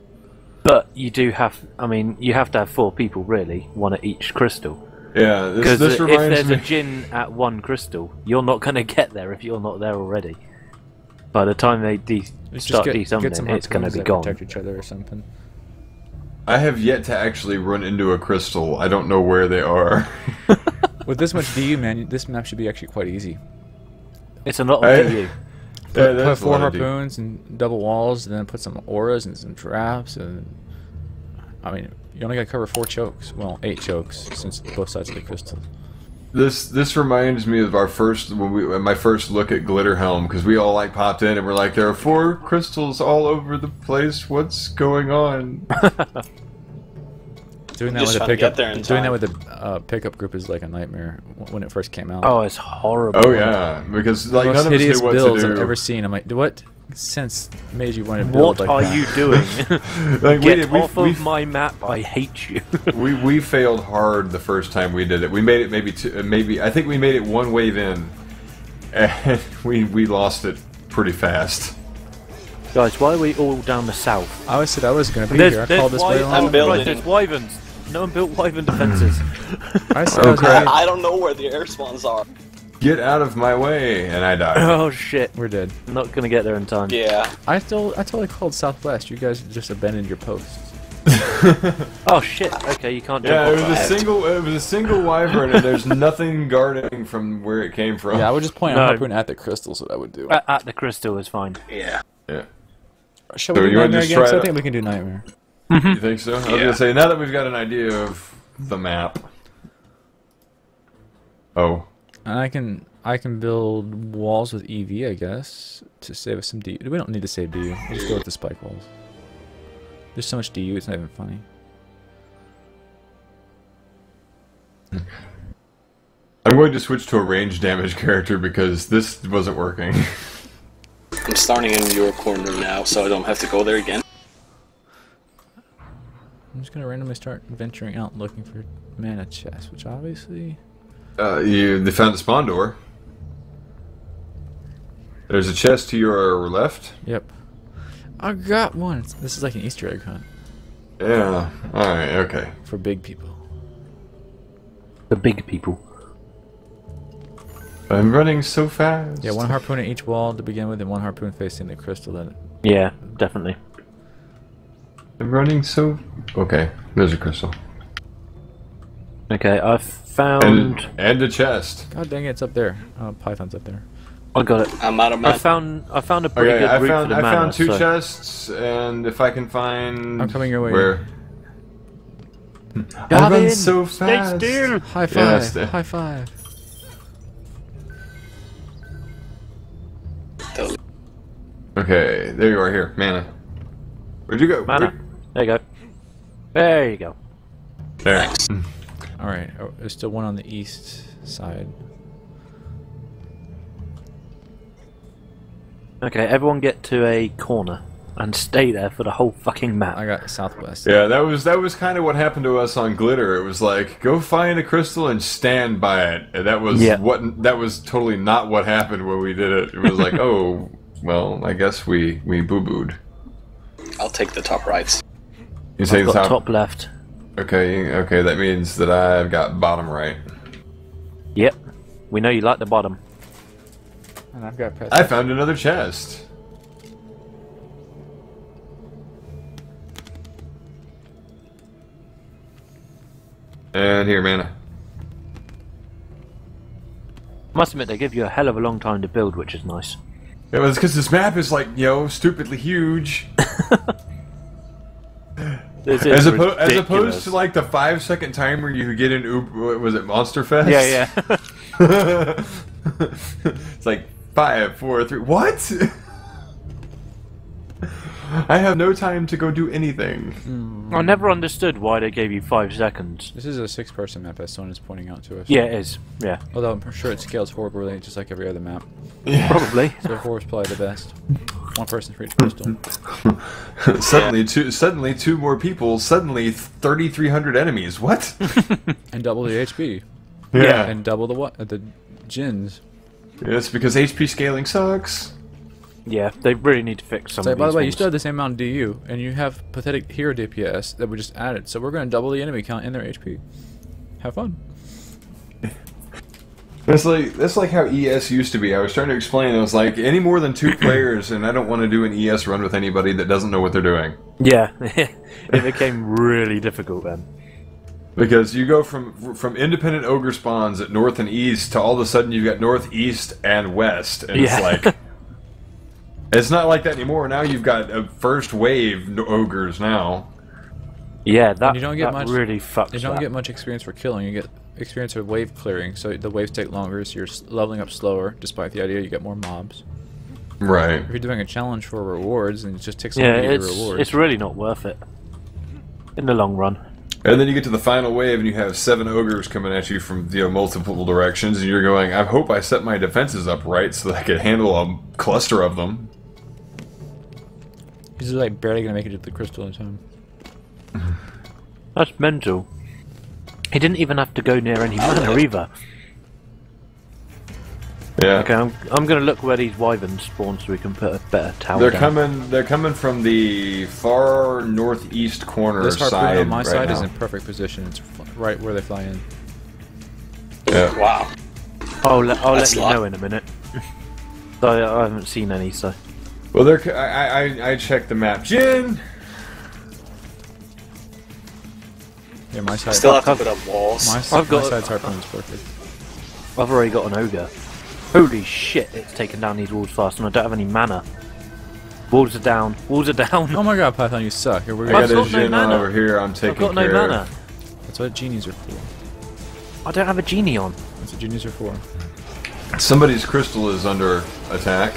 But you do have, I mean, you have to have 4 people, really, 1 at each crystal. Yeah, Because this if reminds there's me. a Jinn at 1 crystal, you're not going to get there if you're not there already. By the time they Let's start get desummoning, some it's going to harpoons be that gone. protect each other or something. I have yet to actually run into a crystal. I don't know where they are. With this much DU, man, this map should be actually quite easy. It's a lot of DU. Put 4 harpoons and double walls, and then put some auras and some traps, and I mean, you only got to cover 4 chokes. Well, 8 chokes, since both sides of the crystal. This reminds me of our first my first look at Glitterhelm, because we all like popped in and we're like, there are 4 crystals all over the place. What's going on? Doing that Just with a trying to get pickup, there in doing that time. with a pickup group is like a nightmare when it first came out. Oh, it's horrible. Oh yeah, because like The most none of us hideous knew what builds to I've do. ever seen. I'm like, what sense made you want to build What like are that? you doing? Like Get off of my map! I hate you. we failed hard the first time we did it. We made it maybe I think we made it 1 wave in, and we lost it pretty fast. Guys, why are we all down the south? I always said I was going to be here. I called this way I'm along. building. There's wyverns. No one built wyvern defenses. I said I was Okay. gonna I don't know where the air spawns are. Get out of my way, and I died. Oh shit! We're dead. I'm not gonna get there in time. Yeah. I totally called southwest. You guys just abandoned your posts. Oh shit! Okay, you can't jump Yeah, off that. it was a single wyvern, and there's nothing guarding from where it came from. Yeah, I would just point No. a harpoon at the crystals. What I would do. At the crystal is fine. Yeah. Yeah. Shall So we do you wanna nightmare just again? try 'Cause I that? think we can do nightmare. You think so? I was Yeah. gonna say, now that we've got an idea of the map. Oh. And I can build walls with EV, I guess, to save us some DU. We don't need to save DU. We'll just go with the spike walls. There's so much DU, it's not even funny. I'm going to switch to a range damage character because this wasn't working. I'm starting in your corner now, so I don't have to go there again. I'm just gonna randomly start venturing out looking for mana chests, which obviously... They found a spawn door. There's a chest to your left. Yep. I got one! This is like an Easter egg hunt Yeah. Alright, okay. for big people. The big people. I'm running so fast. Yeah, 1 harpoon at each wall to begin with, and 1 harpoon facing the crystal. Then Yeah, definitely. I'm running so... Okay, there's a crystal. Okay, I've found. And a chest. God dang it, it's up there. Oh, Python's up there. I got it. I'm out of I map. found a pretty Okay, good I route found for the mana. 2 so- chests, and if I can find... I'm coming your way. Where? I Got run in! so Stay fast. still! High Yeah, five! stay- High five! Totally. Okay, there you are here. Mana. Where'd you go? Mana. There you go. There you go. There. Alright, there's still one on the east side. Okay, everyone get to a corner and stay there for the whole fucking map. I got southwest. Yeah, that was kind of what happened to us on Glitter. It was like, go find a crystal and stand by it. And that was Yeah. that was totally not what happened when we did it. It was like, oh, well, I guess we boo-booed. I'll take the top rights. You say I've the got top? top left. Okay, that means that I've got bottom right. Yep. We know you like the bottom. And I've got press. I found another chest. And here, mana. Must admit, they give you a hell of a long time to build, which is nice. Yeah, well, it's because this map is like, stupidly huge. This is As opposed ridiculous. to like the 5-second timer you get in, was it Monster Fest? Yeah, yeah. It's like 5, 4, 3. What? I have no time to go do anything. I never understood why they gave you 5 seconds. This is a 6-person map, as someone is pointing out to us. Yeah, it is. Yeah, Although I'm sure it scales horribly, just like every other map. probably. So 4 is probably the best. 1 person for each crystal. Suddenly, 2 more people. Suddenly, 3,300 enemies. What? And double the HP. Yeah. And double the gins. It's because HP scaling sucks. Yeah, they really need to fix some So, of by the these way, you ones. still have the same amount of DU, and you have pathetic hero DPS that we just added. So we're going to double the enemy count and their HP. Have fun. That's like how ES used to be. I was trying to explain. It was like any more than 2 players, and I don't want to do an ES run with anybody that doesn't know what they're doing. Yeah, it became really difficult then. Because you go from independent ogre spawns at north and east to all of a sudden you've got north, east, and west, and it's like it's not like that anymore. Now you've got a first wave ogres now. Yeah, that you don't get much, really fucks. You don't get much experience for killing. You get experience with wave clearing, so the waves take longer, so you're leveling up slower. Despite the idea, you get more mobs. Right. If you're doing a challenge for rewards, and it just takes longer to get your rewards. It's really not worth it in the long run. And then you get to the final wave, and you have 7 ogres coming at you from multiple directions, and you're going, I hope I set my defenses up right so that I can handle a cluster of them. He's like barely gonna make it to the crystal in time. That's mental. He didn't even have to go near any mana either. Yeah. Okay, I'm gonna look where these wyverns spawn so we can put a better tower down. They're coming from the far northeast corner this harpoon side. on my right side now. is in perfect position. It's right where they fly in. Yeah. Wow. I'll let That's you know in a minute. So I haven't seen any, so. Well, I checked the map. Jin! Yeah, my side. Still have to put up walls. My side's harpoon is perfect. I've already got an ogre. Holy shit, it's taken down these walls fast and I don't have any mana. Walls are down. Walls are down. Oh my god, Python, you suck. Here we I go. got a got no Jin mana. over here. I'm taking I've got no care mana. of. That's what genies are for. I don't have a genie on. That's what genies are for. Somebody's crystal is under attack.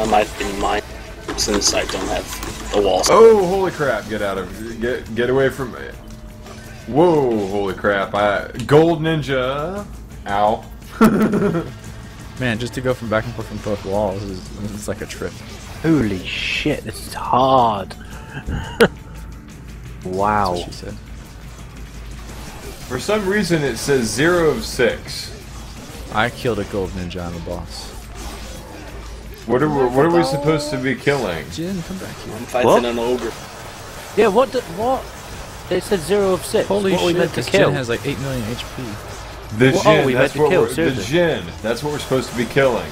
Might be mine, since I don't have the walls. Oh, holy crap! Get out of get away from me! Whoa, holy crap! Gold ninja. Ow. Man, just to go from back and forth from both walls is like a trip. Holy shit, this is hard. Wow. That's what she said. For some reason, it says 0 of 6. I killed a gold ninja on the boss. What are we supposed to be killing? Jin, come back here. I'm fighting What? an ogre. Yeah, what? It said 0 of 6. Holy what are we shit, meant to this kill? Jin has like 8 million HP. The What Jin. are we meant That's to what kill? we're, the Seriously? Jin. That's what we're supposed to be killing.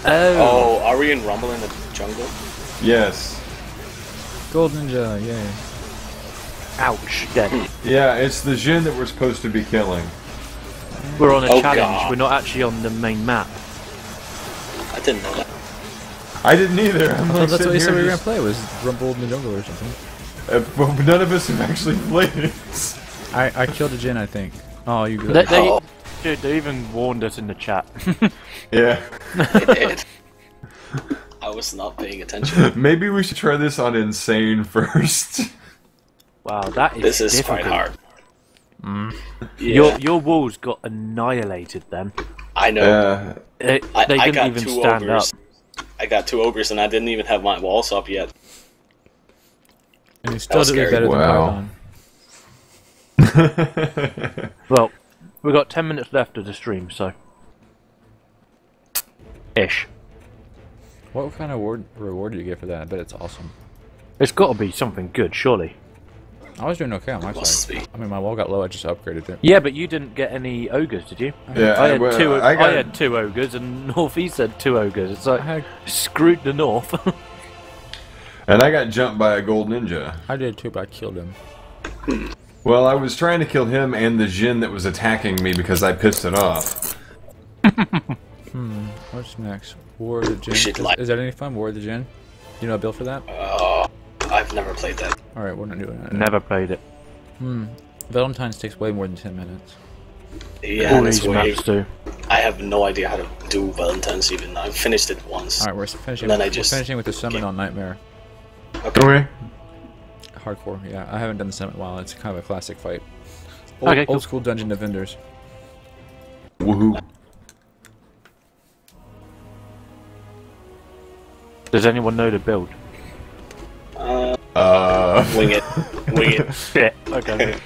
Oh. Oh, are we in Rumble in the jungle? Yes. Gold ninja, yay. Ouch. Dead. Yeah, it's the Jin that we're supposed to be killing. We're on a Oh, challenge. God. We're not actually on the main map. I didn't know that. I didn't either. I'm like That's what sitting you said we here were gonna just, play, was Rumble in the jungle or something. well, none of us have actually played it. I killed a Jin, I think. Oh, you good. Dude, they even warned us in the chat. Yeah. It did. I was not paying attention. Maybe we should try this on Insane first. Wow, that is This is difficult. quite hard. Yeah, Your walls got annihilated then. I know. They I didn't got even 2 stand ogres. up. I got 2 ogres and I didn't even have my walls up yet. And you still was did it scary. better Wow. than Python. Well, we've got 10 minutes left of the stream, so. Ish. What kind of reward do you get for that? I bet it's awesome. It's got to be something good, surely. I was doing okay on my Must side. be. I mean, my wall got low, I just upgraded it. Yeah, but you didn't get any ogres, did you? Yeah, I had well, two. I got- I had 2 ogres, and Northeast had 2 ogres. It's like I had- screwed the North. And I got jumped by a gold ninja. I did too, but I killed him. Well, I was trying to kill him and the Jin that was attacking me because I pissed it off. What's next? War of the Jin. should like- Is that any fun? War of the Jin? You know a build for that? I've never played that. Alright, we're not doing that. Never played it. Valentine's takes way more than 10 minutes. Yeah, All and it's these way. maps do. I have no idea how to do Valentine's even. I finished it once. Alright, we're finishing, And then I we're just- finishing with the summon on Nightmare. Okay. Hardcore, yeah. I haven't done the summit in a while. It's kind of a classic fight. Okay, cool. Old school Dungeon Defenders. Woohoo. Does anyone know the build? Wing it. Wing it. Shit. Okay.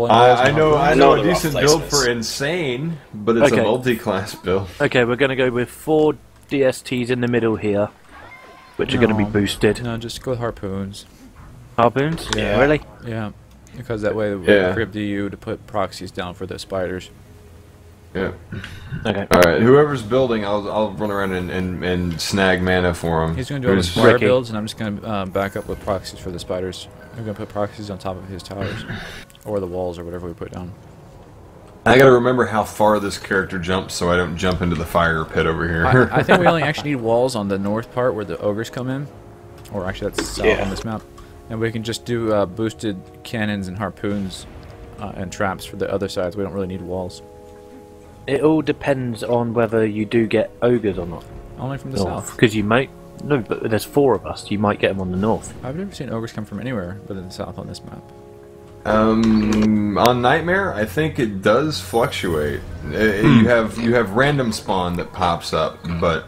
I know I a know the decent rough build placements. for Insane, but it's a Okay. multi-class build. Okay, we're gonna go with 4 DSTs in the middle here, which are gonna be No. boosted. No, just go with harpoons. Harpoons? Yeah. Really? Yeah, because that way we Yeah. grip DU to put proxies down for the spiders. Yeah. Okay. All right. Whoever's building, I'll run around and snag mana for him. He's going to do all the spire builds, and I'm just going to back up with proxies for the spiders. I'm going to put proxies on top of his towers, or the walls, or whatever we put down. I gotta remember how far this character jumps so I don't jump into the fire pit over here. I think we only actually need walls on the north part where the ogres come in. Or actually that's south on this map. And we can just do boosted cannons and harpoons and traps for the other sides. We don't really need walls. It all depends on whether you do get ogres or not. Only from the south. Because you might... No, but there's 4 of us. You might get them on the north. I've never seen ogres come from anywhere but in the south on this map. On Nightmare, I think it does fluctuate. You have random spawn that pops up, but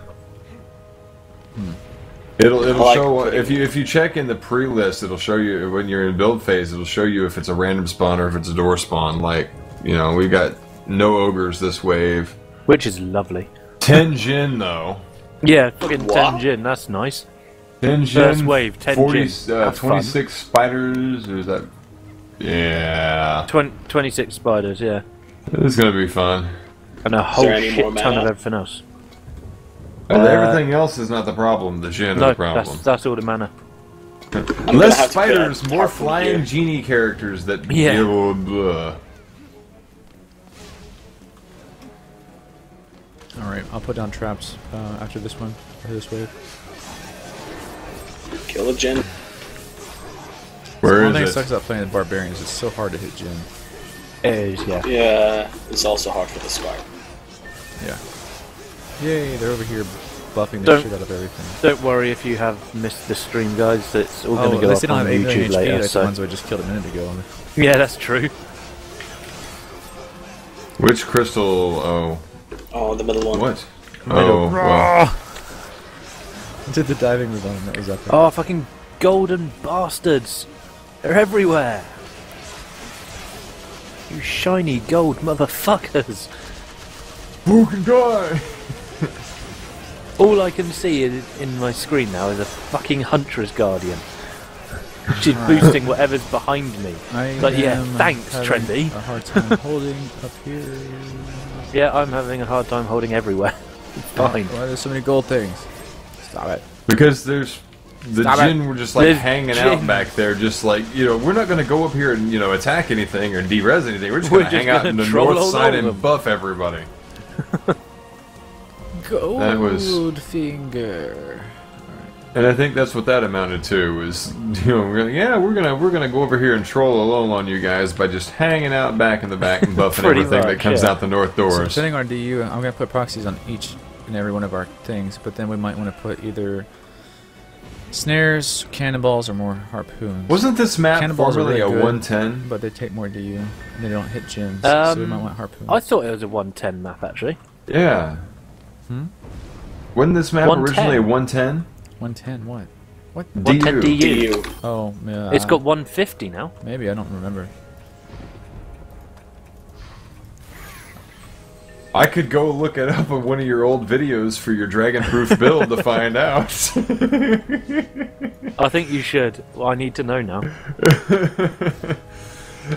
it'll show if you check in the pre-list. It'll show you when you're in build phase. It'll show you if it's a random spawn or if it's a door spawn. Like, you know, we got no ogres this wave, which is lovely. 10 Jin though. Yeah, fucking 10 Jin. That's nice. 10 Jin. First wave. 10 40, Jin. 26 spiders. Or is that? Yeah. 26 spiders, yeah. This is gonna be fun. And a whole shit ton of everything else. Everything else is not the problem. The Jinn is the problem. That's all the mana. Less spiders, more flying genie characters that... Yeah. Alright, I'll put down traps after this one, or this wave. Kill a Jinn. Where One is thing it? that sucks about playing the barbarians, it's so hard to hit Jinn. It is, yeah. Yeah, it's also hard for the Spire. Yeah. Yay, they're over here buffing the shit out of everything. Don't worry if you have missed the stream, guys. It's all going to go up on YouTube later. Like the ones I just killed a minute ago. Yeah, that's true. Which crystal? Oh. Oh, the middle one. What? Oh, well. Did the diving move on him, that was up there. Oh, fucking golden bastards! They're everywhere! You shiny gold motherfuckers! Who can die? All I can see in my screen now is a fucking Huntress Guardian. Which is boosting whatever's behind me. But yeah, thanks, Trendy. A hard time holding up here. Yeah, I'm having a hard time holding everywhere. It's fine. Why are there so many gold things? Stop it. Because there's... The Jinn were just like hanging out back there, just like, you know, we're not going to go up here and, you know, attack anything or de-res anything. We're just going to hang out in the north side and buff everybody. Goldfinger. And I think that's what that amounted to, is, you know, we're gonna go over here and troll alone on you guys by just hanging out back in the back and buffing everything that comes out the north doors. So depending on our DU, I'm gonna put proxies on each and every one of our things, but then we might want to put either snares, cannonballs, or more harpoons. Wasn't this map cannonballs formerly really a good, 110? But they take more DU, and they don't hit Jins, so we might want harpoons. I thought it was a 110 map, actually. Yeah. Wasn't this map originally a 110? 110 what? What? 110 DU. Oh, yeah. It's got 150 now. Maybe, I don't remember. I could go look it up on one of your old videos for your dragon-proof build to find out. I think you should. Well, I need to know now.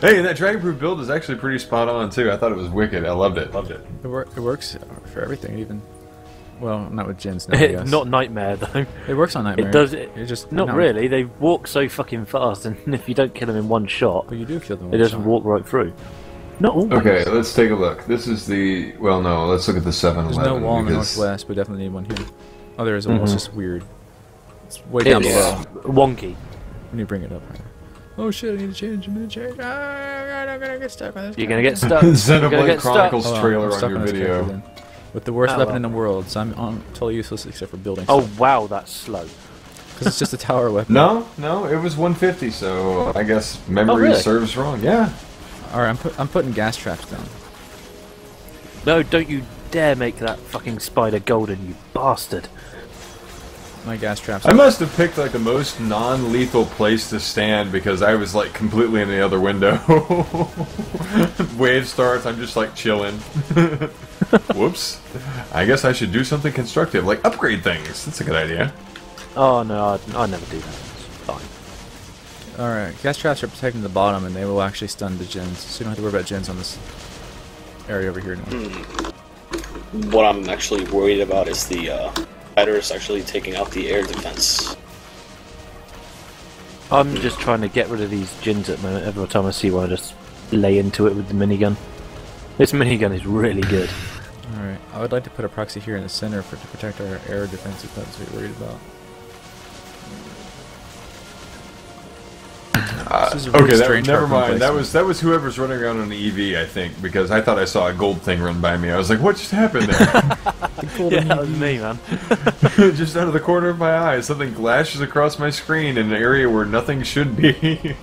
Hey, that dragon-proof build is actually pretty spot on too. I thought it was wicked. I loved it. Loved it. It works for everything, even. Well, not with Jins now, I guess. Not Nightmare though. It works on Nightmare. It does. Just not really. They walk so fucking fast, and if you don't kill them in one shot, well, you do kill them. They just walk right through. Not always. Okay, let's take a look. This is the... Well, no, let's look at the 7-11. There's no wall in the northwest. We definitely need one here. Oh, there is a wall. It's just weird. It's way down below. Wonky. When you bring it up. Oh shit! I need to change. I'm gonna change. I'm gonna get stuck on this. You're gonna get stuck. Xenoblade Chronicles trailer on your video. With the worst weapon in the world, so I'm totally useless except for building stuff. Oh wow, that's slow. Because it's just a tower weapon. No, it was 150, so I guess memory serves wrong. Yeah. Alright, I'm putting gas traps down. No, don't you dare make that fucking spider golden, you bastard. My gas traps. I must have picked like the most non-lethal place to stand because I was like completely in the other window. Wave starts, I'm just like chilling. Whoops. I guess I should do something constructive, like upgrade things. That's a good idea. Oh no, I never do that. It's fine. Alright, gas traps are protecting the bottom and they will actually stun the Jins, so you don't have to worry about Jins on this. area over here now. What I'm actually worried about is the fighters actually taking out the air defense. I'm just trying to get rid of these gins at the moment. Every time I see one, I just lay into it with the minigun. This minigun is really good. Alright, I would like to put a proxy here in the center to protect our air defense if that's what you're worried about. Okay, never mind. That was whoever's running around on the EV, I think, because I thought I saw a gold thing run by me. I was like, what just happened there? Yeah, that was me, man. Just out of the corner of my eye, something flashes across my screen in an area where nothing should be.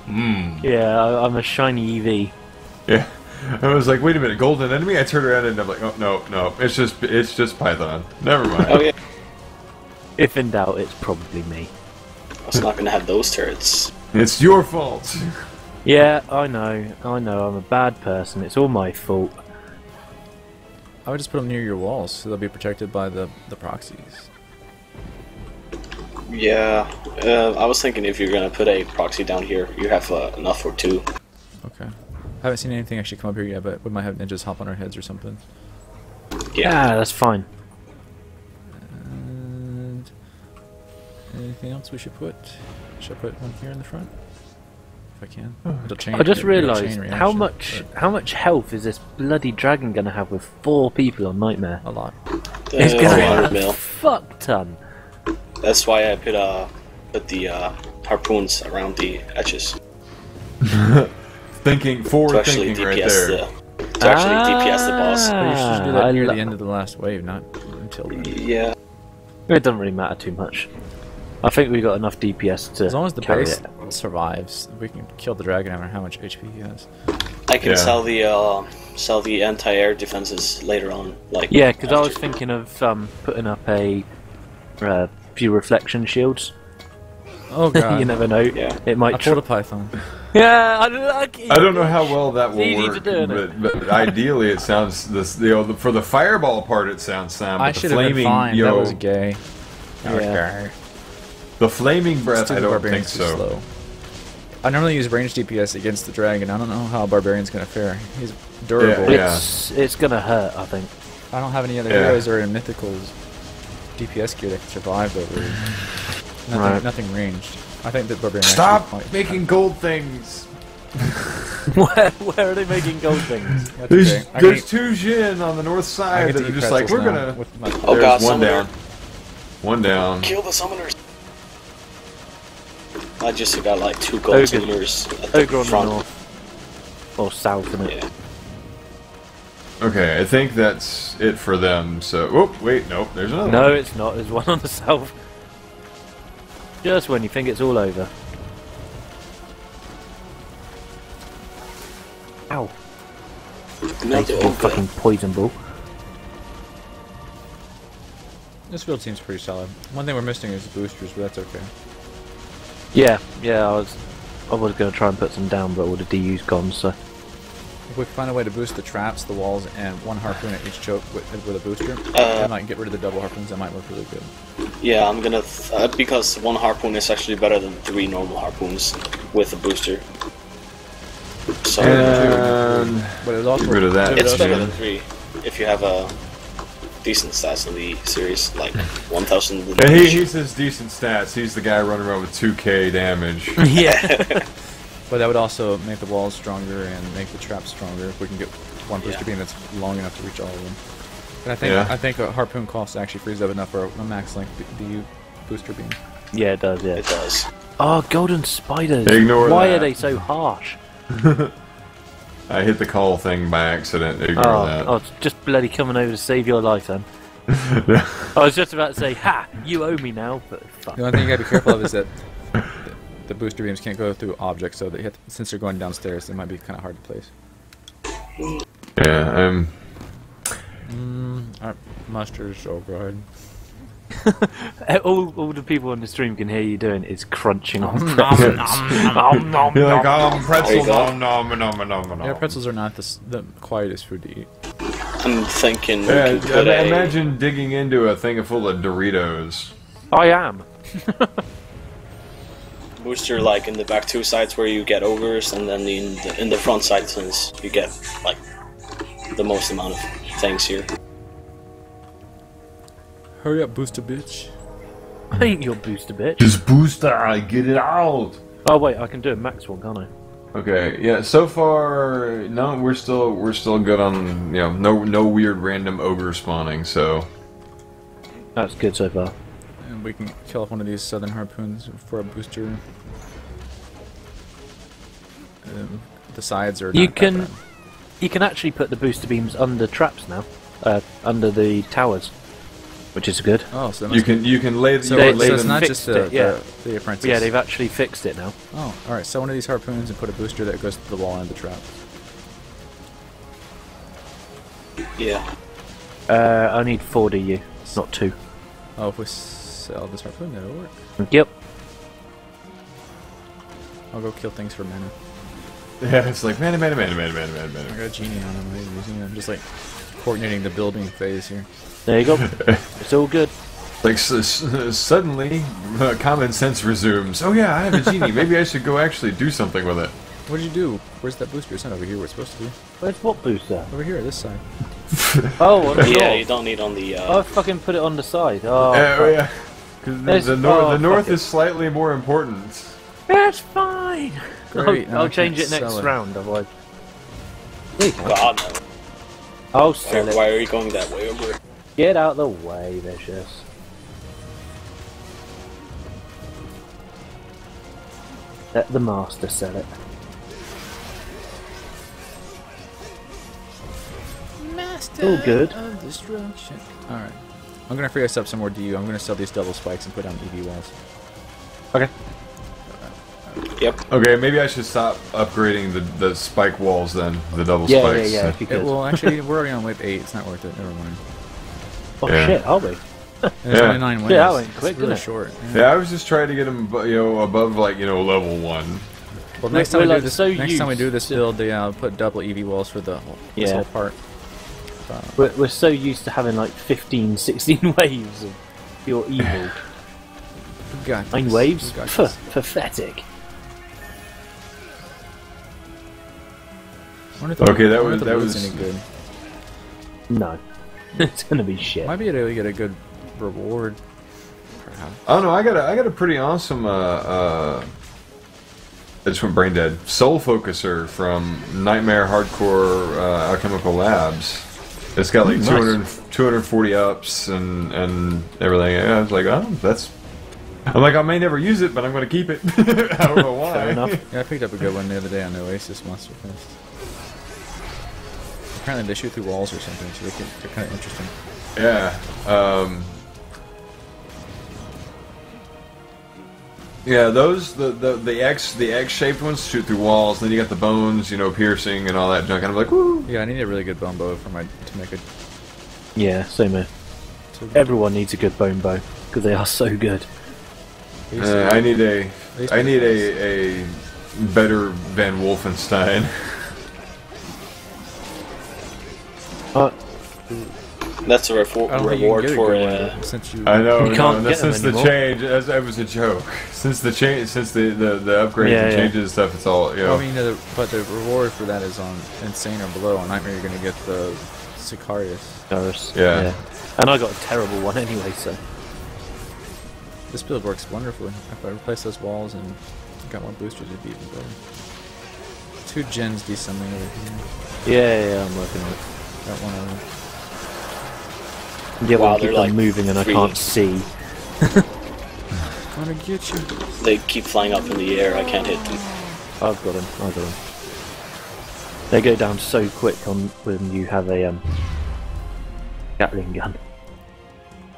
Yeah, I'm a shiny EV. Yeah. I was like, wait a minute, golden enemy? I turned around and I'm like, oh, no, it's just Python. Never mind. Oh yeah, If in doubt, it's probably me. I was not gonna have those turrets. It's your fault. Yeah, I know, I'm a bad person. It's all my fault. I would just put them near your walls so they'll be protected by the proxies. Yeah, I was thinking if you're gonna put a proxy down here, you have enough for 2. Okay. I haven't seen anything actually come up here yet, but we might have ninjas hop on our heads or something. Yeah, that's fine. And anything else we should put? Should I put one here in the front? If I can. I just realised how much health is this bloody dragon gonna have with 4 people on Nightmare? A lot. It's gonna 100 have a mil. fuck ton. That's why I put the harpoons around the edges Forward to actually thinking right DPS there. to actually DPS the boss. But you should do that near the end of the last wave, not until then. Yeah. It doesn't really matter too much. I think we got enough DPS to As long as the carry base it. survives, we can kill the dragon no matter how much HP he has. I can Yeah. sell the anti-air defenses later on. Like Yeah, because I after- was thinking of putting up a few reflection shields. Oh god. You never know. Yeah. It I might. pulled a python. Yeah, I'm lucky. I don't know how well that will Easy to work, do, isn't it? but ideally it sounds for the fireball part it sounds sound. I But the should have been flaming, fine. That was gay. Yeah. the flaming breath, Stupid I don't think barbarian's too so. slow. I normally use range DPS against the dragon. I don't know how barbarian's gonna fare. He's durable. Yeah. It's gonna hurt, I think. I don't have any other Yeah. heroes or in mythicals DPS gear that can survive though. Really. Nothing, Right. nothing ranged. I think that barbarian. Stop actually quite- making gold things. Where are they making gold things? That's There's, okay. I there's can 2 Jin on the north I side get that to are eat just like, we're pretzels now gonna. with my- Oh There's god, one summoner. down. One down. Kill the summoners. I just got like 2 gold Ogre. summoners at the Ogre on the front. north. Or south, isn't it? Yeah. Okay, I think that's it for them. So, oh wait, nope. There's another. No, one. it's not. There's one on the south. Just when you think it's all over. Ow. Thanks Another for Ogre. fucking poison ball. This field seems pretty solid. One thing we're missing is boosters, but that's okay. Yeah, I was going to try and put some down, but all the DU's gone, so. If we can find a way to boost the traps, the walls, and 1 harpoon at each choke with a booster, I might get rid of the double harpoons. That might work really good. Yeah, I'm gonna because 1 harpoon is actually better than 3 normal harpoons with a booster. So And But it's also get rid of that. it's also- better than 3 if you have a decent stats in the series, like 1,000. yeah, he says decent stats. He's the guy running around with 2k damage. Yeah. But that would also make the walls stronger and make the traps stronger if we can get 1 booster Yeah. beam that's long enough to reach all of them. And Yeah. I think a harpoon cost actually frees up enough for a max length DU booster beam. Yeah, it does, yeah. It does. Oh, golden spiders. Ignore Why that. are they so harsh? I hit the call thing by accident. Ignore that. Oh, it's just bloody coming over to save your life then. I was just about to say, ha, you owe me now, but fuck. The only thing you gotta be careful of is that the booster beams can't go through objects, so they since they're going downstairs, they might be kind of hard to place. Yeah, Our mustard's so good. All the people on the stream can hear you doing is crunching on Nom, pretzels. nom, nom. You're like, There pretzel, you go. nom, nom, nom, nom, nom. Yeah, pretzels are not the quietest food to eat. I'm thinking we Yeah, can put a. imagine digging into a thing full of Doritos. I am. booster like in the back two sides where you get ogres, and then in the front side since you get like the most amount of things here. Hurry up, booster bitch. I ain't your booster, bitch. Just booster, get it out. Oh wait, I can do a max one, can't I? Okay, yeah. So far, no, we're still good on no weird random ogre spawning. So That's good so far. And we can kill off one of these southern harpoons for a booster. The sides are. You not that can bad. you can actually put the booster beams under traps now, under the towers, which is good. Oh, so you can lay So, you can so lay it's them. not fixed just the, it, yeah. the apprentice. Yeah, they've actually fixed it now. Oh, alright, so one of these harpoons and put a booster that goes to the wall and the trap. Yeah. I need 4 DU, not 2. Oh, if we sell this harpoon, that'll work. Yep. I'll go kill things for mana. Yeah, it's like man. I got a genie on him. I'm using it. I'm just like coordinating the building phase here. There you go. It's all good. Like suddenly, common sense resumes. Oh yeah, I have a genie. Maybe I should go actually do something with it. What did you do? Where's that booster? It's not over here where it's supposed to be. Where's what booster? Over here, this side. Oh, on the Yeah, north. you don't need on the. I fucking put it on the side. Oh, Yeah, because the north fuck is slightly more important. That's fine. Great, now I'll I change can't it next sell it. round, otherwise. God no. I'll sell it. Why are you going that way over? Get out of the way, Vicious. Let the master sell it. Master All good. of destruction. Alright. I'm gonna free us up some more DU. I'm gonna sell these double spikes and put down EV walls. Okay. Yep. Okay, maybe I should stop upgrading the spike walls then, the double Yeah, spikes. yeah, if you could. Well, actually, we're already on wave 8. It's not worth it. Never mind. Oh Yeah. shit, are we? And there's Yeah. only 9 waves. Yeah, that went quick, it's really didn't it? short. Yeah, I was just trying to get them, above like level 1. Well, next We're time we like do this, so next time we do this used build, they put double EV walls for the whole, this Yeah. whole part. We're so used to having like 15, 16 waves of pure evil. We got 9 this. waves? We got Pff, this. pathetic. I wonder if the- Okay, I wonder if the that loot's was- any good. No. It's gonna be shit. Might be able to get a good reward, perhaps. I don't know. I got a pretty awesome. I just went brain dead. Soul Focuser from Nightmare Hardcore Alchemical Labs. It's got like Nice. 240 ups and everything. Yeah, I was like, oh, that's. I'm like, I may never use it, but I'm going to keep it. I don't know why. Fair enough. Yeah, I picked up a good one the other day on the Oasis Monster Fest. Apparently they shoot through walls or something, so they're kind of interesting. Yeah. Yeah, those the X shaped ones shoot through walls. Then you got the bones, piercing and all that junk. And I'm like, woo. Yeah, I need a really good bone bow to make a. Yeah, same here. Everyone needs a good bone bow because they are so good. I need a better Van Wolfenstein. That's a I don't think you can reward get a for. good one since you. I know. You can't get since them the anymore. change, that was a joke. Since the change, since the upgrades Yeah, and yeah. changes and stuff, it's all I mean, but the reward for that is on Insane or below. On Nightmare, you're gonna get the Sicarius. Yeah. And I got a terrible one anyway, so. This build works wonderfully. If I replace those walls and got more boosters, it'd be even better. 2 gens descending over here. Yeah, I'm working on it. Got one over. Yeah, Wow, well, they're keep on like moving and I 3. can't see. Gonna get you. They keep flying up in the air. I can't hit them. I've got them. They go down so quick when you have a Gatling gun.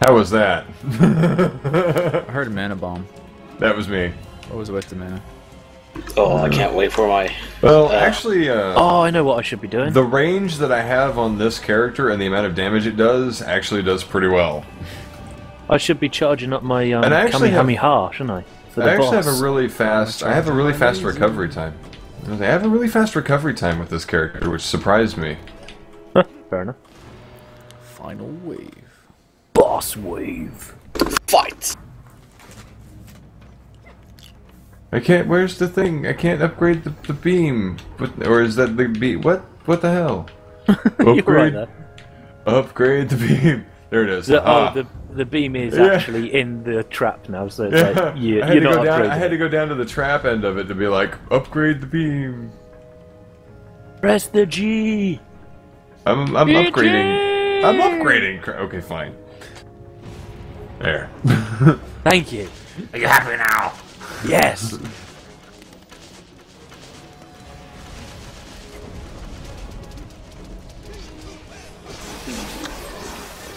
How was that? I heard a mana bomb. That was me. What was with the mana? Oh, I can't wait for my. Well, actually, Oh, I know what I should be doing. the range that I have on this character and the amount of damage it does actually does pretty well. I should be charging up my And I actually Kamehameha, shouldn't I? For the I actually boss. have a really fast. I have a really fast recovery time. I have a really fast recovery time with this character, which surprised me. Fair enough. Final wave. Boss wave. Fight! I can't. Where's the thing? I can't upgrade the beam. Or is that the beam? What? What the hell? You're right there. Upgrade the beam. There it is. The beam is actually in the trap now, so it's like you're not upgrading. I had to go down to the trap end of it to be like, upgrade the beam. Press the G. I'm upgrading. I'm upgrading. Okay, fine. There. Thank you. Are you happy now? Yes.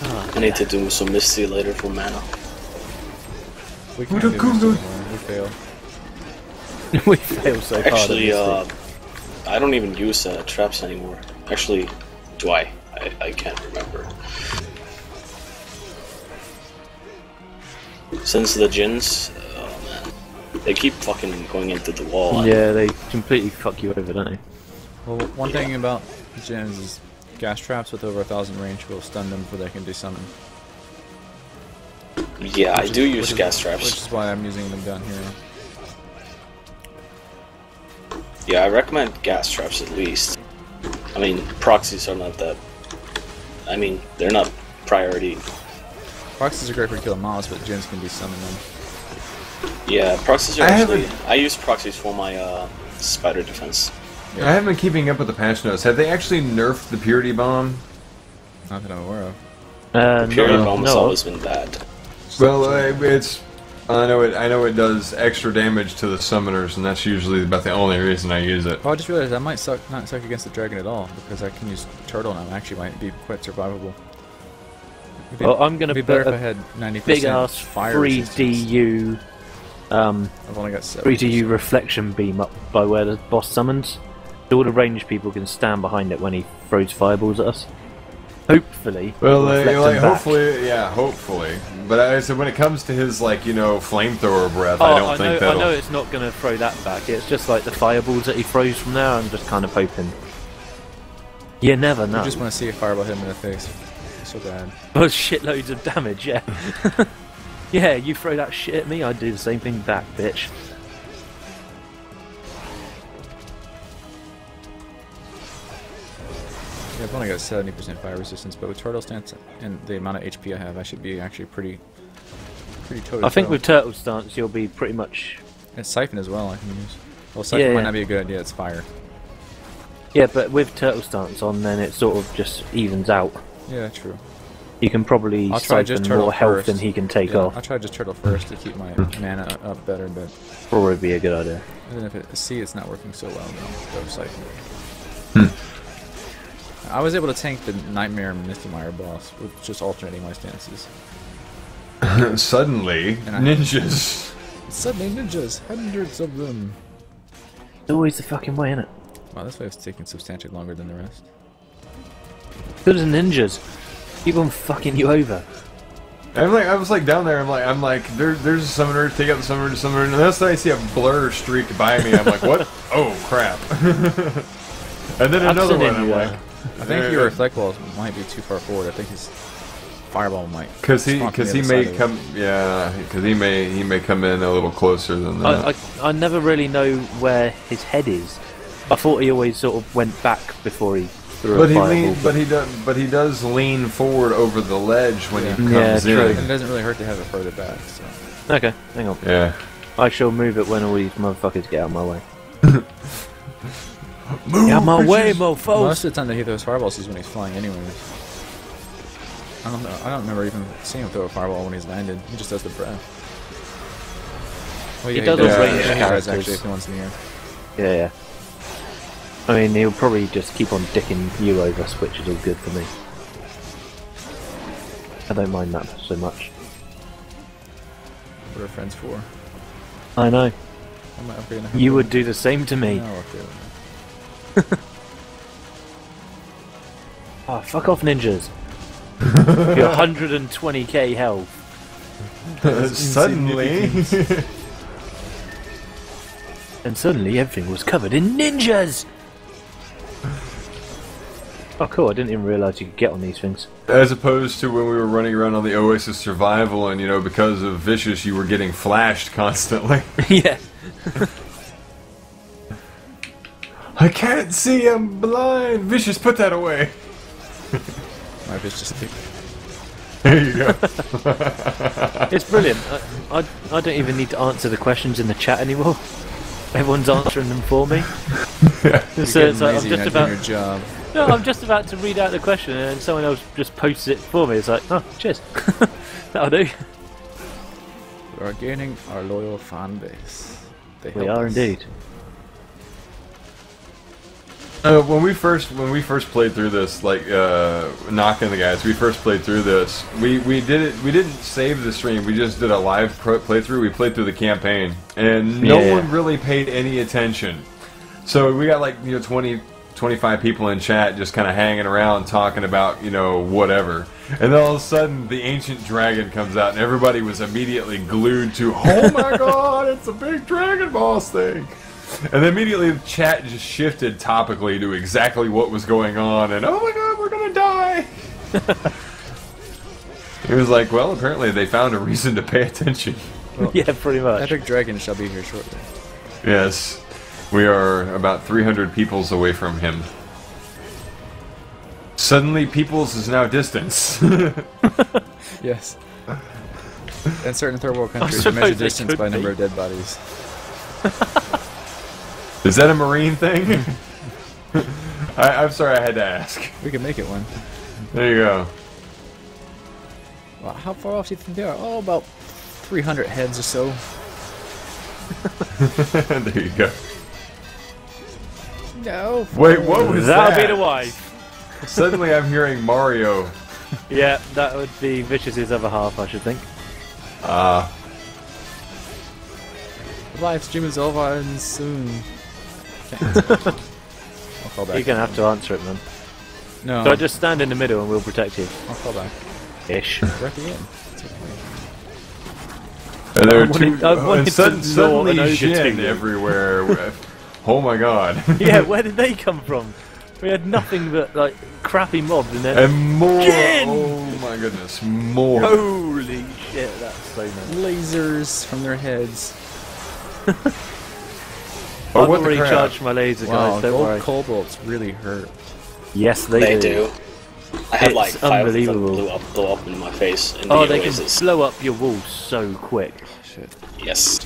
I need to do some Misty later for mana. We can't do this anymore. We fail. We fail so hard. Actually, I don't even use traps anymore. Actually, do I? I can't remember. Since the Djinns, oh man, they keep fucking going into the wall. Yeah, they completely fuck you over, don't they? Well, one thing about Djinns is gas traps with over 1,000 range will stun them before they can do summon. Yeah, I do use gas traps. Which is why I'm using them down here. Yeah, I recommend gas traps at least. I mean, proxies are not that... I mean, they're not priority. Proxies are great for killing mobs, but Djinns can be summoned them. Yeah, proxies are actually... I use proxies for my spider defense. Yeah. I haven't been keeping up with the patch notes. Have they actually nerfed the Purity Bomb? Not that I'm aware of. The Purity Bomb has always been bad. Well, it's... I know it does extra damage to the summoners, and that's usually about the only reason I use it. Oh, I just realized I might not suck against the dragon at all, because I can use turtle now. Actually might be quite survivable. Well, I'm gonna be put better if I a had 90% big ass fire 3DU I've only got 3DU reflection beam up by where the boss summons. So all the ranged people can stand behind it when he throws fireballs at us. Hopefully. Well, hopefully, yeah, hopefully. But I said when it comes to his, like, you know, flamethrower breath, I don't think that'll... I know it's not going to throw that back. It's just like the fireballs that he throws from there. I'm just kind of hoping. You never know. I just want to see a fireball hit him in the face. It's so bad. Oh, shitloads of damage, yeah. Yeah, you throw that shit at me, I'd do the same thing back, bitch. Yeah, I've only got 70% fire resistance, but with Turtle Stance and the amount of HP I have, I should be actually pretty totally. I think with Turtle Stance, you'll be pretty much... And Siphon as well, I can use. Well, Siphon might not be a good idea, it's fire. Yeah, but with Turtle Stance on, then it sort of just evens out. Yeah, true. You can probably siphon more health than he can take off. I'll try just Turtle first to keep my mana up better, but... Probably be a good idea. And then if it's not working so well, then I'll go Siphon. I was able to tank the Nightmare and Misty Mire boss with just alternating my stances. Suddenly, ninjas. Suddenly ninjas, hundreds of them. It's always the fucking way, innit? Wow, this wave's taking substantially longer than the rest. Good as ninjas. Keep on fucking you over. I was like down there. I'm like, there's a summoner. Take out the summoner, and that's when I see a blur streak by me. I'm like, what? Oh crap! And then another one. I'm like, I think your reflect wall might be too far forward. I think his fireball might. Because he may come. Yeah, because he may come in a little closer than that. I never really know where his head is. I thought he always sort of went back before he threw a fireball. But he does lean forward over the ledge when he comes in. And it doesn't really hurt to have it further back. So. Okay, hang on. Yeah. I shall move it when all these motherfuckers get out of my way. Get out of my way, mofos! Most of the time that he throws fireballs is when he's flying anyways. I don't know. I don't remember even seeing him throw a fireball when he's landed. He just does the breath. Well, yeah, he does range characters actually if he wants in the air. Yeah. I mean, he'll probably just keep on dicking you over, which is all good for me. I don't mind that so much. What are friends for? I know. I you would do the same to me. No, okay. Oh, fuck off, ninjas. You're 120k health. Suddenly. And suddenly everything was covered in ninjas! Oh, cool! I didn't even realise you could get on these things. As opposed to when we were running around on the Oasis Survival, and because of Vicious, you were getting flashed constantly. Yeah. I can't see, I'm blind. Vicious, put that away. My Vicious kick. There you go. It's brilliant. I don't even need to answer the questions in the chat anymore. Everyone's answering them for me. So it's like, I'm just about your job. No, I'm just about to read out the question and someone else just posts it for me. It's like, oh, cheers. That'll do. We are gaining our loyal fan base. We are indeed. When we first played through this, like knocking the guys, we first played through this. We did it. We didn't save the stream. We just did a live playthrough. We played through the campaign, and no one really paid any attention. So we got like 20, 25 people in chat just kind of hanging around talking about whatever. And then all of a sudden the ancient dragon comes out, and everybody was immediately glued to, oh my god, it's a big dragon boss thing. And then immediately the chat just shifted topically to exactly what was going on, and oh my god, we're gonna die! It was like, well, apparently they found a reason to pay attention. Well, yeah, pretty much. Epic Dragon shall be here shortly. Yes, we are about 300 peoples away from him. Suddenly, peoples is now distance. Yes. In certain third world countries, you measure distance by number of dead bodies. Is that a marine thing? I'm sorry, I had to ask. We can make it one. There you go. Well, how far off do you think they are? Oh, about 300 heads or so. There you go. No. Wait, what was that? That'll be the wife. Suddenly I'm hearing Mario. Yeah, that would be Vicious's other half, I should think. The live stream is over and soon. I'll call back. You're gonna have to answer it, man. No. So I just stand in the middle and we'll protect you. I'll call back. Ish. We're at the end. It's okay. And there I are wanted- I wanted to suddenly lure an ogre Jin to you. everywhere. Oh my god. Yeah, where did they come from? We had nothing but like crappy mobs and then And more. Jin! Oh my goodness, more. holy shit, that's so nice. Lasers from their heads. Oh, I've what the already crap? charged my laser, Wow, guys, don't gold worry. cobalts really hurt. Yes, They do. I had It's like 5 of them unbelievable. blow up in my face in the Oh, they can Oasis. blow up your walls so quick. Shit. Yes.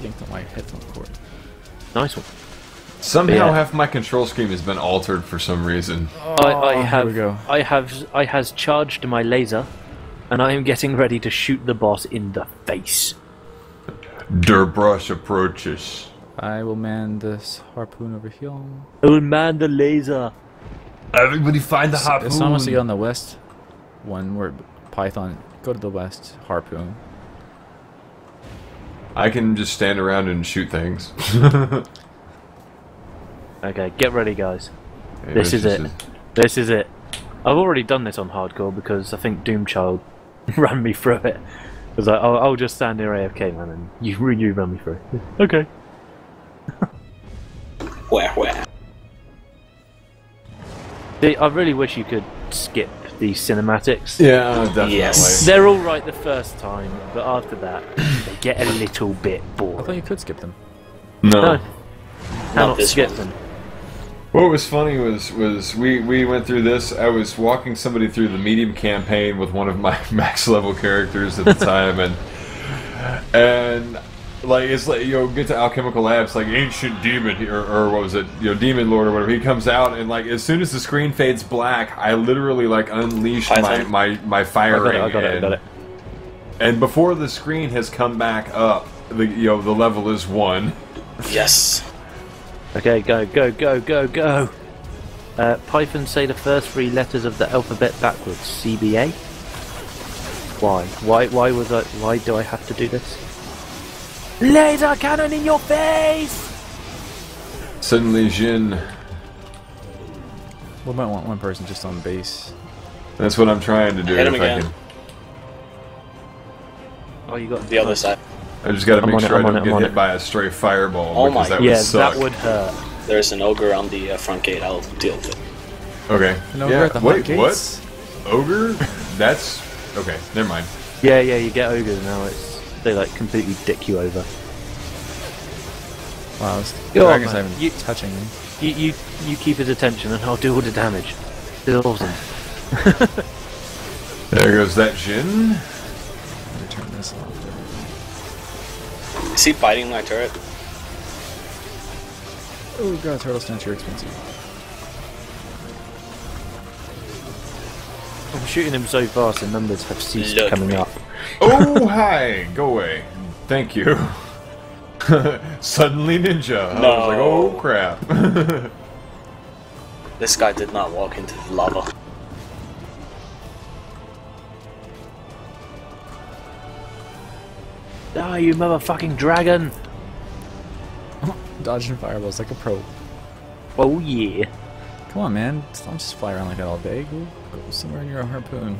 Yanked on my headphone cord. Nice one. Somehow Yeah. half my control scheme has been altered for some reason. I here we go. I has charged my laser, and I am getting ready to shoot the boss in the face. Der brush approaches. I will man this harpoon over here. Oh man, the laser! Everybody find the harpoon. It's honestly on the west one where Python. Go to the west. Harpoon. I can just stand around and shoot things. Okay, get ready, guys. Hey, This is just it. This is it. I've already done this on hardcore because I think Doomchild ran me through it. I was like, I'll just stand near AFK, man, and you run me through. Okay. Where? See, I really wish you could skip these cinematics. Yeah, definitely. Yes. They're all right the first time, but after that, they get a little bit I boring. thought you could skip them. No. Cannot this skip one. them. What was funny was we went through this. I was walking somebody through the medium campaign with one of my max level characters at the time, and like it's like get to Alchemical Labs, like ancient demon or what was it, demon lord or whatever. He comes out and like as soon as the screen fades black, I literally like unleashed my firing. I got it. And before the screen has come back up, the level is 1. Yes. Okay, go. Python, say the first 3 letters of the alphabet backwards. CBA. Why? Why do I have to do this? Laser cannon in your face! Suddenly, Jin. We might want one person just on base. That's what I'm trying to do. Hit him if I again. can. Oh, you got The other side. I just gotta I'm make on it, sure I I'm on don't it, get I'm on hit it. by a stray fireball, Oh because my- that Yeah, would suck. that would hurt. There's an ogre on the front gate. I'll deal with it. Okay. An ogre at the hot gates? What? Ogre? That's okay. Never mind. Yeah, you get ogres now. They like completely dick you over. Wow, this Go on, dragon's man. not even touching me. You keep his attention and I'll do all the damage. It's awesome. There goes that Jin. Let me turn this off. Is he fighting my turret? Oh god, turtle stench, you're expensive. I'm shooting him so fast the numbers have ceased Look coming me. up. Oh, hi. Go away. Thank you. Suddenly ninja. I was like, oh crap. This guy did not walk into the lava. Ah, you motherfucking dragon! Dodging fireballs like a pro. Oh yeah. Come on, man. Don't just fly around like that all day. Go somewhere in your harpoon.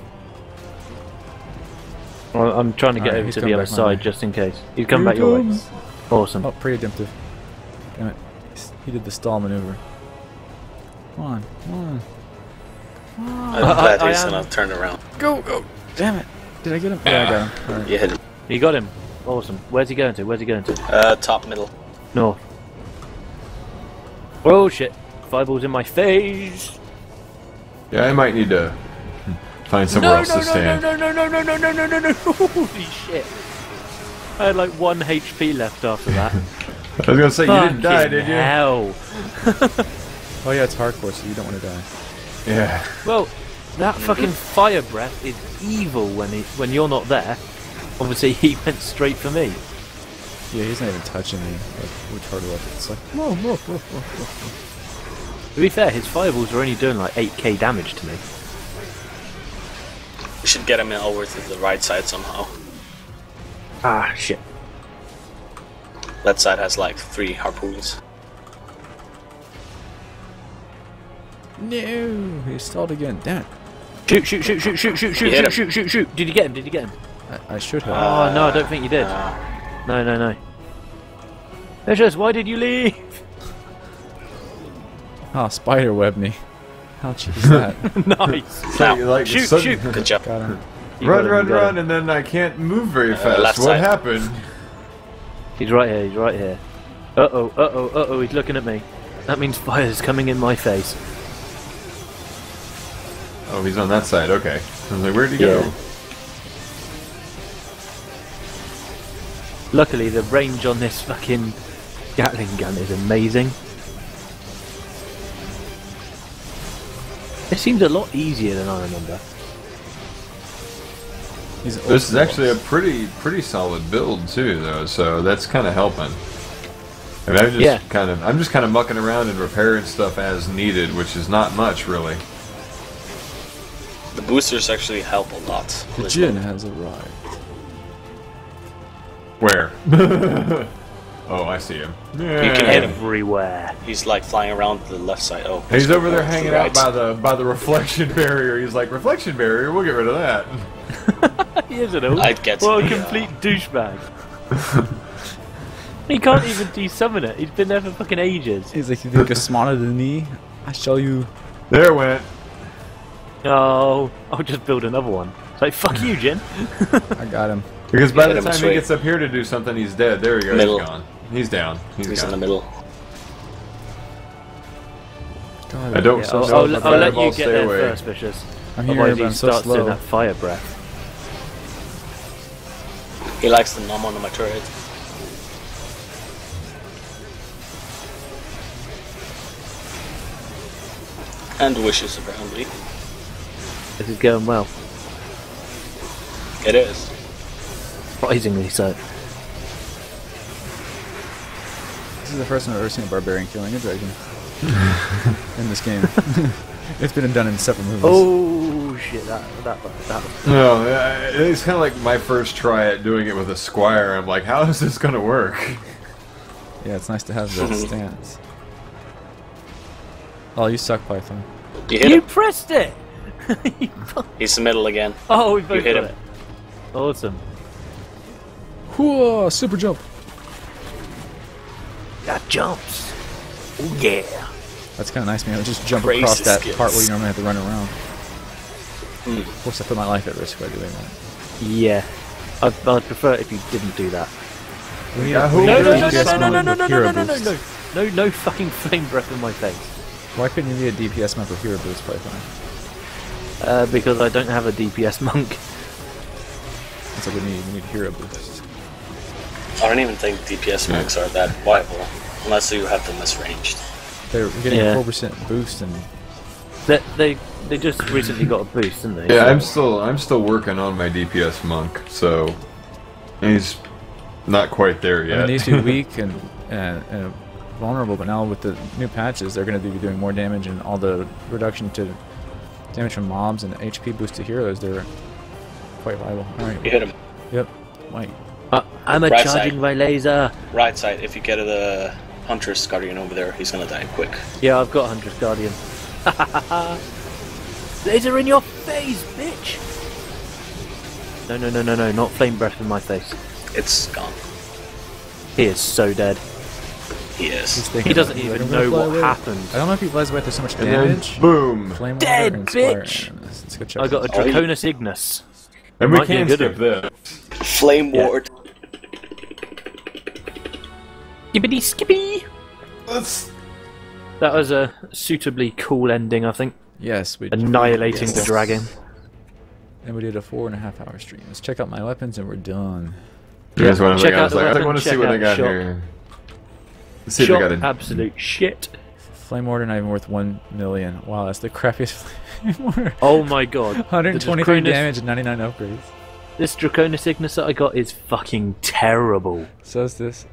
Well, I'm trying to get Alright, over he's to coming the other back my way. side just in case. He's come back your way. Awesome. Oh, pre-ademptive. Damn it. He did the stall maneuver. Come on, come on. I'm glad I he's am- gonna turn around. Go! Damn it. Did I get him? Yeah, I got him. Alright. You hit him. You got him. Awesome. Where's he going to? Top middle. North. Oh shit. Fireballs in my face! Yeah, I might need to find somewhere else to stand. No. Holy shit. I had like 1 HP left after that. I was gonna say, you didn't die, did you? Hell. Oh yeah, it's hardcore, so you don't want to die. Yeah. Well, that fucking fire breath is evil when you're not there. Obviously, he went straight for me. Yeah, he's not even touching me. Like, which hard left? It's like, whoa. To be fair, his fireballs are only doing like 8k damage to me. We should get him in over to the right side somehow. Ah, shit. That side has like 3 harpoons. No, he stalled again. Damn it. Shoot. hit him. Did you get him? I should have. Oh, no, I don't think you did. No. Vicious, why did you leave? Oh, spider webbed me. How cheap is that? Nice. So, like, Shoot. Good job. Got him. You got him, you got Run, him. and then I can't move very fast. left What side. happened? He's right here. Uh-oh, he's looking at me. That means fire's coming in my face. Oh, he's on that side. Okay. I was like, where'd he Yeah. go? Luckily, the range on this fucking Gatling gun is amazing. It seems a lot easier than I remember. This is actually a pretty solid build too, though. So that's kind of helping. I mean, I'm just kind of mucking around and repairing stuff as needed, which is not much really. The boosters actually help a lot. The Jin has arrived. Where? Oh, I see him. Yeah. You can hit him. Everywhere. He's like flying around to the left side. Oh, He's over there to the hanging right. out by the reflection barrier. He's like, reflection barrier, we'll get rid of that. He is an old. I'd get What a the, complete douchebag. He can't even desummon it. He's been there for fucking ages. He's like, you think you're smarter than me? I show you. There it went. Oh, I'll just build another one. It's like, fuck you, Jin. I got him. Because by hit the him time he straight. gets up here to do something, he's dead. There he goes. Middle. He's gone. He's down. He's in gone. the middle. God, I don't Yeah, so I'll know let if you fireball get stay there away. first, Vicious. I'm here, Otherwise but he I'm so starts doing slow. that fire breath. He likes to numb onto my turret. And wishes apparently. This is going well. It is. Surprisingly so. This is the first time I've ever seen a barbarian killing a dragon in this game. It's been done in separate movies. Oh shit, that. No, it's kind of like my first try at doing it with a squire. I'm like, how is this gonna work? Yeah, it's nice to have that stance. Oh, you suck, Python. You hit You him. pressed it! He's the middle again. Oh, we both hit got him. it. Awesome. Whoa, super jump. That jumps. Oh yeah. That's kind of nice, man. I'll just jump Crazy across that skills. part where you normally have to run around. Of course, I put my life at risk by doing that. Yeah. I'd prefer it if you didn't do that. We need No, a DPS no, no, no, no, mode no, with no, hero no, no, boost. no, no, no fucking flame breath in my face. Why couldn't you need a DPS mode with hero boost, Python? Because I don't have a DPS monk. That's what we need hero boost. I don't even think DPS monks are that viable unless you have them as ranged. They're getting Yeah. a 4% boost, and They just recently got a boost, didn't they? Yeah, So- I'm still working on my DPS monk, so he's not quite there I yet. mean, these two weak and vulnerable, but now with the new patches, they're going to be doing more damage, and all the reduction to damage from mobs and HP boost to heroes, they're quite viable. Alright. You hit him Yep. Wait. I'm a Right charging side. my laser. right side. If you get the Hunter's Guardian over there, he's gonna die quick. Yeah, I've got Hunter's Guardian. Laser in your face, bitch! No, no, no, no, no, not flame breath in my face. It's gone. He is so dead. He is. He doesn't even know what happened. I don't know if he flies away. There's so much And then, damage. boom! Flame Dead, water and Squire. bitch! Let's go check I got a this. Draconis Ignis. And we Might be a can good skip one. this. Flame Yeah. Ward. Skippity skippy! Let's... That was a suitably cool ending, I think. Yes, we Annihilating the dragon. And we did a 4.5 hour stream. Let's check out my weapons and we're done. Here's what I'm check like, I out was the like, I weapon, want to see check what I out got shop. here. Let's see if Shot, I got a... absolute shit. Flame Order not even worth 1 million. Wow, that's the crappiest Flame Order. Oh my god. 123 The Draconis- damage and 99 upgrades. This Draconis Ignis that I got is fucking terrible. So is this.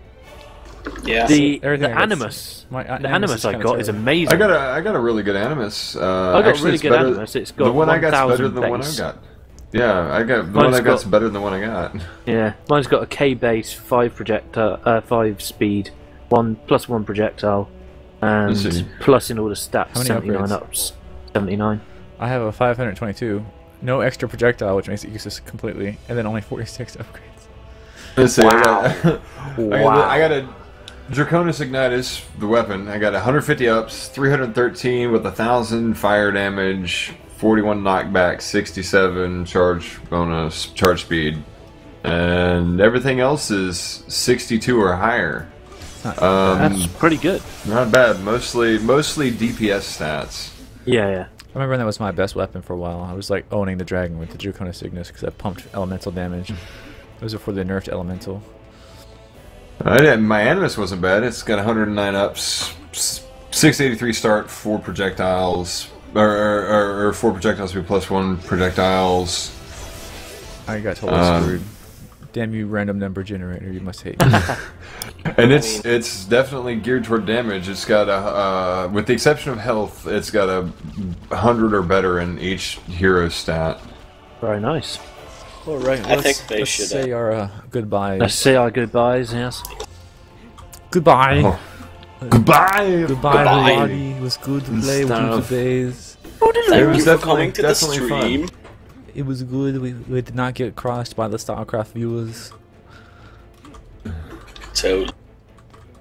Yeah. The everything I got Animus. My The Animus I got is amazing. I got a really good Animus. I got actually, really it's good better- Animus. It's got the one I got's 1,000 better than the one I base. got. Yeah, I got the Mine's one I got's got- better than the one I got. Yeah, mine's got a K base, 5 projectile, 5 speed, 1+1 projectile, Let's see. and plus in all the stats, How many 79 upgrades? ups. 79. I have a 522. No extra projectile, which makes it useless completely. And then only 46 upgrades. Let's see. Wow. I got a Draconis Ignitus, the weapon. I got 150 ups, 313 with 1,000 fire damage, 41 knockback, 67 charge bonus, charge speed, and everything else is 62 or higher. That's pretty good. Not bad. Mostly DPS stats. Yeah, yeah. I remember when that was my best weapon for a while. I was like owning the dragon with the Draconis Ignis because I pumped elemental damage. Those are for the nerfed elemental. My Animus wasn't bad. It's got 109 ups, 683 start, 4 projectiles, or 4 projectiles to be +1 projectiles. I got totally screwed. Damn you, random number generator! You must hate me. And it's definitely geared toward damage. It's got a, with the exception of health, it's got 100 or better in each hero stat. Very nice. All right, I think they let's should, say our goodbyes. Let's say our goodbyes, yes. Goodbye. Oh. Goodbye. Goodbye, Goodbye. everybody. It was good to play with you Stuff. today. It was for coming to the definitely stream. fun. It was good. We did not get crossed by the StarCraft viewers, So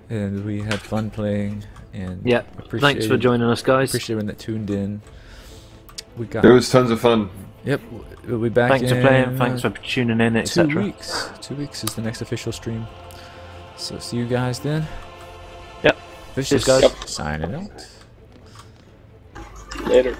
and we had fun playing. And Yeah. Thanks for joining us, guys. Appreciate everyone that tuned in. We got. It was tons of fun. Yep, we'll be back. Thanks for in, playing. Thanks for tuning in, 2 etc. weeks. 2 weeks is the next official stream. So see you guys then. Yep. Vicious Cheers, guys. signing out. later.